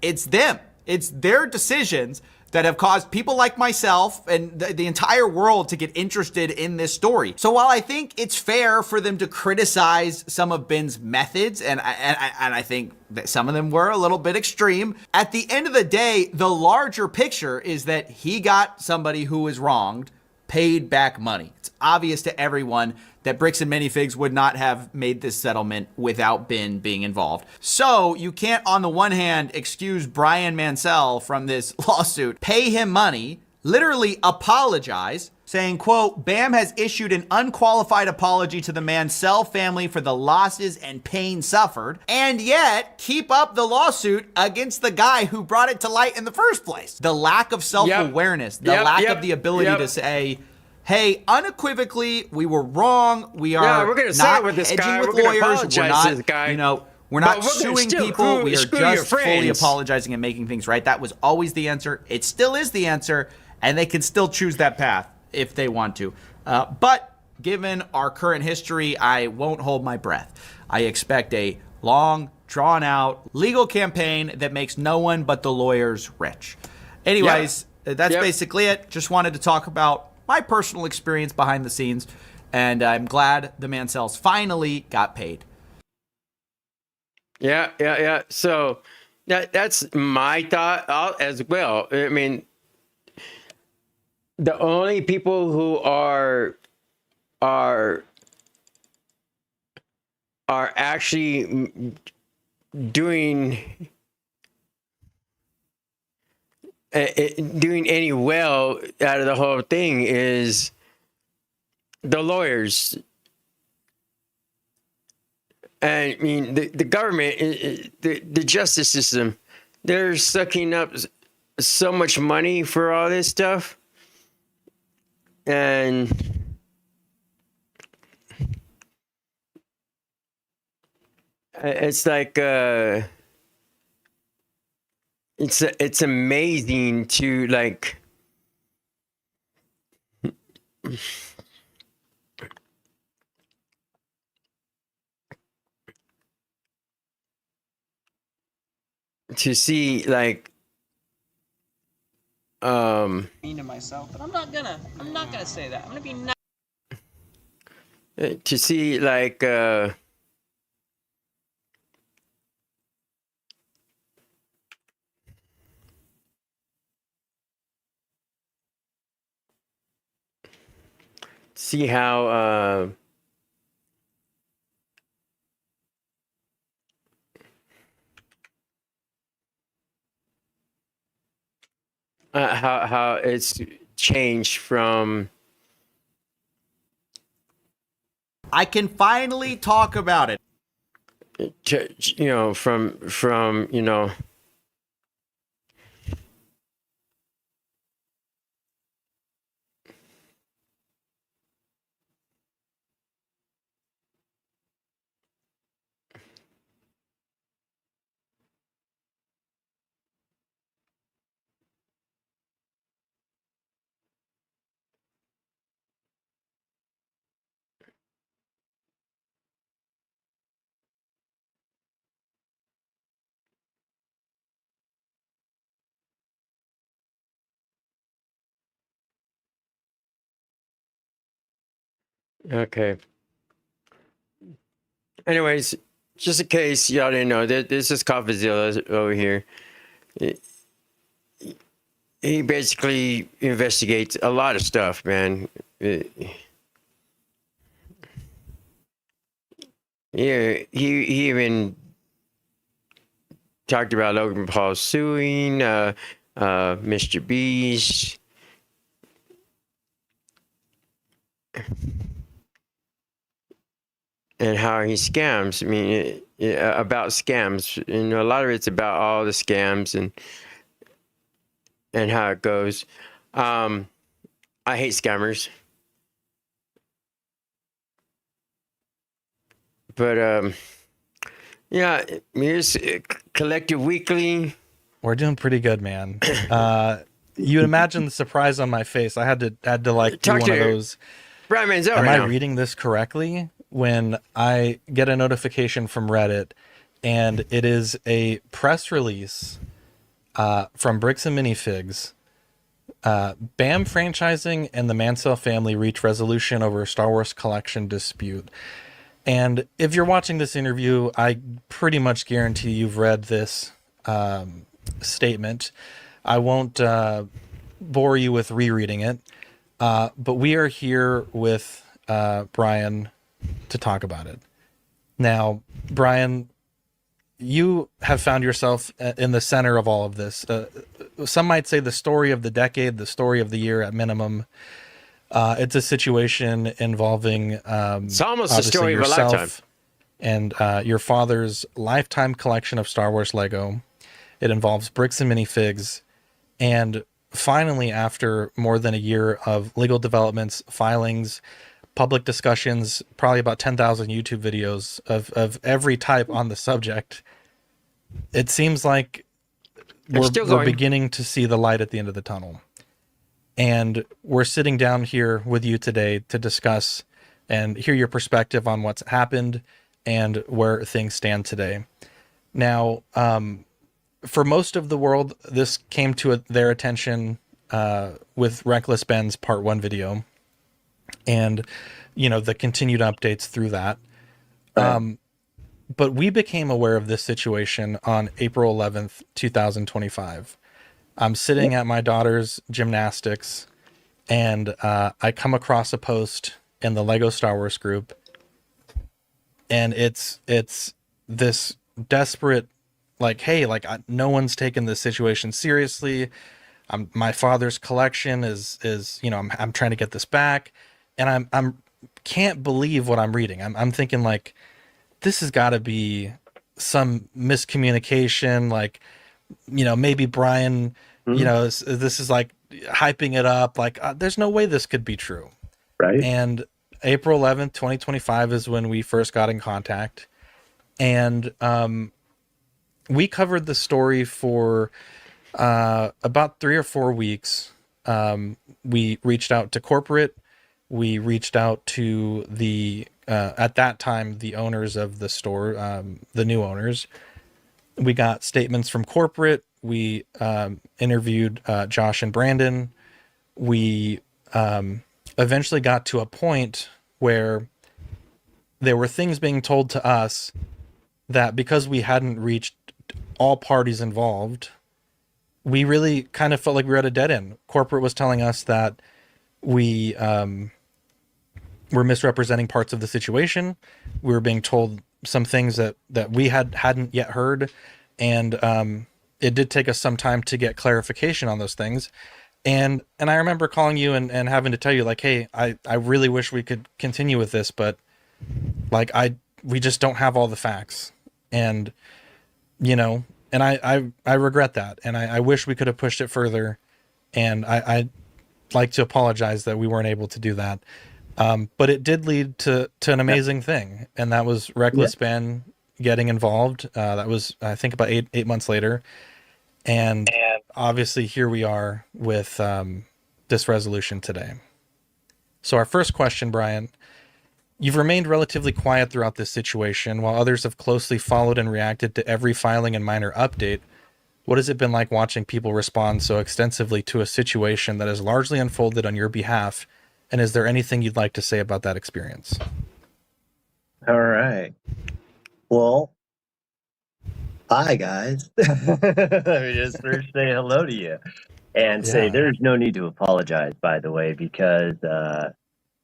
it's them. It's their decisions that have caused people like myself and the entire world to get interested in this story. So while I think it's fair for them to criticize some of Ben's methods, and I think that some of them were a little bit extreme, at the end of the day, the larger picture is that he got somebody who was wronged paid back money. It's obvious to everyone that Bricks and Minifigs would not have made this settlement without Ben being involved. So you can't, on the one hand, excuse Brian Mansell from this lawsuit, pay him money, literally apologize, saying, quote, BAM has issued an unqualified apology to the Mansell family for the losses and pain suffered, and yet keep up the lawsuit against the guy who brought it to light in the first place. The lack of self-awareness, the lack of the ability to say, hey, unequivocally, we were wrong. We are we're gonna not side with this hedging guy. with We're gonna lawyers. apologize We're not, to this guy. we're not But we're gonna suing still people. We are screw your just fully friends. apologizing and making things right. That was always the answer. It still is the answer, and they can still choose that path. if they want to. But given our current history, I won't hold my breath. I expect a long, drawn-out legal campaign that makes no one but the lawyers rich. Anyways, that's basically it. Just wanted to talk about my personal experience behind the scenes, and I'm glad the Mansells finally got paid. Yeah. So that's my thought as well. I mean, the only people who are actually doing any well out of the whole thing is the lawyers. And I mean, the government, the justice system, they're sucking up so much money for all this stuff. And it's like, it's amazing to like, to see like mean to myself, but I'm not gonna say that. I'm gonna be nice. to see like see how how it's changed from. I can finally talk about it. You know, from you know, okay. Anyways, just in case y'all didn't know, this is CoffeeZilla over here. He basically investigates a lot of stuff, man. Yeah, he even talked about Logan Paul suing Mr. Beast. And how he scams. I mean, about scams. You know, a lot of it's about all the scams and how it goes. I hate scammers. But yeah, here's Collective Weekly. We're doing pretty good, man. You'd imagine the surprise on my face. I had to like do one of those. Brian Mansell. Am right I now. reading this correctly? When I get a notification from Reddit, and it is a press release from Bricks and Minifigs. BAM franchising and the Mansell family reach resolution over a Star Wars collection dispute. And if you're watching this interview, I pretty much guarantee you've read this statement. I won't bore you with rereading it, but we are here with Brian to talk about it. Now, Brian, you have found yourself in the center of all of this. Some might say the story of the decade, the story of the year at minimum. It's a situation involving it's almost the story of a lifetime. And your father's lifetime collection of Star Wars Lego. It involves Bricks and Minifigs. And finally, after more than a year of legal developments, filings, public discussions, probably about 10,000 YouTube videos of every type on the subject, it seems like we're beginning to see the light at the end of the tunnel. And we're sitting down here with you today to discuss and hear your perspective on what's happened and where things stand today. Now, for most of the world, this came to their attention with Reckless Ben's Part 1 video and, the continued updates through that. But we became aware of this situation on April 11th, 2025. I'm sitting at my daughter's gymnastics, and I come across a post in the Lego Star Wars group, and it's this desperate, like, hey, like, no one's taken this situation seriously. My father's collection is I'm trying to get this back, and I'm can't believe what I'm reading. I'm thinking, like, this has got to be some miscommunication, like, maybe Brian, this is like hyping it up, like, there's no way this could be true. Right. And April 11th, 2025 is when we first got in contact, and we covered the story for about 3 or 4 weeks. We reached out to corporate. We reached out to the, at that time, the owners of the store, the new owners. We got statements from corporate. We interviewed Josh and Brandon. We eventually got to a point where there were things being told to us that, because we hadn't reached all parties involved, we really kind of felt like we were at a dead end. Corporate was telling us that we were misrepresenting parts of the situation. We were being told some things that we hadn't yet heard, and it did take us some time to get clarification on those things. And I remember calling you and having to tell you, like, hey, I really wish we could continue with this, but like we just don't have all the facts, and and I regret that, and I wish we could have pushed it further, and I'd like to apologize that we weren't able to do that. But it did lead to an amazing thing, and that was Reckless Ben getting involved. That was, I think, about eight months later, and obviously here we are with this resolution today. So our first question, Brian, you've remained relatively quiet throughout this situation, while others have closely followed and reacted to every filing and minor update. What has it been like watching people respond so extensively to a situation that has largely unfolded on your behalf? And is there anything you'd like to say about that experience? All right. Well, hi, guys. Let me just first say hello to you and say there's no need to apologize, by the way, because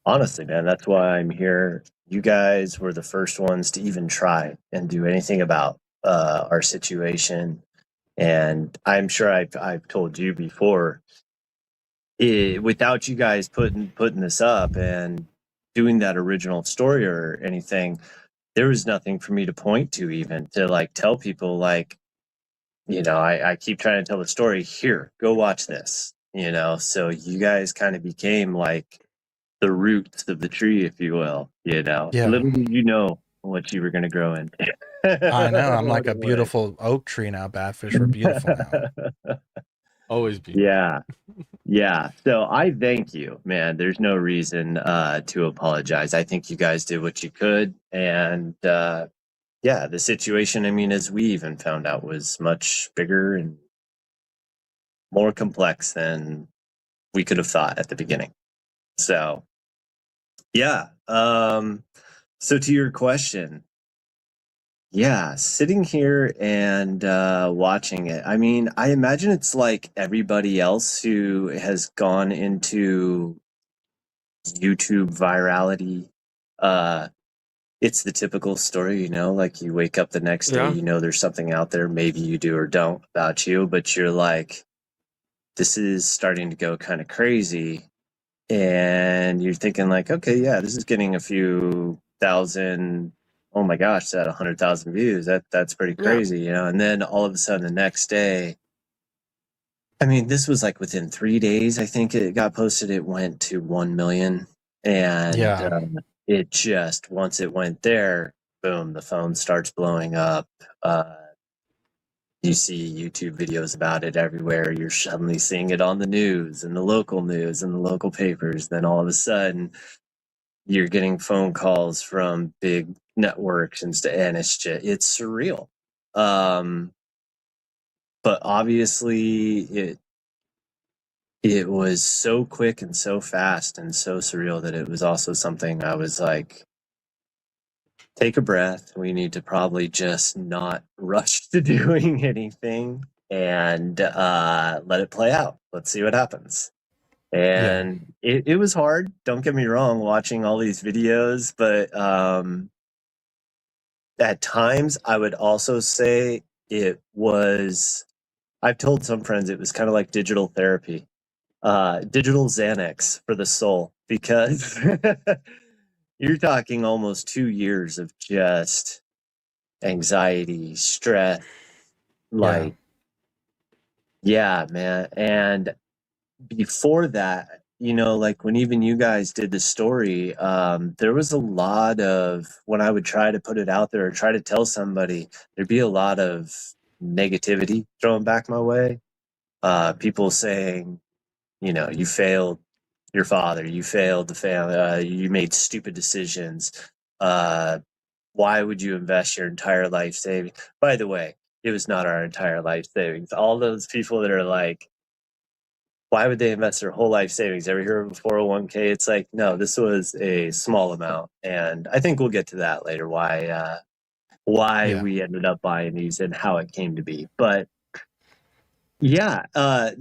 honestly, man, that's why I'm here. You guys were the first ones to even try and do anything about our situation. And I'm sure I've told you before, without you guys putting this up and doing that original story or anything, there was nothing for me to point to, even to like tell people, like, I keep trying to tell the story, here, go watch this, so you guys kind of became like the roots of the tree, if you will. Little did you know what you were going to grow into. I know, I'm like a beautiful oak tree now, Batfish. We're beautiful now. Always beautiful. Yeah. So I thank you, man. There's no reason to apologize. I think you guys did what you could. And the situation, I mean, as we even found out, was much bigger and more complex than we could have thought at the beginning. So, so to your question, sitting here and watching it, I mean, I imagine it's like everybody else who has gone into YouTube virality. It's the typical story, like you wake up the next day, there's something out there, maybe you do or don't, about you, but you're like, this is starting to go kind of crazy. And you're thinking, like, okay, this is getting a few thousand. Oh my gosh, that 100,000 views. That's pretty crazy, And then all of a sudden the next day, I mean, this was like within 3 days, I think it got posted, it went to 1 million. And it just, once it went there, boom, the phone starts blowing up. you see YouTube videos about it everywhere. You're suddenly seeing it on the news and the local news and the local papers. Then all of a sudden, you're getting phone calls from big networks and it's surreal. But obviously, it was so quick and so fast and so surreal that it was also something I was like, take a breath. We need to probably just not rush to doing anything and let it play out. Let's see what happens. And it was hard. Don't get me wrong, watching all these videos, but at times I would also say it was, I've told some friends it was kind of like digital therapy, digital Xanax for the soul, because you're talking almost 2 years of just anxiety, stress, like, yeah, man. And before that, like when even you guys did the story, there was a lot of, when I would try to put it out there or try to tell somebody, there'd be a lot of negativity thrown back my way. People saying, you failed your father, you failed the family, you made stupid decisions. Why would you invest your entire life savings? By the way, it was not our entire life savings. All those people that are like, why would they invest their whole life savings? Ever hear of a 401k? It's like, no, this was a small amount. And I think we'll get to that later, why we ended up buying these and how it came to be. But yeah,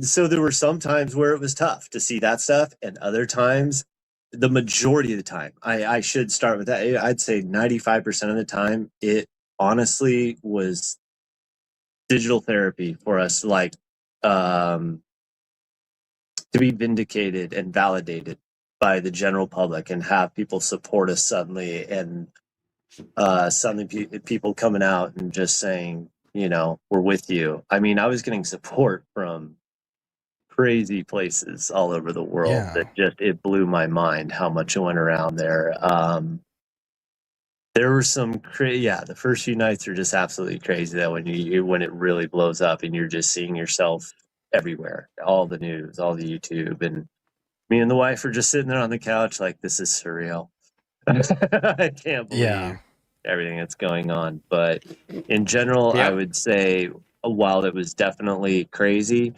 so there were some times where it was tough to see that stuff, and other times, the majority of the time, I should start with that. I'd say 95% of the time, it honestly was digital therapy for us, like, to be vindicated and validated by the general public and have people support us suddenly, and suddenly people coming out and just saying, we're with you. I mean, I was getting support from crazy places all over the world that just, it blew my mind how much it went around there. There were some the first few nights are just absolutely crazy, that when it really blows up and you're just seeing yourself everywhere, all the news, all the YouTube, and me and the wife are just sitting there on the couch like, this is surreal. I can't believe everything that's going on. But in general, I would say, while it was definitely crazy,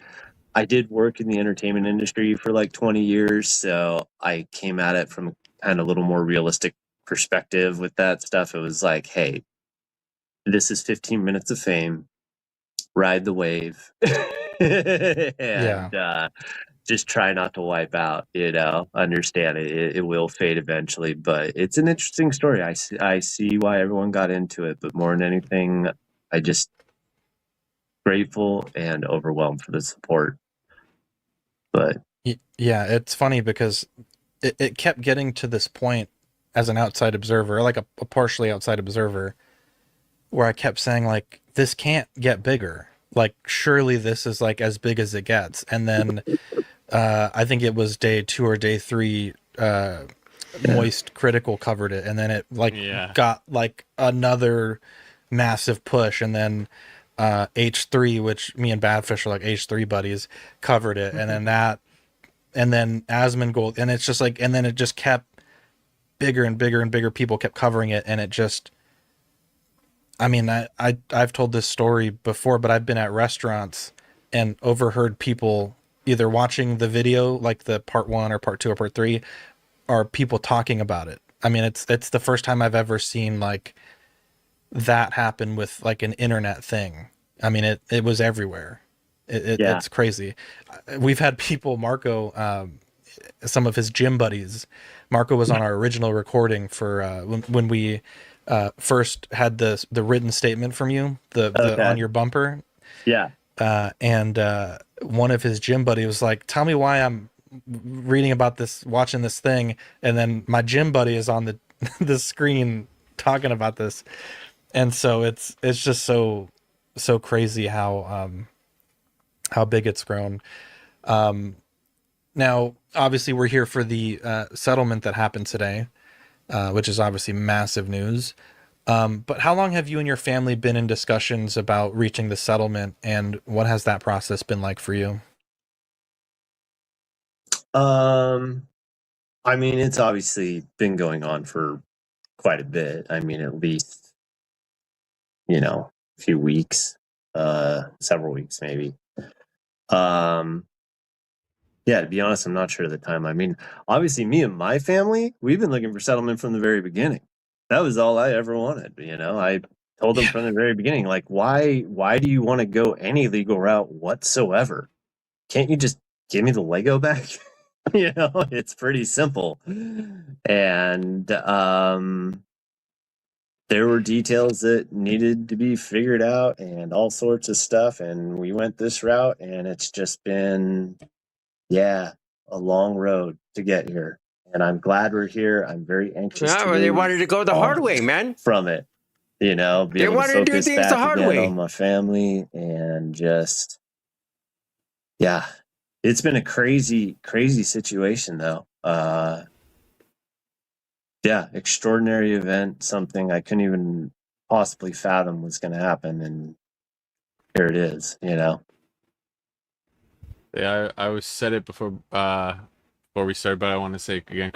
I did work in the entertainment industry for like 20 years, so I came at it from kind of a little more realistic perspective with that stuff. It was like, hey, this is 15 minutes of fame, ride the wave, and just try not to wipe out, understand it will fade eventually. But it's an interesting story. I see why everyone got into it, but more than anything, I just grateful and overwhelmed for the support. But yeah, it's funny because it kept getting to this point as an outside observer, like a partially outside observer, where I kept saying, like, this can't get bigger. Like, surely this is like as big as it gets. And then I think it was day 2 or day 3, Moist Critical covered it, and then it got like another massive push, and then H3, which me and Badfish are like H3 buddies, covered it, and then that, and then Asmongold, and it's just like, and then it just kept bigger and bigger and bigger. People kept covering it, and it just, I mean, I've told this story before, but I've been at restaurants and overheard people either watching the video, like the part 1 or part 2 or part 3, or people talking about it. I mean, it's the first time I've ever seen like that happen with like an internet thing. I mean, it was everywhere. It's crazy. We've had people, Marco, some of his gym buddies. Marco was on our original recording for when we first had the written statement from you, the on your bumper. Yeah. And one of his gym buddy was like, tell me why I'm reading about this, watching this thing, and then my gym buddy is on the screen talking about this. And so it's just so crazy how big it's grown. Now, obviously, we're here for the settlement that happened today, which is obviously massive news. But how long have you and your family been in discussions about reaching the settlement, and what has that process been like for you? I mean, it's obviously been going on for quite a bit. I mean, at least, a few weeks, several weeks maybe. Yeah, to be honest, I'm not sure of the time. I mean, obviously, me and my family, we've been looking for settlement from the very beginning. That was all I ever wanted. I told them from the very beginning, like, why do you want to go any legal route whatsoever? Can't you just give me the Lego back? It's pretty simple. And there were details that needed to be figured out and all sorts of stuff. And we went this route, and it's just been, a long road to get here. And I'm glad we're here. I'm very anxious to they move wanted to go the hard way, man. from it. Be They able to wanted to do focus things the back hard again way. on my family and just, it's been a crazy, crazy situation though. Extraordinary event, something I couldn't even possibly fathom was going to happen. And here it is, Yeah, I was said it before we started, but I want to say again,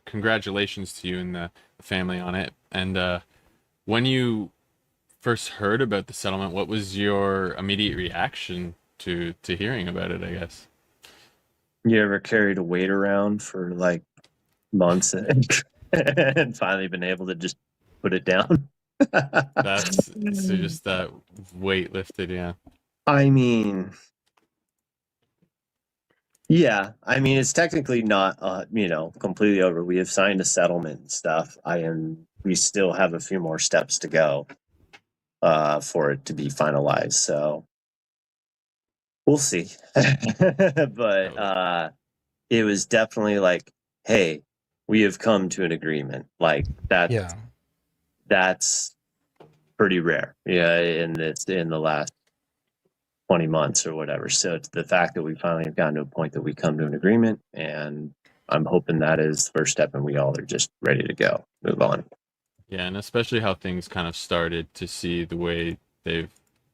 congratulations to you and the family on it. And when you first heard about the settlement, what was your immediate reaction to hearing about it, I guess? You ever carried a weight around for like months and finally been able to just put it down? That's so just that weight lifted, yeah. I mean, it's technically not, completely over. We have signed a settlement and stuff. We still have a few more steps to go, for it to be finalized. So we'll see. But, it was definitely like, hey, we have come to an agreement. Like that's pretty rare. In the last 20 months or whatever. So it's the fact that we finally have gotten to a point that we come to an agreement, and I'm hoping that is the first step and we all are just ready to go, move on. Yeah, and especially how things kind of started to see the way the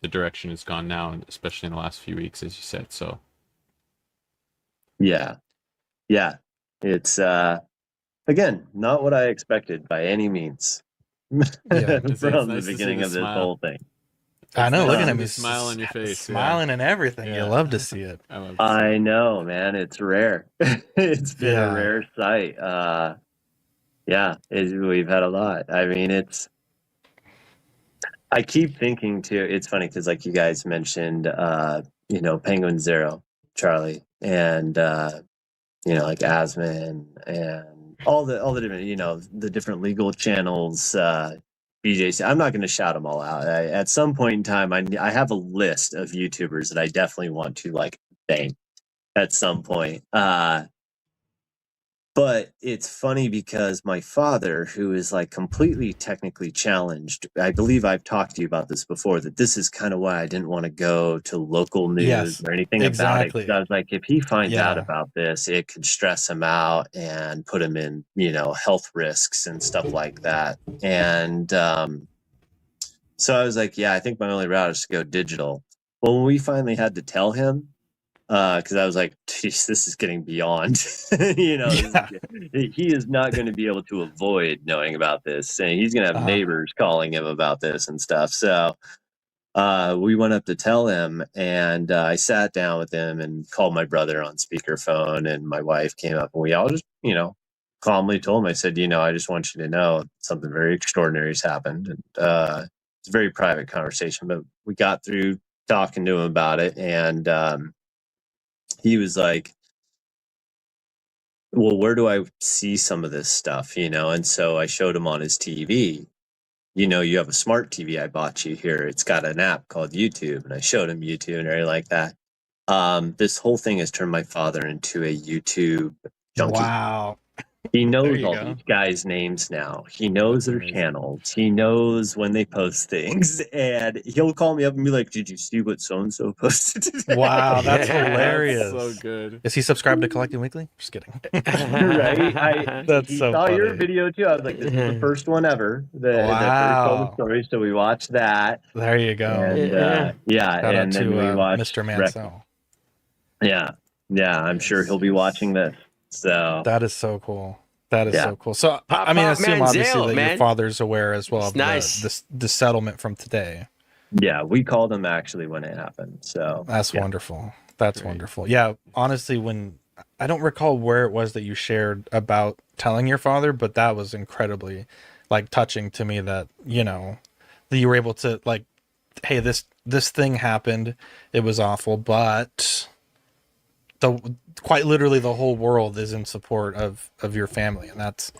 direction has gone now, and especially in the last few weeks, as you said. So yeah, it's again not what I expected by any means. From the beginning of this whole thing. I know, looking at me, smile on your face, smiling and everything. You love to see it. I know, man. It's rare. It's been a rare sight. We've had a lot. I mean, I keep thinking too, it's funny because like you guys mentioned, Penguin Zero, Charlie, and, like Asman and all the different, the different legal channels, BJC. I'm not going to shout them all out. At some point in time, I have a list of YouTubers that I definitely want to like thank at some point. But it's funny because my father, who is like completely technically challenged, I believe I've talked to you about this before, that this is kind of why I didn't want to go to local news or anything about it. 'Cause I was like, if he finds out about this, it could stress him out and put him in, health risks and stuff like that. And so I was like, I think my only route is to go digital. Well, when we finally had to tell him, because I was like, geez, this is getting beyond, he is not going to be able to avoid knowing about this. And he's going to have neighbors calling him about this and stuff. So we went up to tell him, and I sat down with him and called my brother on speakerphone, and my wife came up, and we all just, calmly told him, I said, I just want you to know something very extraordinary has happened. And it's a very private conversation, but we got through talking to him about it. And he was like, well, where do I see some of this stuff? And so I showed him on his TV, you have a smart TV I bought you here. It's got an app called YouTube. And I showed him YouTube and everything like that. This whole thing has turned my father into a YouTube junkie. Wow. He knows you all go. these guys' names now. He knows their channels. He knows when they post things, and he'll call me up and be like, "Did you see what so and so posted today?" Wow, that's Yeah. hilarious. So good. Is he subscribed to Collecting Weekly? Just kidding. Right? That's He so saw your funny. video too. I was like, "This is the first one ever that first told the Wow. story." So we watched that, There you go. and Yeah. Shout out and then to we watched Mr. Mansell. Yeah, I'm sure he'll be watching this. So That is so cool. That is Yeah. so cool. So Pop, I mean, I pop, assume obviously Mansell, that your man. father's aware as well It's of nice. the settlement from today. yeah, we called him actually when it happened. So That's yeah. wonderful. That's wonderful. Yeah, honestly, when I don't recall where it was that you shared about telling your father, but that was incredibly like touching to me that, you know, that you were able to like, hey, this thing happened. It was awful, but quite literally the whole world is in support of your family, and that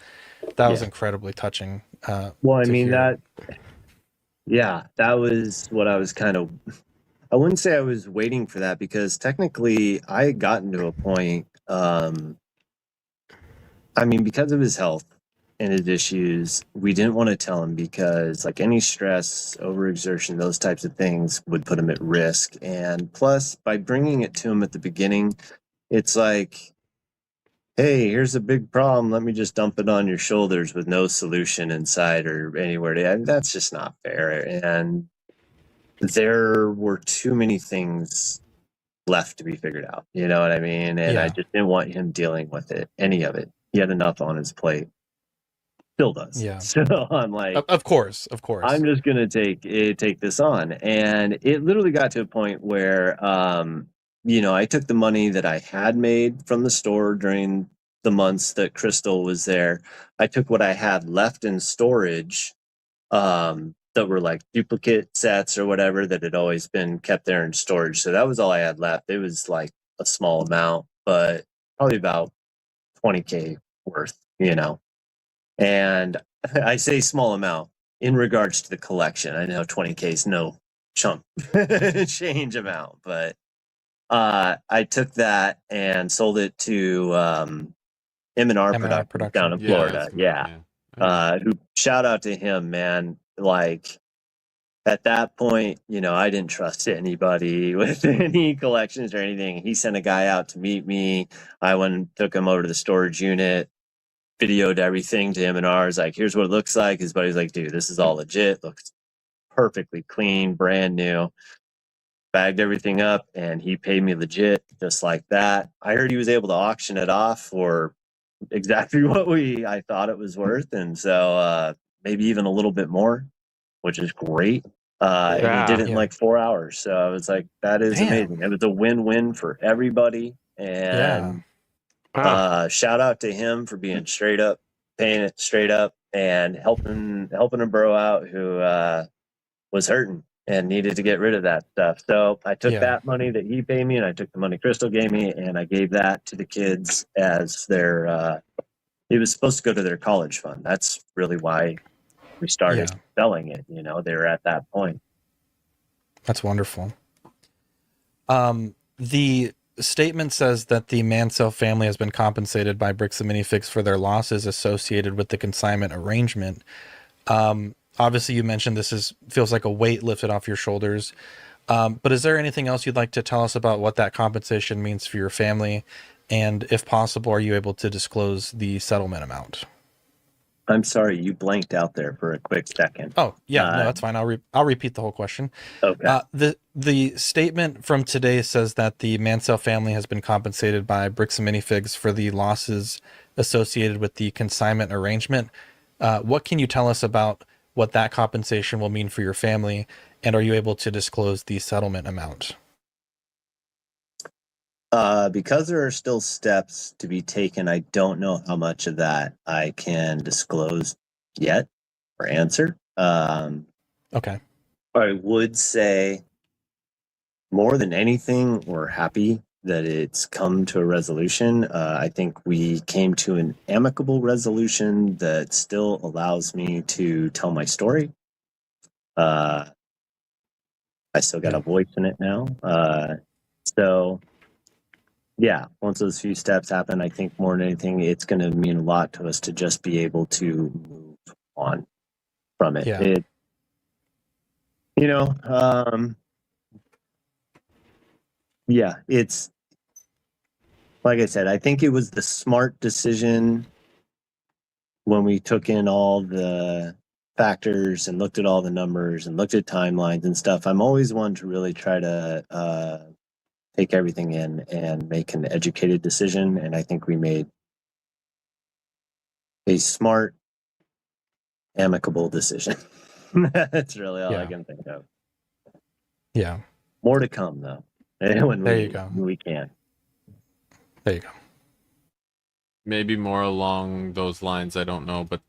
was incredibly touching. Well, I to mean hear. that was what I was kind of. I wouldn't say I was waiting for that because technically I had gotten to a point. I mean, because of his health and his issues, we didn't want to tell him because, like, any stress, overexertion, those types of things would put him at risk. And plus, by bringing it to him at the beginning, it's like, hey, here's a big problem. Let me just dump it on your shoulders with no solution inside or anywhere to. That's just not fair. And there were too many things left to be figured out. You know what I mean? And I Yeah. just didn't want him dealing with it, any of it. He had enough on his plate. Still does. Yeah. So I'm like, Of course. I'm just gonna take this on, and it literally got to a point where, I took the money that I had made from the store during the months that Crystal was there. I took what I had left in storage, that were like duplicate sets or whatever that had always been kept there in storage. So that was all I had left. It was like a small amount, but probably about 20K worth, And I say small amount in regards to the collection. I know 20K is no chump change amount, but I took that and sold it to M&R Productions down in Florida. Who shout out to him, man. Like at that point, I didn't trust anybody with any collections or anything. He sent a guy out to meet me. I went and took him over to the storage unit, videoed everything to him and ours. Like, here's what it looks like. His buddy's like, dude, this is all legit. Looks perfectly clean, brand new. Bagged everything up, and he paid me legit, just like that. I heard he was able to auction it off for exactly what I thought it was worth, and so maybe even a little bit more, which is great. And he did it in like 4 hours. So I was like, that is amazing. It was a win-win for everybody. And shout out to him for being straight up, paying it straight up, and helping a bro out who was hurting and needed to get rid of that stuff. So I took that money that he paid me, and I took the money Crystal gave me, and I gave that to the kids as their. It was supposed to go to their college fund. That's really why we started selling it. They were at that point. That's wonderful. The statement says that the Mansell family has been compensated by Bricks and Minifigs for their losses associated with the consignment arrangement. Obviously, you mentioned this feels like a weight lifted off your shoulders. But is there anything else you'd like to tell us about what that compensation means for your family? And if possible, are you able to disclose the settlement amount? I'm sorry, you blanked out there for a quick second. Oh, yeah, no, that's fine. I'll repeat the whole question. Okay. The statement from today says that the Mansell family has been compensated by Bricks and Minifigs for the losses associated with the consignment arrangement. What can you tell us about what that compensation will mean for your family, and are you able to disclose the settlement amount? Because there are still steps to be taken, I don't know how much of that I can disclose yet or answer. Okay. I would say more than anything, we're happy that it's come to a resolution. I think we came to an amicable resolution that still allows me to tell my story. I still got a voice in it now. So Yeah, once those few steps happen, I think more than anything, it's going to mean a lot to us to just be able to move on from it. Yeah. You know, yeah, it's like I said, I think it was the smart decision when we took in all the factors and looked at all the numbers and looked at timelines and stuff. I'm always one to really try to take everything in and make an educated decision. And I think we made a smart, amicable decision. That's really all I can think of. Yeah. More to come, though. When There you go. we can. There you go. Maybe more along those lines, I don't know, but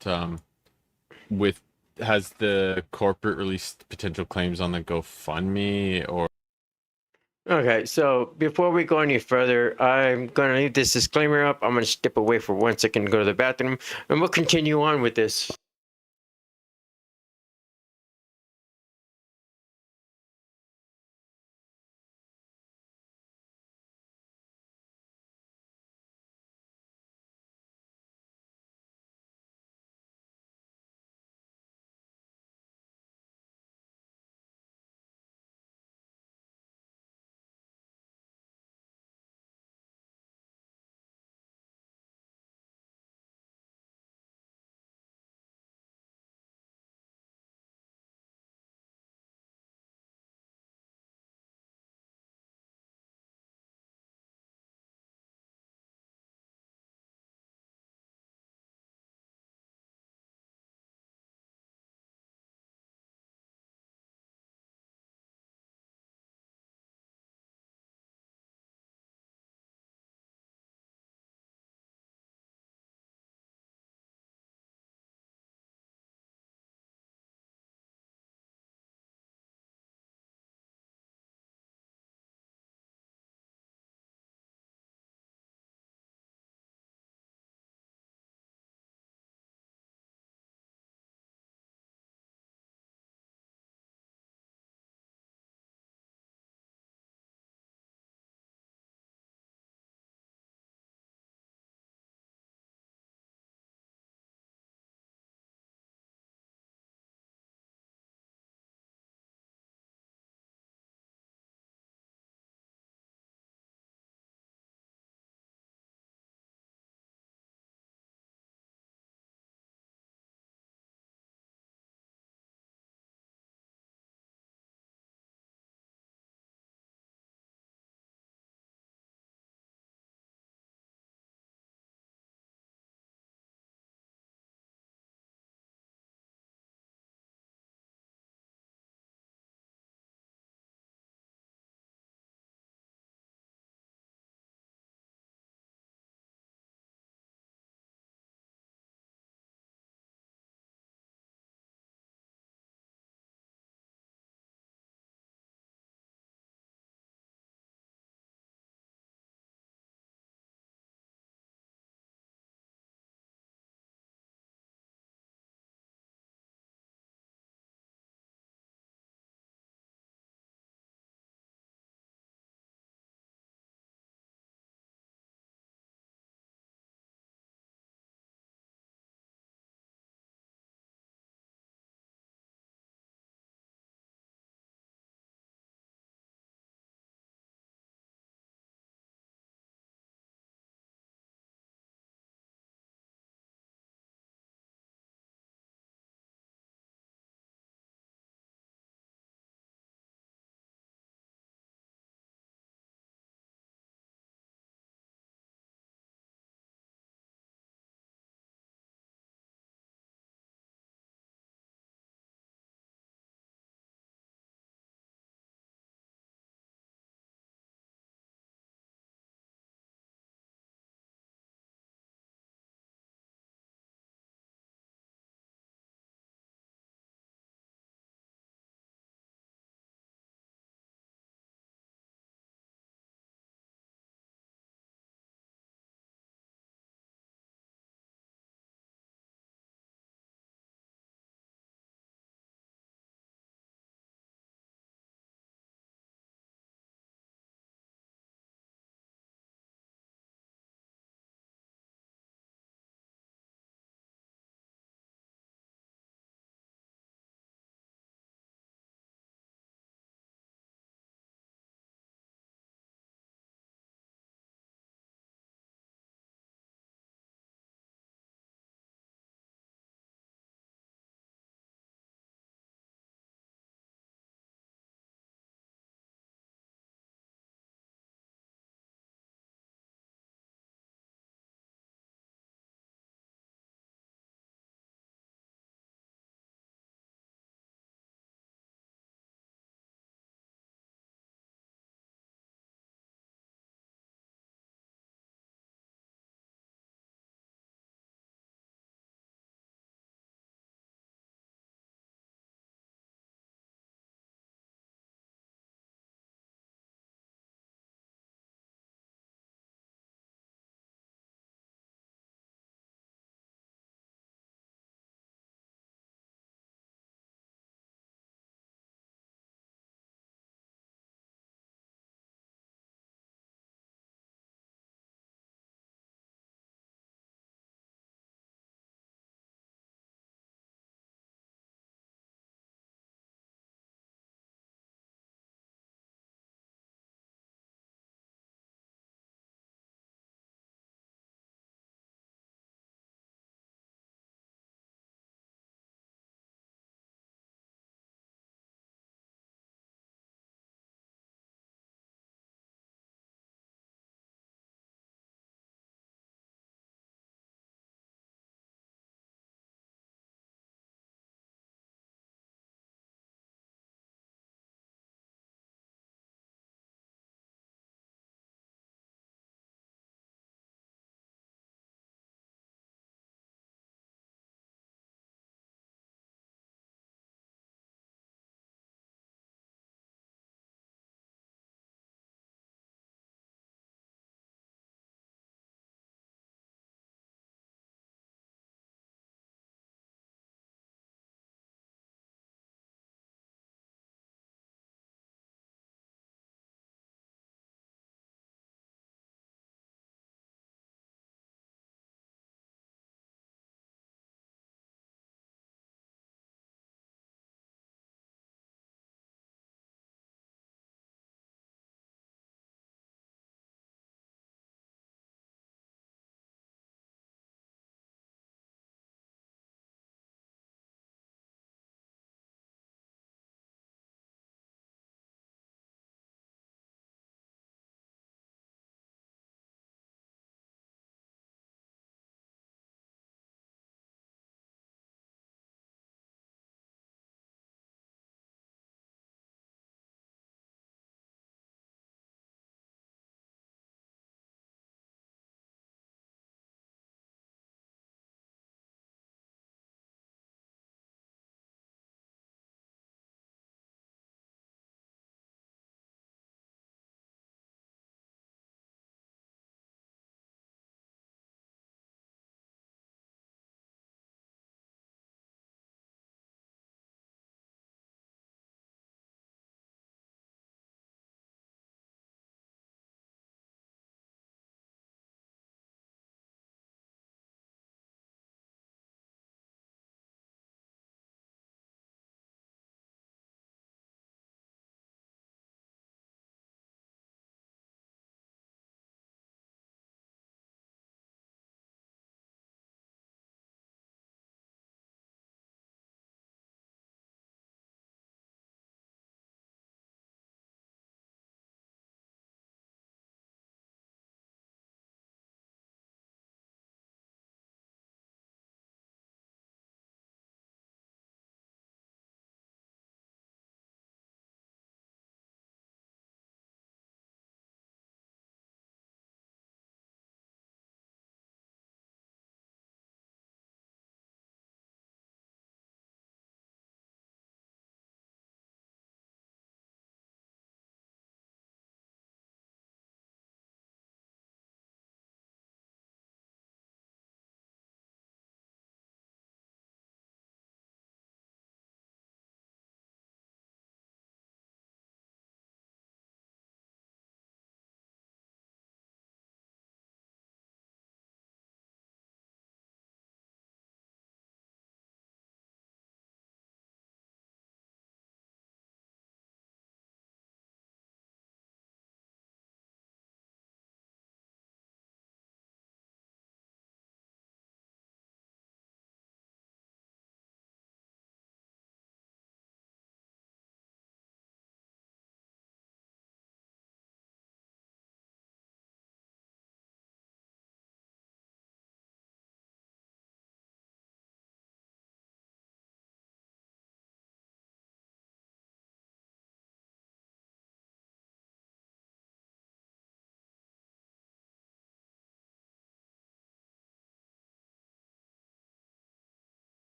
with has the corporate released potential claims on the GoFundMe or Okay, so before we go any further, I'm going to leave this disclaimer up. I'm going to step away for 1 second and go to the bathroom, and we'll continue on with this.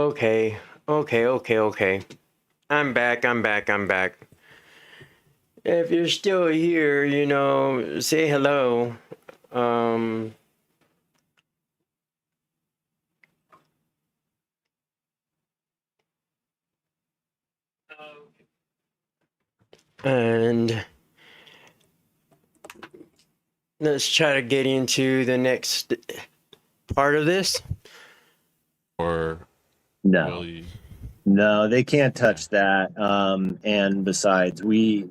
Okay. I'm back. If you're still here, say hello. And let's try to get into the next part of this. Or No. No, they can't touch that. And besides, we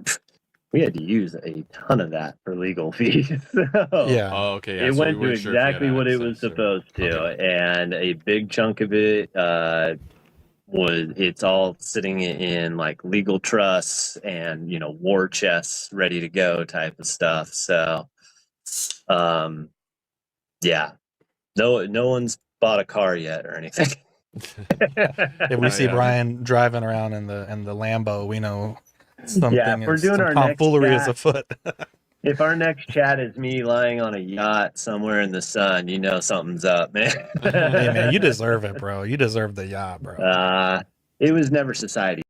had to use a ton of that for legal fees. So Yeah. Oh, okay. Yeah. it So we went to weren't sure if you had exactly what it was access or... supposed to, Okay. and a big chunk of it it's all sitting in like legal trusts and war chests ready to go type of stuff. So yeah, no one's bought a car yet or anything. If we see Brian driving around in the Lambo, we know Yeah, if we're doing some our next tomfoolery is chat, afoot. if our next chat is me lying on a yacht somewhere in the sun, something's up, man. Hey man, you deserve it, bro. You deserve the yacht, bro. It was never society's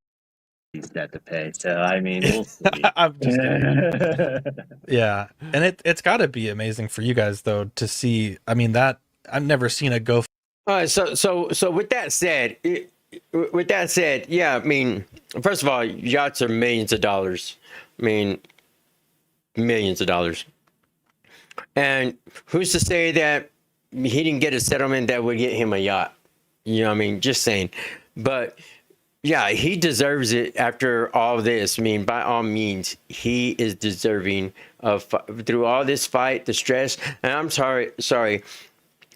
debt to pay, so I mean, we'll see. I'm just kidding. Yeah, and it's got to be amazing for you guys though to see. I mean, that I've never seen a go. All right, so with that said, yeah, I mean, first of all, yachts are millions of dollars. I mean, millions of dollars. And who's to say that he didn't get a settlement that would get him a yacht? You know what I mean? Just saying. But yeah, he deserves it after all this. I mean, by all means, he is deserving of, through all this fight, the stress. And I'm sorry.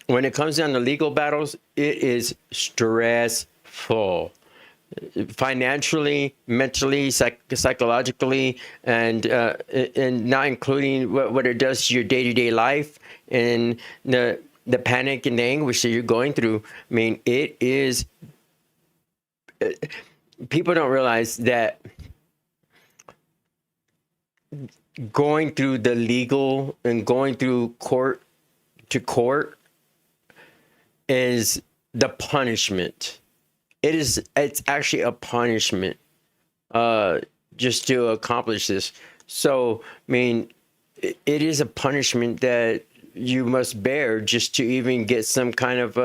When it comes down to legal battles, it is stressful. Financially, mentally, psychologically, and not including what it does to your day-to-day life and the panic and the anguish that you're going through. I mean, it is. People don't realize that going through the legal and going through court to court is the punishment. It's actually a punishment just to accomplish this. So, I mean, it is a punishment that you must bear just to even get some kind of,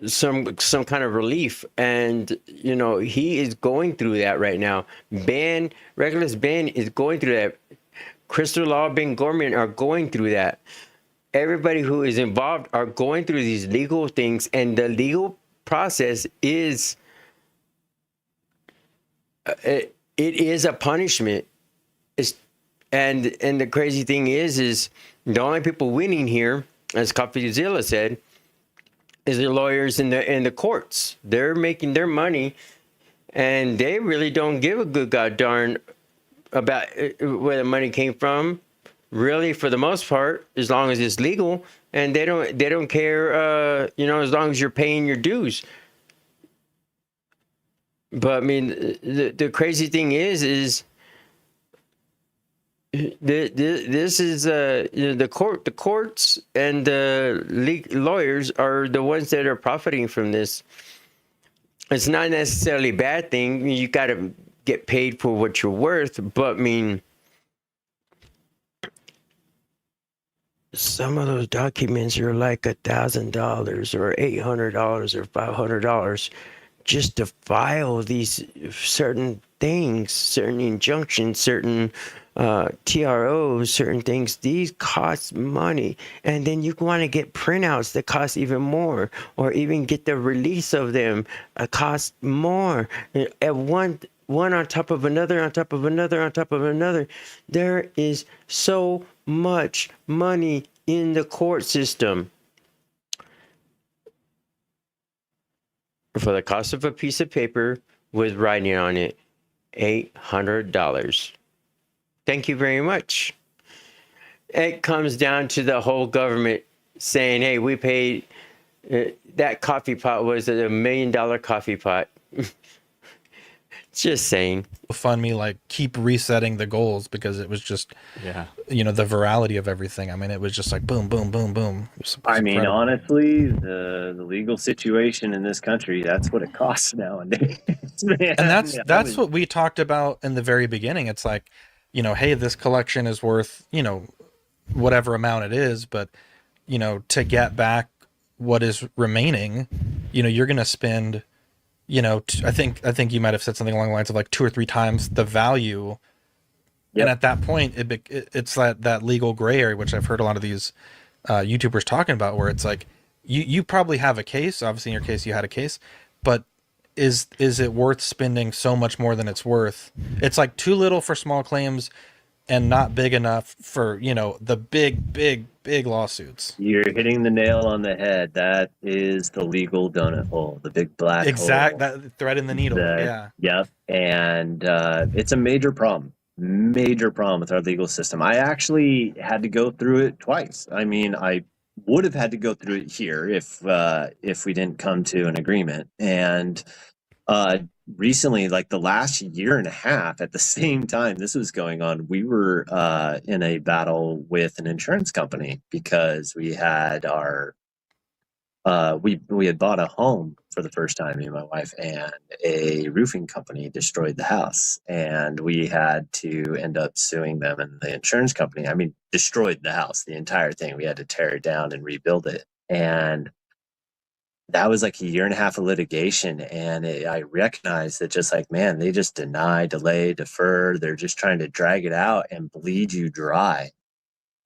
some kind of relief. And, he is going through that right now. Regulus Ben is going through that. Crystal Law, Ben Gorman are going through that. Everybody who is involved are going through these legal things, and the legal process is it is a punishment. And the crazy thing is the only people winning here, as CoffeeZilla said, is the lawyers in the courts. They're making their money, and they really don't give a good god darn about where the money came from. Really, for the most part, as long as it's legal, and they don't care, as long as you're paying your dues. But I mean, the crazy thing is this is the courts and the lawyers are the ones that are profiting from this. It's not necessarily a bad thing. You got to get paid for what you're worth, but I mean, some of those documents are like $1,000 or $800 or $500 just to file these certain things, certain injunctions, certain TROs, certain things. These cost money, and then you want to get printouts that cost even more, or even get the release of them cost more. At one on top of another, on top of another, on top of another. There is so much money in the court system. For the cost of a piece of paper with writing on it, $800. Thank you very much. It comes down to the whole government saying, hey, we paid, that coffee pot was $1 million coffee pot. Just saying. Fund me like keep resetting the goals because it was just the virality of everything. I mean, it was just like boom, boom, boom, boom. It was I mean, incredible. honestly, the legal situation in this country, that's what it costs nowadays. Man, And I that's was- what we talked about in the very beginning. It's like, hey, this collection is worth, whatever amount it is, but to get back what is remaining, you're going to spend, I think you might have said something along the lines of like 2 or 3 times the value. Yep. And at that point, it's that legal gray area, which I've heard a lot of these YouTubers talking about, where it's like you probably have a case. Obviously, in your case, you had a case, but is it worth spending so much more than it's worth? It's like too little for small claims and not big enough for the big lawsuits. You're hitting the nail on the head. That is the legal donut hole, the big black hole. That thread in the needle. Yeah. Yep. And it's a major problem with our legal system. I actually had to go through it twice. I mean, I would have had to go through it here if we didn't come to an agreement. And recently, like the last year and a half, at the same time this was going on, we were in a battle with an insurance company because we had our we had bought a home for the first time, me and my wife, and a roofing company destroyed the house, and we had to end up suing them. And the insurance company, I mean, destroyed the house, the entire thing. We had to tear it down and rebuild it, and that was like a year and a half of litigation. And I recognized that, just like, man, they just deny, delay, defer. They're just trying to drag it out and bleed you dry.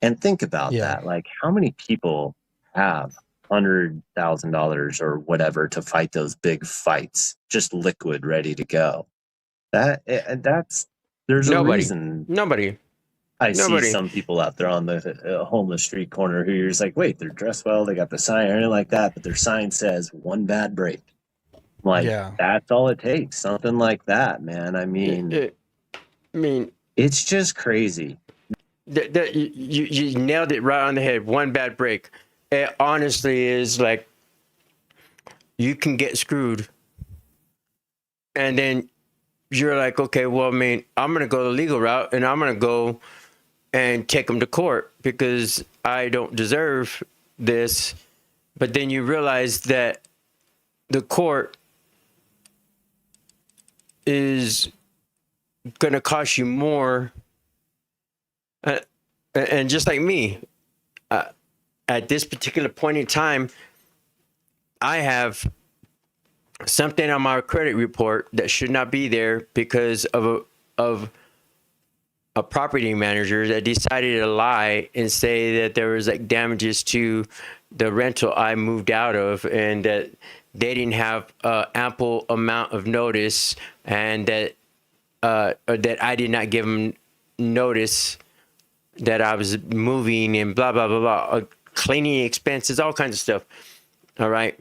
And think about that. Like, how many people have $100,000 or whatever to fight those big fights, just liquid, ready to go? There's a reason. Nobody. I see some people out there on the homeless street corner who you're just like, wait, they're dressed well, they got the sign or anything like that, but their sign says one bad break. Like, that's all it takes. Something like that, man. I mean, it's just crazy. You nailed it right on the head. One bad break. It honestly is like you can get screwed, and then you're like, okay, well, I mean, I'm gonna go the legal route, and I'm gonna go and take them to court because I don't deserve this. But then you realize that the court is gonna cost you more. And just like me, at this particular point in time, I have something on my credit report that should not be there because of a property manager that decided to lie and say that there was like damages to the rental I moved out of, and that they didn't have ample amount of notice, and that I did not give them notice that I was moving, and blah, blah, blah, blah, cleaning expenses, all kinds of stuff. All right.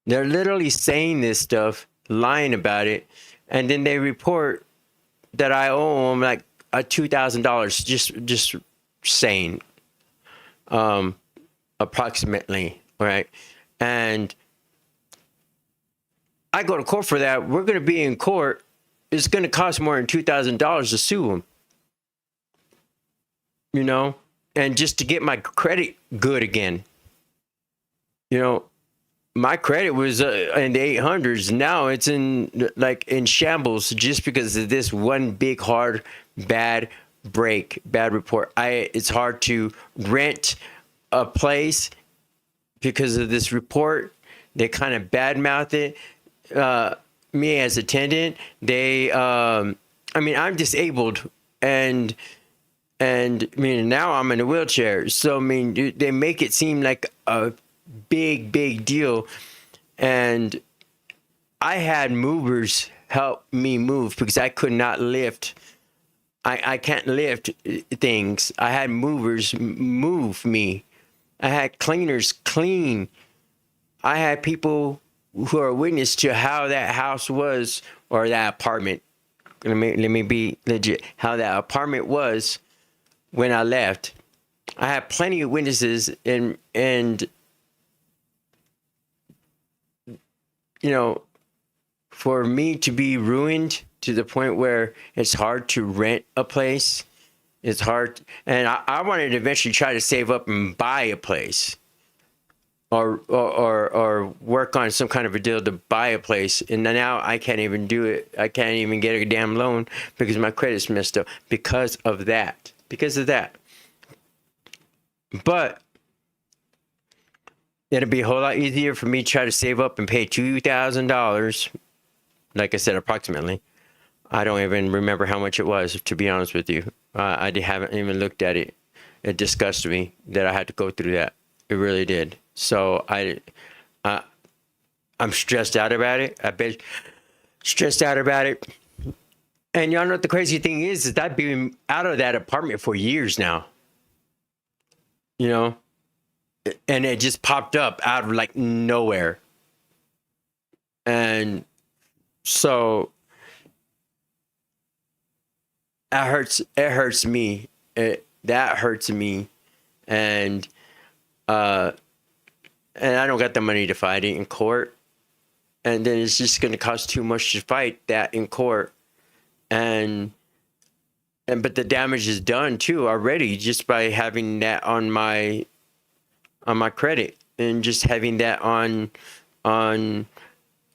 They're literally saying this stuff, lying about it. And then they report that I owe them like $2,000, just saying, approximately. All right. And I go to court for that. We're going to be in court. It's going to cost more than $2,000 to sue them. And just to get my credit good again. My credit was in the 800s. Now it's in shambles just because of this one big, hard, bad report. It's hard to rent a place because of this report. They kind of badmouth it. Me as a tenant, I'm disabled, and now I'm in a wheelchair. So, they make it seem like a big deal. And I had movers help me move because I could not lift. I can't lift things. I had movers move me. I had cleaners clean. I had people who are witness to how that house was, or that apartment. Let me be legit. How that apartment was when I left. I had plenty of witnesses, and for me to be ruined to the point where it's hard to rent a place. It's hard, and I wanted to eventually try to save up and buy a place, or work on some kind of a deal to buy a place. And now I can't even do it. I can't even get a damn loan because my credit's messed up because of that. Because of that. But it'll be a whole lot easier for me to try to save up and pay $2,000. Like I said, approximately. I don't even remember how much it was, to be honest with you. I haven't even looked at it. It disgusted me that I had to go through that. It really did. So I'm stressed out about it. I've been stressed out about it. And y'all know what the crazy thing is I've been out of that apartment for years now. You know? And it just popped up out of like nowhere. And so it hurts me. That hurts me. And I don't got the money to fight it in court. And then it's just going to cost too much to fight that in court. But the damage is done too already just by having that on my credit and just having that on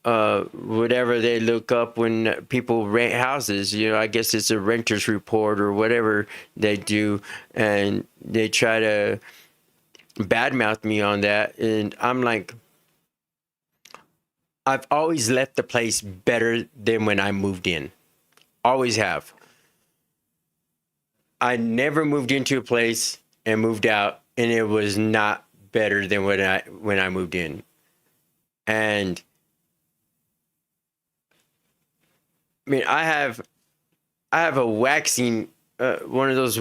whatever they look up when people rent houses. You know, I guess it's a renter's report or whatever they do, and they try to badmouth me on that. And I'm like, I've always left the place better than when I moved in. Always have. I never moved into a place and moved out and it was not better than when I moved in. And I mean, I have a waxing, one of those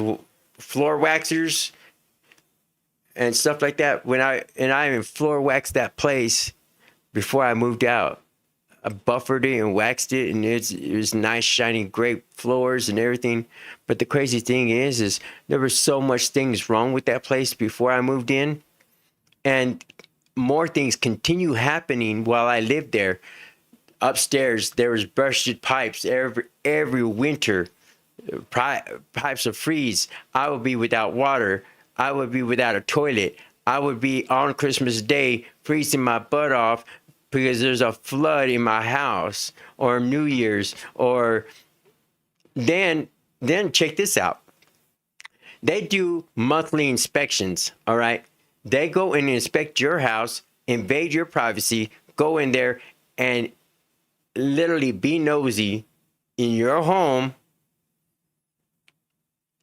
floor waxers and stuff like that. I even floor waxed that place before I moved out. I buffered it and waxed it, and it was nice, shiny, great floors and everything. But the crazy thing is there were so much things wrong with that place before I moved in, and more things continue happening while I lived there. Upstairs, there was bursted pipes every winter. Pipes would freeze. I would be without water. I would be without a toilet. I would be on Christmas Day freezing my butt off because there's a flood in my house, or New Year's, or then check this out. They do monthly inspections, all right? They go and inspect your house, invade your privacy, go in there and literally be nosy in your home,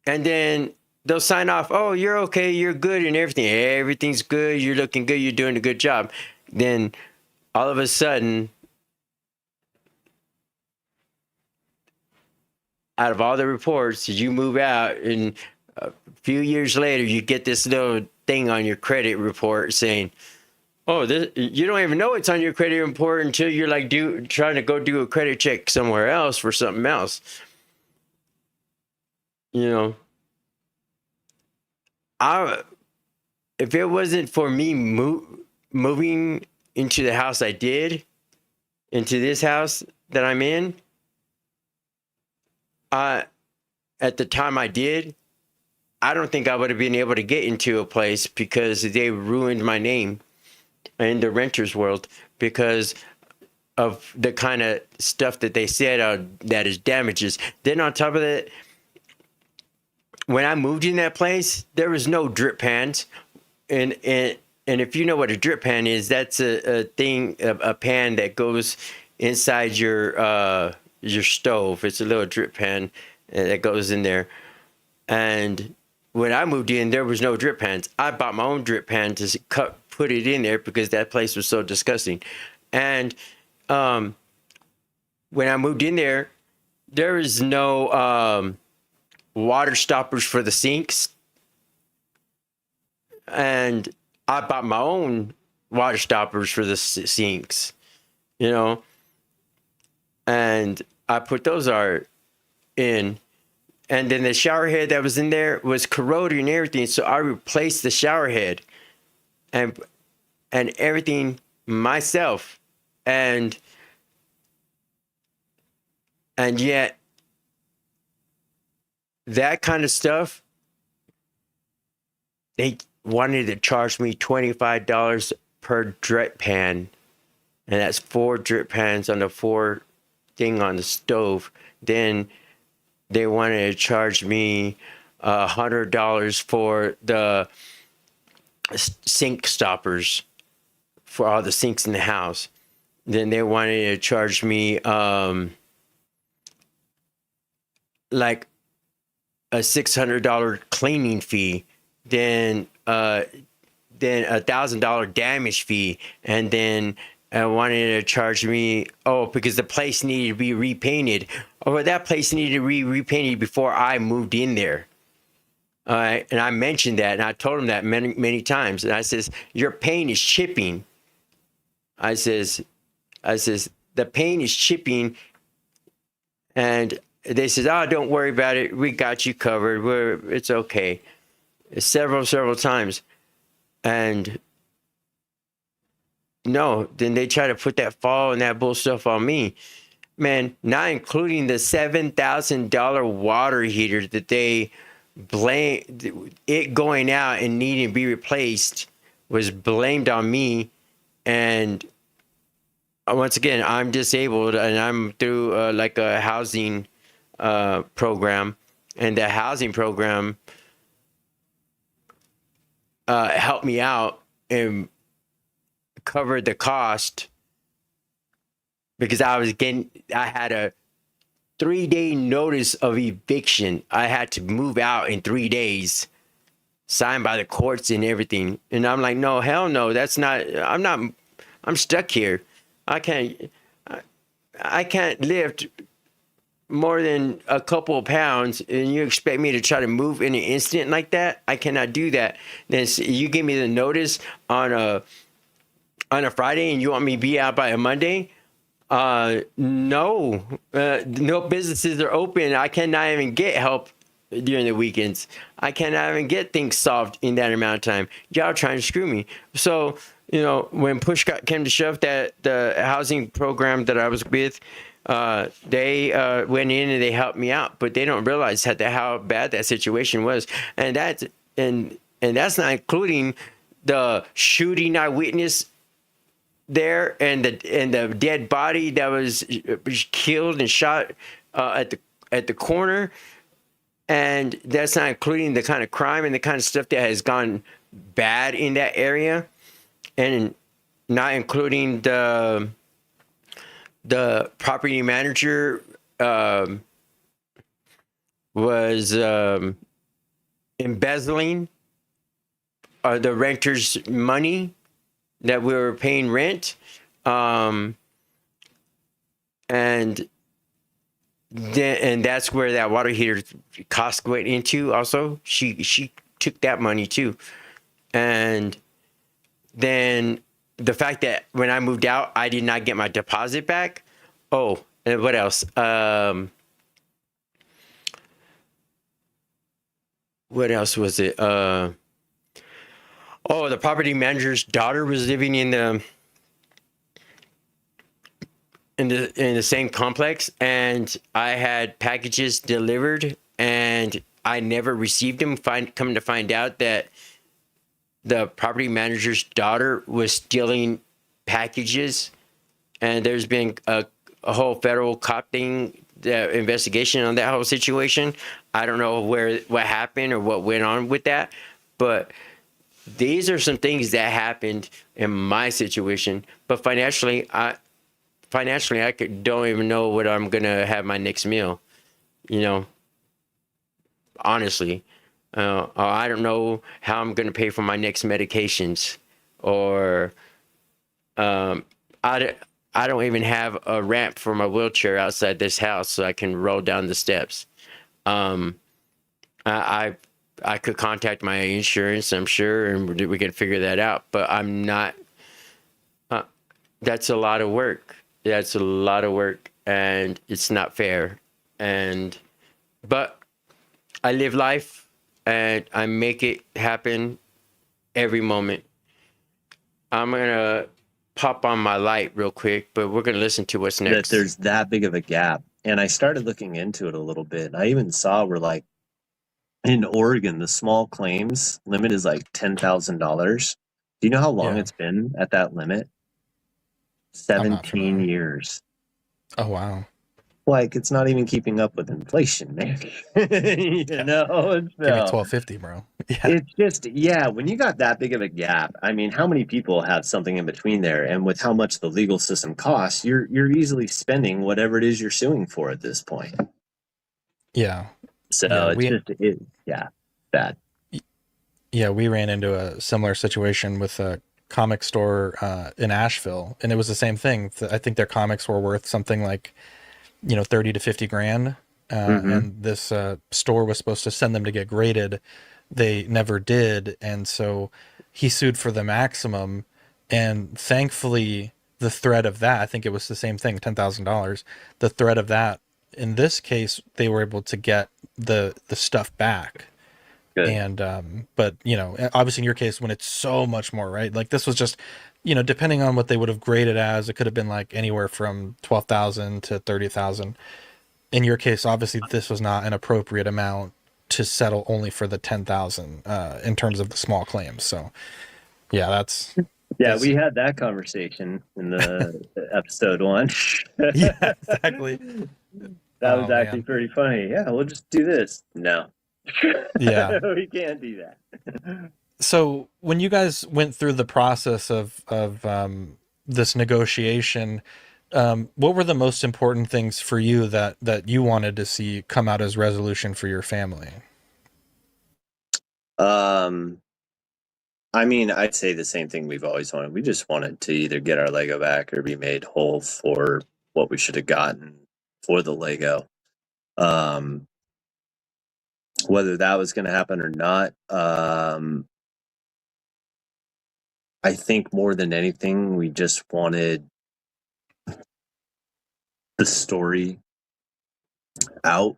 and then they'll sign off, oh, you're okay, you're good and everything. Everything's good, you're looking good, you're doing a good job. Then all of a sudden, out of all the reports, you move out and a few years later, you get this little thing on your credit report saying, oh, you don't even know it's on your credit report until you're like trying to go do a credit check somewhere else for something else. You know, if it wasn't for me moving into the house I did, into this house that I'm in, at the time I did, I don't think I would have been able to get into a place because they ruined my name in the renter's world because of the kind of stuff that they said that is damages. Then on top of that, when I moved in that place, there was no drip pans. And if you know what a drip pan is, that's a pan that goes inside your stove. It's a little drip pan that goes in there. And when I moved in, there was no drip pans. I bought my own drip pan to put it in there because that place was so disgusting. And when I moved in there, there was no water stoppers for the sinks. And I bought my own water stoppers for the sinks, you know, and I put those in. And then the shower head that was in there was corroded and everything. So I replaced the shower head and everything myself. And And yet, that kind of stuff, they wanted to charge me $25 per drip pan. And that's 4 drip pans on the 4 thing on the stove. Then they wanted to charge me $100 for the sink stoppers for all the sinks in the house. Then they wanted to charge me like a $600 cleaning fee, then $1,000 damage fee, and then wanted to charge me because the place needed to be repainted. That place needed to be repainted before I moved in there. All right, and I mentioned that, and I told him that many times. And I says, your paint is chipping. I says, the paint is chipping, and they says, oh, don't worry about it. We got you covered. It's okay. Several times, and no, then they try to put that fall and that bull stuff on me, man. Not including the $7,000 water heater that they blame it going out and needing to be replaced was blamed on me. And once again, I'm disabled and I'm through like a housing program, and the housing program helped me out and covered the cost because I had a 3-day notice of eviction. I had to move out in 3 days, signed by the courts and everything. And I'm like, no, hell no, that's not, I'm stuck here. I can't lift more than a couple of pounds, and you expect me to try to move in an instant like that? I cannot do that. Then you give me the notice on a Friday, and you want me to be out by a Monday? No businesses are open. I cannot even get help during the weekends. I cannot even get things solved in that amount of time. Y'all trying to screw me. So, when push came to shove, that the housing program that I was with, they went in and they helped me out, but they don't realize how bad that situation was. And that's not including the shooting I witnessed there, and the dead body that was killed and shot at the corner, and that's not including the kind of crime and the kind of stuff that has gone bad in that area, and not including the property manager was embezzling the renters' money that we were paying rent, and that's where that water heater cost went into. Also, she took that money too, and then the fact that when I moved out, I did not get my deposit back. Oh, and what else? What else was it? The property manager's daughter was living in the same complex, and I had packages delivered, and I never received them. Coming to find out that the property manager's daughter was stealing packages, and there's been a whole federal cop thing, the investigation on that whole situation. I don't know what happened or what went on with that, but these are some things that happened in my situation. But financially, I don't even know what I'm gonna have my next meal. Honestly, I don't know how I'm gonna pay for my next medications, or I don't even have a ramp for my wheelchair outside this house so I can roll down the steps. I could contact my insurance, I'm sure, and we can figure that out. But I'm not. That's a lot of work. That's a lot of work, and it's not fair. But I live life, and I make it happen every moment. I'm gonna pop on my light real quick, but we're gonna listen to what's next. That there's that big of a gap and I started looking into it a little bit. And I even saw where, like, in Oregon, the small claims limit is like $10,000. Do you know how long Yeah. it's been at that limit? I'm not 17 familiar. years. Oh wow. Like, it's not even keeping up with inflation, man. You know, Give me so 1250, bro. Yeah. it's just, yeah, when you got that big of a gap, I mean, how many people have something in between there? And with how much the legal system costs, you're easily spending whatever it is you're suing for at this point. Yeah. So Yeah, it's just, yeah, bad. Yeah, we ran into a similar situation with a comic store in Asheville, and it was the same thing. I think their comics were worth something like, 30 to 50 grand. And this store was supposed to send them to get graded. They never did. And so he sued for the maximum. And thankfully, the threat of that, I think it was the same thing, $10,000. The threat of that, in this case, they were able to get the stuff back. Good. And but obviously in your case, when it's so much more, right? Like this was just, depending on what they would have graded as, it could have been like anywhere from 12,000 to 30,000. In your case, obviously this was not an appropriate amount to settle only for the 10,000 in terms of the small claims. So yeah, yeah, we had that conversation in the episode 1. Yeah, exactly. That was actually pretty funny. Yeah, we'll just do this. No. Yeah. We can't do that. So when you guys went through the process of this negotiation, what were the most important things for you that you wanted to see come out as resolution for your family? I mean, I'd say the same thing we've always wanted. We just wanted to either get our Lego back or be made whole for what we should have gotten for the Lego. Whether that was going to happen or not, I think more than anything, we just wanted the story out.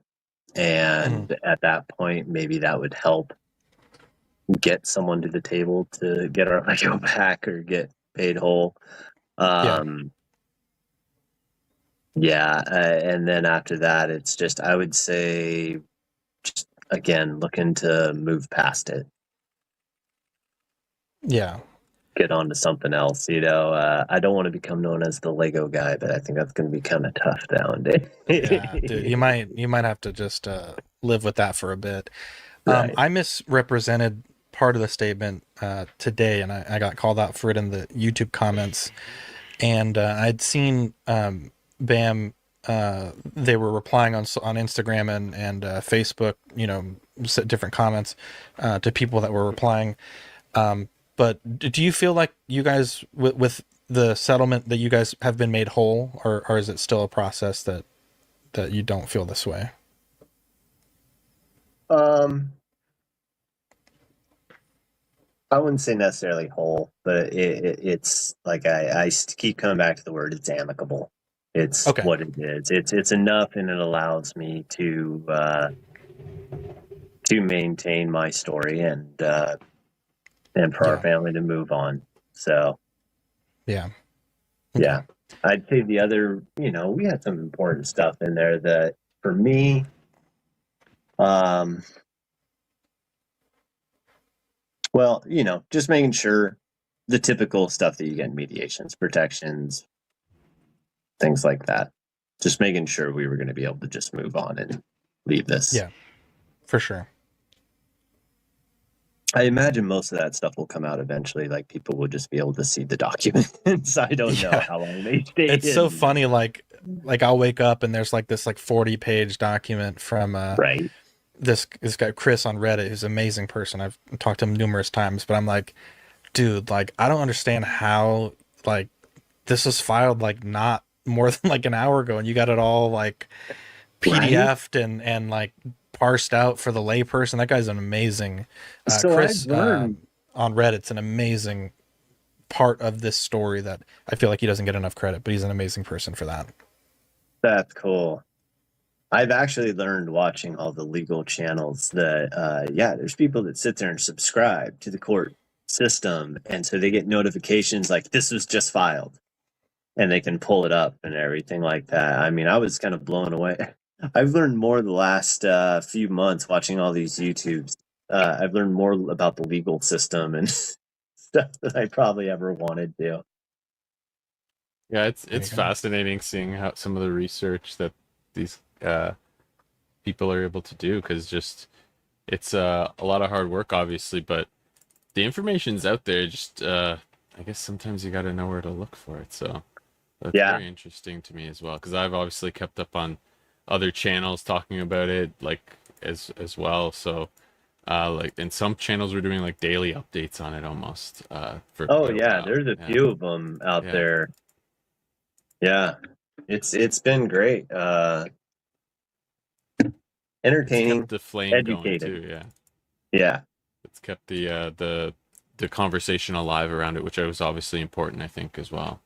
And at that point, maybe that would help get someone to the table to get our Lego back or get paid whole. And then after that, it's just, I would say, just again, looking to move past it. Yeah. Get on to something else, I don't want to become known as the Lego guy, but I think that's going to be kind of tough nowadays. Yeah, dude, you might have to just live with that for a bit. Right. I misrepresented part of the statement today, and I got called out for it in the YouTube comments. And I'd seen BAM. They were replying on Instagram and Facebook, different comments to people that were replying. But do you feel like you guys, with the settlement, that you guys have been made whole, or is it still a process that you don't feel this way? I wouldn't say necessarily whole, but it's like I keep coming back to the word. It's amicable. It's what it is. It's enough, and it allows me to maintain my story and for our family to move on. So yeah. Yeah. I'd say the other, we had some important stuff in there that for me, well, just making sure the typical stuff that you get in mediations, protections, things like that. Just making sure we were going to be able to just move on and leave this. Yeah, for sure. I imagine most of that stuff will come out eventually. Like people will just be able to see the documents. I don't know how long they stay. It's so funny. Like I'll wake up and there's like this 40-page document from this guy Chris on Reddit, who's an amazing person. I've talked to him numerous times, but I'm like, dude, like I don't understand how like this was filed like not more than like an hour ago, and you got it all like PDF'd and like parsed out for the layperson. That guy's an amazing Chris on Reddit's an amazing part of this story that I feel like he doesn't get enough credit, but he's an amazing person for that. That's cool. I've actually learned watching all the legal channels that there's people that sit there and subscribe to the court system, and so they get notifications like this was just filed. and they can pull it up and everything like that. I mean, I was kind of blown away. I've learned more the last few months watching all these YouTubes. I've learned more about the legal system and stuff than I probably ever wanted to. Yeah, it's fascinating seeing how some of the research that these people are able to do, because just it's a lot of hard work, obviously, but the information's out there. Just I guess sometimes you got to know where to look for it. So that's very interesting to me as well, because I've obviously kept up on other channels talking about it, like as well. So like, and some channels were doing like daily updates on it almost. For Oh quite a yeah, while. there's a few of them out there. Yeah, it's been great. Entertaining, it's kept the flame educating. going too. Yeah. Yeah. It's kept the conversation alive around it, which was obviously important, I think, as well.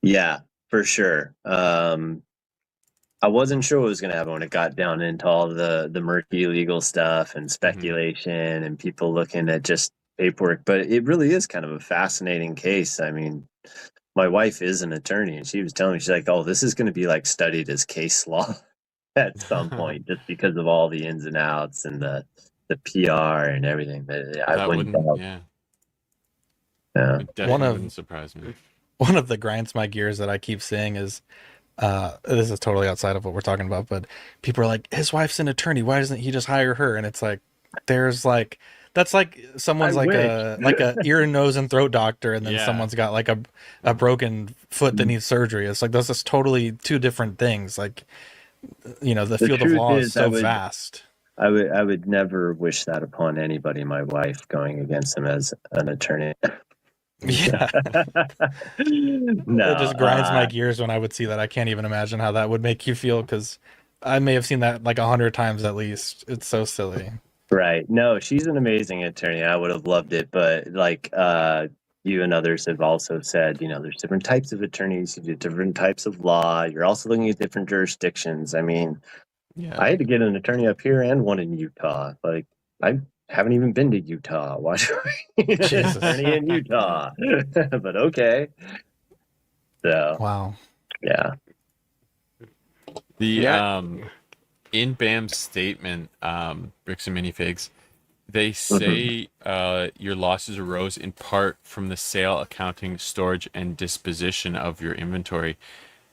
Yeah, for sure. I wasn't sure what was going to happen when it got down into all the murky legal stuff and speculation and people looking at just paperwork, but it really is kind of a fascinating case. I mean, my wife is an attorney, and she was telling me, she's like, "Oh, this is going to be like studied as case law at some point, just because of all the ins and outs and the PR and everything." But I wouldn't doubt. Yeah. Yeah. It definitely wouldn't surprise me. One of the grinds my gears that I keep seeing is, this is totally outside of what we're talking about, but people are like, his wife's an attorney, why doesn't he just hire her? And it's like, there's like, that's like someone's like a ear, nose, and throat doctor, and then someone's got like a broken foot that needs surgery. It's like, those are totally two different things. Like, you know, the field of law is so vast. I would never wish that upon anybody. My wife going against him as an attorney. Yeah. No, it just grinds my gears when I would see that. I can't even imagine how that would make you feel, because I may have seen that like 100 times at least. It's so silly. Right. No, she's an amazing attorney. I would have loved it, but like you and others have also said, you know, there's different types of attorneys, you do different types of law. You're also looking at different jurisdictions. I mean, I had to get an attorney up here and one in Utah. Like, I haven't even been to Utah. Why should I need an attorney in Utah? But okay. So wow. Yeah. The in BAM's statement, Bricks and Minifigs, they say your losses arose in part from the sale, accounting, storage, and disposition of your inventory.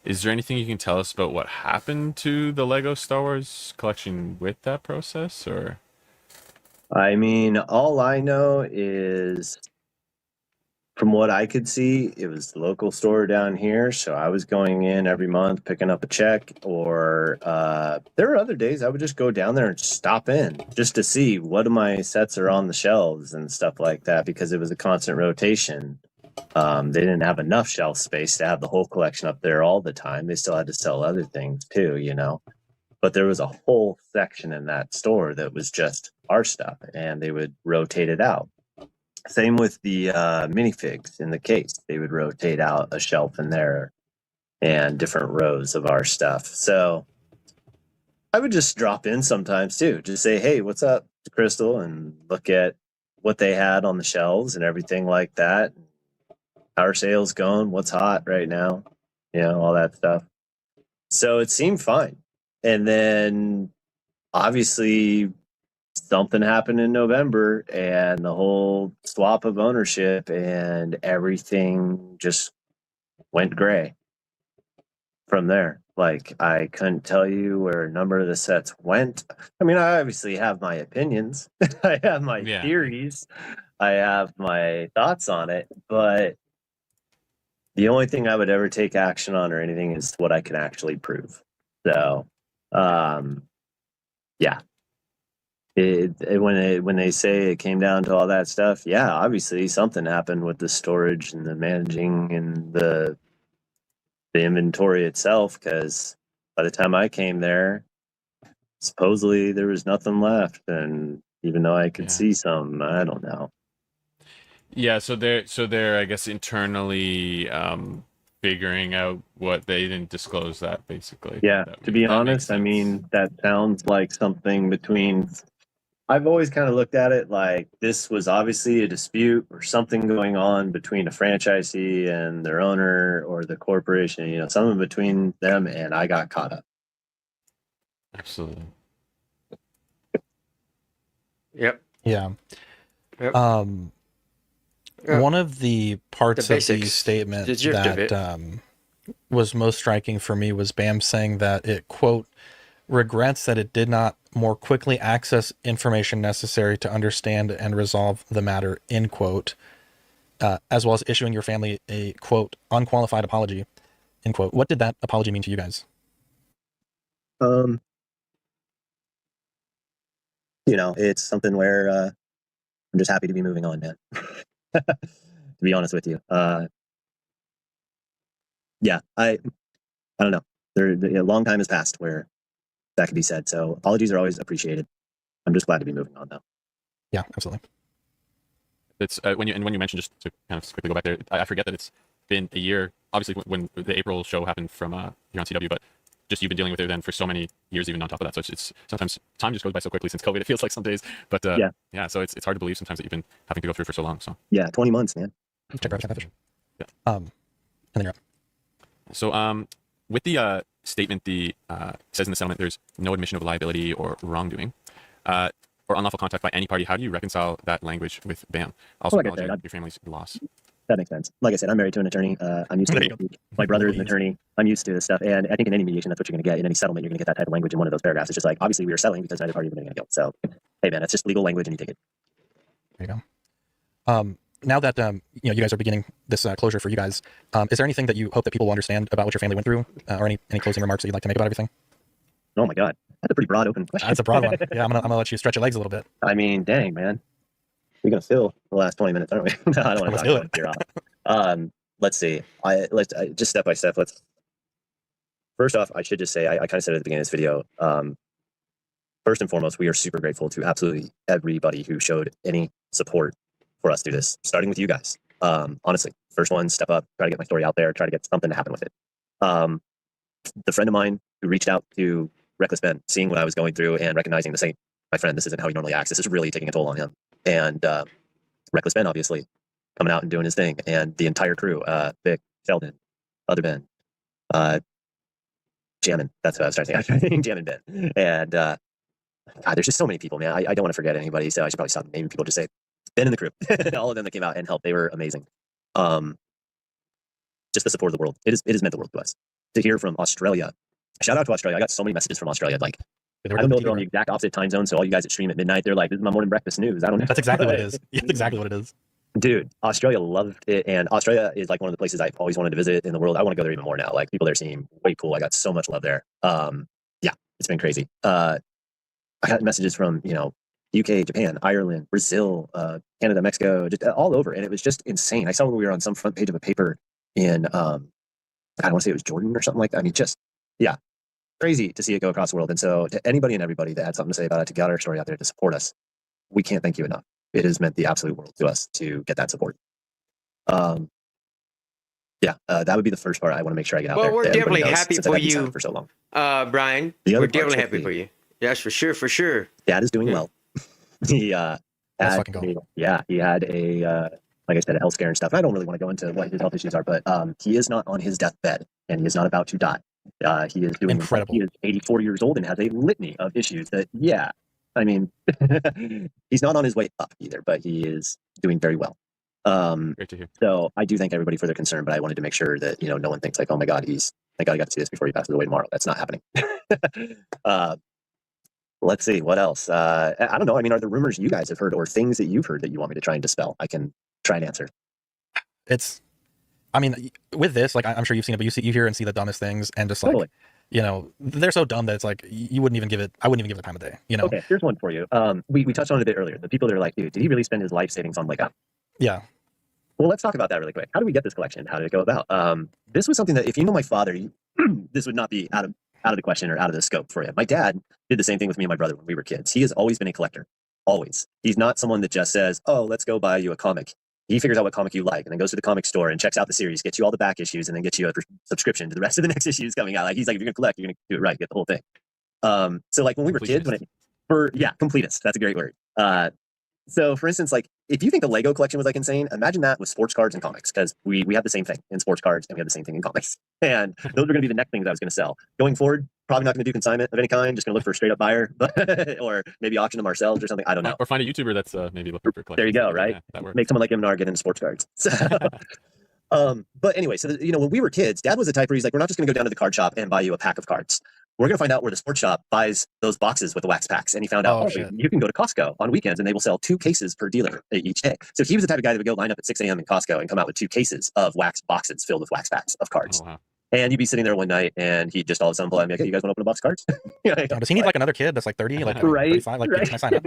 Is there anything you can tell us about what happened to the Lego Star Wars collection with that process, or? I mean, all I know is, from what I could see, it was the local store down here. So I was going in every month, picking up a check, or there were other days I would just go down there and stop in just to see what of my sets are on the shelves and stuff like that, because it was a constant rotation. They didn't have enough shelf space to have the whole collection up there all the time. They still had to sell other things too, you know. But there was a whole section in that store that was just our stuff, and they would rotate it out. Same with the minifigs in the case. They would rotate out a shelf in there and different rows of our stuff. So I would just drop in sometimes too, just say, "Hey, what's up, Crystal?" and look at what they had on the shelves and everything like that. How are sales going? What's hot right now? You know, all that stuff. So it seemed fine. And then obviously something happened in November and the whole swap of ownership and everything just went gray from there. Like, I couldn't tell you where a number of the sets went. I mean, I obviously have my opinions. I have my theories. I have my thoughts on it, but the only thing I would ever take action on or anything is what I can actually prove. So, yeah. When they say it came down to all that stuff, yeah, obviously something happened with the storage and the managing and the inventory itself, because by the time I came there, supposedly there was nothing left, and even though I could see some, I don't know. Yeah, so they're I guess internally figuring out what they didn't disclose that, basically. Yeah, to be honest, I mean, that sounds like something between I've always kind of looked at it like this was obviously a dispute or something going on between a franchisee and their owner or the corporation, you know, something between them, and I got caught up. Absolutely. Yep. Yeah. Yep. One of the parts The of the basics, statement the gist of it. that was most striking for me was Bam saying that it, quote, regrets that it did not more quickly access information necessary to understand and resolve the matter, end quote, as well as issuing your family a, quote, unqualified apology, end quote. What did that apology mean to you guys? You know, it's something where I'm just happy to be moving on, man. To be honest with you. Yeah, I don't know. A long time has passed where that could be said. So apologies are always appreciated. I'm just glad to be moving on, though. Yeah, absolutely. It's when you mentioned, just to kind of quickly go back there, I forget that it's been a year. Obviously, when the April show happened from here on CW, but just you've been dealing with it then for so many years, even on top of that. So it's sometimes time just goes by so quickly since COVID. It feels like some days, but yeah. So it's hard to believe sometimes that you've been having to go through for so long. So yeah, 20 months, man. Check out catfish. Yeah. And then you're up. So with the statement, the says in the settlement, there's no admission of liability or wrongdoing. Or unlawful contact by any party. How do you reconcile that language with BAM? Also, Like I acknowledging said, your family's loss. That makes sense. Like I said, I'm married to an attorney. I'm used to it. My brother is an attorney. I'm used to this stuff. And I think in any mediation, that's what you're going to get. In any settlement, you're going to get that type of language in one of those paragraphs. It's just like, obviously, we were settling because neither party was going to guilt. So, hey, man, that's just legal language and you take it. There you go. Now that you guys are beginning this closure for you guys, is there anything that you hope that people will understand about what your family went through, or any closing remarks that you'd like to make about everything? Oh my God, that's a pretty broad open question. That's a broad one. Yeah, I'm gonna let you stretch your legs a little bit. I mean, dang, man, we're gonna fill the last 20 minutes, aren't we? No, I don't want to talk about it. Let's see. Let's just step by step. First off, I should just say I kind of said it at the beginning of this video. First and foremost, we are super grateful to absolutely everybody who showed any support for us through this, starting with you guys. Honestly, first one, step up, try to get my story out there, try to get something to happen with it. The friend of mine who reached out to Reckless Ben, seeing what I was going through and recognizing this ain't my friend, this isn't how he normally acts, this is really taking a toll on him. And Reckless Ben, obviously, coming out and doing his thing, and the entire crew, Vic, Sheldon, Other Ben, Jammin, that's what I was trying to say, Jammin Ben. And God, there's just so many people, man. I don't want to forget anybody, so I should probably stop naming people, just say Ben and the crew, all of them that came out and helped, they were amazing. Just the support of the world, it has meant the world to us. To hear from Australia, shout out to Australia. I got so many messages from Australia. Like, I don't know if they're on the exact opposite time zone, so all you guys that stream at midnight, they're like, this is my morning breakfast news. I don't know. That's exactly what it is. That's exactly what it is. Dude, Australia loved it, and Australia is like one of the places I've always wanted to visit in the world. I want to go there even more now. Like, people there seem way cool. I got so much love there. Yeah, it's been crazy. I got messages from, UK, Japan, Ireland, Brazil, Canada, Mexico, just all over, and it was just insane. I saw when we were on some front page of a paper in I want to say it was Jordan or something like that. I mean, just, yeah, crazy to see it go across the world. And so to anybody and everybody that had something to say about it, to get our story out there, to support us, we can't thank you enough. It has meant the absolute world to us to get that support. Yeah, that would be the first part I want to make sure I get out there. Well, we're definitely happy for you, for so long. Brian. We're definitely happy for you. Yes, for sure. Dad is doing well. He he had a like I said, a health scare and stuff. I don't really want to go into what his health issues are, but he is not on his deathbed and he is not about to die. He is doing incredible. He is 84 years old and has a litany of issues that, yeah, I mean, he's not on his way up either, but he is doing very well. Great to hear. So I do thank everybody for their concern, but I wanted to make sure that, no one thinks like, oh my God, thank God I got to see this before he passes away tomorrow. That's not happening. Let's see, what else? I don't know. I mean, are there rumors you guys have heard or things that you've heard that you want me to try and dispel? I can try and answer. With this, like, I'm sure you've seen it, but you hear and see the dumbest things, and just like, totally. They're so dumb that it's like, I wouldn't even give it the time of day, Okay, here's one for you. We touched on it a bit earlier. The people that are like, dude, did he really spend his life savings on Lego? Yeah. Well, let's talk about that really quick. How did we get this collection? How did it go about? This was something that, if you know my father, this would not be out of the question or out of the scope for him. My dad did the same thing with me and my brother when we were kids. He has always been a collector. Always. He's not someone that just says, oh, let's go buy you a comic. He figures out what comic you like and then goes to the comic store and checks out the series, gets you all the back issues, and then gets you a subscription to the rest of the next issues coming out. Like, he's like, if you're going to collect, you're going to do it right, get the whole thing. So like when we were kids, Completist. That's a great word. So for instance, like if you think the Lego collection was like insane, imagine that with sports cards and comics, because we have the same thing in sports cards and we have the same thing in comics. And those are going to be the next things I was going to sell. Going forward, probably not going to do consignment of any kind, just going to look for a straight up buyer, or maybe auction them ourselves or something. I don't know. Or find a YouTuber that's maybe looking for collections. There you go, right? Yeah, that works. Make someone like him and I get into sports cards. But anyway, so you know, when we were kids, Dad was the type where he's like, we're not just going to go down to the card shop and buy you a pack of cards. We're going to find out where the sports shop buys those boxes with the wax packs. And he found out, you can go to Costco on weekends and they will sell 2 cases per dealer each day. So he was the type of guy that would go line up at 6 a.m. in Costco and come out with 2 cases of wax boxes filled with wax packs of cards. Oh, wow. And you'd be sitting there one night and he'd just all of a sudden pull out and be like, hey, you guys want to open a box of cards? Does he need like another kid that's like 30, like right, 35? Like, can I sign up?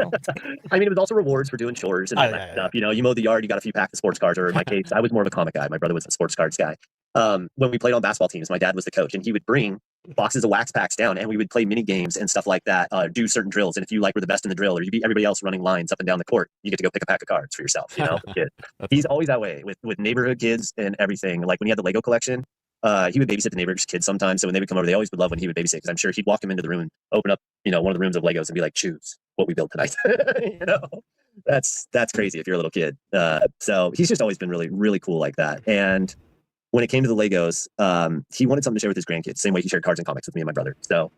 I mean, it was also rewards for doing chores and all that stuff. You know, you mowed the yard, you got a few packs of sports cards, or in my case, I was more of a comic guy. My brother was a sports cards guy. When we played on basketball teams, my dad was the coach, and he would bring boxes of wax packs down, and we would play mini games and stuff like that, do certain drills. And if you like were the best in the drill, or you beat everybody else running lines up and down the court, you get to go pick a pack of cards for yourself. You know, kid. He's always that way with neighborhood kids and everything. Like when he had the Lego collection, he would babysit the neighbor's kids sometimes. So when they would come over, they always would love when he would babysit, because I'm sure he'd walk them into the room and open up, you know, one of the rooms of Legos and be like, choose what we built tonight. You know, that's crazy if you're a little kid. So he's just always been really, really cool like that. And when it came to the Legos, he wanted something to share with his grandkids, same way he shared cards and comics with me and my brother. So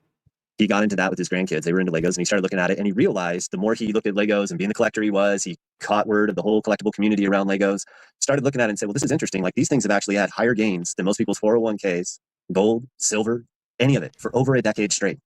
he got into that with his grandkids. They were into Legos, and he started looking at it, and he realized the more he looked at Legos and being the collector he was, he caught word of the whole collectible community around Legos, started looking at it and said, well, this is interesting. Like, these things have actually had higher gains than most people's 401ks, gold, silver, any of it for over a decade straight.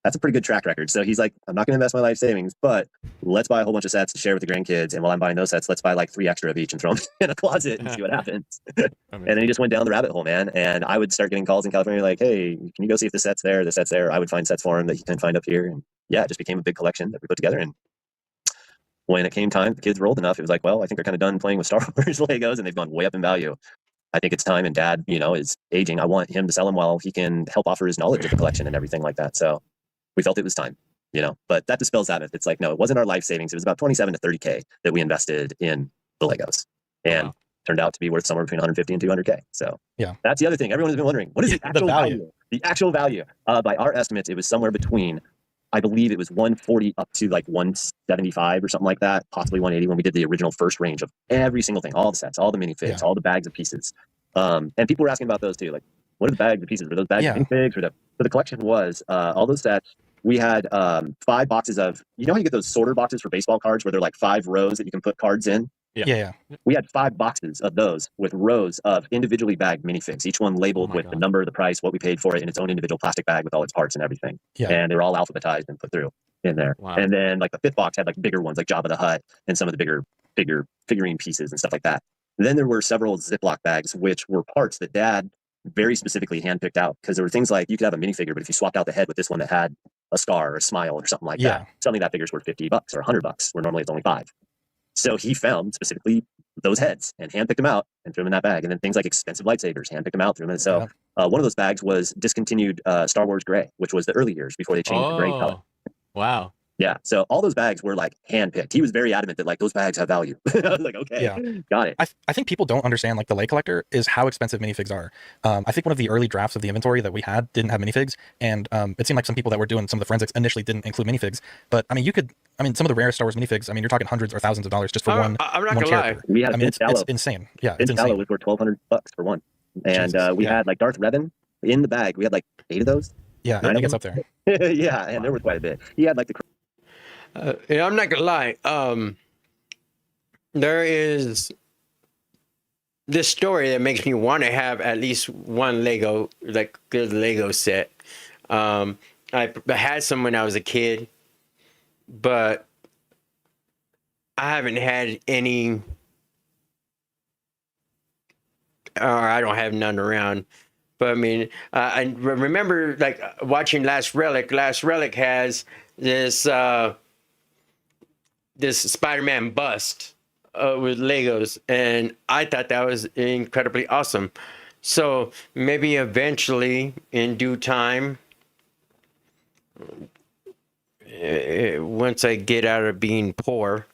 That's a pretty good track record. So he's like, I'm not going to invest my life savings, but let's buy a whole bunch of sets to share with the grandkids. And while I'm buying those sets, let's buy like 3 extra of each and throw them in a closet and see what happens. And then he just went down the rabbit hole, man. And I would start getting calls in California like, hey, can you go see if the set's there? The set's there. I would find sets for him that he couldn't find up here. And yeah, it just became a big collection that we put together. And when it came time, the kids were old enough. It was like, well, I think they're kind of done playing with Star Wars Legos, and they've gone way up in value. I think it's time. And Dad, you know, is aging. I want him to sell them while he can help offer his knowledge of the collection and everything like that. So we felt it was time, you know, but that dispels that myth. It's like, no, it wasn't our life savings. It was about 27 to 30K that we invested in the Legos, and turned out to be worth somewhere between 150 and 200K. So yeah, that's the other thing. Everyone has been wondering, what is the actual value? The actual value, by our estimates, it was somewhere between, I believe it was 140 up to like 175 or something like that, possibly 180 when we did the original first range of every single thing, all the sets, all the minifigs, all the bags of pieces. And people were asking about those too. Like, what are the bags of pieces? Were those bags of minifigs? Or so the collection was all those sets. We had 5 boxes of, you know how you get those sorter boxes for baseball cards where they're like 5 rows that you can put cards in? Yeah. We had 5 boxes of those with rows of individually bagged minifigs, each one labeled with the number, the price, what we paid for it in its own individual plastic bag with all its parts and everything. Yeah. And they were all alphabetized and put through in there. Wow. And then like the 5th box had like bigger ones like Jabba the Hutt and some of the bigger figurine pieces and stuff like that. And then there were several Ziploc bags, which were parts that Dad very specifically handpicked out, because there were things like you could have a minifigure, but if you swapped out the head with this one that had a scar or a smile or something like that, suddenly that figure's worth $50 or $100, where normally it's only $5. So he found specifically those heads and handpicked them out and threw them in that bag. And then things like expensive lightsabers, handpicked them out, threw them in. So one of those bags was discontinued Star Wars gray, which was the early years before they changed the gray color. Wow. Yeah. So all those bags were like handpicked. He was very adamant that like those bags have value. I was like, okay, got it. I think people don't understand like the Lego collector is how expensive minifigs are. I think one of the early drafts of the inventory that we had didn't have minifigs, and it seemed like some people that were doing some of the forensics initially didn't include minifigs. But I mean, some of the rarest Star Wars minifigs, I mean, you're talking hundreds or thousands of dollars just for one. I'm not one gonna lie. character. We had it's insane. Yeah, it's Sallow insane. was worth $1,200 for one, and we had like Darth Revan in the bag. We had like 8 of those. Yeah, I think it's up there. Yeah, and there were quite a bit. He had like the. Yeah, I'm not gonna lie. There is this story that makes me want to have at least one Lego, like good Lego set. I had some when I was a kid, but I haven't had any, or I don't have none around. But I mean, I remember like watching Last Relic. Last Relic has this this Spider-Man bust with Legos, and I thought that was incredibly awesome. So maybe eventually, in due time, once I get out of being poor,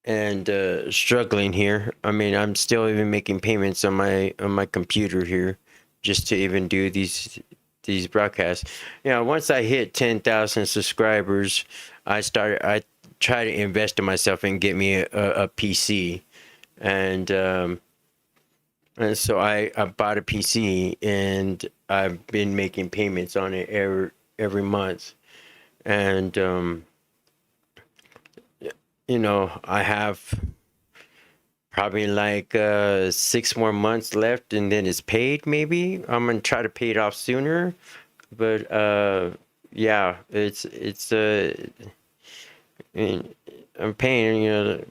and struggling here. I mean, I'm still even making payments on my computer here, just to even do these these broadcasts. You know, once I hit 10,000 subscribers, I try to invest in myself and get me a PC, and so I bought a PC, and I've been making payments on it every month, and you know, I have probably like 6 more months left, and then it's paid. Maybe I'm gonna try to pay it off sooner, but yeah, and I'm paying, you know,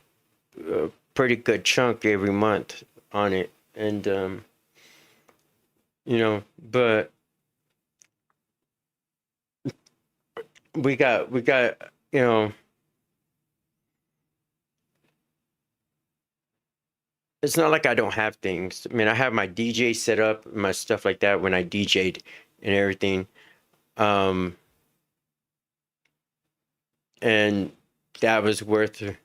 a pretty good chunk every month on it, and you know, but we got you know, it's not like I don't have things. I mean, I have my DJ set up, my stuff like that when I DJ'd and everything. Um, and that was worth, you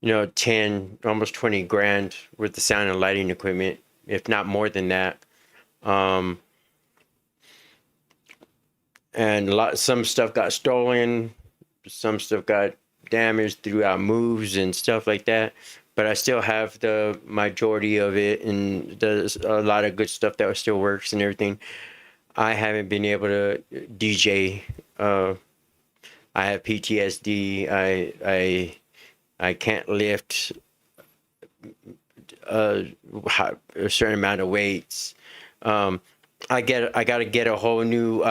know, 10, almost 20 grand worth of sound and lighting equipment, if not more than that. And some stuff got stolen, some stuff got damaged throughout moves and stuff like that. But I still have the majority of it, and there's a lot of good stuff that still works and everything. I haven't been able to DJ. I have PTSD. I can't lift a certain amount of weights. I got to get a whole new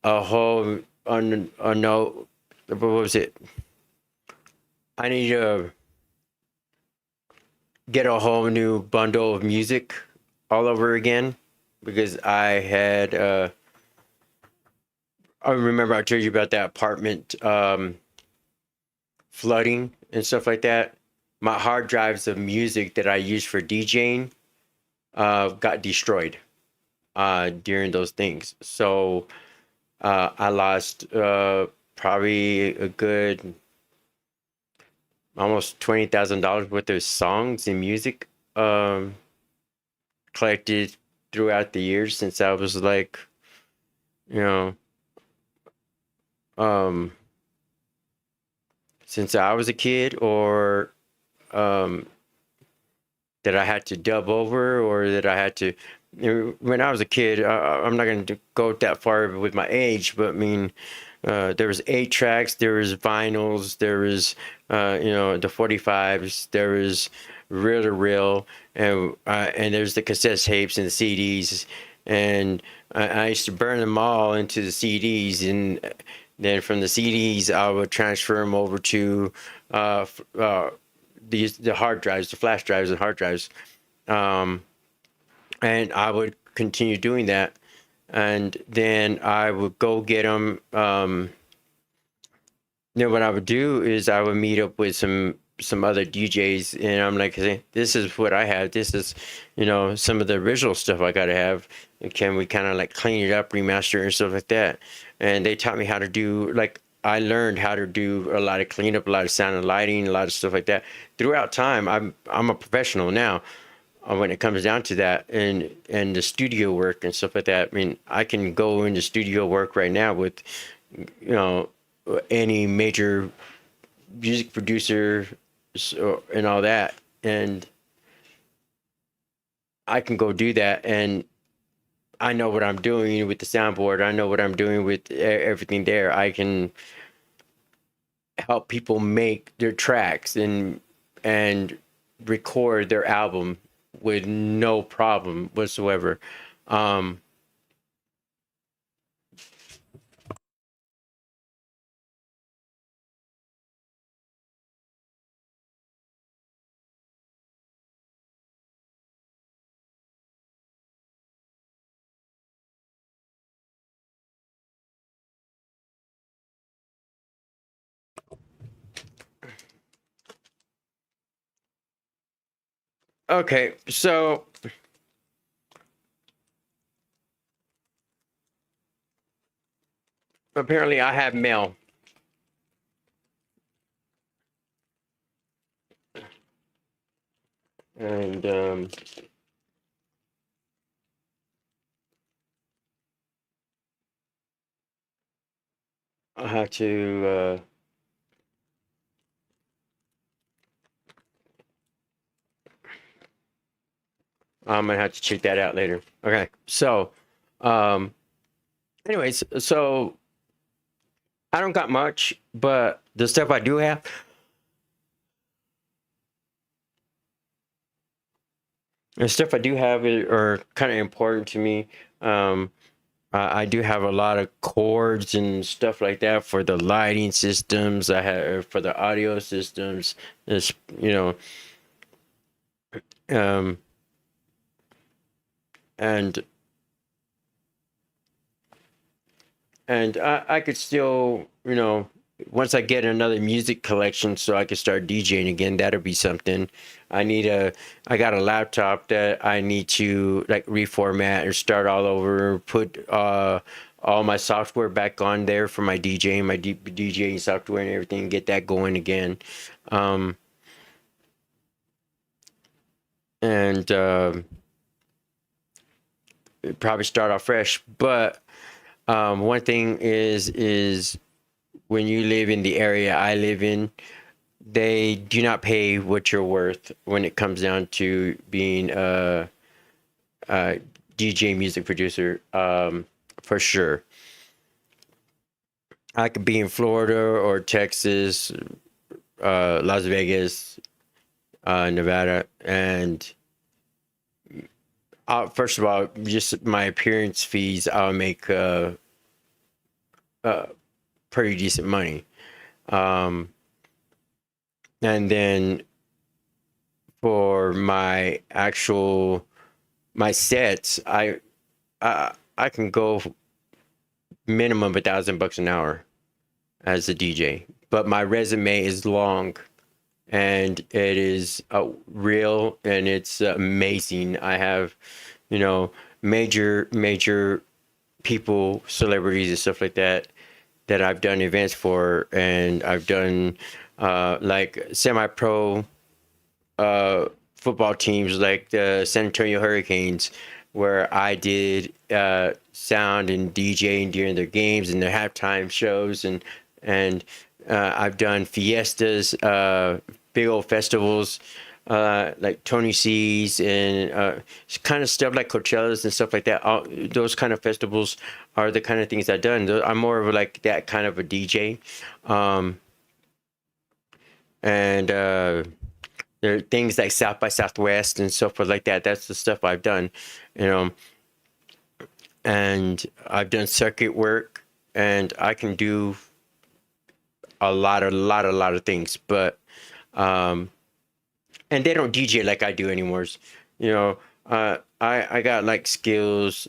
no, what was it? I need to get a whole new bundle of music all over again, because I had I remember I told you about that apartment flooding and stuff like that. My hard drives of music that I used for DJing got destroyed during those things. So I lost probably a good almost $20,000 worth of songs and music collected throughout the years since I was like, you know, since I was a kid, or that I had to dub over, or that I had to. When I was a kid, I'm not going to go that far with my age, but I mean, there was 8 tracks, there was vinyls, there was, you know, the 45s, there was reel to reel, and there's the cassette tapes and the CDs, and I used to burn them all into the CDs, and then from the CDs I would transfer them over to the hard drives, the flash drives and hard drives, and I would continue doing that, and then I would go get them. Then what I would do is I would meet up with some other DJs, and I'm like, hey, this is what I have. This is, you know, some of the original stuff I gotta have. And can we kind of like clean it up, remaster it and stuff like that? And they taught me how to do, like, I learned how to do a lot of cleanup, a lot of sound and lighting, a lot of stuff like that. Throughout time, I'm a professional now when it comes down to that, and the studio work and stuff like that. I mean, I can go into studio work right now with, you know, any major music producer and all that, and I can go do that, and I know what I'm doing with the soundboard. I know what I'm doing with everything there. I can help people make their tracks and record their album with no problem whatsoever. Okay, so apparently I have mail. And I'll have to. I'm gonna have to check that out later. Okay, so, um, anyways, so I don't got much, but the stuff I do have, the stuff I do have are kind of important to me. I do have a lot of cords and stuff like that for the lighting systems. I have for the audio systems. This, you know, um, and I could still, you know, once I get another music collection so I can start DJing again, that'll be something. I got a laptop that I need to like reformat or start all over, put all my software back on there for my DJing, my DJing software and everything, get that going again. And probably start off fresh. But one thing is when you live in the area I live in, they do not pay what you're worth when it comes down to being a DJ music producer, for sure. I could be in Florida or Texas, Las Vegas, Nevada, and first of all, just my appearance fees, I'll make pretty decent money. And then for my sets, I can go minimum $1,000 an hour as a DJ, but my resume is long and it is real and it's amazing. I have, you know, major people, celebrities and stuff like that I've done events for, and I've done like semi-pro football teams like the San Antonio Hurricanes, where I did sound and DJing during their games and their halftime shows, and I've done fiestas, big old festivals like Tony C's and kind of stuff like Coachellas and stuff like that. Those kind of festivals are the kind of things I've done. I'm more of like that kind of a DJ. And there are things like South by Southwest and so forth like that. That's the stuff I've done, you know. And I've done circuit work, and I can do a lot of things. But and they don't DJ like I do anymore. You know, I got like skills,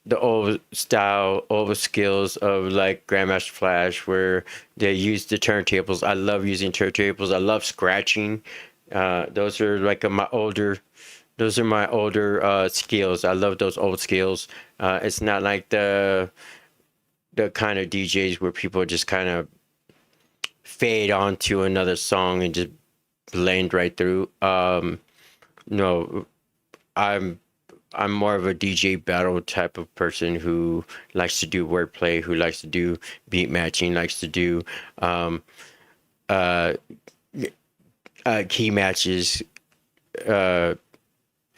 the old skills of like Grandmaster Flash, where they use the turntables. I love using turntables. I love scratching. Those are like my older skills. I love those old skills. It's not like the kind of DJs where people just kind of fade onto another song and just blend right through. No, I'm more of a DJ battle type of person who likes to do wordplay, who likes to do beat matching, likes to do key matches,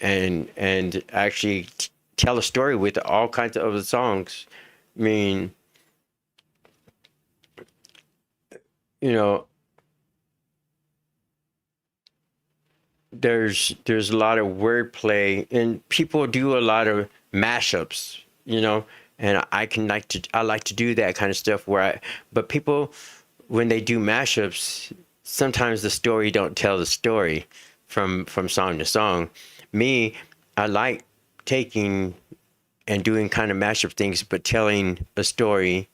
and actually tell a story with all kinds of other songs. I mean, you know, there's a lot of wordplay, and people do a lot of mashups, you know, and I like to do that kind of stuff but people, when they do mashups, sometimes the story don't tell the story from song to song. Me, I like taking and doing kind of mashup things, but telling a story.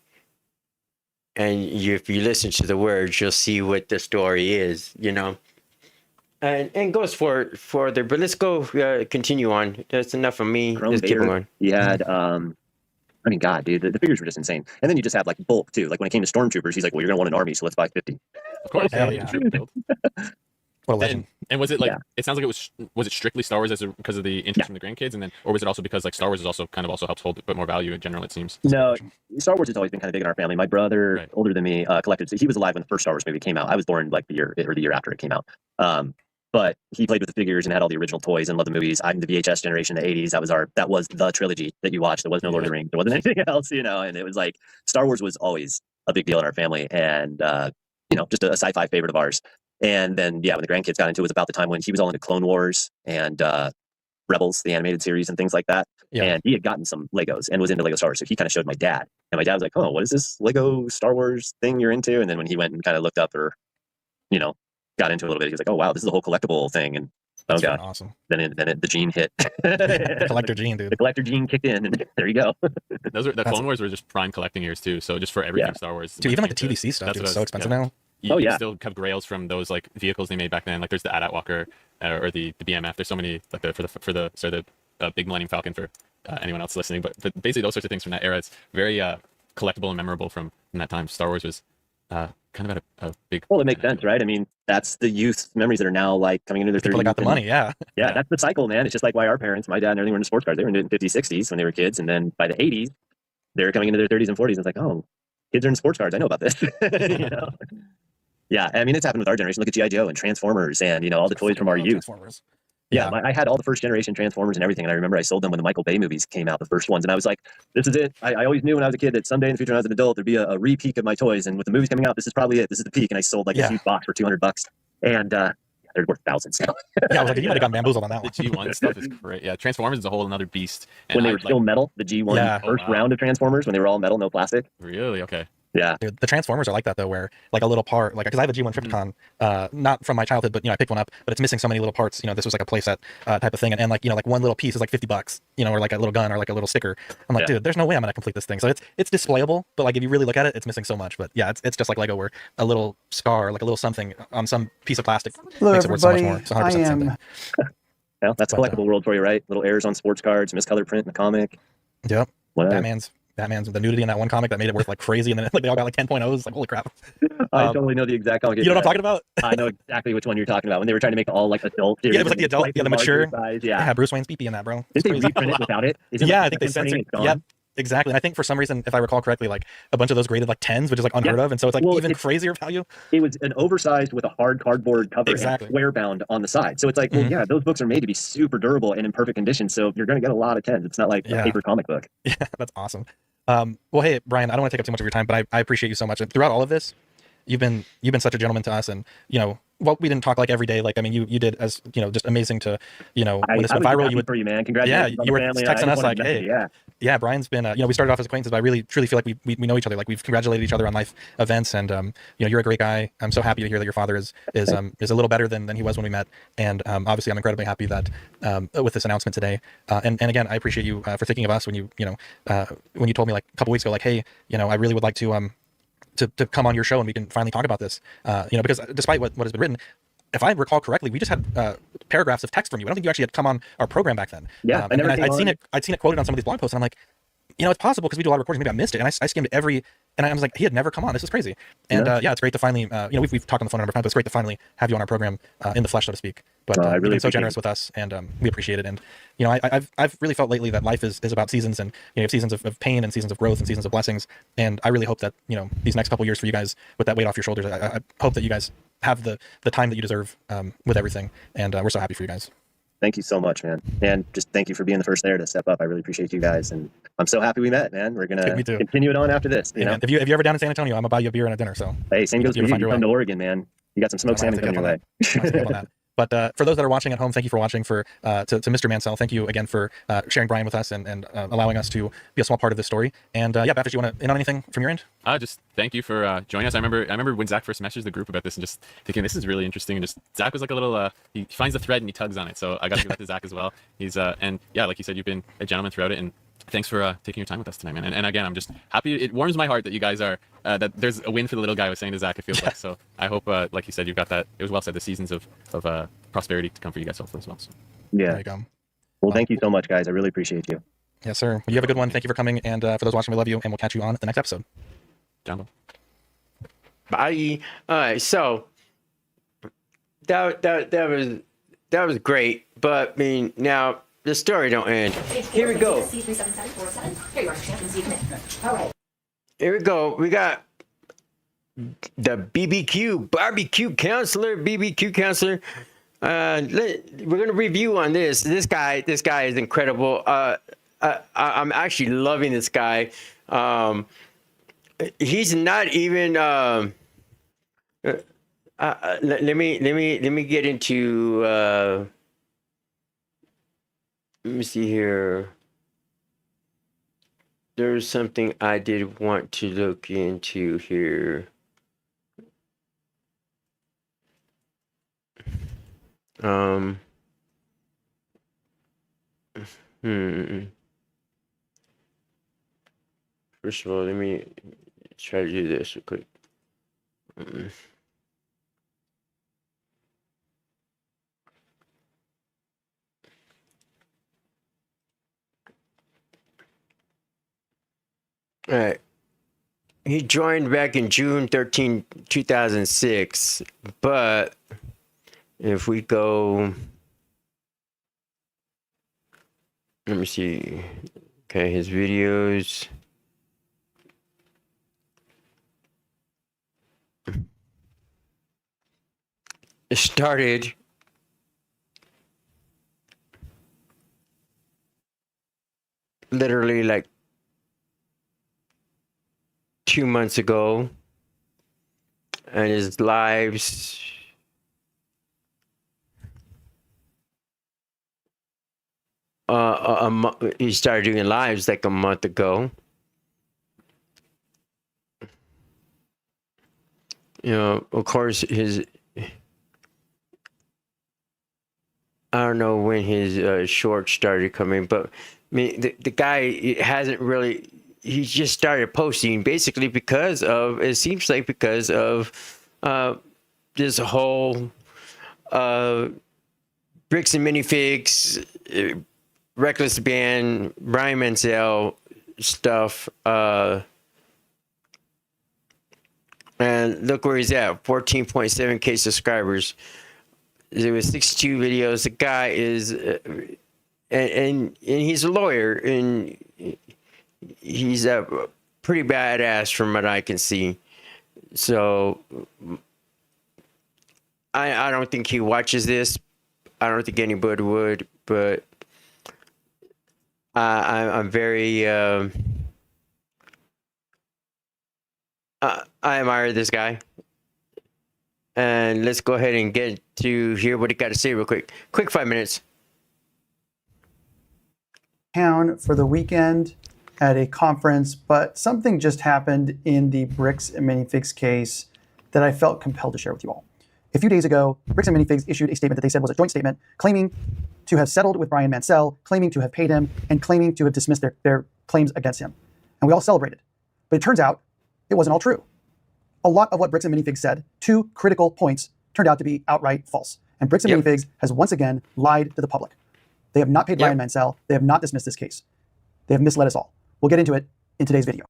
And if you listen to the words, you'll see what the story is, you know. And goes further, but let's go continue on. That's enough of me. Chrome Let's keep Vader, going. he had I mean, God, dude, the figures were just insane. And then you just have like bulk too. Like when it came to stormtroopers, he's like, "Well, you're gonna want an army, so let's buy 50." Of course, Yeah, yeah. What a legend. And was it like, Yeah. it sounds like was it strictly Star Wars because of the interest from the grandkids, and then, or was it also because like Star Wars is also kind of also helps hold a bit more value in general, it seems? No, Star Wars has always been kind of big in our family. My brother, older than me, collected. So he was alive when the first Star Wars movie came out. I was born like the year after it came out. But he played with the figures and had all the original toys and loved the movies. I'm the VHS generation in the 80s. That was the trilogy that you watched. There was no Lord of the Rings. There wasn't anything else, and it was like Star Wars was always a big deal in our family, and just a sci-fi favorite of ours. And then, when the grandkids got into it, was about the time when he was all into Clone Wars and Rebels, the animated series, and things like that. Yeah. And he had gotten some Legos and was into Lego Star Wars. So he kind of showed my dad. And my dad was like, oh, what is this Lego Star Wars thing you're into? And then when he went and kind of looked up or, got into it a little bit, he was like, oh, wow, this is a whole collectible thing. And That's God, awesome. Then the gene hit. The collector gene, dude. The collector gene kicked in, and there you go. The Clone Wars were just prime collecting years too. So just for everything Star Wars. Dude, even like the TVC stuff, dude, is so expensive now. You still have grails from those like vehicles they made back then. Like there's the AT-AT Walker or the BMF. There's so many like the big Millennium Falcon for anyone else listening. But basically those sorts of things from that era. It's very collectible and memorable from that time. Star Wars was kind of at a big. Well, it makes sense, right? I mean, that's the youth memories that are now like coming into their 30s. People that got the money, yeah. Yeah, that's the cycle, man. It's just like why our parents, my dad and everything, were into sports cars. They were into it in the 50s, 60s when they were kids. And then by the 80s, they're coming into their 30s and 40s. And it's like, oh, kids are in sports cars. I know about this. Yeah, I mean, it's happened with our generation. Look at G.I. Joe and Transformers and, all the toys from our youth. Transformers. Yeah, I had all the first generation Transformers and everything. And I remember I sold them when the Michael Bay movies came out, the first ones. And I was like, this is it. I always knew when I was a kid that someday in the future when I was an adult, there'd be a re-peak of my toys. And with the movies coming out, this is probably it. This is the peak. And I sold like a huge box for $200. And they're worth thousands now. Yeah, I was like, you might have gotten bamboozled on that one. The G1 stuff is great. Yeah, Transformers is a whole another beast. And when they were still metal, the G1 first round of Transformers, when they were all metal, no plastic. Really? Okay. Yeah. Dude, the Transformers are like that though, where like a little part, like because I have a G1 Trypticon, not from my childhood, but I picked one up, but it's missing so many little parts. This was like a playset type of thing, and like like one little piece is like $50, or like a little gun or like a little sticker. I'm like, dude, there's no way I'm gonna complete this thing. So it's displayable, but like if you really look at it, it's missing so much. But yeah, it's just like Lego, where a little scar, like a little something on some piece of plastic makes it worth so much more. It's 100% the same thing. Well, that's a collectible world for you, right? Little errors on sports cards, miscolored print in the comic. Yep. Whatever. Batman's the nudity in that one comic that made it worth like crazy, and then like they all got like 10.0s. Like holy crap! I totally know the exact comic. You know what I'm talking about? I know exactly which one you're talking about. When they were trying to make all like adult. Yeah, it was like the adult, the mature size. Yeah, Bruce Wayne's PP in that, bro. Did they reprint it without it? Yeah, I think they censored. Yep. Exactly. And I think for some reason, if I recall correctly, like a bunch of those graded like 10s, which is like unheard of. And so it's like even crazier value. It was an oversized with a hard cardboard cover and square bound on the side. So it's like, well, yeah, those books are made to be super durable and in perfect condition. So you're going to get a lot of 10s. It's not like a paper comic book. Yeah, that's awesome. Well, hey, Brian, I don't want to take up too much of your time, but I appreciate you so much. And throughout all of this, you've been such a gentleman to us. And, well, we didn't talk like every day. Like, I mean, you did as, just amazing to, when this went viral, you would, for you, man. Congratulations. Yeah, you were texting us like, hey, yeah, Brian's been, we started off as acquaintances, but I really, truly feel like we know each other. Like we've congratulated each other on life events. And, you're a great guy. I'm so happy to hear that your father is a little better than he was when we met. And, obviously I'm incredibly happy that, with this announcement today. And again, I appreciate you for thinking of us when you told me like a couple weeks ago, like, hey, I really would like to come on your show and we can finally talk about this, because despite what has been written, if I recall correctly, we just had paragraphs of text from you. I don't think you actually had come on our program back then. Yeah, and I'd seen it quoted on some of these blog posts, and I'm like, it's possible because we do a lot of recordings. Maybe I missed it, and I skimmed every, and I was like, he had never come on. This is crazy. And it's great to finally, we've talked on the phone a number of times, but it's great to finally have you on our program in the flesh, so to speak. But I really you've been so generous with us, and we appreciate it. And I've really felt lately that life is about seasons, and you have seasons of pain and seasons of growth and seasons of blessings. And I really hope that these next couple of years for you guys, with that weight off your shoulders, I hope that you guys have the time that you deserve with everything. And we're so happy for you guys. Thank you so much, man. And just thank you for being the first there to step up. I really appreciate you guys. And I'm so happy we met, man. We're going to continue it on after this. You know? If you're ever down in San Antonio, I'm going to buy you a beer and a dinner. So hey, same goes for you. You come to Oregon, man. You got some smoked salmon coming your way. But for those that are watching at home, thank you for watching. To Mr. Mansell, thank you again for sharing Brian with us and allowing us to be a small part of this story. And Baptist, you want to in on anything from your end? Just thank you for joining us. I remember when Zach first messaged the group about this and just thinking this is really interesting. And just Zach was like a little he finds the thread and he tugs on it. So I got to give it to Zach as well. He's and yeah, like you said, you've been a gentleman throughout it. And thanks for taking your time with us tonight, man. And again, I'm just happy. It warms my heart that you guys are that there's a win for the little guy. I was saying to Zach, it feels like. So I hope, like you said, you've got that. It was well said. The seasons of prosperity to come for you guys hopefully as well. So. Yeah. There you go. Well, thank you so much, guys. I really appreciate you. Yes, sir. You have a good one. Thank you for coming. And for those watching, we love you, and we'll catch you on the next episode. Jumbo. Bye. All right. So that was great. But I mean, now the story don't end. Here we go. Here you are, champ, and see you commit. All right. Here we go. We got the BBQ barbecue counselor. BBQ counselor. We're gonna review on this. This guy is incredible. I'm actually loving this guy. He's not even. Let me get into. Let me see here. There's something I did want to look into here. First of all, let me try to do this real quick. All right. He joined back in June 13, 2006. But if we go, let me see. Okay, his videos. It started literally like 2 months ago, and his lives he started doing lives like a month ago. You know, of course, I don't know when his shorts started coming, but I mean, the guy hasn't really. He just started posting basically because of, it seems like because of this whole Bricks and Minifigs, Reckless Band, Brian Mansell stuff. And look where he's at, 14.7K subscribers. There was 62 videos. The guy is, and he's a lawyer, and he's a pretty badass from what I can see. So I don't think he watches this. I don't think anybody would, but I'm very I admire this guy. And let's go ahead and get to hear what he got to say real quick. Quick 5 minutes. Town for the weekend at a conference, but something just happened in the Bricks and Minifigs case that I felt compelled to share with you all. A few days ago, Bricks and Minifigs issued a statement that they said was a joint statement, claiming to have settled with Brian Mansell, claiming to have paid him, and claiming to have dismissed their claims against him. And we all celebrated. But it turns out it wasn't all true. A lot of what Bricks and Minifigs said, 2 critical points, turned out to be outright false. And Bricks and Minifigs has once again lied to the public. They have not paid Brian Mansell. They have not dismissed this case. They have misled us all. We'll get into it in today's video.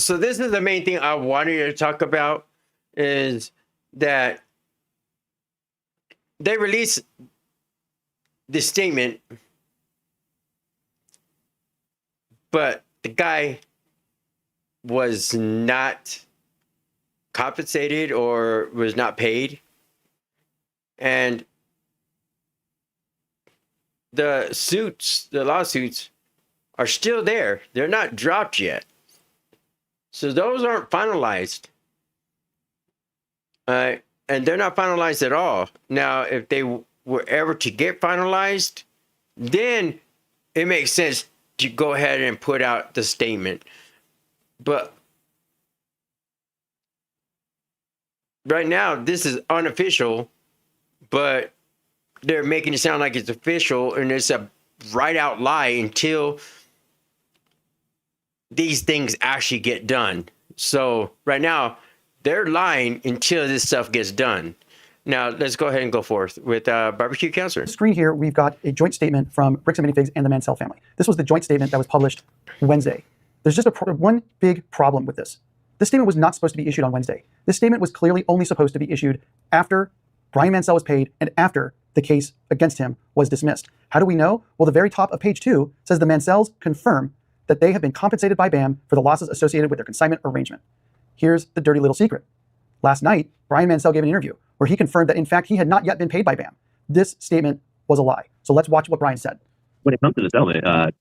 So this is the main thing I wanted to talk about, is that they released this statement, but the guy was not compensated or was not paid. And the lawsuits are still there. They're not dropped yet. So those aren't finalized. And they're not finalized at all. Now, if they were ever to get finalized, then it makes sense to go ahead and put out the statement. But right now, this is unofficial, but they're making it sound like it's official, and it's a right out lie until these things actually get done. So right now, they're lying until this stuff gets done. Now, let's go ahead and go forth with Barbecue Counselor. Screen here, we've got a joint statement from Bricks and Minifigs and the Mansell family. This was the joint statement that was published Wednesday. There's just one big problem with this. This statement was not supposed to be issued on Wednesday. This statement was clearly only supposed to be issued after Brian Mansell was paid and after the case against him was dismissed. How do we know? Well, the very top of page 2 says the Mansells confirm that they have been compensated by BAM for the losses associated with their consignment arrangement. Here's the dirty little secret. Last night, Brian Mansell gave an interview where he confirmed that in fact he had not yet been paid by BAM. This statement was a lie. So let's watch what Brian said. When it comes to the settlement,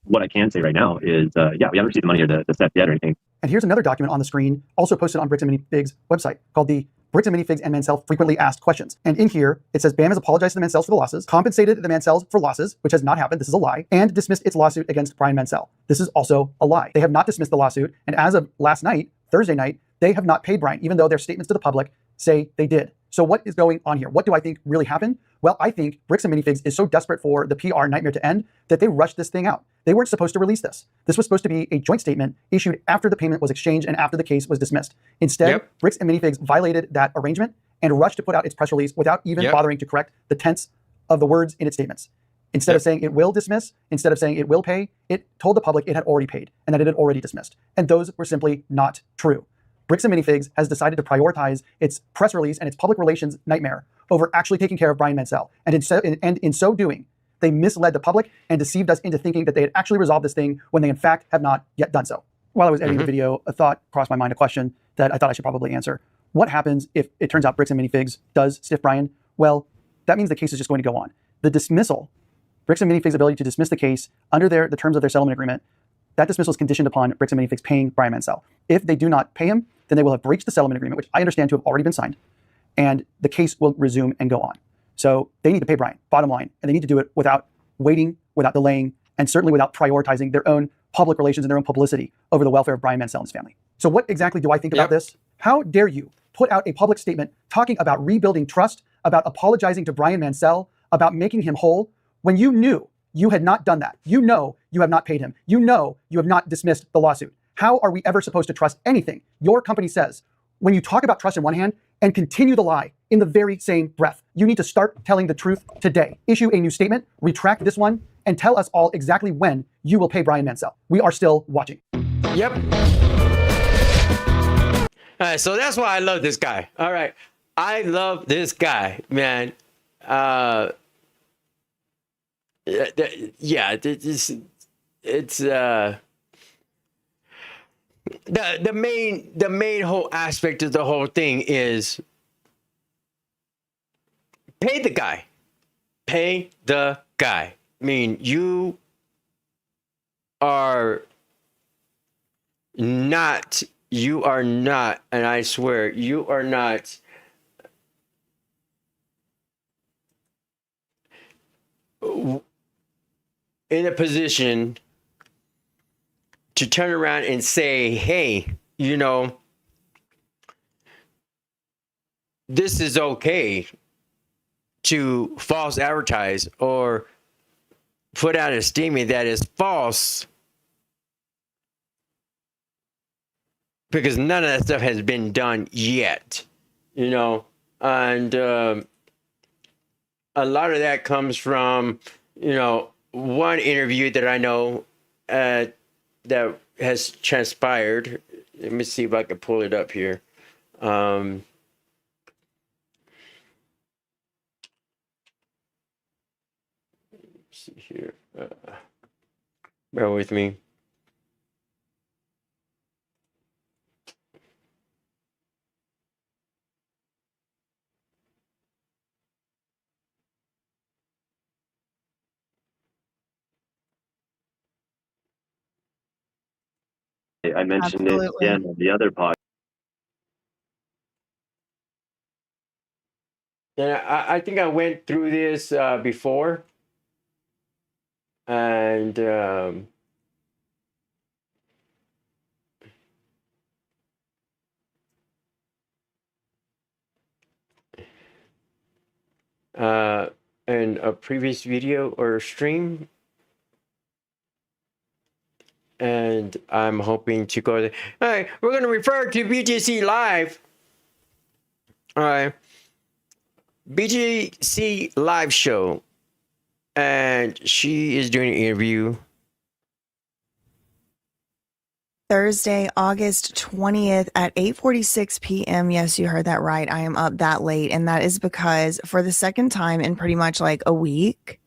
what I can say right now is, yeah, we haven't received the money or the steps yet or anything. And here's another document on the screen, also posted on Bricks and Minifigs website, called the Bricks and Minifigs and Mansell Frequently Asked Questions. And in here, it says BAM has apologized to the Mansells for the losses, compensated the Mansells for losses, which has not happened, this is a lie, and dismissed its lawsuit against Brian Mansell. This is also a lie. They have not dismissed the lawsuit, and as of last night, Thursday night, they have not paid Brian, even though their statements to the public say they did. So what is going on here? What do I think really happened? Well, I think Bricks and Minifigs is so desperate for the PR nightmare to end that they rushed this thing out. They weren't supposed to release this. This was supposed to be a joint statement issued after the payment was exchanged and after the case was dismissed. Instead, Bricks and Minifigs violated that arrangement and rushed to put out its press release without even bothering to correct the tense of the words in its statements. Instead of saying it will dismiss, instead of saying it will pay, it told the public it had already paid and that it had already dismissed. And those were simply not true. Bricks and Minifigs has decided to prioritize its press release and its public relations nightmare over actually taking care of Brian Mansell. And in so doing, they misled the public and deceived us into thinking that they had actually resolved this thing when they in fact have not yet done so. While I was editing the video, a thought crossed my mind, a question that I thought I should probably answer. What happens if it turns out Bricks and Minifigs does stiff Brian? Well, that means the case is just going to go on. The dismissal, Bricks and Minifigs' ability to dismiss the case under the terms of their settlement agreement, that dismissal is conditioned upon Bricks and Minifigs paying Brian Mansell. If they do not pay him, then they will have breached the settlement agreement, which I understand to have already been signed, and the case will resume and go on. So they need to pay Brian, bottom line, and they need to do it without waiting, without delaying, and certainly without prioritizing their own public relations and their own publicity over the welfare of Brian Mansell and his family. So what exactly do I think about this? How dare you put out a public statement talking about rebuilding trust, about apologizing to Brian Mansell, about making him whole, when you knew you had not done that? You know you have not paid him. You know you have not dismissed the lawsuit. How are we ever supposed to trust anything your company says when you talk about trust in one hand and continue the lie in the very same breath? You need to start telling the truth today. Issue a new statement, retract this one, and tell us all exactly when you will pay Brian Mansell. We are still watching. Yep. All right, so that's why I love this guy. All right, I love this guy, man. Yeah, it's the main whole aspect of the whole thing is pay the guy. Pay the guy. I mean, you are not, and I swear, you are not in a position to turn around and say, hey, you know, this is okay to false advertise or put out a statement that is false, because none of that stuff has been done yet, you know. And a lot of that comes from, you know, one interview that I know that has transpired. Let me see if I can pull it up here. Let's see here. Bear with me. I mentioned it again on the other podcast. And I think I went through this before. And in a previous video or stream. And I'm hoping to go there. All right, we're going to refer to BGC Live. All right. BGC Live show. And she is doing an interview. Thursday, August 20th at 8:46 p.m. Yes, you heard that right. I am up that late. And that is because for the second time in pretty much like a week,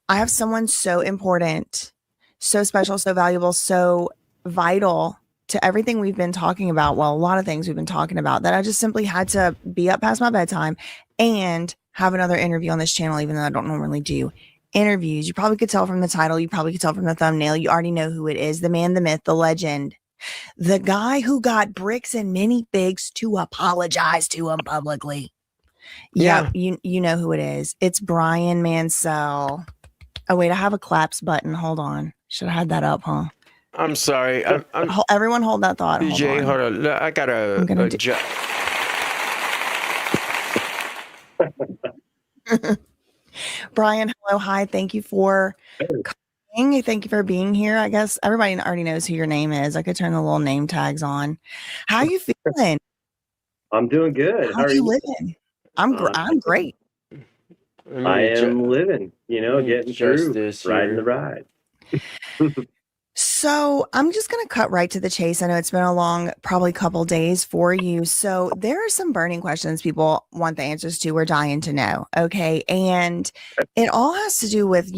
I have someone so important, so special, so valuable, so vital to everything we've been talking about. Well, a lot of things we've been talking about that I just simply had to be up past my bedtime and have another interview on this channel, even though I don't normally do interviews. You probably could tell from the title. You probably could tell from the thumbnail. You already know who it is. The man, the myth, the legend, the guy who got Bricks and Minifigs to apologize to him publicly. Yeah. Yep, you know who it is. It's Brian Mansell. Oh, wait, I have a claps button. Hold on. Should have had that up, huh? I'm sorry. Everyone hold that thought. BJ, hold hold on. I gotta adjust. Brian, hello, hi. Thank you for coming. Thank you for being here. I guess everybody already knows who your name is. I could turn the little name tags on. How are you feeling? I'm doing good. How are you living? I'm great. I am living, getting through, this riding here. the ride. So I'm just going to cut right to the chase. I know it's been a long, probably couple days for you. So there are some burning questions people want the answers to. We're dying to know. Okay. And it all has to do with,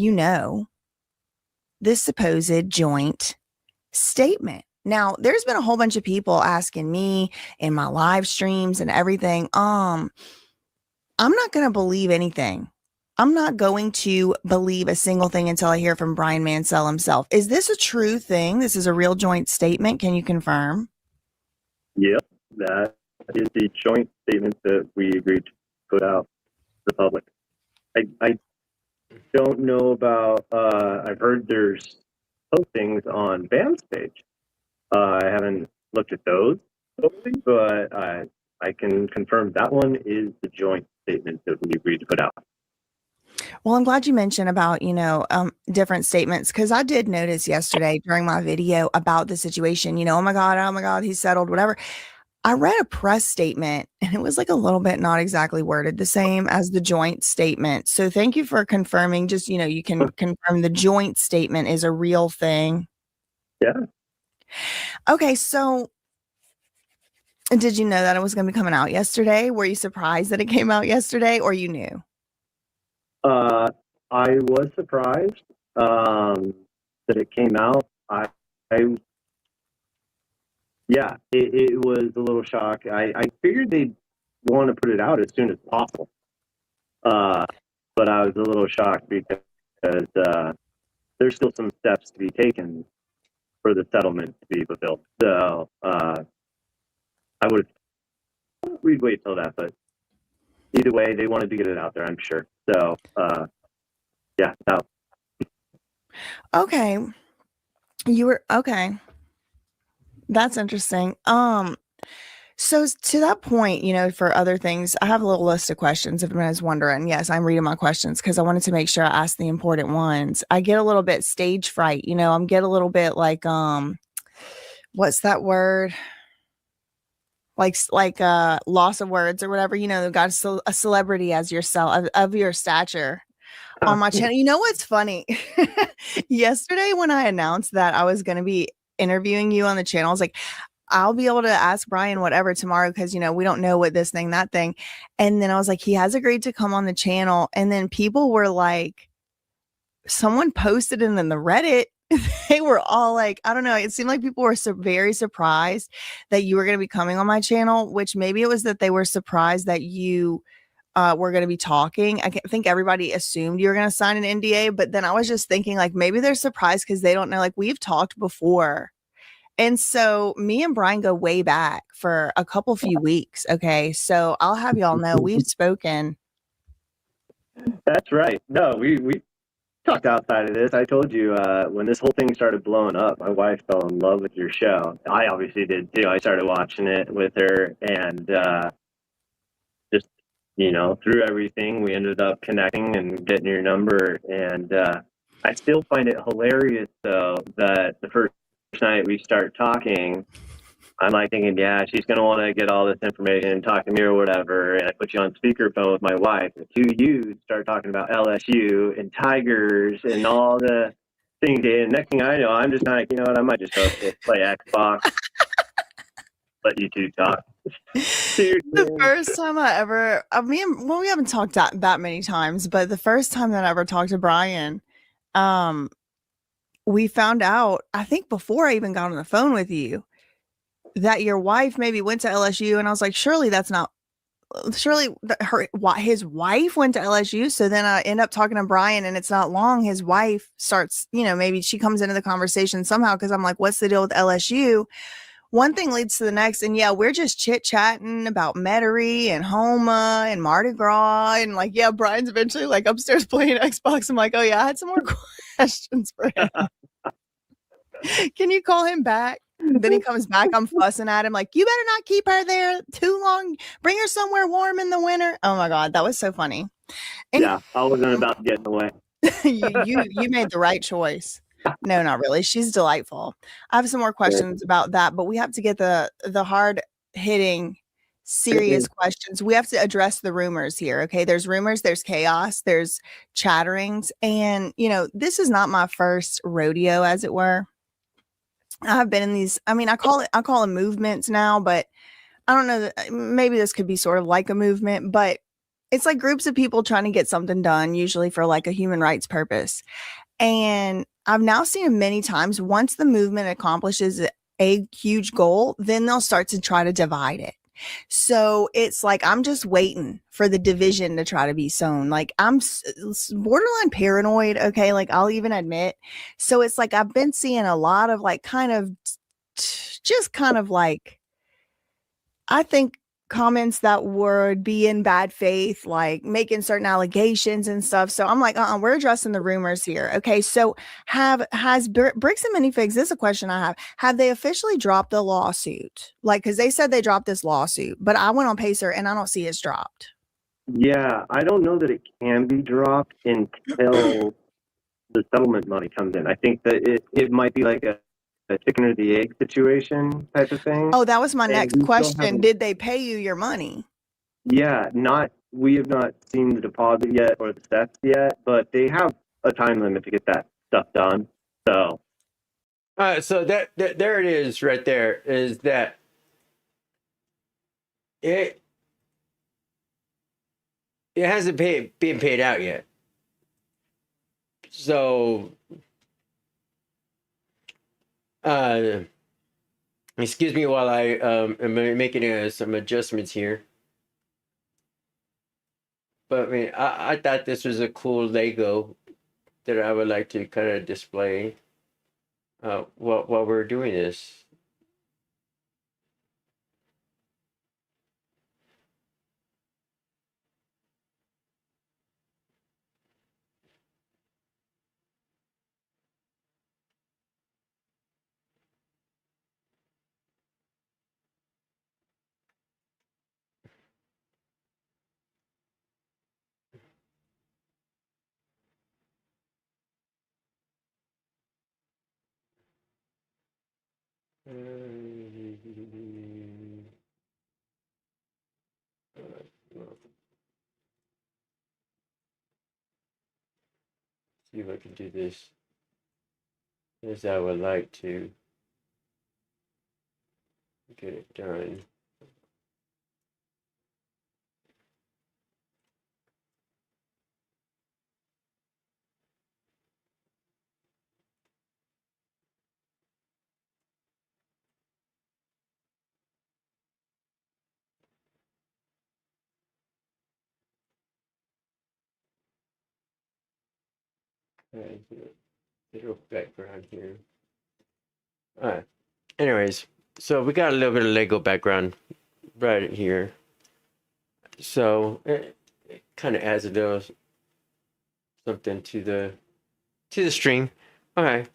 this supposed joint statement. Now, there's been a whole bunch of people asking me in my live streams and everything. I'm not going to believe anything. I'm not going to believe a single thing until I hear from Brian Mansell himself. Is this a true thing? This is a real joint statement. Can you confirm? Yep, that is the joint statement that we agreed to put out to the public. I don't know about, I've heard there's postings on BAM's page. I haven't looked at those, but I can confirm that one is the joint statement that we agreed to put out. Well, I'm glad you mentioned about, different statements, because I did notice yesterday during my video about the situation, oh my God, he settled, whatever. I read a press statement and it was like a little bit not exactly worded the same as the joint statement. So thank you for confirming. Just, you can confirm the joint statement is a real thing. Yeah. Okay. So did you know that it was going to be coming out yesterday? Were you surprised that it came out yesterday, or you knew? I was surprised that it came out. It was a little shock. I figured they'd want to put it out as soon as possible. But I was a little shocked because there's still some steps to be taken for the settlement to be fulfilled. So we'd wait till that, but either way, they wanted to get it out there, I'm sure. So, no. Okay. Okay. That's interesting. So to that point, for other things, I have a little list of questions if anyone's wondering. Yes, I'm reading my questions because I wanted to make sure I asked the important ones. I get a little bit stage fright, I'm get a little bit like, what's that word? Like loss of words or whatever, they've got a celebrity as yourself of your stature on my channel. You know what's funny? Yesterday when I announced that I was going to be interviewing you on the channel, I was like, I'll be able to ask Brian whatever tomorrow because, we don't know what this thing, that thing. And then I was like, he has agreed to come on the channel. And then people were like, someone posted it in the Reddit. They were all like, I don't know. It seemed like people were very surprised that you were going to be coming on my channel, which maybe it was that they were surprised that you were going to be talking. I think everybody assumed you were going to sign an NDA, but then I was just thinking like maybe they're surprised because they don't know, like we've talked before. And so me and Brian go way back for a few weeks. Okay. So I'll have y'all know we've spoken. That's right. No, we talked outside of this. I told you when this whole thing started blowing up, my wife fell in love with your show. I obviously did too. I started watching it with her and just, through everything, we ended up connecting and getting your number. And I still find it hilarious, though, that the first night we start talking, I'm like thinking, yeah, she's going to want to get all this information and talk to me or whatever. And I put you on speakerphone with my wife. And you start talking about LSU and Tigers and all the Synced in. Next thing I know, I'm just like, you know what? I might just go play Xbox. Let you two talk. The first time we haven't talked that many times, but the first time that I ever talked to Brian, we found out, I think before I even got on the phone with you, that your wife maybe went to LSU, and I was like, surely his wife went to LSU. So then I end up talking to Brian, and it's not long. His wife starts, maybe she comes into the conversation somehow, because I'm like, what's the deal with LSU? One thing leads to the next, and yeah, we're just chit-chatting about Metairie and Homa and Mardi Gras, and like, yeah, Brian's eventually like upstairs playing Xbox. I'm like, oh yeah, I had some more questions for him. Can you call him back? Then he comes back, I'm fussing at him like, you better not keep her there too long. Bring her somewhere warm in the winter. Oh my God, that was so funny. And yeah, I wasn't about to get in the way. you made the right choice. No, not really. She's delightful. I have some more questions about that, but we have to get the hard hitting, serious questions. We have to address the rumors here. Okay. There's rumors, there's chaos, there's chatterings. And, this is not my first rodeo, as it were. I've been in these, I call them movements now, but I don't know. Maybe this could be sort of like a movement, but it's like groups of people trying to get something done, usually for like a human rights purpose. And I've now seen it many times. Once the movement accomplishes a huge goal, then they'll start to try to divide it. So it's like, I'm just waiting for the division to try to be sown. Like, I'm borderline paranoid. Okay. Like, I'll even admit. So it's like, I've been seeing a lot of like, just kind of like, I think comments that would be in bad faith, like making certain allegations and stuff. So I'm like, we're addressing the rumors here. Okay. So has Bricks and Minifigs, this is a question I have they officially dropped the lawsuit? Like, cause they said they dropped this lawsuit, but I went on Pacer and I don't see it's dropped. Yeah. I don't know that it can be dropped until the settlement money comes in. I think that it might be like a chicken or the egg situation type of thing. Oh, that was my next question. Did they pay you your money? Yeah, we have not seen the deposit yet or the steps yet, but they have a time limit to get that stuff done. So, so that there it is, right there. Is that it hasn't been paid out yet. So, excuse me while I am making some adjustments here. But I thought this was a cool Lego that I would like to kind of display while we're doing this. See if I can do this as I would like to get it done. Alright, little background here. Alright. Anyways, so we got a little bit of Lego background right here. So it kind of adds a little something to the stream. Okay.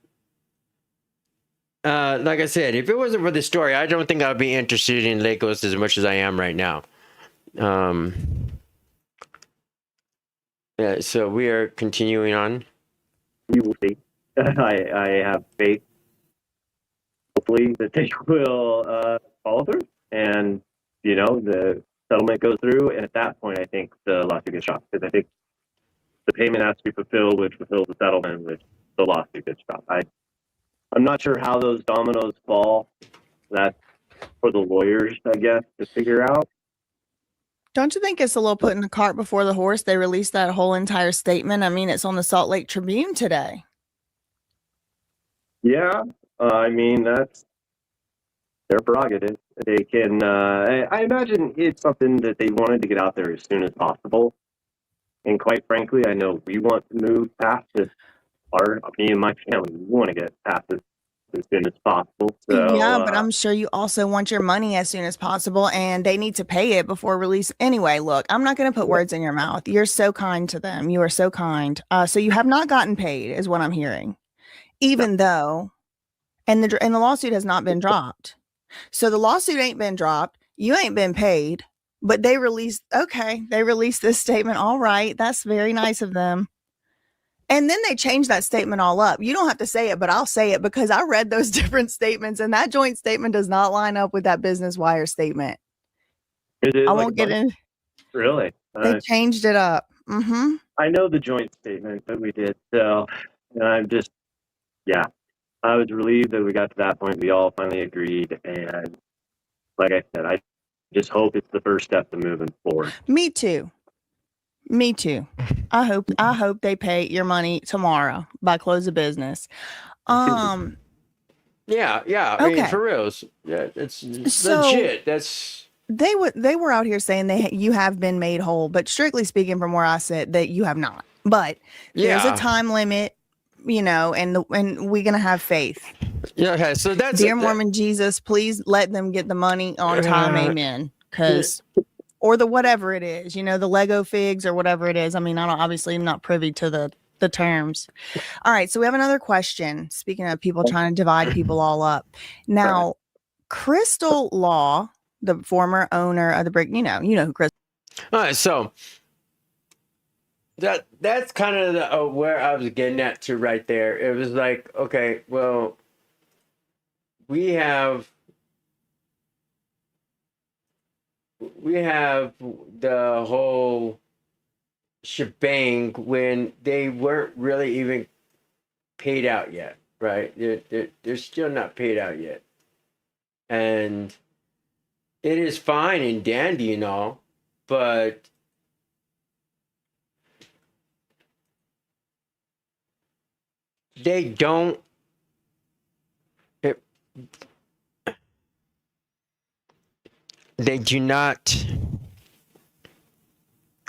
Like I said, if it wasn't for the story, I don't think I'd be interested in Legos as much as I am right now. Yeah, so we are continuing on. You will see. I have faith, hopefully, that they will follow through, and the settlement goes through. And at that point, I think the lawsuit gets dropped, because I think the payment has to be fulfilled, which fulfills the settlement, which the lawsuit gets dropped. I'm not sure how those dominoes fall. That's for the lawyers, I guess, to figure out. Don't you think it's a little putting the cart before the horse? They released that whole entire statement. I mean, it's on the Salt Lake Tribune today. Yeah, I mean, that's their prerogative. They can, I imagine it's something that they wanted to get out there as soon as possible. And quite frankly, I know we want to move past this. Me and my family, we want to get past this as soon as possible. So, Yeah, but I'm sure you also want your money as soon as possible, and they need to pay it before release. Anyway, look, I'm not going to put words in your mouth. You're so kind to them. You are so kind. So you have not gotten paid, is what I'm hearing, even though, and the lawsuit has not been dropped. So the lawsuit ain't been dropped. You ain't been paid, but they released. Okay, they released this statement. All right, that's very nice of them. And then they changed that statement all up. You don't have to say it, but I'll say it because I read those different statements, and that joint statement does not line up with that Business Wire statement. I won't get in. Really? They changed it up. Mm-hmm. I know the joint statement that we did. So I'm just, yeah, I was relieved that we got to that point. We all finally agreed. And like I said, I just hope it's the first step to moving forward. Me too. Me too. I hope they pay your money tomorrow by close of business. Yeah. I mean, Okay. for reals. Yeah, it's So- legit. That's They were out here saying you have been made whole, but strictly speaking, from where I sit, that you have not. But there's Yeah. a time limit, and we're gonna have faith. yeah. Okay, so that's Dear Mormon Jesus, please let them get the money on time, amen. Because or the whatever it is, the Lego figs or whatever it is. I mean, obviously I'm not privy to the terms. All right, so we have another question. Speaking of people trying to divide people all up. Now, Crystal Law, the former owner of the brick, you know who Crystal. All right, so that's kind of where I was getting at to right there. It was like, okay, well, we have the whole shebang when they weren't really even paid out yet, right? They're still not paid out yet, and it is fine and dandy and all, but they don't. They do not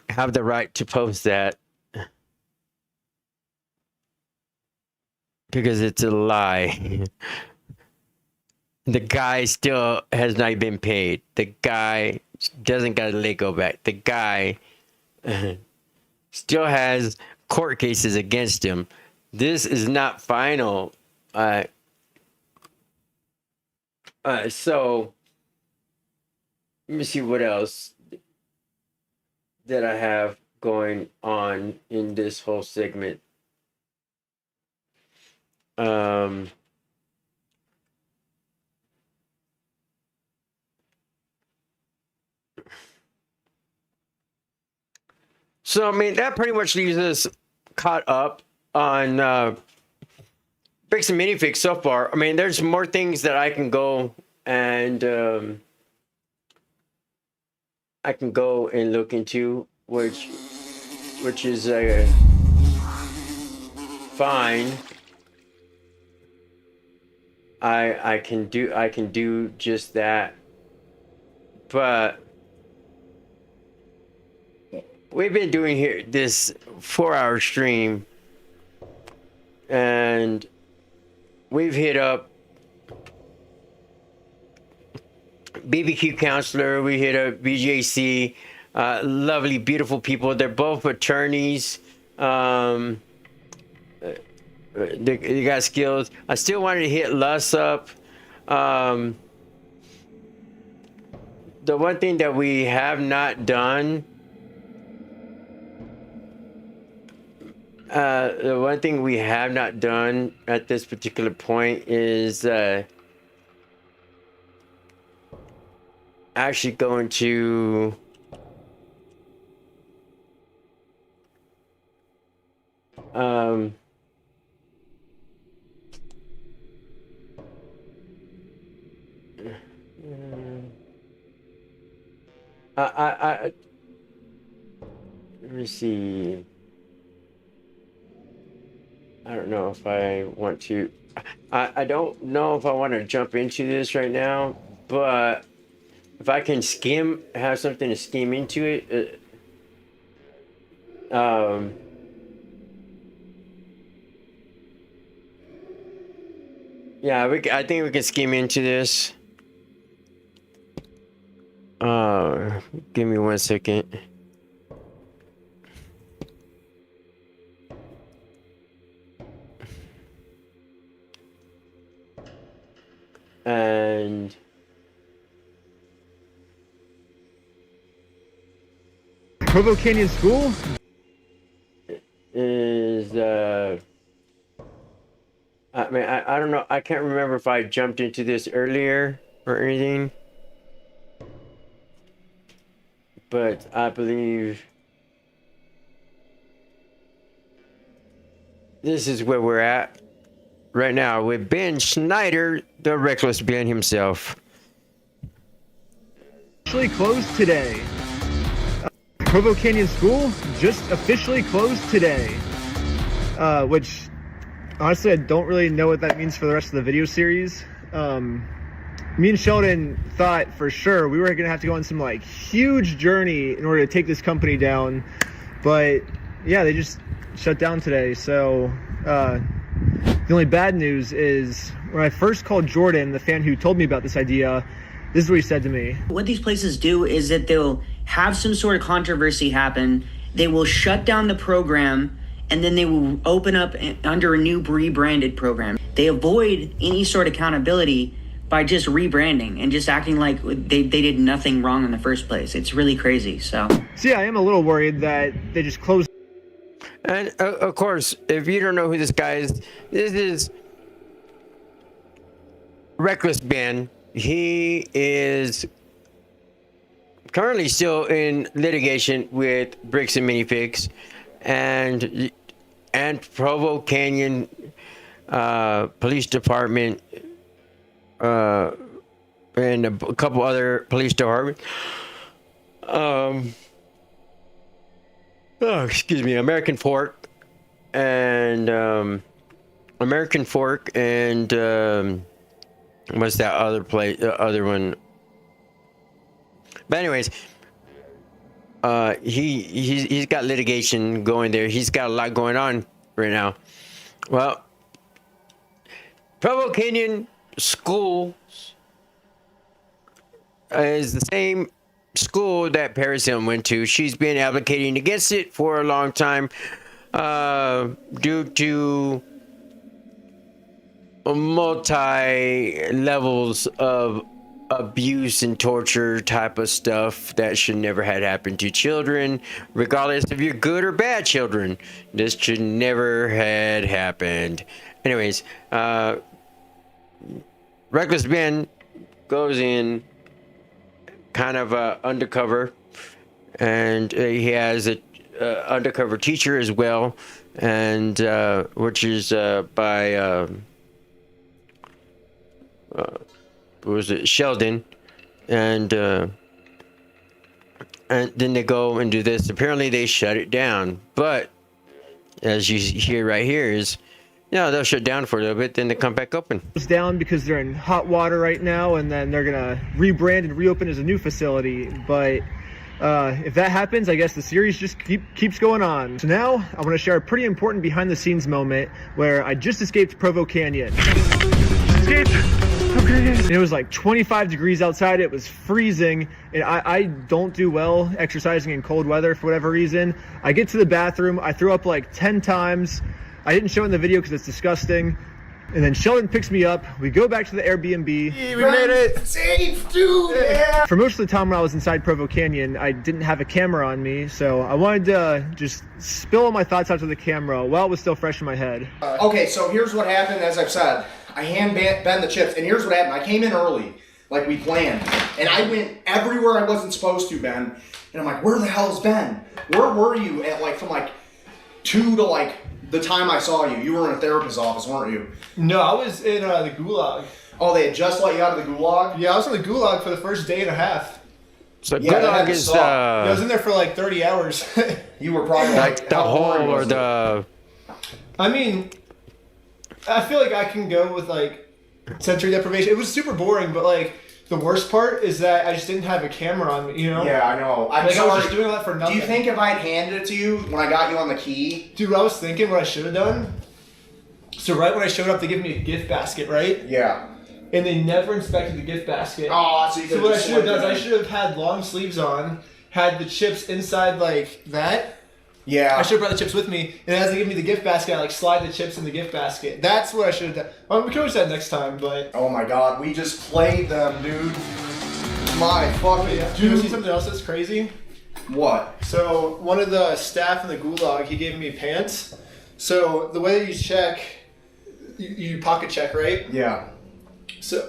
have the right to post that because it's a lie. The guy still has not been paid. The guy doesn't got a Lego back. The guy still has court cases against him. This is not final. So let me see what else that I have going on in this whole segment. So I mean that pretty much leaves us caught up on Bricks and Minifigs so far. I mean, there's more things that I can go and look into, which is fine. I can do just that, but we've been doing here this 4-hour stream, and we've hit up BBQ Counselor, we hit up BJC, lovely, beautiful people. They're both attorneys. They got skills. I still wanted to hit Lus up. The one thing that we have not done, at this particular point is actually going to Let me see. I don't know if I want to. I don't know if I want to jump into this right now, but if I can have something to skim into it, yeah, I think we can skim into this. Give me 1 second. And Provo Canyon School is I mean, I don't know. I can't remember if I jumped into this earlier or anything, but I believe this is where we're at right now with Ben Schneider, the reckless Ben himself. officially closed today. Provo Canyon School just officially closed today, which honestly I don't really know what that means for the rest of the video series. Me and Sheldon thought for sure we were gonna have to go on some like huge journey in order to take this company down, but yeah, they just shut down today. So the only bad news is when I first called Jordan, the fan who told me about this idea, this is what he said to me. What these places do is that they'll have some sort of controversy happen, they will shut down the program, and then they will open up under a new rebranded program. They avoid any sort of accountability by just rebranding and just acting like they did nothing wrong in the first place. It's really crazy. So yeah, I am a little worried that they just closed. And of course, if you don't know who this guy is, this is Reckless Ben. He is currently still in litigation with Bricks and Minifigs and Provo Canyon Police Department and a couple other police departments. Excuse me, American Fork and what's that other place? Other one. But anyways, he's got litigation going there. He's got a lot going on right now. Well, Provo Canyon Schools is the same school that Paris Hilton went to. She's been advocating against it for a long time due to multi levels of abuse and torture type of stuff that should never had happened to children, regardless if you're good or bad children. This should never had happened. Anyways, Reckless Ben goes in kind of undercover, and he has a undercover teacher as well, and which is by what was it, Sheldon, and then they go and do this. Apparently they shut it down, but as you hear right here is, they'll shut down for a little bit, then they come back open. It's down because they're in hot water right now, and then they're gonna rebrand and reopen as a new facility. But if that happens, I guess the series just keeps going on. So now I want to share a pretty important behind-the-scenes moment where I just escaped Provo Canyon. And it was like 25 degrees outside. It was freezing, and I don't do well exercising in cold weather for whatever reason. I get to the bathroom, I threw up like 10 times. I didn't show it in the video because it's disgusting. And then Sheldon picks me up. We go back to the Airbnb. We made it! Safe, dude! Yeah! For most of the time when I was inside Provo Canyon, I didn't have a camera on me, so I wanted to just spill all my thoughts out to the camera while it was still fresh in my head. Okay, so here's what happened, as I've said. I hand Ben the chips, and here's what happened. I came in early, like we planned, and I went everywhere I wasn't supposed to, Ben. And I'm like, where the hell is Ben? Where were you at, like, from like 2 to like the time I saw you? You were in a therapist's office, weren't you? No, I was in the gulag. Oh, they had just let you out of the gulag? Yeah, I was in the gulag for the first day and a half. So Yeah, that had gulag to is suck. I was in there for like 30 hours. You were probably like the how hole boring or was it? the. I mean, I feel like I can go with like sensory deprivation. It was super boring, but like the worst part is that I just didn't have a camera on me, you know? Yeah, I know. I'm Like, I was sorry. just doing all that for nothing. Do you think if I'd handed it to you when I got you on the key? Dude, what I was thinking, what I should have done. So right when I showed up, they gave me a gift basket, right? Yeah. And they never inspected the gift basket. Oh, so you So could've what I just should have done is slipped I it should have had long sleeves on, had the chips inside like that. Yeah. I should have brought the chips with me, and as they give me the gift basket, I like slide the chips in the gift basket. That's what I should have done. Well, we can always do that next time, but Oh my god, we just played them, dude. My fucking yeah. Do you see something else that's crazy? What? So one of the staff in the gulag, he gave me pants. So the way that you check, you pocket check, right? Yeah. So,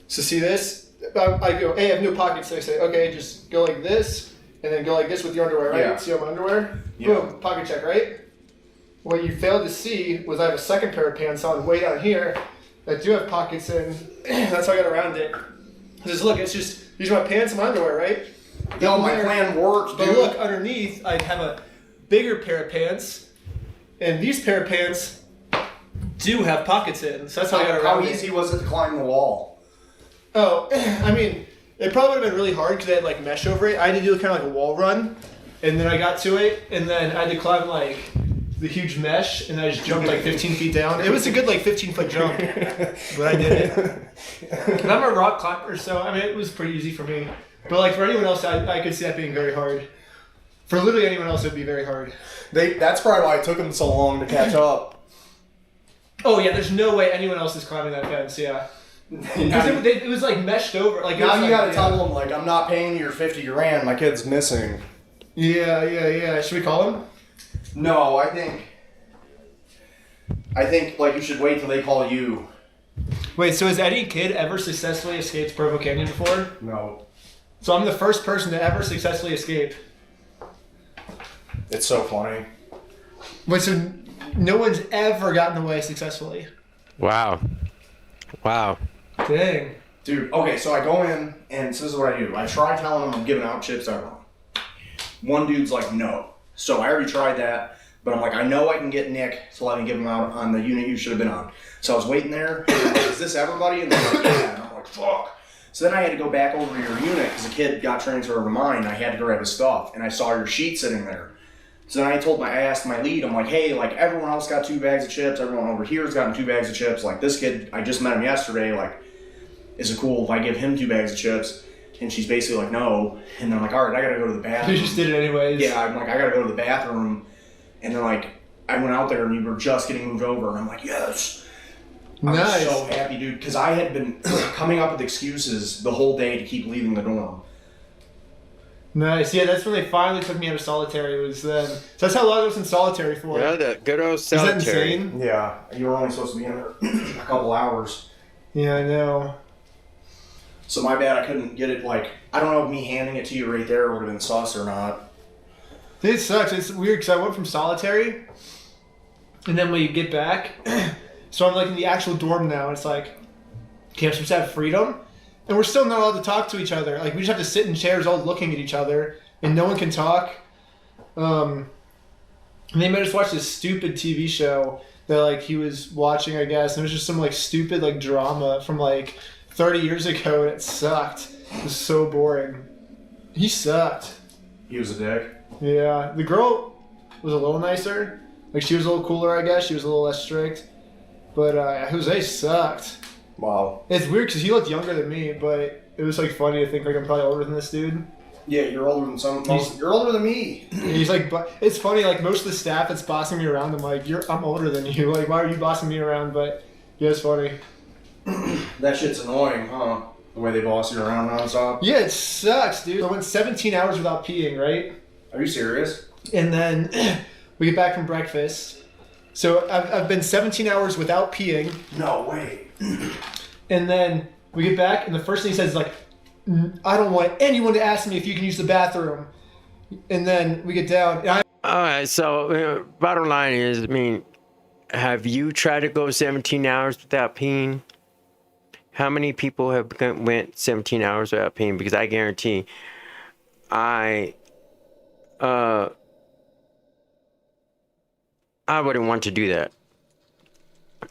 so see this? I go, hey, I have no pockets. So I say, okay, just go like this, and then go like this with your underwear, right? Yeah. See all my underwear? Yeah. Boom, pocket check, right? What you failed to see was I have a second pair of pants on way down here that do have pockets in. That's how I got around it. Just look, it's just, these are my pants and my underwear, right? Yo, my plan worked, But dude. look, underneath, I have a bigger pair of pants, and these pair of pants do have pockets in. So that's how I got around How it. easy was it to climb the wall? Oh, I mean, it probably would have been really hard because they had like mesh over it. I had to do kind of like a wall run, and then I got to it, and then I had to climb like the huge mesh, and I just jumped like 15 feet down. It was a good like 15-foot jump, but I did it. And I'm a rock climber, so I mean it was pretty easy for me. But like for anyone else, I could see that being very hard. For literally anyone else, it'd be very hard. That's probably why it took them so long to catch up. Oh yeah, there's no way anyone else is climbing that fence. Yeah, because it was like meshed over. Like it Now was, you like, gotta yeah. tell them, like, I'm not paying you your 50 grand, my kid's missing. Yeah. Should we call him? No, I think like you should wait till they call you. Wait, so has any kid ever successfully escaped Provo Canyon before? No. So I'm the first person to ever successfully escape. It's so funny. Wait, so no one's ever gotten away successfully? Wow. Wow. Dang. Dude, okay, so I go in, and so this is what I do. I try telling them I'm giving out chips to everyone. One dude's like, no. So I already tried that, but I'm like, I know I can get Nick to let me give them out on the unit you should have been on. So I was waiting there. Is this everybody? And they're like, yeah. And I'm like, fuck. So then I had to go back over to your unit because a kid got transferred to mine. And I had to grab his stuff, and I saw your sheet sitting there. So then I asked my lead, I'm like, hey, like everyone else got 2 bags of chips. Everyone over here's gotten 2 bags of chips. Like this kid, I just met him yesterday. Like, is it cool if I give him 2 bags of chips? And she's basically like, no. And then I'm like, all right, I gotta go to the bathroom. You just did it anyways. Yeah, I'm like, I gotta go to the bathroom. And then like, I went out there and you were just getting moved over. And I'm like, yes. Nice. I was so happy, dude, because I had been coming up with excuses the whole day to keep leaving the dorm. Nice. Yeah, that's when they finally took me out of solitary. Was then. So that's how long I was in solitary for. Yeah, the good old Is that solitary. insane? Yeah, you were only supposed to be in there a couple hours. Yeah, I know. So my bad, I couldn't get it, like, I don't know if me handing it to you right there would have been sus or not. It sucks. It's weird because I went from solitary, and then when you get back, so I'm like in the actual dorm now. It's like, okay, I'm supposed to have freedom, and we're still not allowed to talk to each other. Like we just have to sit in chairs all looking at each other, and no one can talk. And they made us watch this stupid TV show that like he was watching, I guess, and it was just some like stupid like drama from like 30 years ago, and it sucked. It was so boring. He sucked. He was a dick. Yeah, the girl was a little nicer. Like she was a little cooler, I guess. She was a little less strict. But Jose sucked. Wow. It's weird because he looked younger than me, but it was like funny to think like I'm probably older than this dude. Yeah, you're older than you're older than me. He's like, but it's funny. Like most of the staff that's bossing me around, I'm like, I'm older than you. Like, why are you bossing me around? But yeah, it's funny. That shit's annoying, huh? The way they boss you around nonstop. Yeah, it sucks, dude. I went 17 hours without peeing, right? Are you serious? And then we get back from breakfast. So I've been 17 hours without peeing. No way. And then we get back, and the first thing he says is like, I don't want anyone to ask me if you can use the bathroom. And then we get down. And All right, so bottom line is, I mean, have you tried to go 17 hours without peeing? how many people have went 17 hours without peeing? Because I guarantee I wouldn't want to do that.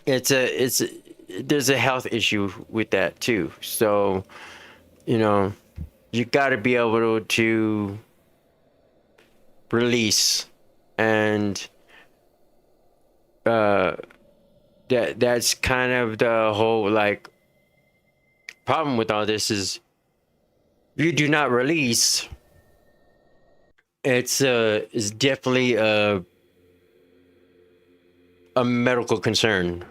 There's a health issue with that too. So, you know, you got to be able to release, and that's kind of the whole like problem with all this is you do not release. It's definitely a medical concern.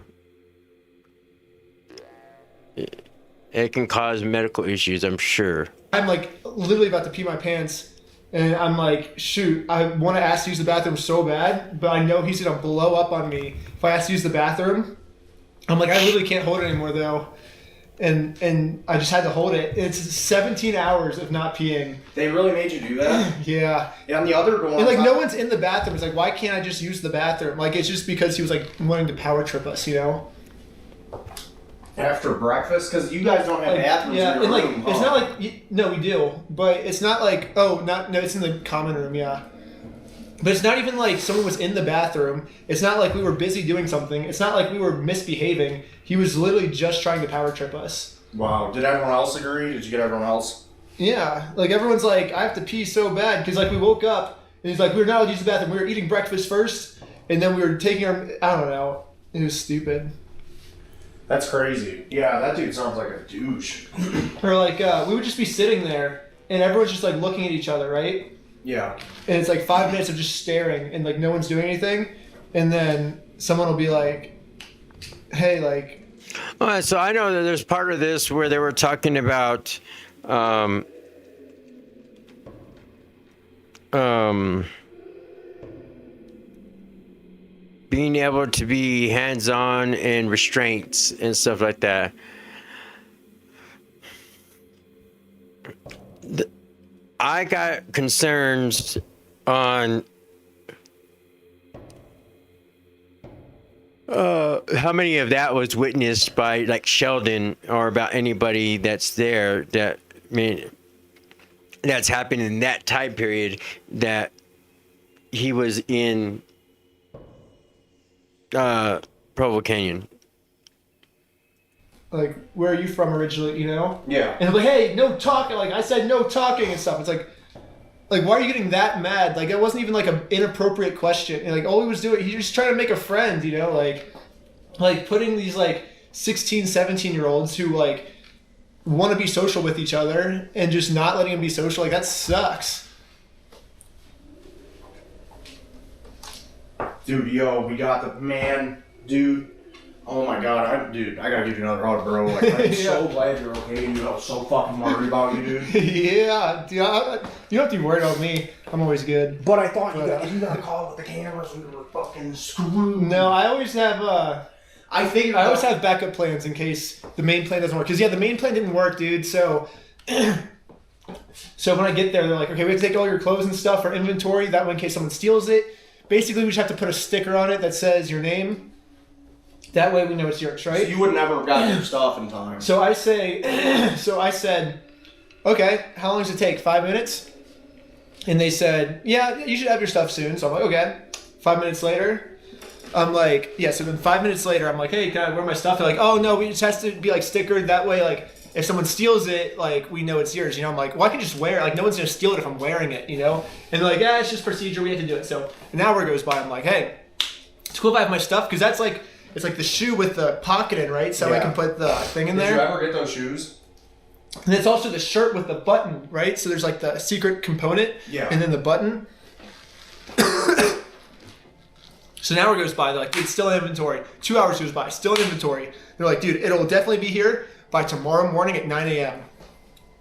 It can cause medical issues, I'm sure. I'm like literally about to pee my pants, and I'm like, shoot, I want to ask to use the bathroom so bad, but I know he's gonna blow up on me if I ask to use the bathroom. I'm like, I literally can't hold it anymore though, and I just had to hold it. It's 17 hours of not peeing. They really made you do that? Yeah. Yeah, on the other dorm. And like no one's in the bathroom. It's like, why can't I just use the bathroom? Like it's just because he was like wanting to power trip us, you know? After breakfast? Because you guys don't have Like, bathrooms yeah, in and your like room. it's not like no, we do, but it's not like no, it's in the common room, yeah. But it's not even like someone was in the bathroom. It's not like we were busy doing something. It's not like we were misbehaving. He was literally just trying to power trip us. Wow. Did everyone else agree? Did you get everyone else? Yeah, like everyone's like, I have to pee so bad because like we woke up and he's like, we were not allowed to use the bathroom. We were eating breakfast first, and then we were taking our I don't know. It was stupid. That's crazy. Yeah, that dude sounds like a douche. Or like we would just be sitting there and everyone's just like looking at each other, right? Yeah. And it's like 5 minutes of just staring and like no one's doing anything, and then someone will be like, hey, like. All right, so I know that there's part of this where they were talking about being able to be hands-on and restraints and stuff like that. I got concerns on how many of that was witnessed by like Sheldon or about anybody that's there that, I mean, that's happened in that time period that he was in Provo Canyon. Like, where are you from originally, you know? Yeah. And I'm like, hey, no talking. Like, I said no talking and stuff. It's like, why are you getting that mad? Like, it wasn't even like an inappropriate question. And like, all he was doing, he was trying to make a friend, you know? Like putting these like 16, 17-year-olds who like want to be social with each other and just not letting them be social. Like, that sucks. Dude, yo, we got the man, dude. Oh my god, I gotta give you another hug, bro. Like, I'm so glad you're okay, dude. I was so fucking worried about you, dude. Yeah, dude, you don't have to be worried about me. I'm always good. But I thought if you got a call with the cameras, we were fucking screwed. No, I always have. I always have backup plans in case the main plan doesn't work. Because yeah, the main plan didn't work, dude. So, so when I get there, they're like, okay, we have to take all your clothes and stuff for inventory. That way, in case someone steals it. Basically, we just have to put a sticker on it that says your name. That way we know it's yours, right? So you would never have gotten your stuff in time. So I said, okay, how long does it take? 5 minutes? And they said, yeah, you should have your stuff soon. So I'm like, okay. 5 minutes later, I'm like, yeah, so then 5 minutes later, I'm like, hey, can I wear my stuff? They're like, oh, no, we just has to be like stickered. That way, like, if someone steals it, like, we know it's yours. You know, I'm like, well, I can just wear it. Like, no one's going to steal it if I'm wearing it, you know? And they're like, yeah, it's just procedure. We have to do it. So an hour goes by. I'm like, hey, it's cool if I have my stuff because that's like, it's like the shoe with the pocket in, right? So I can put the thing in there. Did you ever get those shoes? And it's also the shirt with the button, right? So there's like the secret component. Yeah. And then the button. So an hour goes by. They're like, dude, still in inventory. 2 hours goes by. Still in inventory. They're like, dude, it'll definitely be here by tomorrow morning at 9 a.m.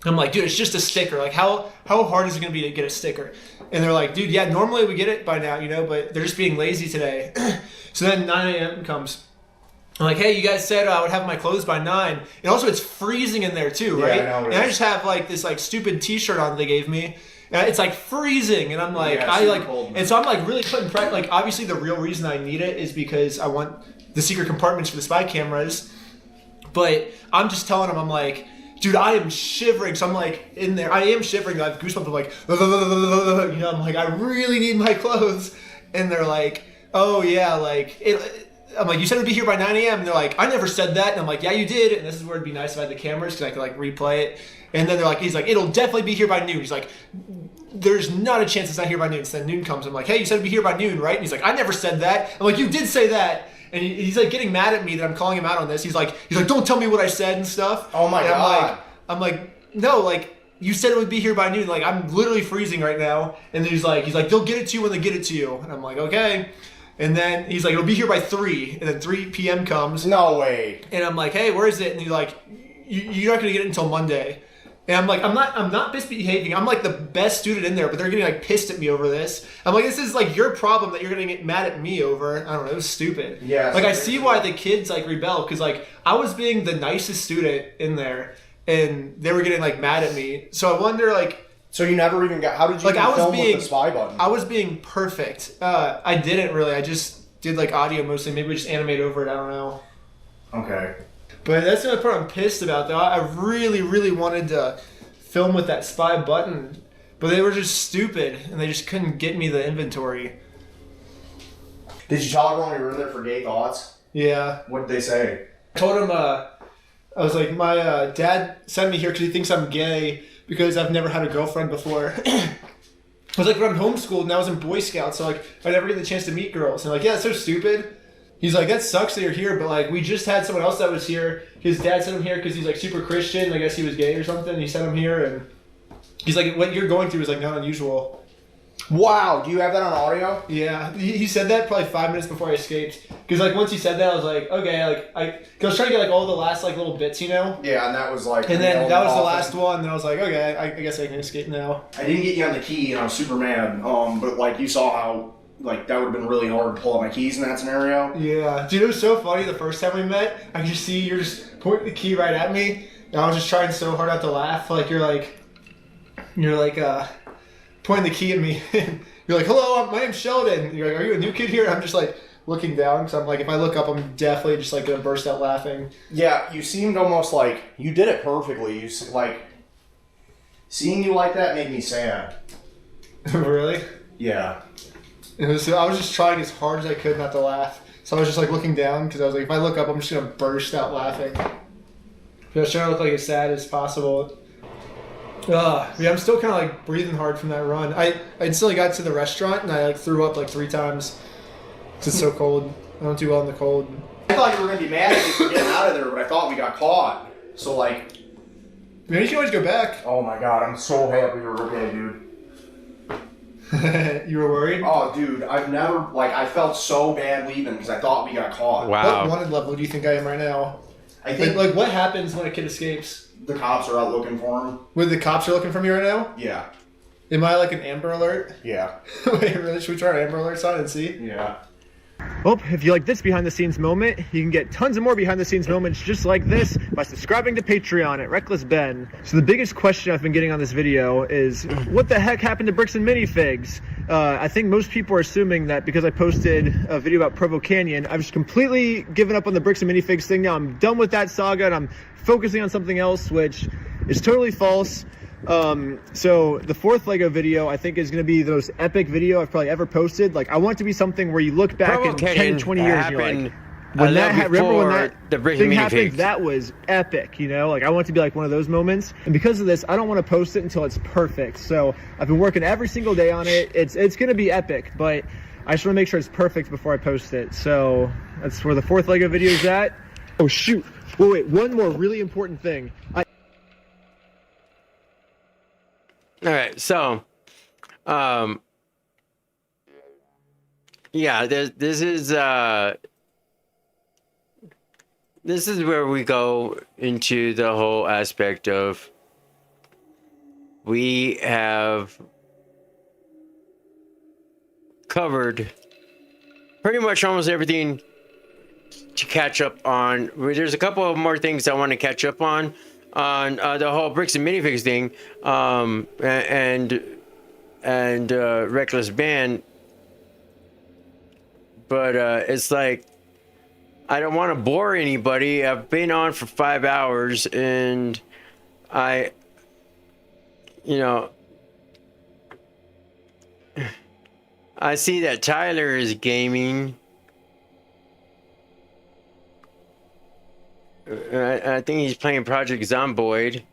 I'm like, dude, it's just a sticker. Like, how hard is it going to be to get a sticker? And they're like, dude, yeah, normally we get it by now, you know, but they're just being lazy today. So then 9 a.m. comes. I'm like, hey, you guys said I would have my clothes by 9. And also it's freezing in there too, right? Yeah, I know. And I just have like this like stupid t-shirt on that they gave me. And it's like freezing. And I'm like, Yeah, cold, and so I'm like really putting pressure. Like obviously the real reason I need it is because I want the secret compartments for the spy cameras. But I'm just telling him, I'm like, dude, I am shivering. So I'm like in there. I am shivering. I have goosebumps. I'm like, you know, I'm like, I really need my clothes. And they're like, oh yeah, like I'm like, you said it'd be here by 9 a.m. And they're like, I never said that. And I'm like, yeah, you did. And this is where it'd be nice if I had the cameras because I could like replay it. And then they're like, he's like, it'll definitely be here by noon. He's like, there's not a chance it's not here by noon. So then noon comes. I'm like, hey, you said it'd be here by noon, right? And he's like, I never said that. I'm like, you did say that. And he's like getting mad at me that I'm calling him out on this. He's like, don't tell me what I said and stuff. Oh my God. I'm like, no, like you said it would be here by noon. Like I'm literally freezing right now. And he's like, they'll get it to you when they get it to you. And I'm like, okay. And then he's like, it'll be here by 3. And then 3 p.m. comes. No way. And I'm like, hey, where is it? And he's like, you're not gonna get it until Monday. And I'm like, I'm not misbehaving. I'm like the best student in there, but they're getting like pissed at me over this. I'm like, this is like your problem that you're gonna get mad at me over. I don't know, it was stupid. Yeah. Like I see why the kids like rebel because like I was being the nicest student in there, and they were getting like mad at me. So I wonder like. So you never even got? How did you like? even film with the spy button? I was being perfect. I didn't really. I just did like audio mostly. Maybe we just animate over it. I don't know. Okay. But that's the only part I'm pissed about, though. I really, really wanted to film with that spy button, but they were just stupid, and they just couldn't get me the inventory. Did you tell everyone you were in there for gay thoughts? Yeah. What did they say? I told him, I was like, my dad sent me here because he thinks I'm gay because I've never had a girlfriend before. I was like, but I'm homeschooled, and I was in Boy Scouts, so like, I never get the chance to meet girls. And like, yeah, it's so stupid. He's like, that sucks that you're here, but like, we just had someone else that was here. His dad sent him here because he's like super Christian. I guess he was gay or something. He sent him here, and he's like, what you're going through is like not unusual. Wow, do you have that on audio? Yeah, he said that probably 5 minutes before I escaped. Because like once he said that, I was like, okay, like cause I was trying to get like all the last like little bits, you know. Yeah, and that was like. And then that was the last one, and I was like, okay, I guess I can escape now. I didn't get you on the key, and I was super mad. But like you saw how. Like, that would have been really hard to pull out my keys in that scenario. Yeah. Dude, it was so funny the first time we met. I could just see you're just pointing the key right at me. And I was just trying so hard not to laugh. Like, you're like pointing the key at me. You're like, hello, my name's Sheldon. And you're like, are you a new kid here? And I'm just like looking down. Because I'm like, if I look up, I'm definitely just like going to burst out laughing. Yeah, you seemed almost like, you did it perfectly. You like, seeing you like that made me sad. Really? Yeah. I was just trying as hard as I could not to laugh. So I was just like looking down because I was like, if I look up, I'm just gonna burst out laughing. I was trying to look like as sad as possible. Yeah, I'm still kind of like breathing hard from that run. I until got to the restaurant and I like threw up like 3 times. Cause it's so cold. I don't do well in the cold. I thought you were gonna be mad at me for getting out of there, but I thought we got caught. So like, you can always go back. Oh my god, I'm so happy you're okay, dude. You were worried? Oh, dude, I've never, like, I felt so bad leaving because I thought we got caught. Wow. What wanted level do you think I am right now? I think, like what happens when a kid escapes? The cops are out looking for him. Wait, the cops are looking for me right now? Yeah. Am I like an Amber Alert? Yeah. Wait, really? Should we try an Amber Alert sign and see? Yeah. Well, if you like this behind the scenes moment, you can get tons of more behind the scenes moments just like this by subscribing to Patreon at Reckless Ben. So the biggest question I've been getting on this video is, what the heck happened to Bricks and Minifigs? I think most people are assuming that because I posted a video about Provo Canyon, I've just completely given up on the Bricks and Minifigs thing now. I'm done with that saga and I'm focusing on something else, which is totally false. So the 4th Lego video I think is going to be the most epic video I've probably ever posted. Like, I want it to be something where you look back in 10, 20 years and you're like, when that remember when that thing happened, that was epic, you know? Like, I want it to be like one of those moments. And because of this, I don't want to post it until it's perfect. So I've been working every single day on it. It's going to be epic, but I just want to make sure it's perfect before I post it. So that's where the 4th Lego video is at. Oh, shoot. Wait, one more really important thing. All right, so, yeah, this is where we go into the whole aspect of we have covered pretty much almost everything to catch up on. There's a couple of more things I want to catch up on the whole Bricks and Minifigs thing, and Reckless Band, but it's like I don't want to bore anybody. I've been on for 5 hours, and you know, I see that Tyler is gaming. I think he's playing Project Zomboid.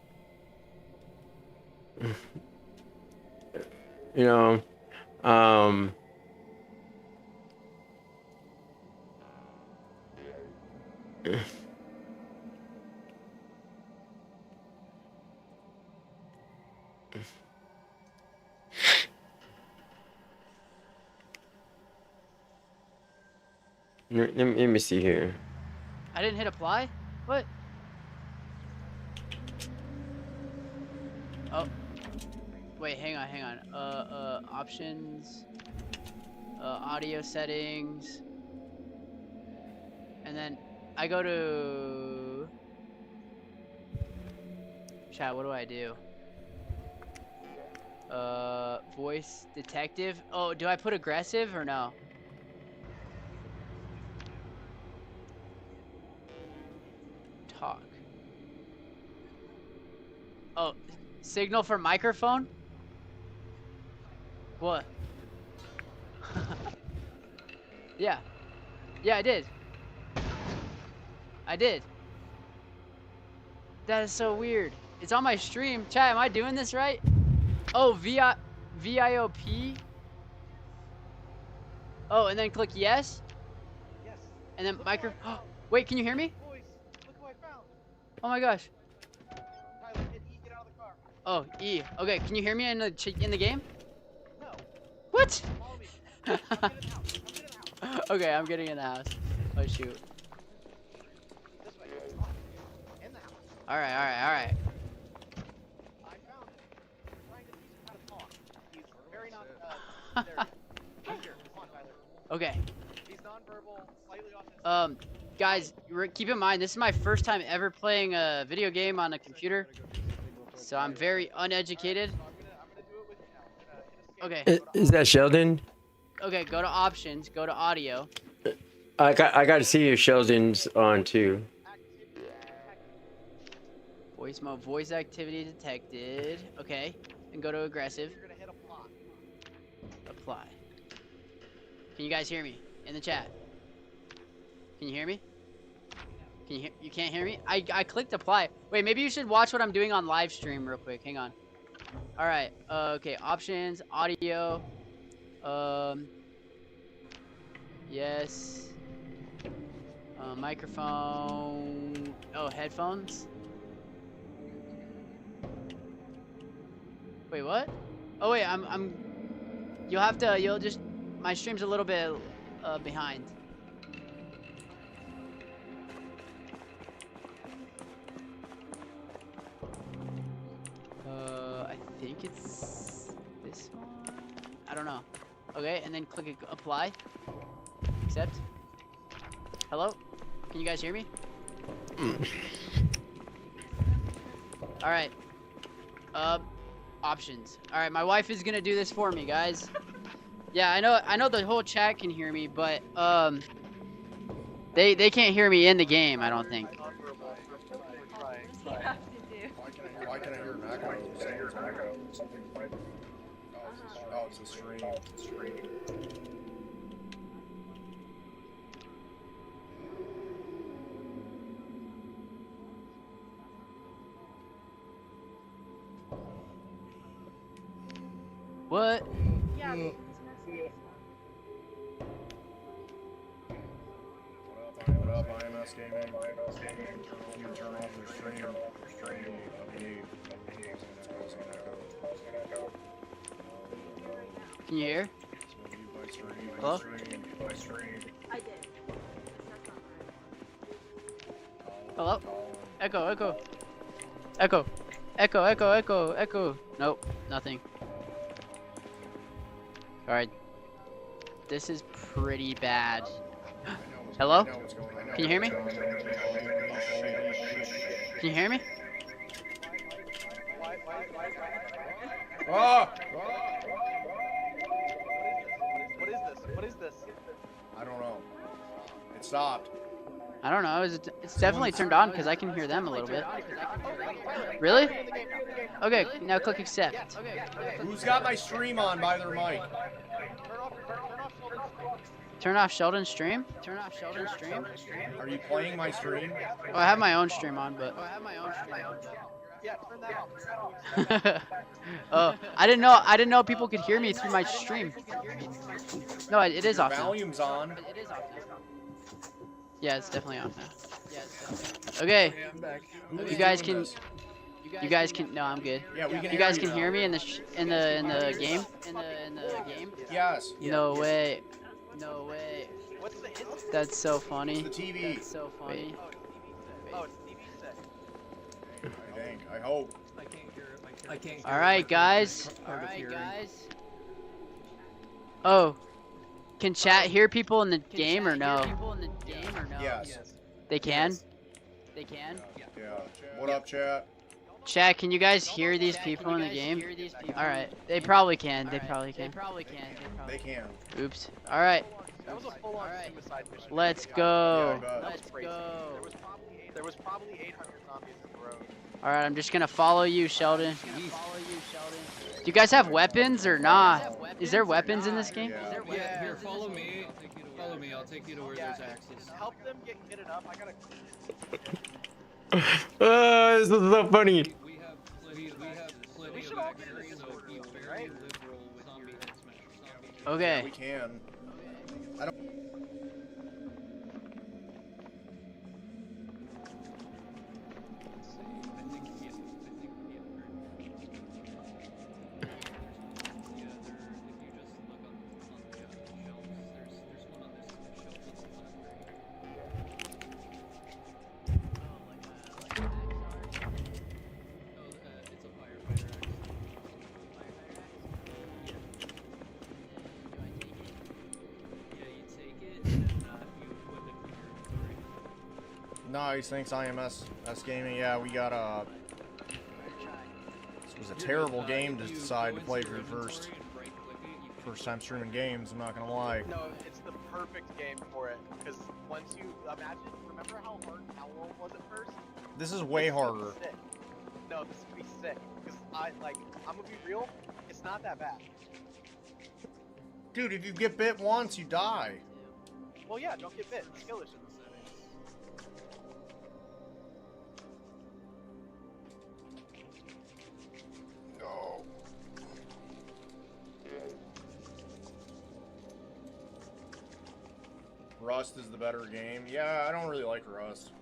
You know, let me see here. I didn't hit apply? What? Oh. Wait, hang on. Options. Audio settings. And then I go to chat, what do I do? Voice detective. Oh, do I put aggressive or no? Talk. Oh, signal for microphone? What? Yeah. Yeah, I did. I did. That is so weird. It's on my stream. Chat, am I doing this right? Oh, VIOP? Oh, and then click yes? Yes. And then micro... Wait, can you hear me? Oh my gosh. Oh, E. Okay, can you hear me in the game? No. What? Okay, I'm getting in the house. Oh shoot. All right. Okay. Guys, keep in mind this is my first time ever playing a video game on a computer, so I'm very uneducated. Okay. Is that Sheldon? Okay, go to options, go to audio. I got to see if Sheldon's on too. Voice mode, voice activity detected. Okay, and go to aggressive. Apply. Can you guys hear me in the chat? Can you hear me? Can you hear? You can't hear me? I clicked apply. Wait, maybe you should watch what I'm doing on live stream real quick. Hang on. All right. Okay. Options, audio. Yes. Microphone. Oh, headphones. Wait, what? Oh wait, you'll just, my stream's a little bit behind. I think it's this one. I don't know. Okay, and then click apply. Accept. Hello? Can you guys hear me? All right. Options. All right, my wife is gonna do this for me, guys. Yeah, I know the whole chat can hear me, but they can't hear me in the game, I don't think. Why can I hear Macro say it's Macro? Oh, it's a stream. What? Yeah. What up, IMMS Gaming? Can you turn off the stream? Can you hear? Hello? I did. Hello? Echo. Nope, nothing. Alright. This is pretty bad. Hello? Can you hear me? Can you hear me? Oh! What is this? I don't know. It stopped. I don't know. It's definitely turned on because I can hear them a little bit. Really? Okay, now click accept. Who's got my stream on by their mic? Turn off Sheldon's stream? Turn off Sheldon's stream? Are you playing my stream? Oh, I have my own stream on, but. Yeah, turn that off. Oh, I didn't know people could hear me through my stream. No, it is off now. Volume's on. Yeah, it's definitely off now. Okay, you guys can. You guys can. No, I'm good. Yeah, we can. You guys can hear me in the game. In the game. Yes. No way. No way. What's the hit? That's so funny. It's the TV. That's so funny. Oh, it's TV set. I think. I hope. I can't. All right, guys. Oh, can chat hear people in the game or no? Yes. They can. They can. Yeah. What up, chat? Chat, can you guys hear these people in the game? All right, they probably can. They probably can. They can. Oops. All right. That was a full-on suicide mission. Let's go. Yeah, let's go. There was probably 800 zombies in the road. All right, I'm just gonna follow you, Sheldon. Do you guys have weapons or not? Is there weapons in this game? Yeah, here, follow me. Follow me. I'll take you to where there's access. Help them get kitted up. I gotta. This is so funny. We have plenty of access, so be very liberal with your zombie. Okay. Yeah, we can. I don't. Nice, thanks IMMS Gaming. Yeah, we got this was a terrible game to decide to play for the first time streaming games. I'm not gonna lie. No, it's the perfect game for it because once you remember how hard Owl was at first? This is way harder. Sick. No, this would be sick because I'm gonna be real. It's not that bad. Dude, if you get bit once, you die. Well, yeah, don't get bit. Skill issue. No. Rust is the better game. Yeah, I don't really like Rust.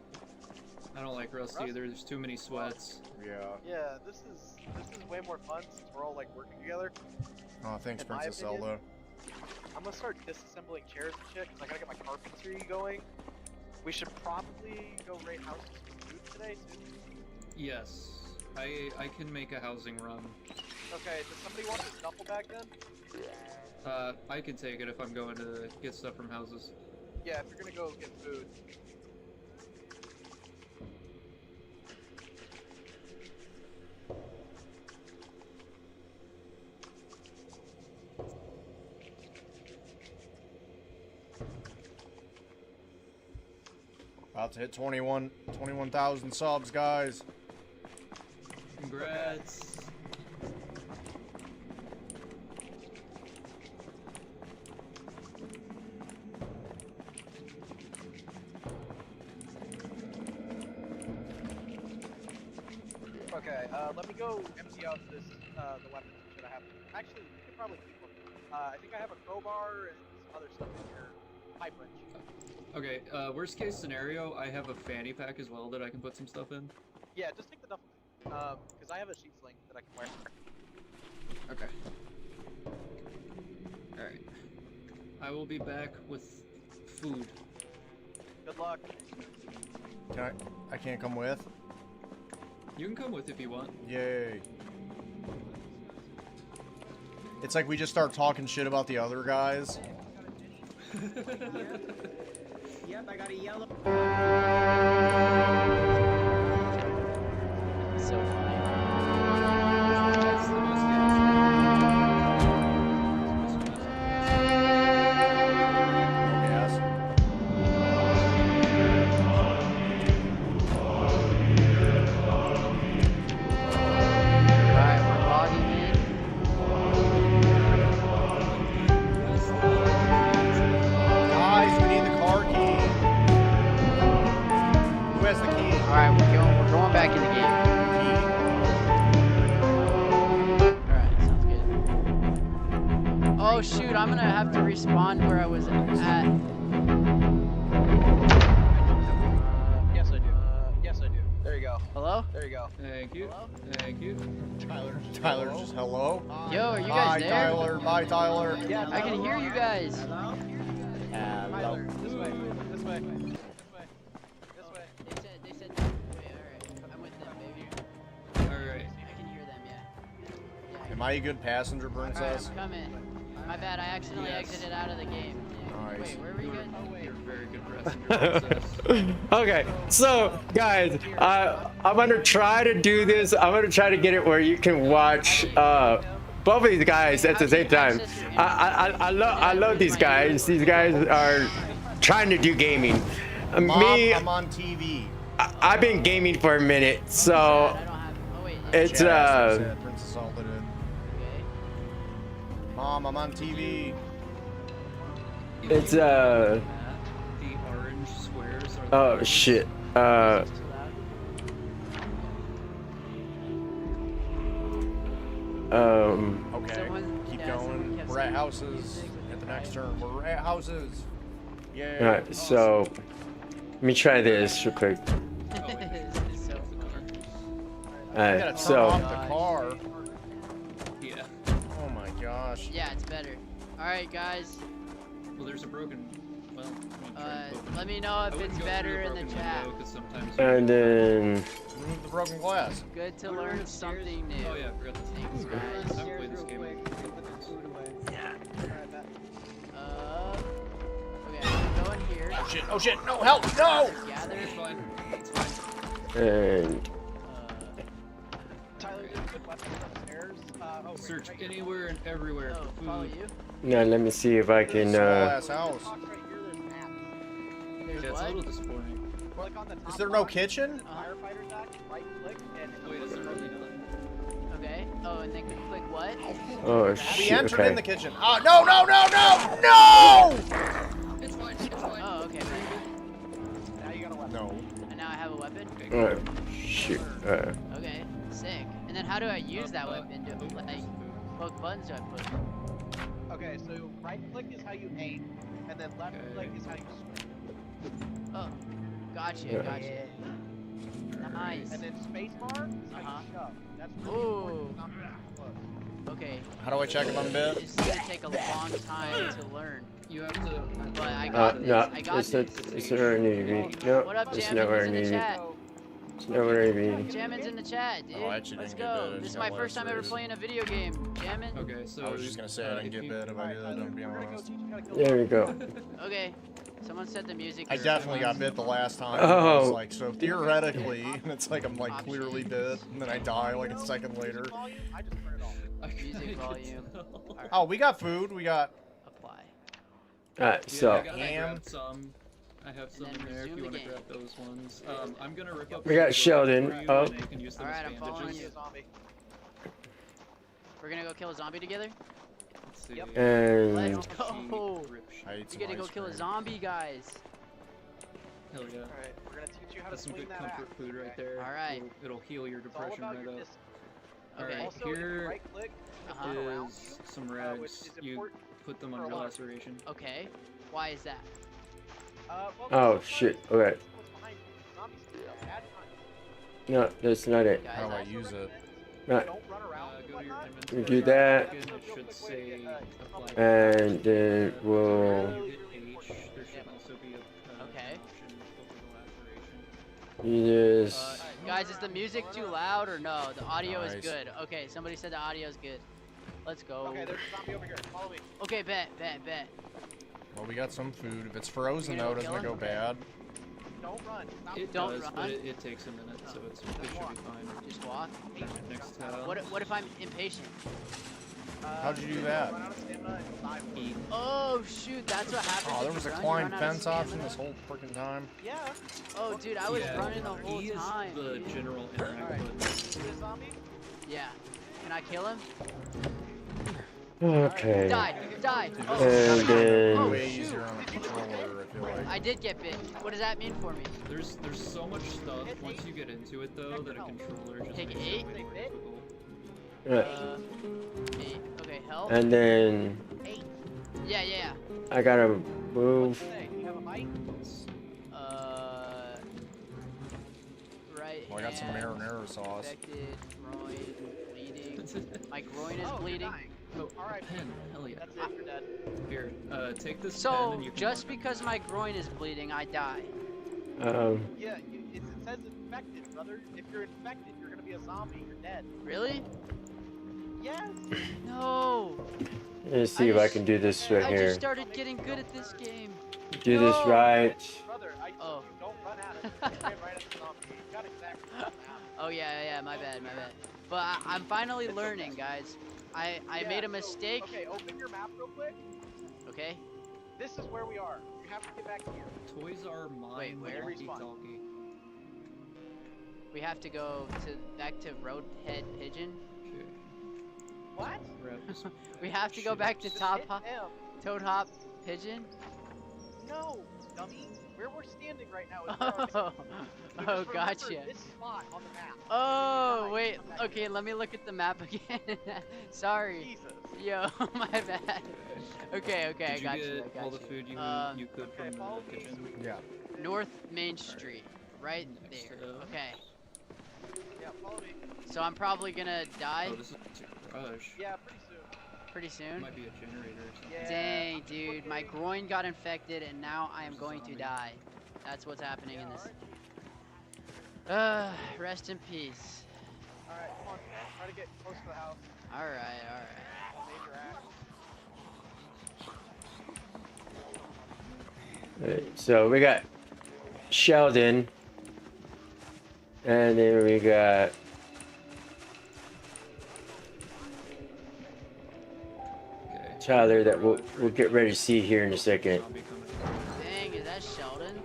I don't like Rust either. There's too many sweats. Yeah. Yeah, this is way more fun since we're all like working together. Oh, thanks, In my Princess opinion, Zelda. I'm gonna start disassembling chairs and shit because I gotta get my carpentry going. We should probably go raid houses for food today too. Yes, I can make a housing run. Okay, does somebody want this duffel bag then? I can take it if I'm going to get stuff from houses. Yeah, if you're gonna go get food. About to hit 21,000 subs, guys. Congrats. Okay, let me go empty out this, the weapons and shit I have. Actually, you could probably keep them. I think I have a crowbar and some other stuff in here. Pipe wrench. Okay, worst case scenario, I have a fanny pack as well that I can put some stuff in. Yeah, just take the duffel bag. Because I have a sheet sling that I can wear. Okay. Alright. I will be back with food. Good luck. I can't come with? You can come with if you want. Yay. It's like we just start talking shit about the other guys. Yep, I got a yellow. So funny. Yes. respawned where I was at. Yes, I do. Yes, I do. There you go. Hello? There you go. Thank you. Hello? Thank you. Tyler's just hello. Yo, are you Bye, guys there? Tyler. Bye, Tyler. Yeah, I can hear you guys. Tyler, this way. This way. This way. They said, wait, alright. I'm with them, baby. Alright. I can hear them, yeah. Am I a good passenger, Alright, Princess? I'm coming. My bad, I accidentally exited out of the game. Nice. Wait, where were you guys? You're a very good passenger. Okay, so guys, I'm gonna try to do this. I'm gonna try to get it where you can watch both of these guys at the same time. I love these guys. These guys are trying to do gaming. Mom, Me, I'm on TV. I've been gaming for a minute, so it's Princess Alta did. Mom, I'm on TV. it's The orange squares are oh shit. Okay, keep going. We're at houses. At the next turn, we're at houses. Yeah. All right, so let me try this real quick. All I gotta right, turn so off the car. Yeah. Oh my gosh. Yeah, it's better. Alright, guys. Well, there's a broken. Well, Let me know if it's better in the chat. and then Remove the broken glass. Good to learn something new. Oh yeah, I forgot this. Thanks, I guys. haven't played this game. Okay, I'm going here. Oh shit! Oh shit! No help! No! Gather. It's fine. It's fine. and Tyler, there's good weapons upstairs. Search anywhere and everywhere for food. Follow you. now let me see if I can. Small ass house. There's Yeah, it's a what? little disappointing. Click on the top Is there no box, kitchen? Firefighter's Act, right click, and Wait, is there really none? Okay. Oh, and then click what? Oh We shit! entered Okay. in the kitchen. Oh no! No! No! No! No! It's fine. It's fine. Oh, okay. now you got a weapon. No. And now I have a weapon? Oh shit! Okay, sick. And then how do I use that weapon? What buttons do I push? Okay, so right click is how you aim, and then left click is how you swing. Oh, gotcha, Yeah. gotcha. Nice. And then spacebar is how you shove. That's really Ooh. important. Not close. Okay. How do I check if I'm bit? It's gonna take a long time to learn. You have to. But I got this. No, I got it's this. not. It's not where I need to be. No, What up, it's Jammin? not where I Who's in need the to be. chat? It's not where I need to be. Jammin's in the chat, dude. Oh, I actually Let's didn't get go. bit. I This just is my got first time ever last playing a video game. Jammin? Okay, so I was just gonna say I didn't get bit if I did. I'm being honest. There we go. Okay. Someone set the music. I for definitely got everyone. bit the last time. Oh. It's like, so theoretically, and it's like I'm like clearly bit, and then I die like a second later. I just turn it off. Music volume. Oh, we got food. We got. Apply. Alright, Yeah, so I grabbed some. I have some in there if you want to grab those ones. I'm gonna rip up. we got Sheldon. Oh, and you can use them Alright, as I'm following bandages. you. We're gonna go kill a zombie together? Let's see. and Let's go! I ate We're some gonna go ice kill a cream. zombie, guys. Hell yeah. Alright, we're gonna teach you how to That's some swing good that comfort axe. food right there. Alright. It'll heal your It's all depression about right your up. distance. Okay. Alright, Also, if you here right click, you Uh-huh. can move around. is some which rags. is You important put them for on a your lot. laceration. Okay. Why is that? Well, oh because shit! what's Okay, behind you. Zombies can be bad times. no, that's not it. How do I use it? Not. Don't run around and Go to your whatnot. We inventory. do that, It should say apply. and then we'll. When you hit H, there should also be a Okay. option over the laceration. You just. Guys, is the music too loud or no? The audio is Nice. good. Okay, somebody said the audio is good. Let's go. Okay, there's a zombie over here. Follow me. Okay, bet. Well, we got some food. If it's frozen You gonna though, go doesn't it kill go him? bad? Don't run. Stop. It Don't does, run. but it takes a minute, so it should be fine. Just walk. Next tab. What if I'm impatient? How'd you do that? Run out of stamina and die. Eat. Oh shoot, that's what happens. Oh, if there was you a run, you climb run out of fence option stamina? this whole freaking time. Yeah. Oh, dude, I was Yeah, running the whole E is time. the dude. general interact Alright. button. Is it a zombie? Yeah. Can I kill him? Okay. Die. Oh, And then. Way easier on a controller, I feel like. I did get bit. What does that mean for me? There's so much stuff once you get into it though that a controller just Take makes 8? it way more difficult. Right. 8. Okay, help. And then. Yeah, yeah. I gotta move. Right. Well, I got some hand, marinara sauce. Infected, groin, bleeding. My groin is bleeding. Oh, pen. Hell yeah. That's it. You're dead. Here, take this pen So and you can just walk up. because my groin is bleeding, I die. Yeah, it says infected, brother. If you're infected, you're gonna be a zombie. You're dead. Really? Yes. No. Let's see if I can do this right I here. just started getting good at this game. Do this right. Brother, I told you don't run at it. Ran right at the zombie. You got exactly what happened. Oh yeah, my bad. But I'm finally learning, guys. I made a mistake. Okay, open your map real quick. Okay. This is where we are. You have to get back here. Toys are mine. Wait, where? Respawn. We have to go back to Roadhead Pigeon. What? We have to go back to Toad Hop Pigeon. No, dummy. Where we're standing right now is where our Oh, so oh, just gotcha. remember this spot on the map. Oh, wait. Okay, let me look at the map again. Sorry. Jesus. Yo, my bad. Okay, Did I you got get you. I got all you. the food you could from the kitchen? Yeah. North Main Street, right there. Okay. Yeah, follow me. So I'm probably gonna die. Oh, this is a garage. Yeah, pretty soon. Pretty soon. Might be a generator or something. Yeah. Dang, dude, my groin got infected and now I am going to die. That's what's happening in this. Rest in peace. Alright, come on. Try to get close to the house. Alright. Major act. So we got Sheldon. And then we got Tyler that we'll get ready to see here in a second. Dang, is that Sheldon?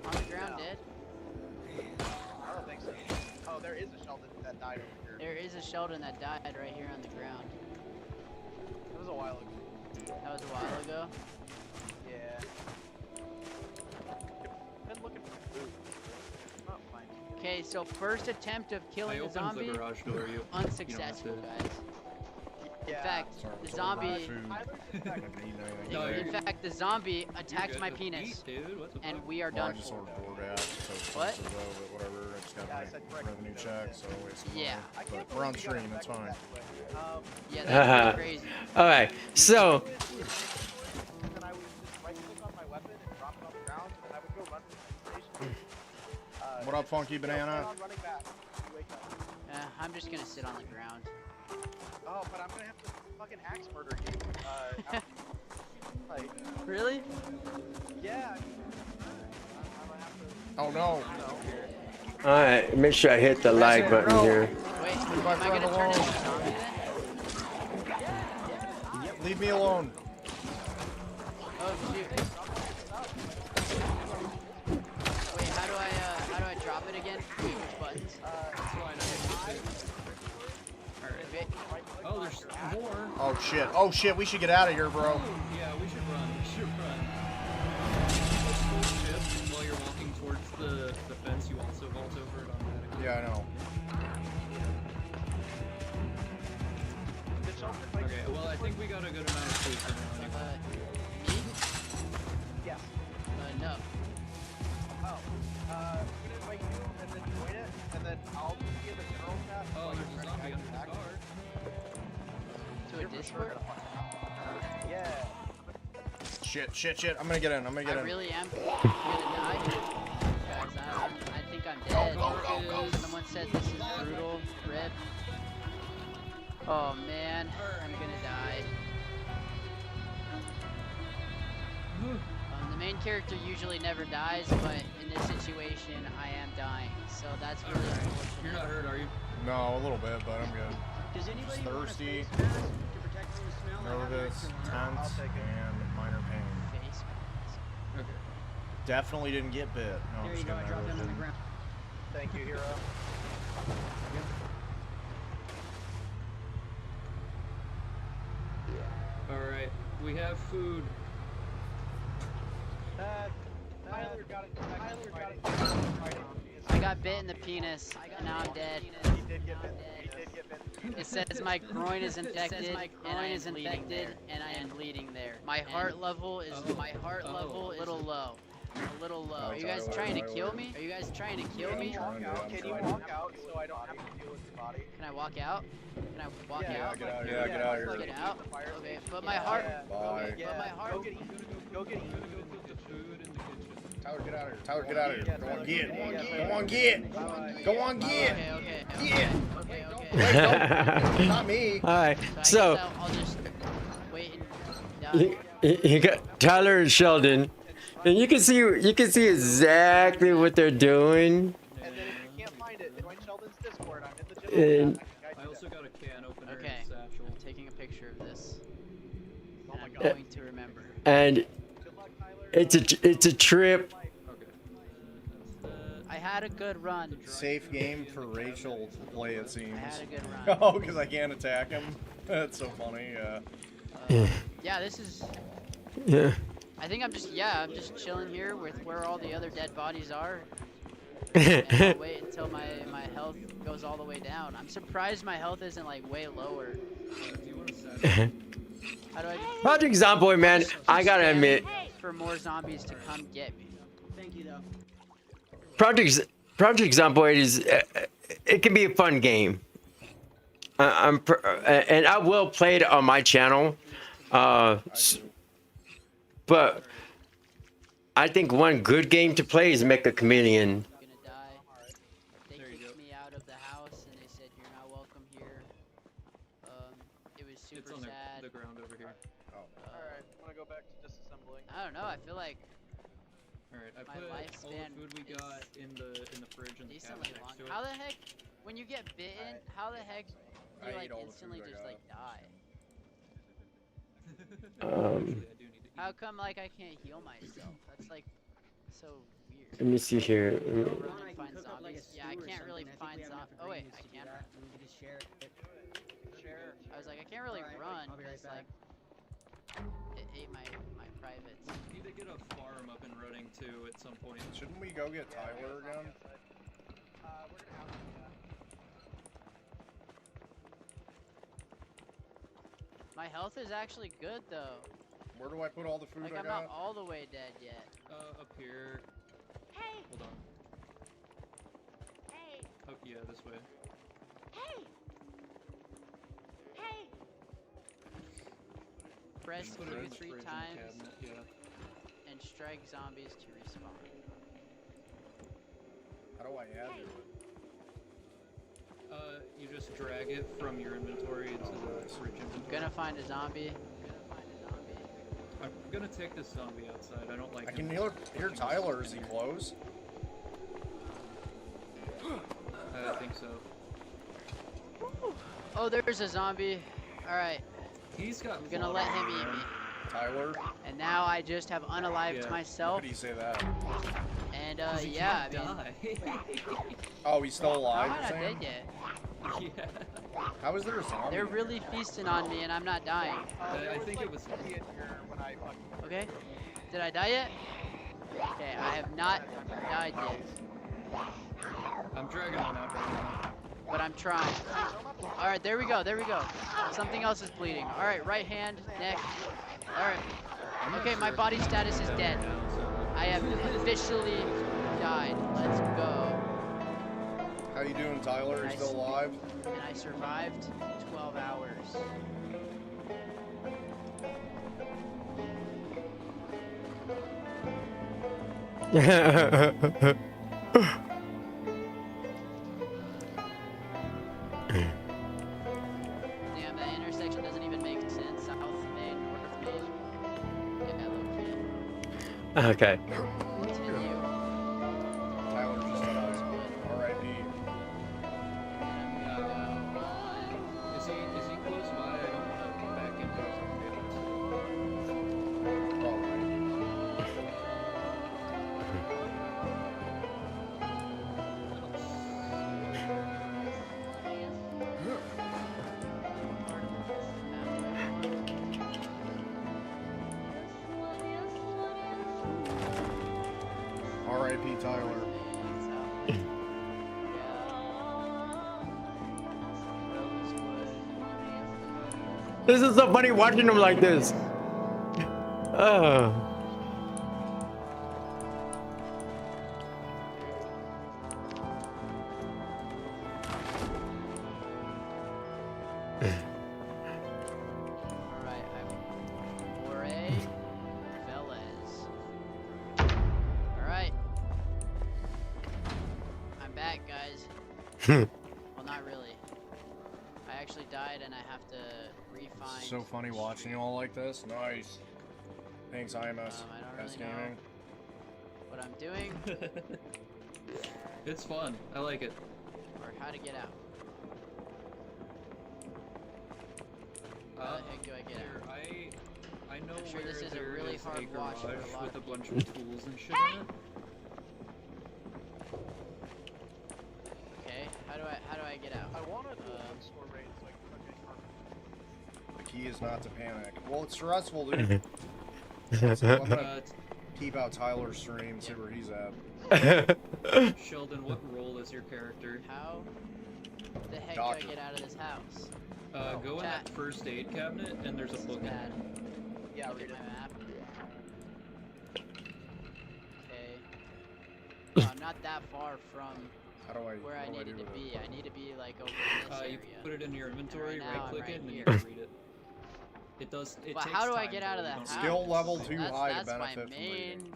On the ground dead? I don't think so. Oh, there is a Sheldon that died over here. There is a Sheldon that died right here on the ground. It was a while ago. That was a while ago? Yeah. Been looking for food. Not finding it. Okay, so first attempt of killing the zombie, unsuccessful, guys. In fact, the zombie. In fact, the zombie attacked my penis, and we are Well, I done just for. ordered DoorDash, so it's What? expensive though, but whatever. I just got my revenue check, so it's Yeah. But we're on stream, it's fine. Yeah, that's pretty crazy. All right, so Then I would just right click on my weapon and drop it on the ground, and I would go run to the station. What up, Funky Banana? Running back. You wake up. I'm just gonna sit on the ground. Oh, but I'm gonna have to fucking axe murder you. After you, like, Really? yeah. Oh no. all right, make sure I hit the like button here. Wait, am I gonna turn into a zombie then? Leave me alone. Oh shoot. Wait, how do I drop it again? Wait, which buttons? Alright. Oh, there's more. Oh shit. Oh shit, we should get out of here, bro. Yeah, we should run. Shift while you're walking towards the fence, you also vault over it automatically. Yeah, I know. Okay, well, I think we got a good amount of food for now. Yeah. No. Oh. I'm gonna invite you and then join it, and then I'll be in the general chat. Oh, there's a zombie under the car. To a Discord? Yeah. Shit. I'm gonna get in. I really am gonna die. Guys, I think I'm dead. Someone said this is brutal. Rip. Oh man, I'm gonna die. The main character usually never dies, but in this situation, I am dying. So that's really unfortunate. You're not hurt, are you? No, a little bit, but I'm good. Does Just anybody thirsty, nervous, tense, and minor pain. Okay. Definitely didn't get bit. No, I'm just kidding. I really didn't. Thank you, hero. Alright, we have food. Tyler got it. I got bit in the penis, and now I'm dead. He did get bit. He did get bit. It says my groin is infected, and I am bleeding there. My heart level is a little low. A little low. Are you guys trying to kill me? Are you guys trying to kill me? Can you walk out so I don't have to deal with your body? Can I walk out? Can I walk Yeah, out? get out of here. Yeah, get out of here. Get out? Okay, but my heart. Bye. But my heart. Go get Ethan. Go get Ethan. Tyler, get out of here. Tyler, get out of here. Go on, get. Go on, get. Go on, get. Okay. Get. Not me. All right, So so I'll just wait and you got Tyler and Sheldon, and you can see exactly what they're doing. And then if you can't find it, join Sheldon's Discord. I'm in the gym. And I also got a can opener Okay, in the satchel. I'm taking a picture of this. Oh my I'm God. going to remember. and it's a trip. I had a good run. Safe game for Rachel to play, it seems. I had a good run. Oh, because I can't attack him? That's so funny, Yeah, this is. Yeah. I think I'm just chilling here with where all the other dead bodies are. And I'll wait until my health goes all the way down. I'm surprised my health isn't like way lower. How do I? Project Zomboid, man, I gotta admit, For more zombies to come get me. Thank you though. Project Zomboid is it can be a fun game. And I will play it on my channel, but I think one good game to play is Mecha Chameleon. They kicked me out of the house and they said you're not welcome here. It was super It's on sad. the ground over here. Alright, I'm gonna go back to disassembling. I don't know. I feel like Alright, I my put all lifespan the food we is got in the fridge and the decently cabinet long. next to it. How the heck, when you get bitten, how the heck do I you like ate all the instantly food I just got. like die? Um, How come like I can't heal myself? That's like so weird. let me see here. Run and find zombies. Yeah, I can't really find zombies. Oh wait, I can. Share. I was like, I can't really run because like it ate my privates. We need to get a farm up and running too at some point. Shouldn't we go get Tyler again? We're gonna have to, My health is actually good though. Where do I put all the food Like I I'm got? not all the way dead yet. Up here. Hey. Hold on. Hey. Oh yeah, this way. Hey. Hey. Press Put it in Q the 3 fridge and times cabinet, yeah. and strike zombies to respawn. How do I add it? You just drag it from your inventory into the fridge inventory. Gonna find a zombie. I'm gonna take this zombie outside. I don't like I him. can hear Tyler. Is he close? I think so. Oh, there's a zombie. All right. He's got. I'm gonna let him eat me. Tyler? And now I just have unalived myself. How do you say that? And yeah, I mean. Oh, he's still alive, How am I you're not saying? dead yet? Yeah. How is there a zombie? They're really feasting on me, and I'm not dying. I think it was. Okay. Did I die yet? Okay, I have not died yet. I'm dragging one out right now. But I'm trying. All right, there we go. There we go. Something else is bleeding. All right, right hand, neck. All right. Okay, my body status is dead. I have officially died. Let's go. How you doing, Tyler? You still alive? And I survived 12 hours. Damn, that intersection doesn't even make sense. South Main, North Main. Get that low key. Okay. Continue. Tyler just died. R.I.P. Is he close by? I don't want to come back into his R.I.P. Tyler. This is so funny watching them like this. Oh. Alright, I'm Jorge Velez. Alright. I'm back, guys. Well, not really. I actually died and I have to re-find... So funny watching you all like this. Nice. Thanks, IMMS. I don't really know Gaming. what I'm doing. It's fun. I like it. Or how to get out. How the heck do I get out? I know I'm sure where this is a there really is hard a watch for a garage lot with a of bunch people. of tools and shit in it. Okay, how do I get out? I want to do score rates like okay, perfect. The key is not to panic. Well, it's stressful, dude. So I'm gonna peep out Tyler's stream, see where he's at. Sheldon, what role is your character? How the heck Doctor. do I get out of this house? Go in that first aid cabinet, and there's a book in it. Yeah, read my map. Okay. Well, I'm not that far from How do I, where I what do I needed do to with be. it? I need to be like over in this area. You put it in your inventory, And right now, I'm right-click right it, and then here. you can read it. It does. It But takes how do I time, get out of though. the You don't- house? Skill level too high to That's my benefit from reading.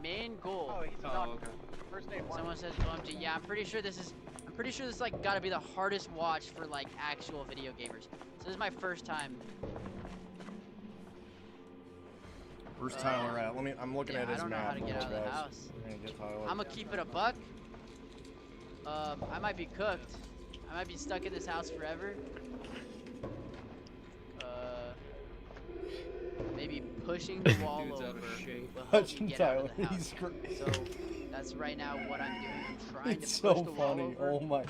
main goal. Oh, he's a doctor. First aid one. Someone says OMG. Yeah, I'm pretty sure this is like got to be the hardest watch for like actual video gamers. So this is my first time. Where's Tyler at? I'm looking at his I don't know map. how to get out of the guys. house. I'm gonna get Tyler. I'm gonna keep it a buck. I might be cooked. I might be stuck in this house forever. Maybe pushing the wall Dude's out over of shape. will help me Touching get out of Tyler, the house. he's great. So that's right now what I'm doing. I'm trying It's to push so the wall funny. over. Oh my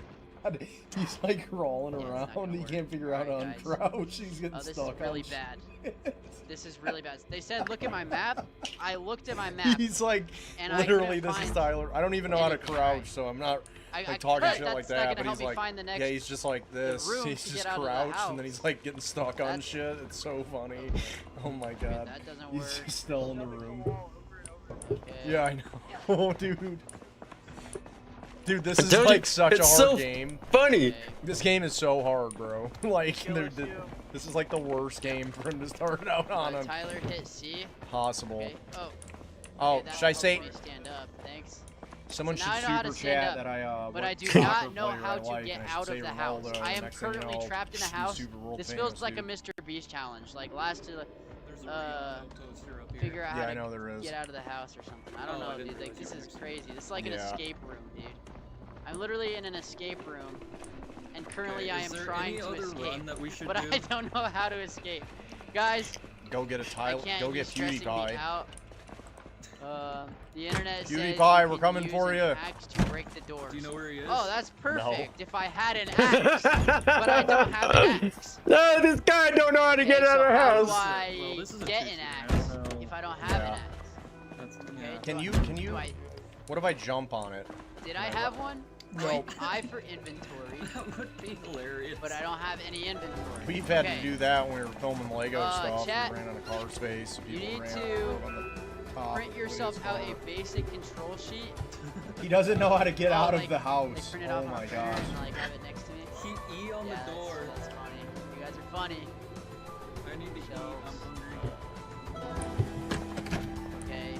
god. He's like crawling around. He can't figure out how to uncrouch. He's getting Oh, this stuck is really on bad. This is really bad. They said, look at my map. I looked at my map. He's like, and literally, I this couldn't is find Tyler. I don't even know how to anything. crouch, so I'm not I like talking could. shit That's like not that. gonna But help he's me like, find the yeah, next- he's just like this. room He's to just get out of the crouched, and then house. he's like getting stuck on shit. It's so funny. Oh my god. that doesn't He's work. just still in the room. Okay. Yeah, I know. Oh, dude. Dude, this I is told you, like such a it's hard so game. funny. This game is so hard, bro. Like, this is like the worst game for him to start out on. Tyler hit C. Possible. Okay. Oh. Oh, Okay, that should I say? helped me stand up. Thanks. Someone So should now I know how to super stand chat up, that I but I what do soccer not know player how I to like, get and I should out say of the house. Ronaldo, I and am next thing you currently know, trapped in a he's house. super world This famous, feels like a dude. Mr. Beast challenge. Like last to There's a toaster up here. figure out Yeah, how I know to there is. get out of the house or something. I don't Oh, I know, didn't dude. Like realize this you is were crazy. This is like an Yeah. escape room, dude. I'm literally in an escape room, and currently Okay, I is am there trying any to other escape, run that we should but do? I don't know how to escape. Guys, Go get a I Tyler. can't. Go get He's stressing me PewDiePie. out. The internet says PewDiePie, you we're can coming use for an you. axe to break the doors. Do you know where he is? Oh, that's perfect. If I had an axe, but I don't have an axe. No, this guy don't know how to get Okay, out so of the how do house. I Well, this is a get two-seater, an axe if I don't have an Yeah. axe? Yeah. Can you? Do I, What if I jump on it? did I have one? No. I for inventory, That would be hilarious. but I don't have any inventory. We've had Okay. to do that when we were filming Lego stuff. chat, We ran out of car space. You People need ran to on the top. print What yourself is out it a basic control sheet. He doesn't know how to get Oh, out like, of the Like house. print it Oh off on my a printer gosh. and like have it next to me. Hit E on Yeah, the door. That's funny. You guys are funny. I need to eat. Shelves. I'm hungry. Okay.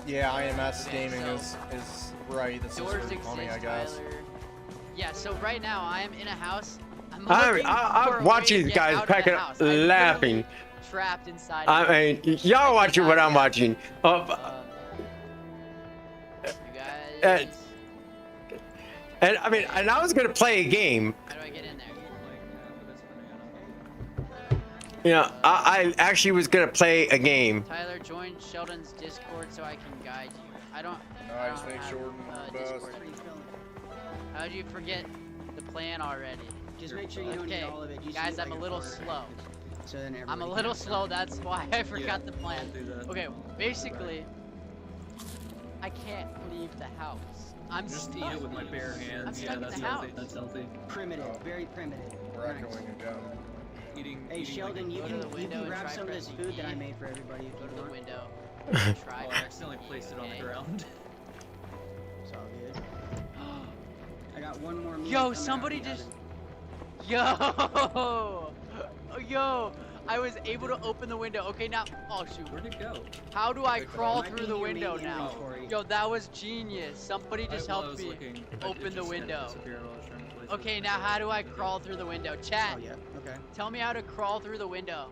Yeah, IMS Okay, gaming so- is right. This is Doors really exist, funny, I guess. Tyler. Yeah. So right now I am in a house. I'm I'm looking for a watching way to these get guys out of cracking the up, house. I'm laughing. literally trapped inside. I mean, y'all watching what I'm watching. You guys. And I mean, and I was gonna play a game. How do I get in there? You know, I actually was gonna play a game. Tyler, join Sheldon's Discord so I can guide you. I don't. I Nice, don't thanks, have, Jordan. Best. Discord. How'd you forget the plan already? Just make sure you don't okay. need all of it. Use Guys, it like I'm a a little quarter. slow. So then I'm a everybody little can- slow. That's why I forgot the plan. I'll do that. Okay, basically, I can't leave the house. I'm Just stuck. eat it with my bare hands. I'm Yeah, stuck in that's the healthy. house. That's healthy. Primitive, very primitive. We're Nice. echoing again. Eating. Hey eating Sheldon, like you Go to the can window and grab try some of this pressing food that E. I made for everybody if Go you to the want. window. Try Oh, I accidentally placed it on the ground. It's all good. I got one more meal Yo, coming somebody out the just. oven. Yo, I was able to open the window. Okay, now. Oh shoot. Where'd it go? How do I crawl Might be through in the your main window now? inventory. Yo, that was genius. Somebody just While I helped was me looking, it open the just kinda window. disappeared while I was trying to place it. Okay, now how do I crawl through the window? Chat. Oh yeah. Okay. Tell me how to crawl through the window.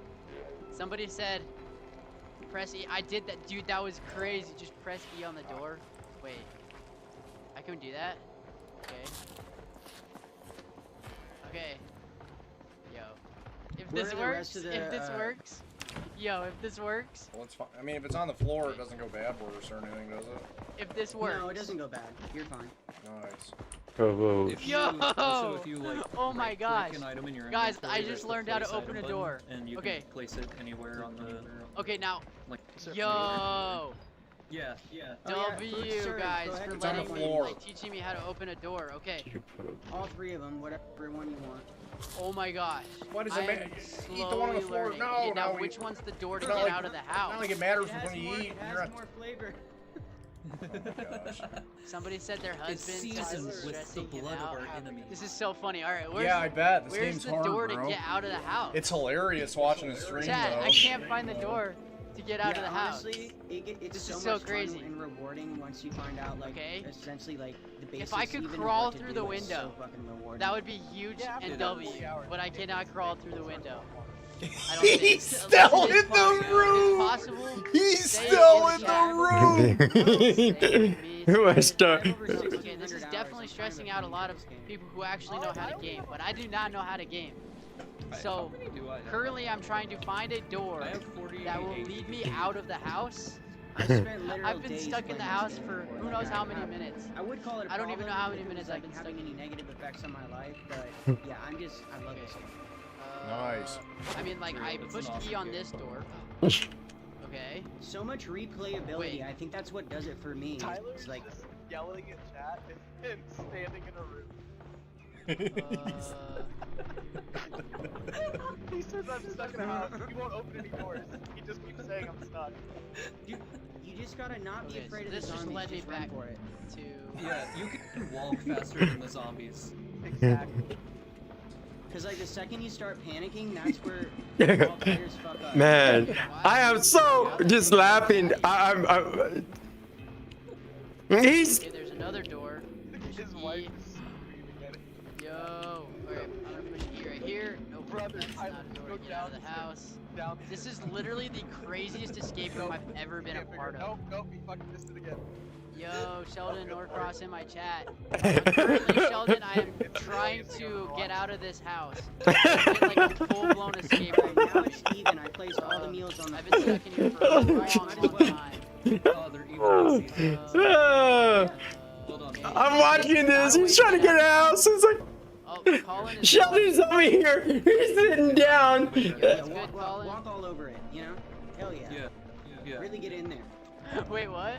Somebody said press E. I did that, dude. That was crazy. Just press E on the door. Wait, I can do that. Okay. Okay. Yo, if Where this are the rest works, of the, if this works, yo, if this works, Well, it's fine. I mean, if it's on the floor, it doesn't go bad worse or anything, does it? if this works. No, it doesn't go bad. You're fine. Nice. Whoa. If you, Yo! also, if you like Oh my right-click gosh. an item in your Guys, inventory, I there's just the learned how to place open item a door. button, and you Okay. can place it anywhere on the. Okay, now. Like. Yo. Yeah, yeah. W, sir, guys, go ahead for and tell letting me, me, like, teaching me how to open a door. Okay. All three of them, whatever one you want. Oh my gosh. What does I it matter? am Eat the one on the slowly floor. learning. No, Okay, now no, which one's the door to it's not get like- out of the It's house? not like it matters It has when you more, eat. it You're has on. more flavor. Oh my gosh. Somebody said their It's husband seasoned is with the stressing him blood of out. our enemies. This is so funny. All right, where's Yeah, I bet. This where's game's the hard, door bro. to get out of the house? It's hilarious watching the stream, Chat, though. I can't find the door to get out Yeah, of the house. honestly, it's This so is so much crazy. fun and rewarding once you find out, like, Okay. essentially, like, the basics. If I could even of crawl what to through do the is window, so fucking rewarding. that would be huge and Yeah. W, but I cannot crawl through the window. I don't He's think- still unless it is in the possible. room. If it's possible, He's say it still in chat. the room. Who I start? Okay, this is definitely stressing out a lot of people who actually know how to game, but I do not know how to game. So currently I'm trying to find a door I have 48 that will lead me out of the house. I spent literal I've been days stuck in the playing house this game. for who knows how many minutes. I would call it a I don't even know how many problem if it minutes was, I've like, been having stuck. any negative effects on my life, but yeah, I love this game. Nice. I mean, like, I It's an pushed awesome E on game. this door. Okay. So much replayability. Wait. I think that's what does it for me. Tyler's It's like, just yelling at chat and standing in a room. He says I'm stuck in a house. He won't open any doors. He just keeps saying I'm stuck. you just gotta not be Okay, afraid so of the this just zombies. led me Just run back for it. to. Yeah, you can walk faster than the zombies. Exactly. Cause like the second you start panicking, that's where all players fuck up. Man, I am so just laughing. He's. Okay, there's another door. His wife is screaming at him. Yo. Alright, I'm gonna push E right here. Nope, Brother, that's Tyler, not a door go to get out of the down. house. Down. This is literally the craziest escape room I've ever been a Can't figure part it. of. Nope, he fucking missed it again. Yo, Sheldon Norcross in my chat. Currently, Sheldon, I am trying to get out of this house. It's like a full-blown escape room. Now it's even. I placed all the meals on the I've been stuck in here for a long time. Oh, they're even seasoned. Hold on. I'm watching this. He's trying to get out. It's like. Oh, Colin is Sheldon's over here. He's sitting down. Yeah, walk all over it. You know? Hell yeah. Yeah. Really get in there. Wait, what?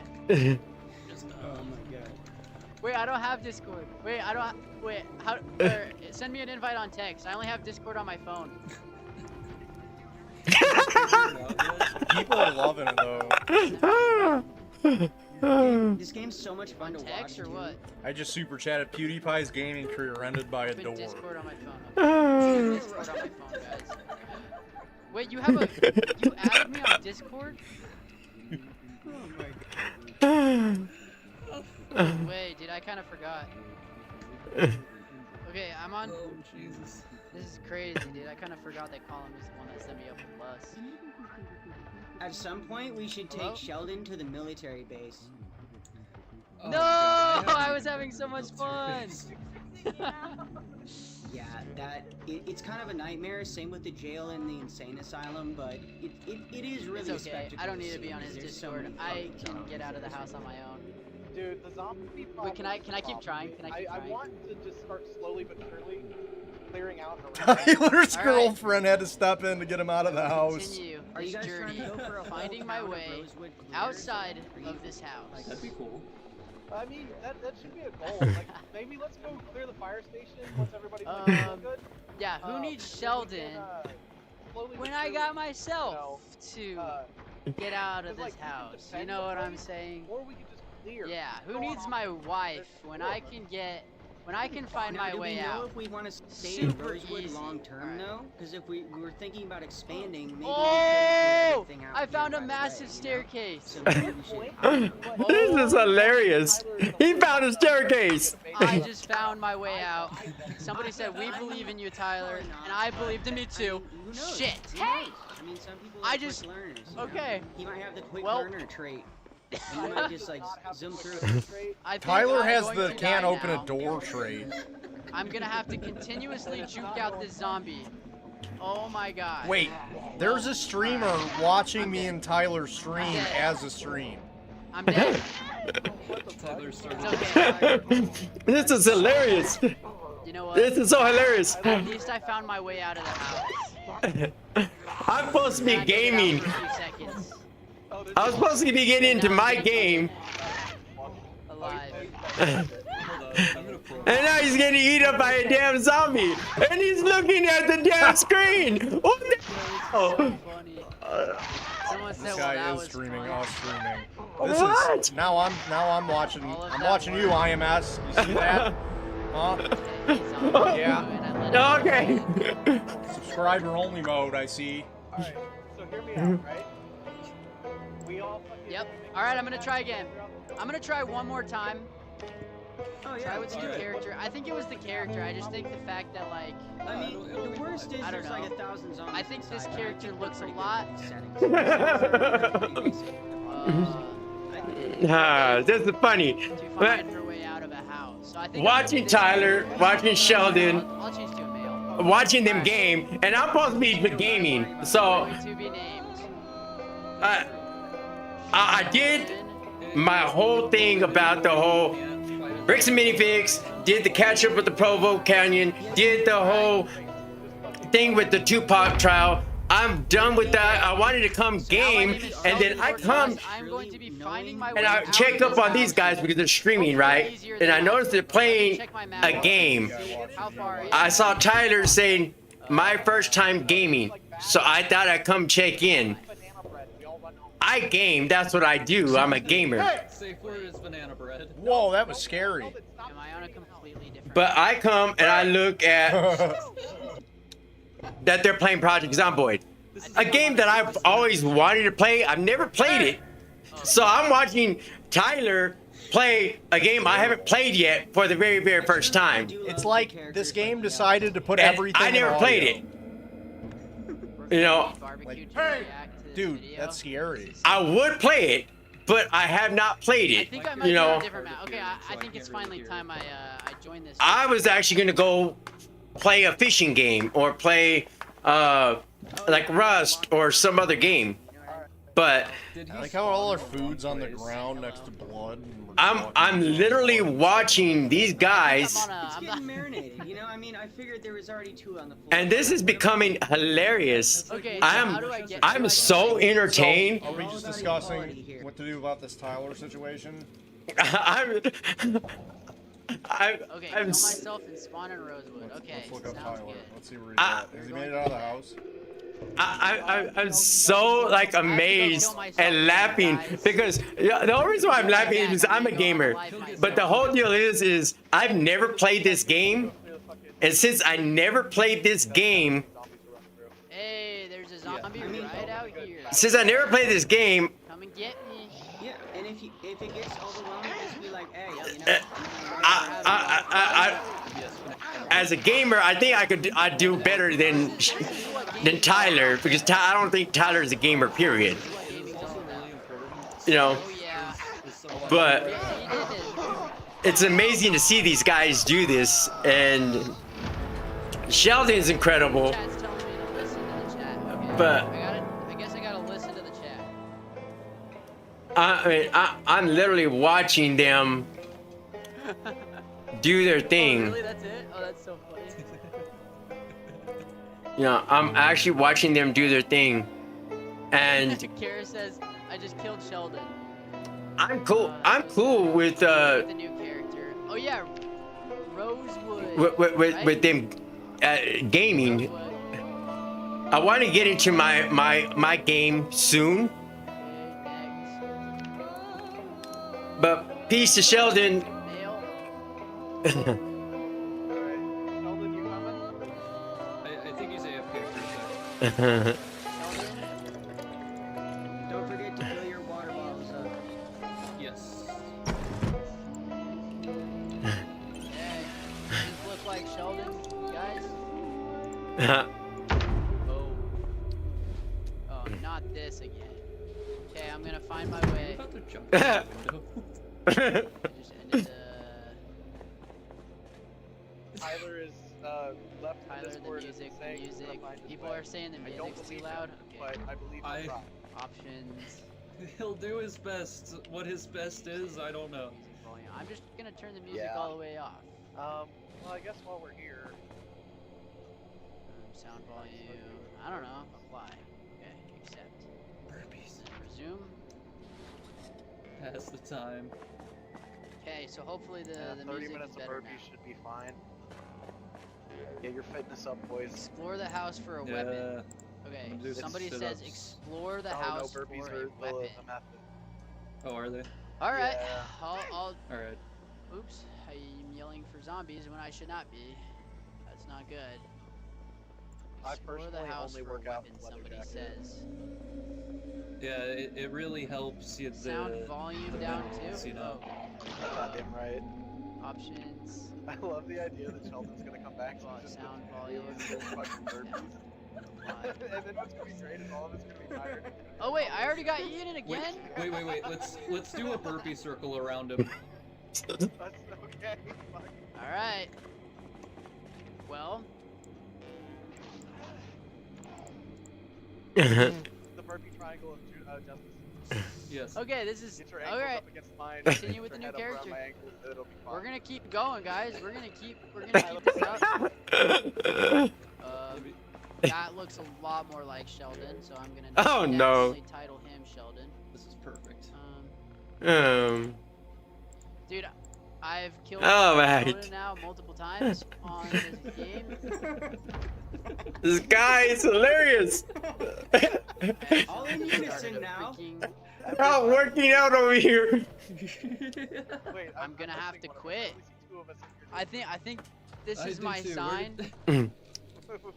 Oh my god. Wait, I don't have Discord. Wait, I don't. Wait, how? Send me an invite on text. I only have Discord on my phone. People are loving it though. This game's so much fun to watch. Text or what? I just super chatted PewDiePie's gaming career ended by a Put door. Discord on my phone. Okay. Discord on my phone, guys. Wait, you have a? You added me on Discord? Wait, dude, I kind of forgot. Okay, I'm on. Oh, Jesus. This is crazy, dude. I kind of forgot that Colin was the one that sent me up the bus. At some point, we should take Hello? Sheldon to the military base. Oh, No, God. I was having so much fun. Yeah, it's kind of a nightmare. Same with the jail and the insane asylum, but it is really It's a okay. spectacle. I don't need to see be on his because there's so Discord. many I fucking can zombies get out of the and house on my own. Dude, the zombie problem. Wait, can I keep problem. trying? Can I keep I trying? want to just start slowly but surely clearing out around. Tyler's All right. girlfriend had to step in to get him out of the house. Continue Are you this guys trying journey, to go for a whole finding my pound of way rosewood clears? outside Are you- of this house. That'd be cool. I mean, that should be a goal. Like, maybe let's go clear the fire station once everybody's like feeling good. Yeah, who needs Then we Sheldon can, slowly when but I surely, got myself you know, to get out of like, this we can house. You defend know what I'm somebody, saying? or we can just clear. Yeah, who Go needs on my offense. wife There's when four I of us. can find Now, my do we way know out? if we want to stay in Super Rosewood easy. long term, Alright. though? Because if we were thinking about expanding, maybe Oh! we should clear everything out I here found a right massive away, you know? staircase. So maybe we should, I don't know. This is hilarious. He found a staircase. I just found my way out. Somebody said, "We believe in you, Tyler," and I believed in me too. Who knows? Shit. Who knows? I mean, some people are I quick just learners. You know? okay. He might have the quick Well- learner trait. And you might just like zoom through it. I think Tyler I'm has going the to can't die open now. a door trait. I'm gonna have to continuously juke out this zombie. Oh my god. Wait, there's a streamer watching me and Tyler stream as a stream. I'm dead. This is hilarious. You know what? This is so hilarious. At least I found my way out of the house. I'm supposed to be gaming. For a few seconds. I was supposed to be getting into my game. Alive. And now he's getting eaten up by a damn zombie. And he's looking at the damn screen. What the hell? Someone said, This well, guy that is was streaming, fun. us streaming. This What? is now I'm watching you, IMS. You see that? Huh? Yeah. Okay. Subscriber only mode, I see. Alright, so hear me out, right? We all fucking Yep. Alright, I'm gonna try again. I'm gonna try one more time. Oh, yeah. Try with the new character. I think it was the character. I just think the fact that, like, I mean, the worst is I don't there's like know. 1,000 zombies. I think this inside, character but looks a pretty good lot. settings. This is funny. To find her way out of a house. So I think Watching Tyler, watching Sheldon, I'll change to a male. watching them game, and I'm supposed to be gaming. So To be named. I did my whole thing about the whole Bricks and Minifigs, did the catch up with the Provo Canyon, did the whole thing with the Tupac trial. I'm done with that. I wanted to come game, and then I come I'm going to be finding my way and I out check of up this on these house. guys because they're streaming, right? And I noticed they're playing a game. How far? I saw Tyler saying, "My first time gaming," so I thought I'd come check in. I game. That's what I do. I'm a gamer. Safe word is banana bread. Whoa, that was scary. Am I on a completely different? But I come and I look at that they're playing Project Zomboid, a game that I've always wanted to play. I've never played it, so I'm watching Tyler play a game I haven't played yet for the very, very first time. It's like this game decided to put And everything. I never in played audio. it. You know, Like, hey, dude, that's scary. I would play it, but I have not played I think I it. might You be on know, a different map. Okay, I think it's finally time I joined this. I was actually gonna go play a fishing game or play like Rust or some other game, but I like how all our food's on the ground next to blood. and we're I'm literally watching these guys, It's getting marinated, you know? I mean, I figured there was already 2 on the floor. and this is becoming hilarious. Okay, so how do I get? I'm so entertained. Are we just discussing what to do about this Tyler situation? I'm Okay, kill I'm myself and spawn in Rosewood. Okay, Let's look up sounds Tyler. good. Let's see where he's at. Has he made it out of the house? I'm so like amazed and laughing because the only reason why I'm laughing is because I'm a gamer. But the whole deal is I've never played this game, and since I never played this game, Hey, there's a zombie right out here. since I never played this game, Come and get me. Yeah, and if it gets overwhelming, just be like, hey, you know. as a gamer, I think I'd do better than Tyler because I don't think Tyler is a gamer. Period. You know, but it's amazing to see these guys do this, and Sheldon's incredible. But I guess I gotta listen to the chat. I mean, I'm literally watching them do their thing. Really, that's it? Oh, that's so funny. You know, I'm actually watching them do their thing, and Kara says, "I just killed Sheldon." I'm cool. I'm cool with The new character. Oh yeah, Rosewood. with them gaming. I want to get into my game soon. But peace to Sheldon. I think he's AFK for a second. Don't forget to fill your water bottles up. Yes. These look like Sheldon, guys. Oh, not this again. Okay, I'm gonna find my way. Just ended Tyler is left Tyler, the Discord music, saying he's music. gonna find his People way. are saying the I don't music's too believe loud. him, Okay. but I believe he'll try. Options. He'll do his best. What his best is, I don't know. Volume. I'm just gonna turn the music Yeah. all the way off. Well, I guess while we're here, Sound volume. I don't know. Apply. Okay. Accept. Burpees. Resume. Pass the time. Okay. So hopefully the 30 music minutes is of better burpees now. should be fine. Get your fitness up, boys. Explore the house for a weapon. Okay. I'm gonna do Somebody some says sit-ups. explore the Oh, house no, burpees for are a weapon. the method. Oh, are they? All right. Yeah. I'll. All right. Oops. I'm yelling for zombies when I should not be. That's not good. I Explore the personally house only for work a out weapon, in leather somebody jacket. says. Yeah, it really helps you. Sound volume down too? You know. Goddamn right. Options. I love the idea that Sheldon's gonna come back and just Sound dealing volume. with fucking burpees. And then what's gonna be great is all of it's gonna be tired. Oh wait, I already got you in it again? Wait. Let's do a burpee circle around him. That's okay. Fuck. Alright. Well. The burpee triangle of justice. Yes. Okay, this is Get your ankles alright. up against mine. Continue with Your the new head up around character. my ankles, it'll be fine. We're gonna keep going, guys. We're gonna keep this up. That looks a lot more like Sheldon, so I'm gonna Oh, no. actually title him Sheldon. This is perfect. Dude, I've killed Oh, Sheldon right. now multiple times on this game. This guy is hilarious. All in unison now. We're all working out over here. Wait, I'm gonna have to quit. Two of us I think this I is do my too. sign. we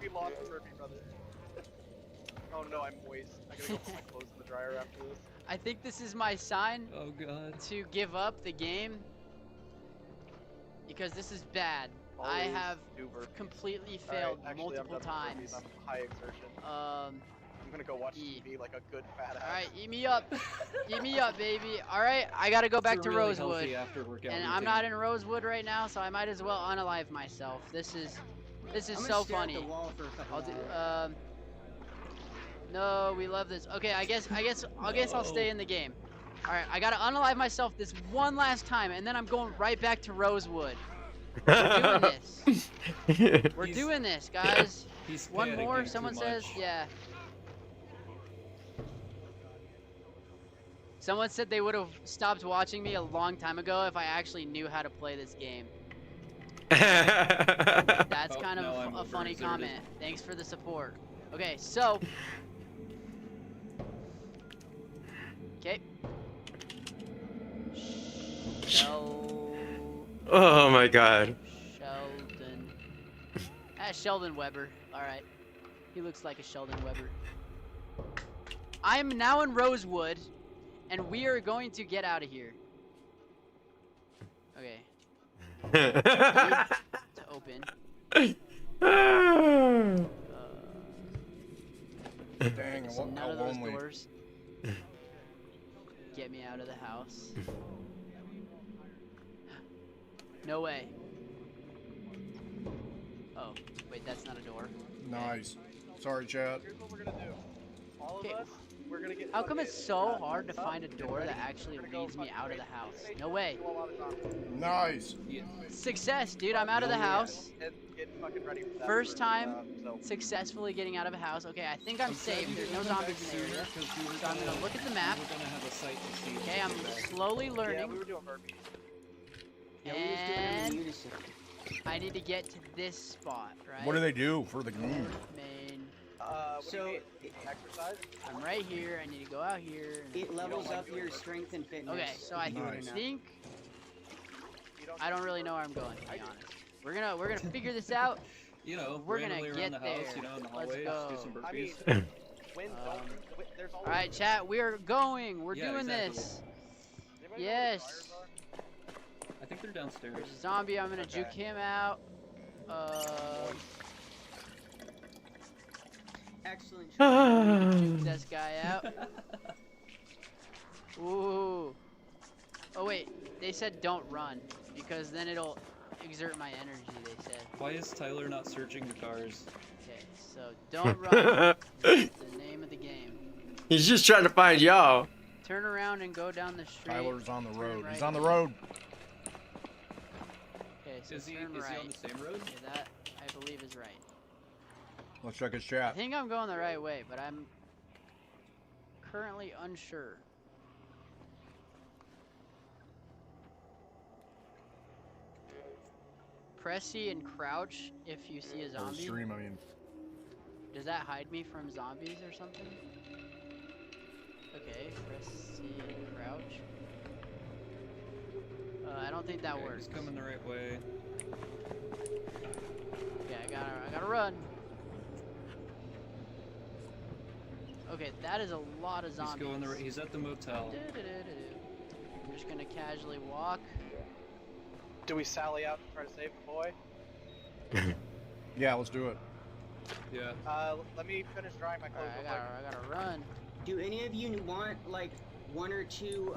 lost the burpee, brother. Oh no, I'm moist. I gotta go put my clothes in the dryer after this. I think this is my sign Oh god. to give up the game because this is bad. I Always have do burpees. completely Alright, failed actually, multiple I'm done with times. burpees. I'm high exertion. I'm gonna go watch TV like a good fat ass. Alright, eat me up. Eat me up, baby. Alright, I gotta go back It's to a really Rosewood. healthy after-workout And I'm routine. not in Rosewood right now, so I might as well unalive myself. This is I'm so gonna stare funny. at the wall for a couple I'll do hours. no, we love this. Okay, I guess I'll stay in the game. Alright, I gotta unalive myself this one last time, and then I'm going right back to Rosewood. We're doing this. We're doing this, guys. He's One more, panicking someone too says, much. yeah. Someone said they would have stopped watching me a long time ago if I actually knew how to play this game. That's Oh, kind now I'm of a funny overexerted. comment. Thanks for the support. Okay, so. Okay. Oh my god. Sheldon. Sheldon Weber. Alright. He looks like a Sheldon Weber. I am now in Rosewood, and we are going to get out of here. Okay. To open. Dang, So what none of those lonely. doors get me out of the house. No way. Oh, wait, that's not a door. Nice. Sorry, chat. Here's what we're gonna do. All of us, we're gonna get. How come it's so fucking hard to up, find a get door ready. that actually We're gonna go leads me fucking out of the race house? station, No way. do a lot of zombies. Nice. Success, dude. I'm out of the house. And get fucking ready for that First for, time so- successfully getting out of a house. Okay, I think I'm safe. There's no zombies in the area. So I'm gonna look at the map. We're gonna have a sight to see. Okay, I'm slowly Yeah, learning. we were doing burpees. Yeah, we was doing them in And unison. I need to get to this spot, right? What do they do for the game? Main. What do you mean? Exercise? I'm right here. I need to go out here. It levels up your strength and fitness. Okay, so I think I don't really know where I'm going, to be honest. We're gonna figure this out. You know, we're gonna randomly get around the there. house, you know, in the Let's hallway, go. just do some burpees. There's all right, chat. We're going. We're Yeah, doing exactly. this. Yes. I think they're downstairs. There's a zombie. I'm gonna juke him out. Excellent. Juke this guy out. Ooh. Oh wait, they said don't run because then it'll exert my energy. They said. Why is Tyler not searching the cars? Okay, so don't run. That's the name of the game. He's just trying to find y'all. Turn around and go down the street. Tyler's on the road. Right. He's on the road. Okay, so Is he turn on right. the same road? Yeah, that I believe is right. Let's check his I chat. think I'm going the right way, but I'm currently unsure. Press C and crouch if you see a Or zombie. stream, I mean. Does that hide me from zombies or something? Okay, press C and crouch. I don't think that Okay, works. He's coming the right way. Yeah, I gotta run. Okay, that is a lot of zombies. He's going the right. He's at the motel. I'm just gonna casually walk. Do we sally out and try to save the boy? Yeah, let's do it. Yeah. Let me finish drying my clothes. I gotta run. Do any of you want like one or two?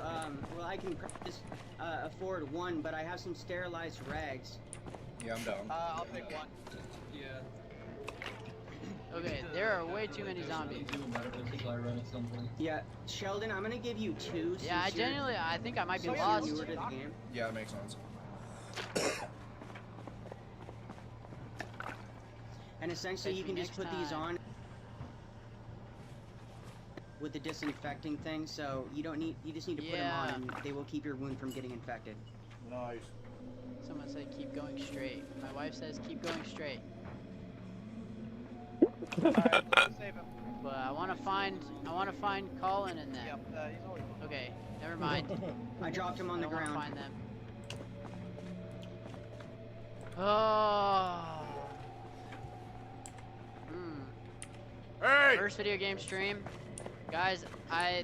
Well, I can just afford one, but I have some sterilized rags. Yeah, I'm down. I'll take one. Yeah. Okay, there are way too many zombies. Yeah, Sheldon, I'm gonna give you two. Yeah, I genuinely, I think I might be lost. Newer to the game. Yeah, that makes sense. And essentially, you can just put these on with the disinfecting thing, so you don't need. You just need to put them on, and they will keep your wound from getting infected. Nice. Someone said keep going straight. My wife says keep going straight. Alright, let's save him. But I want to find Colin and them. Yep, he's always Okay, never mind. I dropped him on the ground. Find them. Oh. Hey! First video game stream. Guys,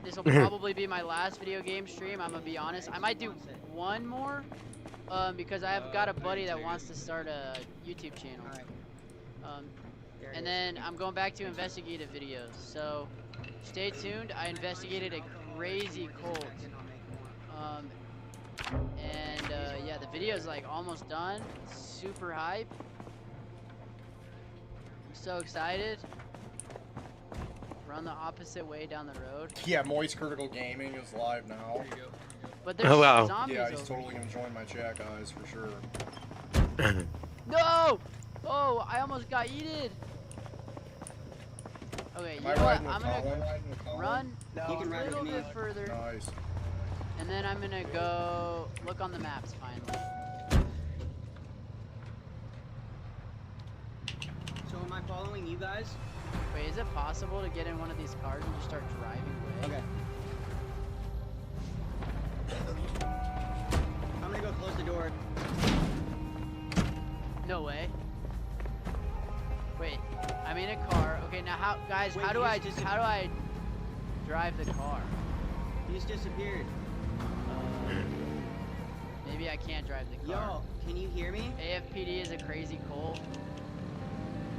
this will probably be my last video game stream. I'm gonna be honest. I might do one more, because I've got a buddy that wants to start a YouTube channel. And then I'm going back to investigative videos. So stay tuned. I investigated a crazy cult. Yeah, the video is like almost done. Super hype. I'm so excited. Run the opposite way down the road. Yeah, Moist Critical Gaming is live now. But there's zombies Yeah, he's over totally gonna join my chat, guys, for sure. No! Oh, I almost got yeeted. Okay, you know what? I'm gonna run You can ride a little with me. bit further. Nice. And then I'm gonna go look on the maps finally. So am I following you guys? Wait, is it possible to get in one of these cars and just start driving away? Okay. I'm gonna go close the door. No way. Wait, I'm in a car. Okay, now how, guys? Wait, how do you I just drive the car? You just disappeared. Maybe I can't drive the car. Yo, can you hear me? AFPD is a crazy cult.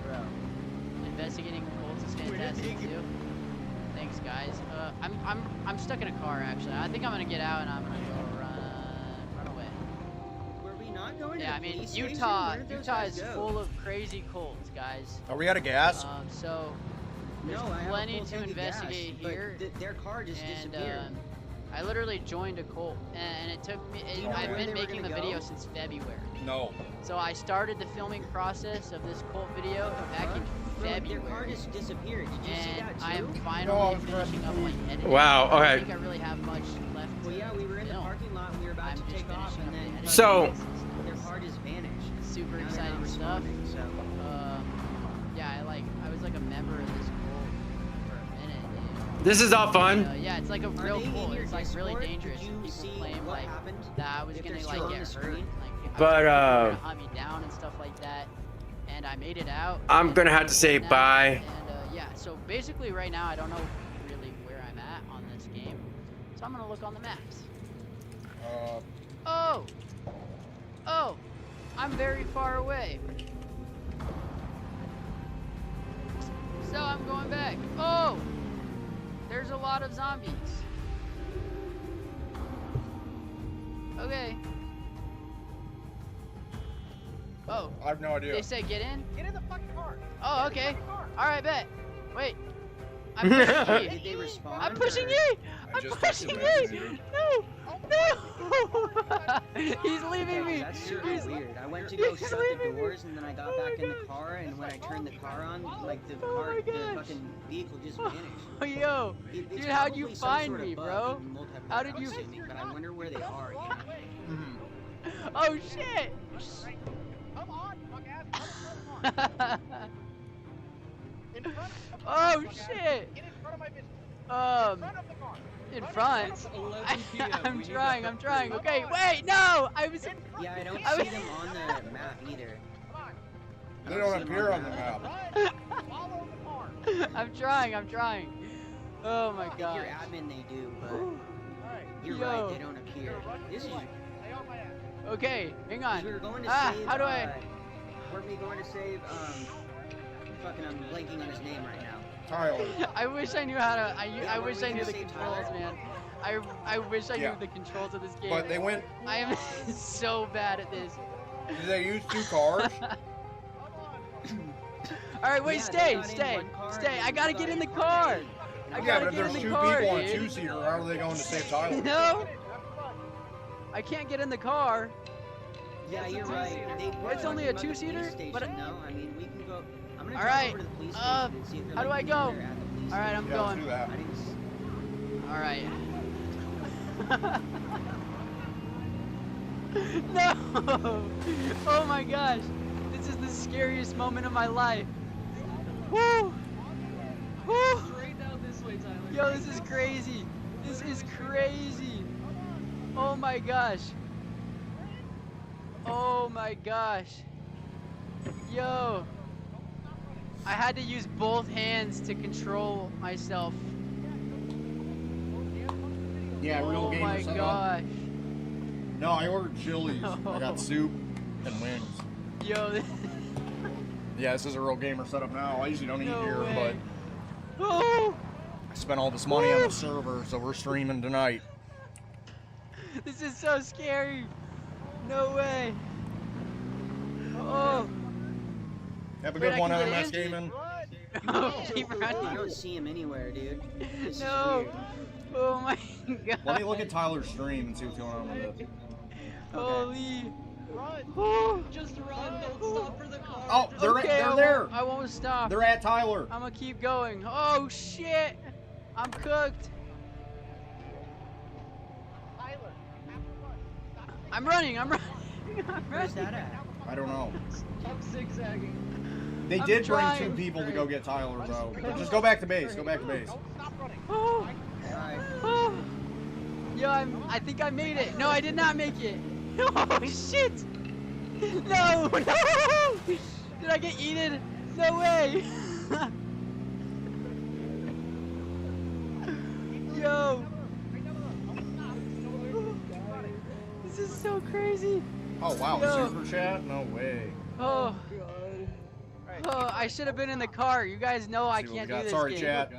Bro, investigating cults is fantastic too. Thanks, guys. I'm stuck in a car actually. I think I'm gonna get out and I'm gonna go run away. Were we not going to Yeah, the I mean police station? Utah Where did those is guys go? full of crazy cults, guys. Are we out of gas? So there's No, I have a plenty full to tank of gas, investigate but here. their car just And disappeared. I literally joined a cult, and it took me. Do you know I've where been they were making the gonna video go? since February. No. So I started the filming process of this cult video back in Bro, their car February, just disappeared. Did you see and that too? I am No, I finally was finishing up my editing. Wow, I don't okay. think I really have much left. Well, yeah, we were in the film. parking lot. We were about I'm to just take off, finishing and up the then editing So- process. their car just vanished. Super Now they're exciting not stuff. responding, So Yeah, I I was like a member of this cult for a minute, dude. This is all fun. Yeah, it's like a real cult. It's like really dangerous. People claim like that I was gonna like get hurt, like But gonna hunt me down and stuff like that. And I made it out. I'm gonna have to say bye. And yeah, so basically right now I don't know really where I'm at on this game, so I'm gonna look on the maps. Oh, I'm very far away. So I'm going back. Oh, there's a lot of zombies. Okay. Oh. I have no idea. They said get in? Get in the fucking car. Oh, okay. Alright, bet. Wait. I'm pushing you. Did they respond? I'm pushing you! I'm pushing you! No! No! He's leaving me! That's super weird. I went to go shut the doors and then I got back in the car, and when I turned the car on, like the fucking vehicle just vanished. Oh, yo! Dude, how'd you find me, bro? How did you... But I wonder where they are, you know? Oh, shit! Come on, fuck ass. Oh, shit! Get in front of my bitch. In front? I'm trying. Okay, wait, no! Yeah, I don't see them on the map either. They don't appear on the map. Follow the car. I'm trying. Oh my god. If you're admin, they do, but you're right, they don't appear. This is... Okay, hang on. We were going to Ah, save, how do I... Weren't we going to save, fucking, I'm blanking on his name right now. Tyler. I wish I knew how to... I wish I knew the controls, man. I wish I knew the controls of this game. But they went... I am so bad at this. Did they use 2 cars? Alright, wait, stay. I gotta get in the car. I gotta but if get in there's the 2 car, people on dude. 2-seater, how are they going to save Tyler? No. I can't get in the car. Yeah, you're right. It's only a 2-seater? But no, I mean, we can go... I'm gonna all drive right. over to the police station and see if they're How do I like, go? either at the police All right, I'm station. going. do that. All right. No! Oh my gosh! This is the scariest moment of my life. Woo! Woo! Straight down this way, Tyler. Yo, this is crazy. This is crazy. Oh my gosh. Oh my gosh. Yo. I had to use both hands to control myself. Yeah, real Oh gamer my setup. gosh. No, I ordered Chili's. I got soup and wings. Yo, this... Yeah, this is a real gamer setup now. I usually don't eat No here, way. but Oh! I spent all this money on the server, so we're streaming tonight. This is so scary. No way. Oh. Have a Wait, good I one, can IMMS get in? Gaming. Oh, keep I running. don't see him anywhere, dude. This is No. weird. Oh my god. Let me look at Tyler's stream and see what's going on with it. Holy. Run! Just run! Don't stop for the car! Oh, they're there. I won't stop. They're at Tyler. I'm gonna keep going. Oh shit! I'm cooked. I'm running. Where's that at? I don't know. Stop zigzagging. They I'm did bring trying. 2 people to go get Tyler, though. Just go back to base. Go back to base. Oh. Oh. Yo, I think I made it. No, I did not make it. Oh shit! No! No! Did I get eaten? No way! Yo! This is so crazy. Oh, wow. Yo. Super chat? No way. Oh. Oh, I should have been in the car. You guys know I See what can't we got. do this Sorry, game. chat.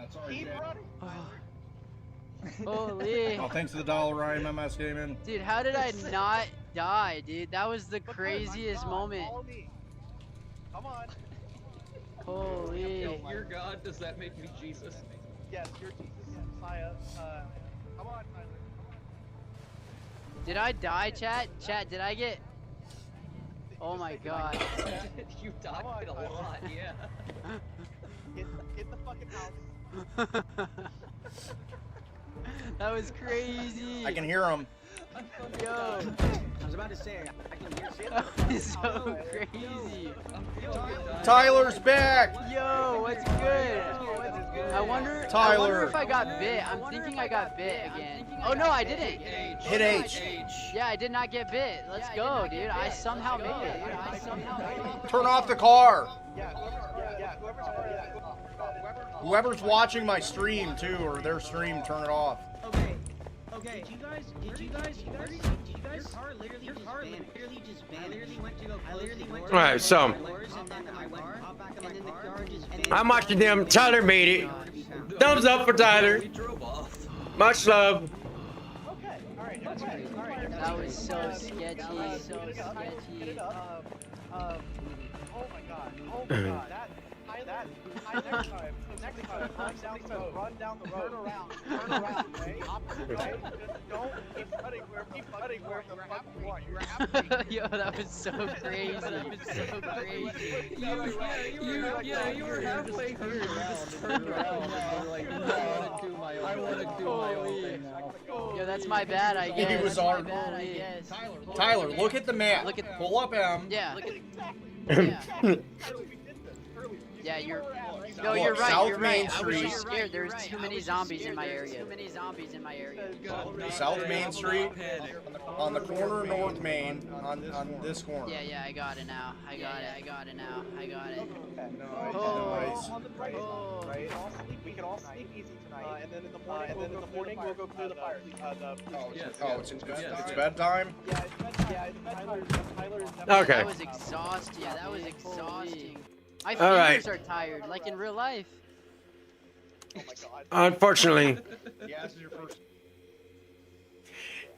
Holy. Oh, thanks to the $1 IMMS Gaming. Dude, how did I not die, dude? That was the craziest moment. Come on. Holy. If you're God, does that make me Jesus? Yes, you're Jesus. Messiah. Come on, Tyler. Did I die, chat? Chat, did I get... Oh my god. You died a lot, yeah. Get the fucking house. That was crazy. I can hear them. Yo. I was about to say. I can hear it. That was so crazy. Tyler's back. Yo, what's good? I wonder Tyler. if I got bit. I'm thinking I got bit again. Oh no, I didn't. Hit H. Yeah, I did not get bit. Let's go, dude. I somehow made it. Turn off the car. Whoever's watching my stream too, or their stream, turn it off. Okay. Did you guys? Your car literally just vanished. I literally went to go close the door. All right, so And then I went hop back in my car, and then I'm watching them. Tyler made it. Thumbs up for Tyler. Much love. That was so sketchy. So sketchy. Oh my god. Next time, run down the road, turn around, okay? Opposite way. Don't keep cutting where the fuck you want. You're happy. Yo, that was so crazy. You were halfway here. You just turned around and you're like, no, I want to do my own thing now. Yo, that's my bad, I guess. He was That's my our bad, I guess. Tyler, look at the map. Pull up M. Yeah. Yeah, you're. No, Look, you're right. South You're Main right. I Street. was just scared. There's too many zombies in my area. South Main Street, on the corner of North Main, on this corner. Yeah, I got it now. I got it. On the bright side, right? We can all sleep easy tonight, and then in the morning we'll go clear the fire. It's bedtime. Yeah, it's bedtime. Tyler's Okay. That was exhausting. My All right. fingers are tired, like in real life. Oh my god. Unfortunately, Yeah, this is your first.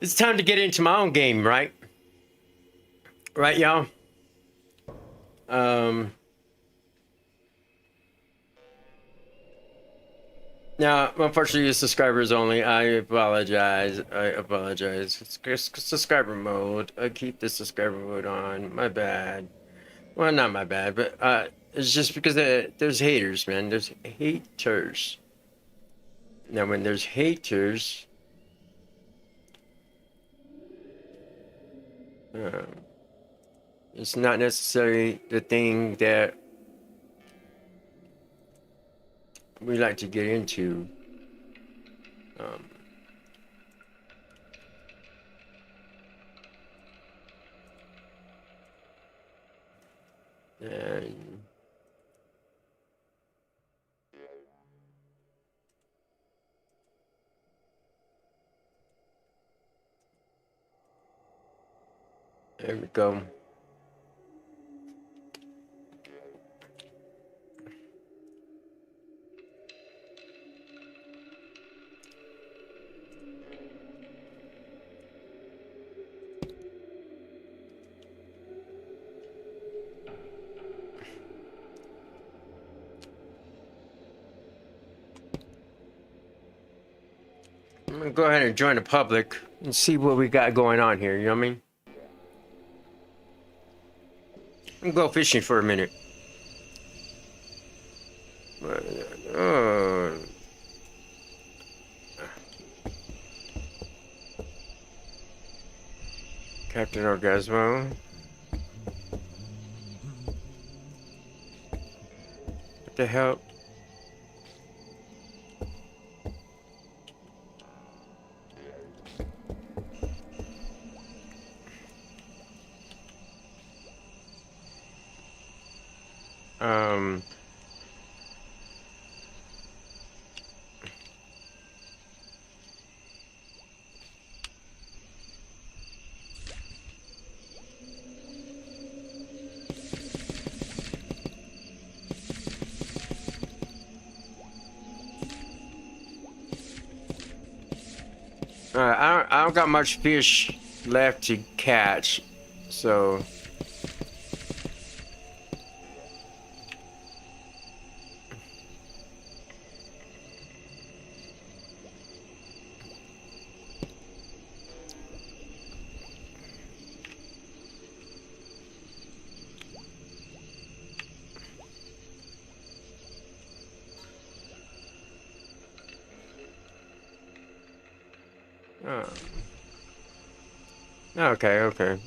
it's time to get into my own game, right? Right, y'all? Now, unfortunately, it's subscribers only. I apologize. It's just subscriber mode. I keep the subscriber mode on. My bad. Well, not my bad, but it's just because there's haters, man. There's haters. Now, when there's haters, it's not necessarily the thing that we like to get into. And there we go. I'm gonna go ahead and join the public and see what we got going on here, you know what I mean? I'm gonna go fishing for a minute. Captain Orgasmo. What the hell? I don't got much fish left to catch, so okay.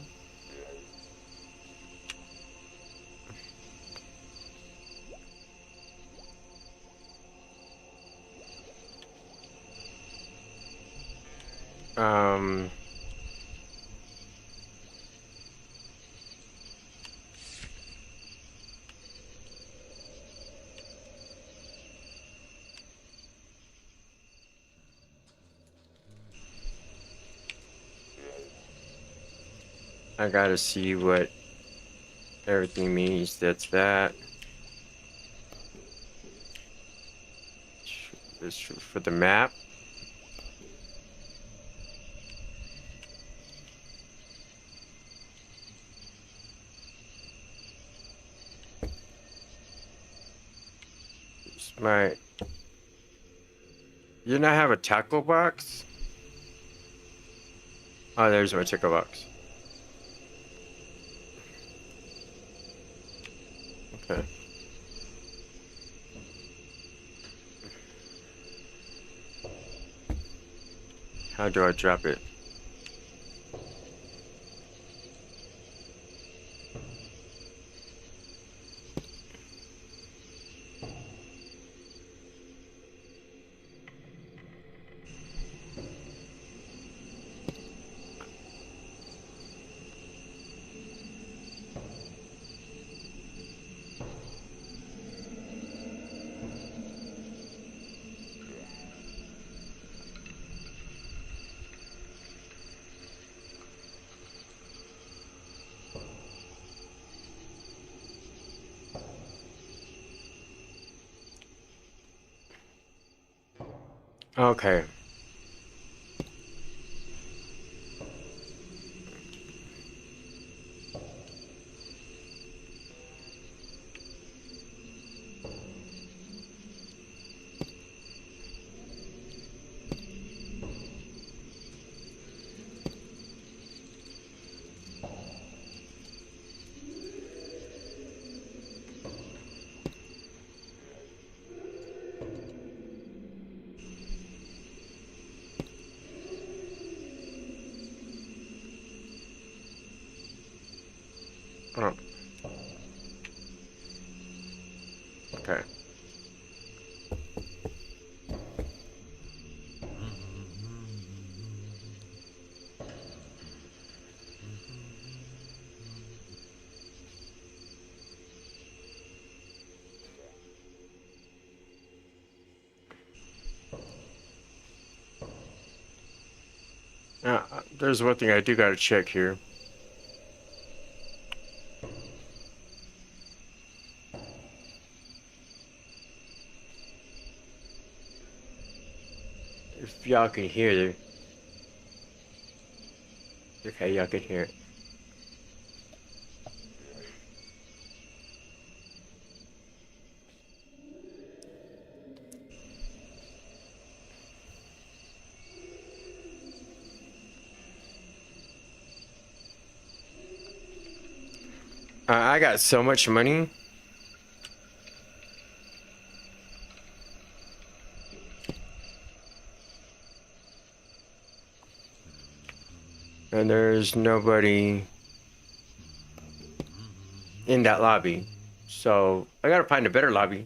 Um. I gotta see what everything means. That's that. This for the map. It's my. You not have a tackle box? Oh, there's my tackle box. Okay. How do I drop it? Okay. Oh. Okay. There's one thing I do gotta check here. If y'all can hear it. Okay, y'all can hear it. I got so much money. And there's nobody in that lobby. So I gotta find a better lobby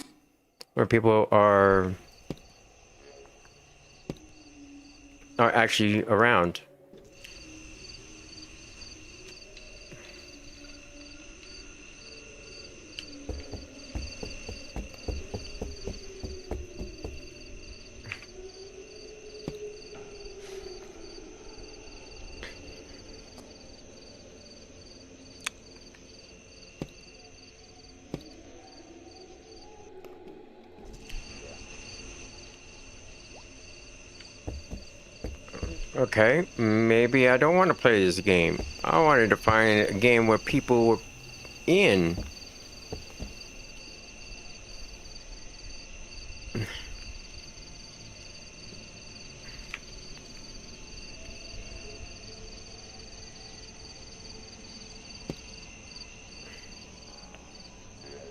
where people are actually around. Okay, maybe I don't want to play this game. I wanted to find a game where people were in.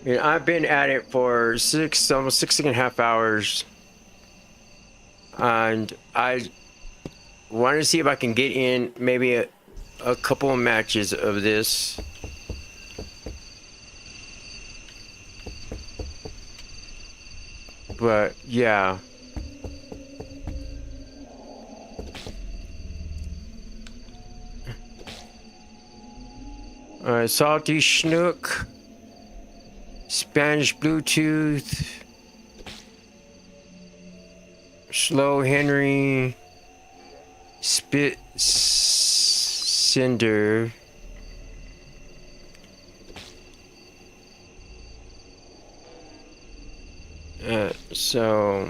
Yeah, I've been at it for almost 6.5 hours, and I want to see if I can get in maybe a couple of matches of this. But yeah. Salty Schnook, Spanish Bluetooth, Slow Henry, Spit Cinder, so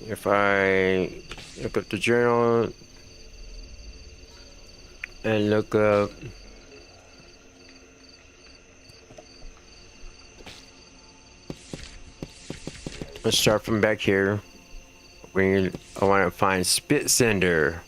if I look up the journal and look up let's start from back here. I want to find Spit Cinder.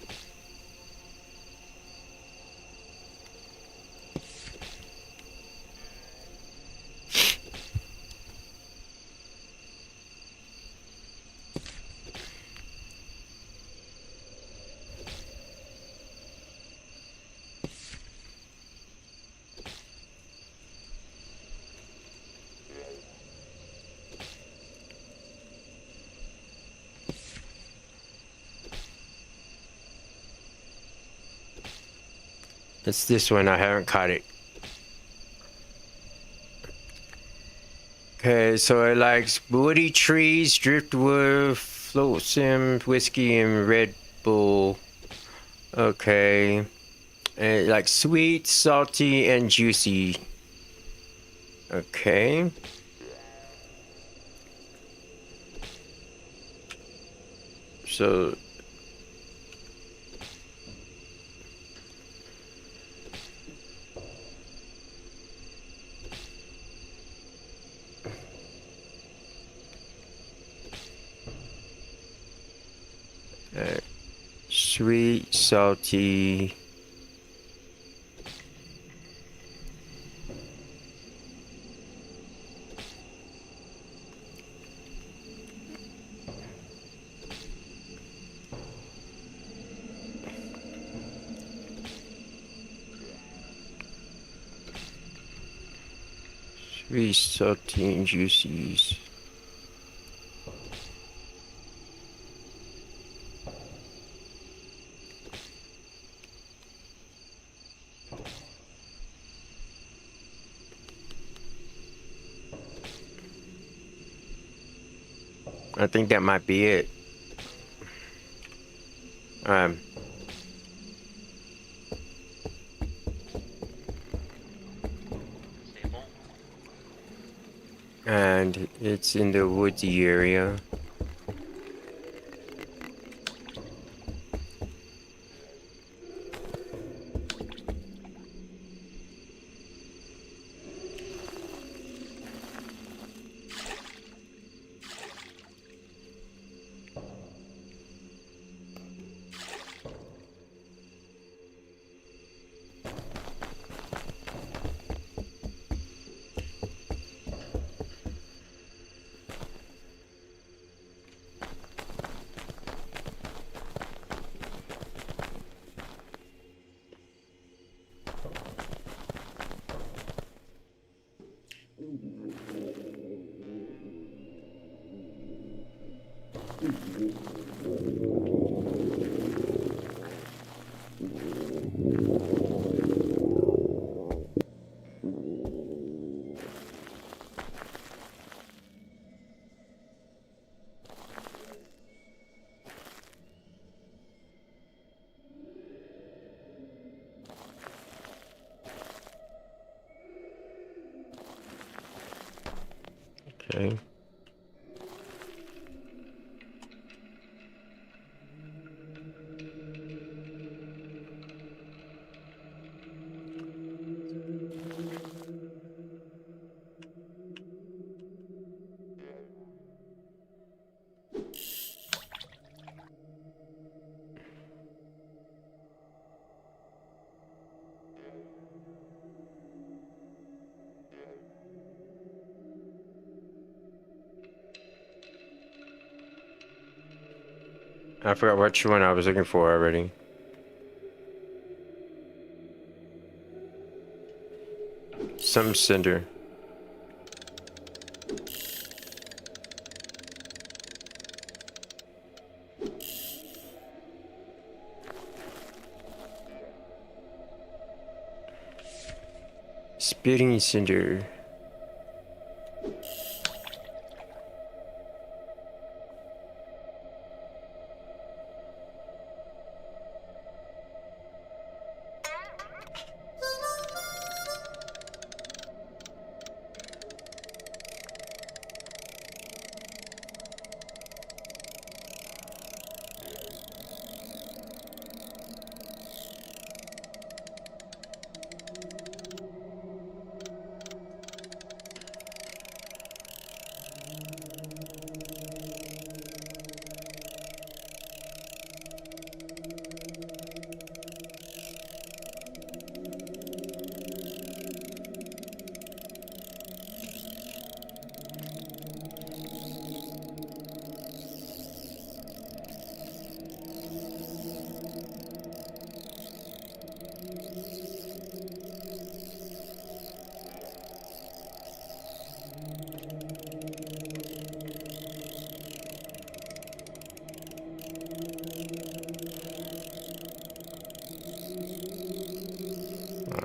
It's this one. I haven't caught it. Okay, so it likes woody trees, driftwood, float sim, whiskey, and Red Bull. Okay. And it likes sweet, salty, and juicy. Okay. So sweet, salty. Sweet, salty, and juicy. I think that might be it. And it's in the woodsy area. Okay. I forgot which one I was looking for already. Some cinder. Spitting cinder.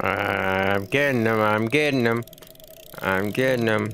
I'm getting them. I'm getting them. I'm getting them.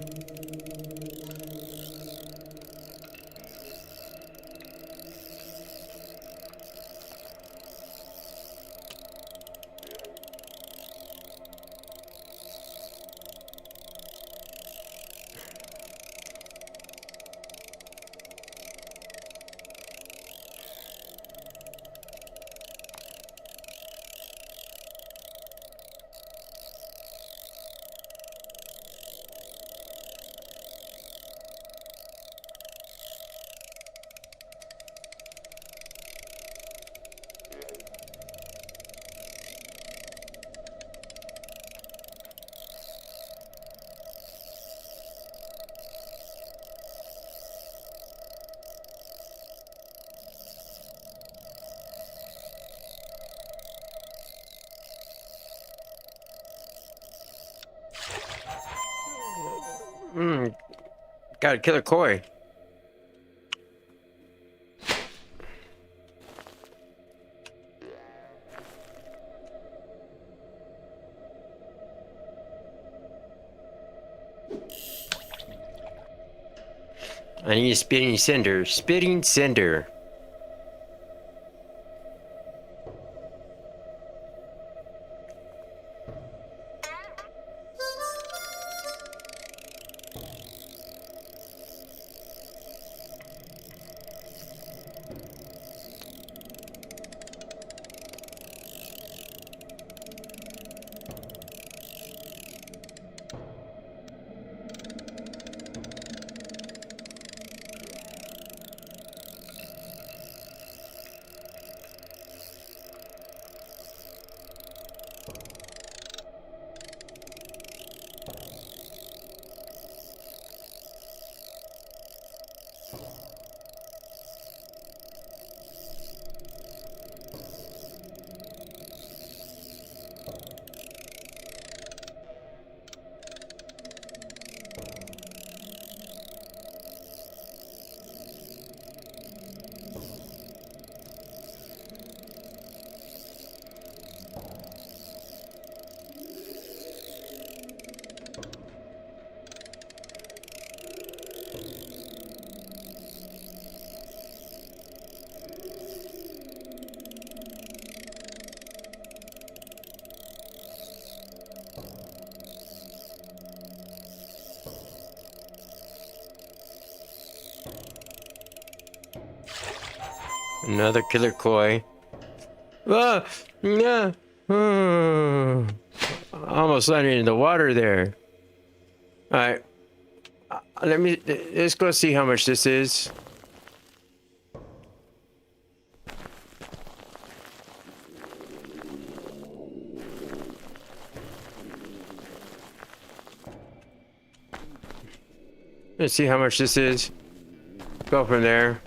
Got a killer koi. I need a spitting cinder. Spitting cinder. Another killer koi. Ah, yeah. Almost landed in the water there. All right. Let's go see how much this is. Let's see how much this is. Go from there.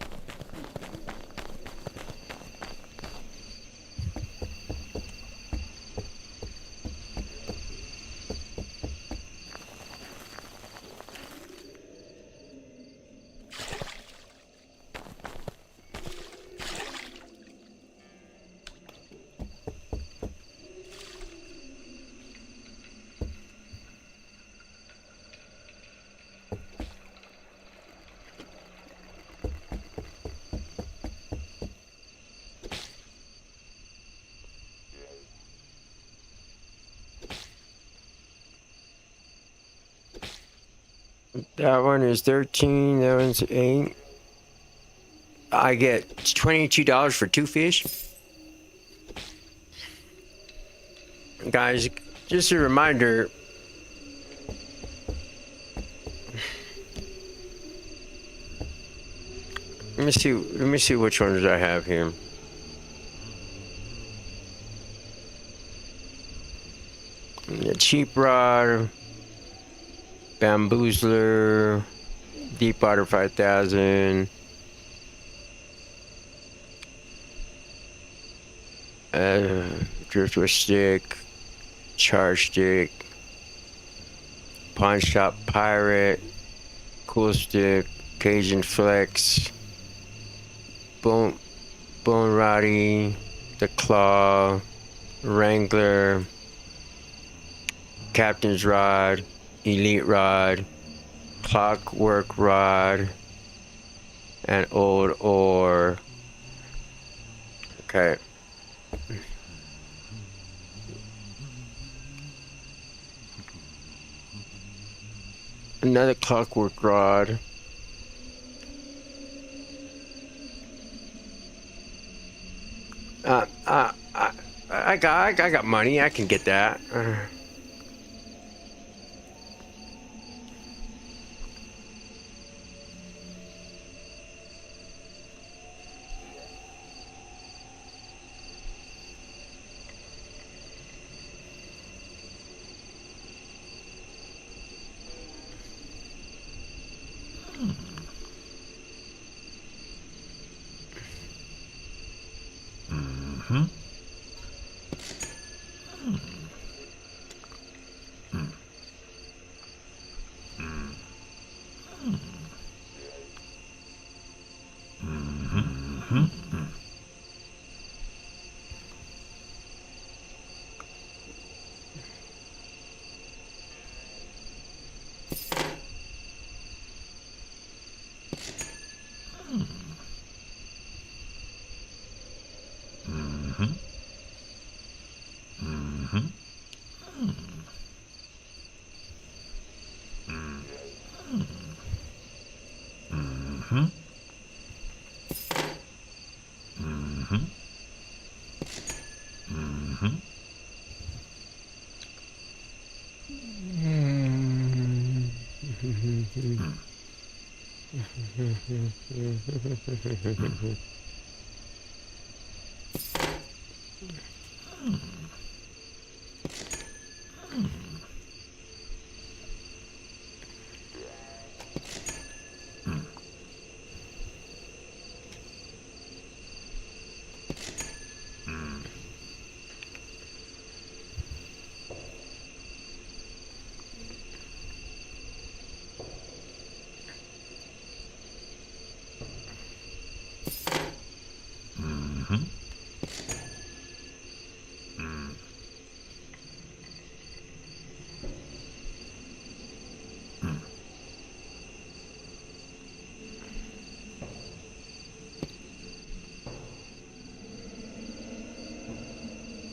That one is 13. That one's 8. I get $22 for 2 fish. Guys, just a reminder. Let me see which ones I have here. The cheap rod, bamboozler, deep water 5000, driftwood stick, charge stick, pawn shop pirate, cool stick, Cajun flex, bone roddy, the claw, wrangler, captain's rod, elite rod, clockwork rod, and old ore. Okay. Another clockwork rod. I got money. I can get that.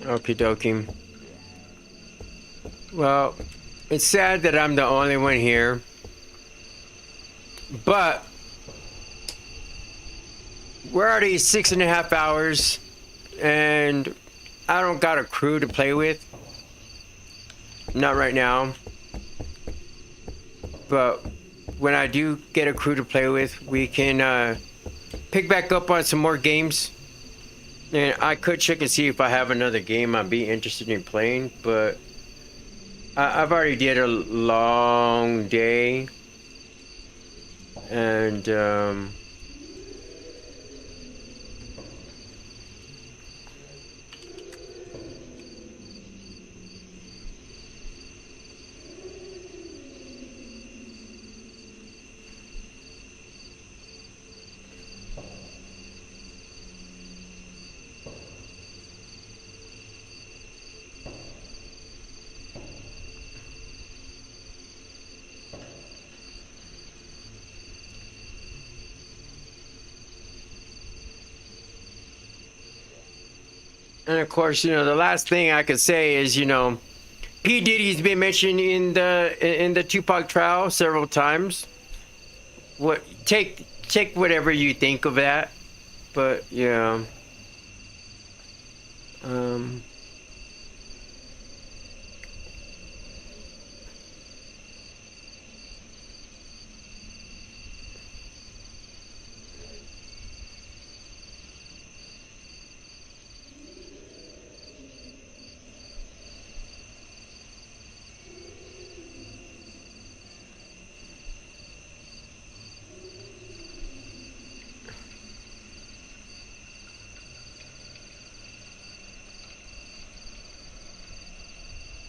Okie dokie. Well, it's sad that I'm the only one here, but we're already 6.5 hours, and I don't got a crew to play with. Not right now. But when I do get a crew to play with, we can pick back up on some more games. And I could check and see if I have another game I'd be interested in playing, but I've already did a long day, and of course, you know, the last thing I could say is, you know, P Diddy's been mentioned in the Tupac trial several times. What take whatever you think of that, but yeah.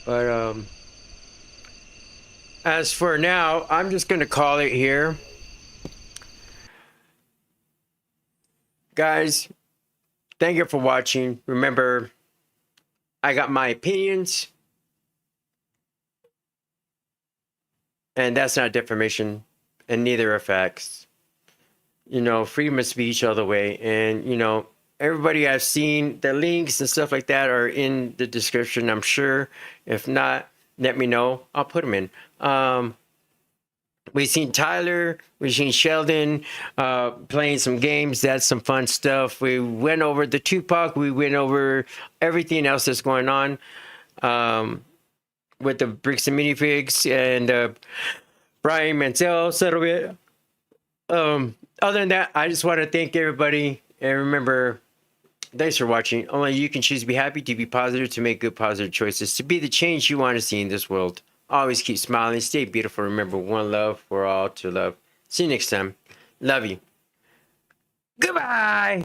But as for now, I'm just gonna call it here. Guys, thank you for watching. Remember, I got my opinions, and that's not defamation, and neither are facts. You know, freedom of speech all the way. And, you know, everybody I've seen, the links and stuff like that are in the description, I'm sure. If not, let me know. I'll put them in. We've seen Tyler, we've seen Sheldon playing some games. That's some fun stuff. We went over the Tupac. We went over everything else that's going on with the Bricks and Minifigs and Brian Mansell settlement. Other than that, I just want to thank everybody. And remember, thanks for watching. Only you can choose to be happy, to be positive, to make good positive choices, to be the change you want to see in this world. Always keep smiling, stay beautiful. Remember, one love, we're all to love. See you next time. Love you. Goodbye.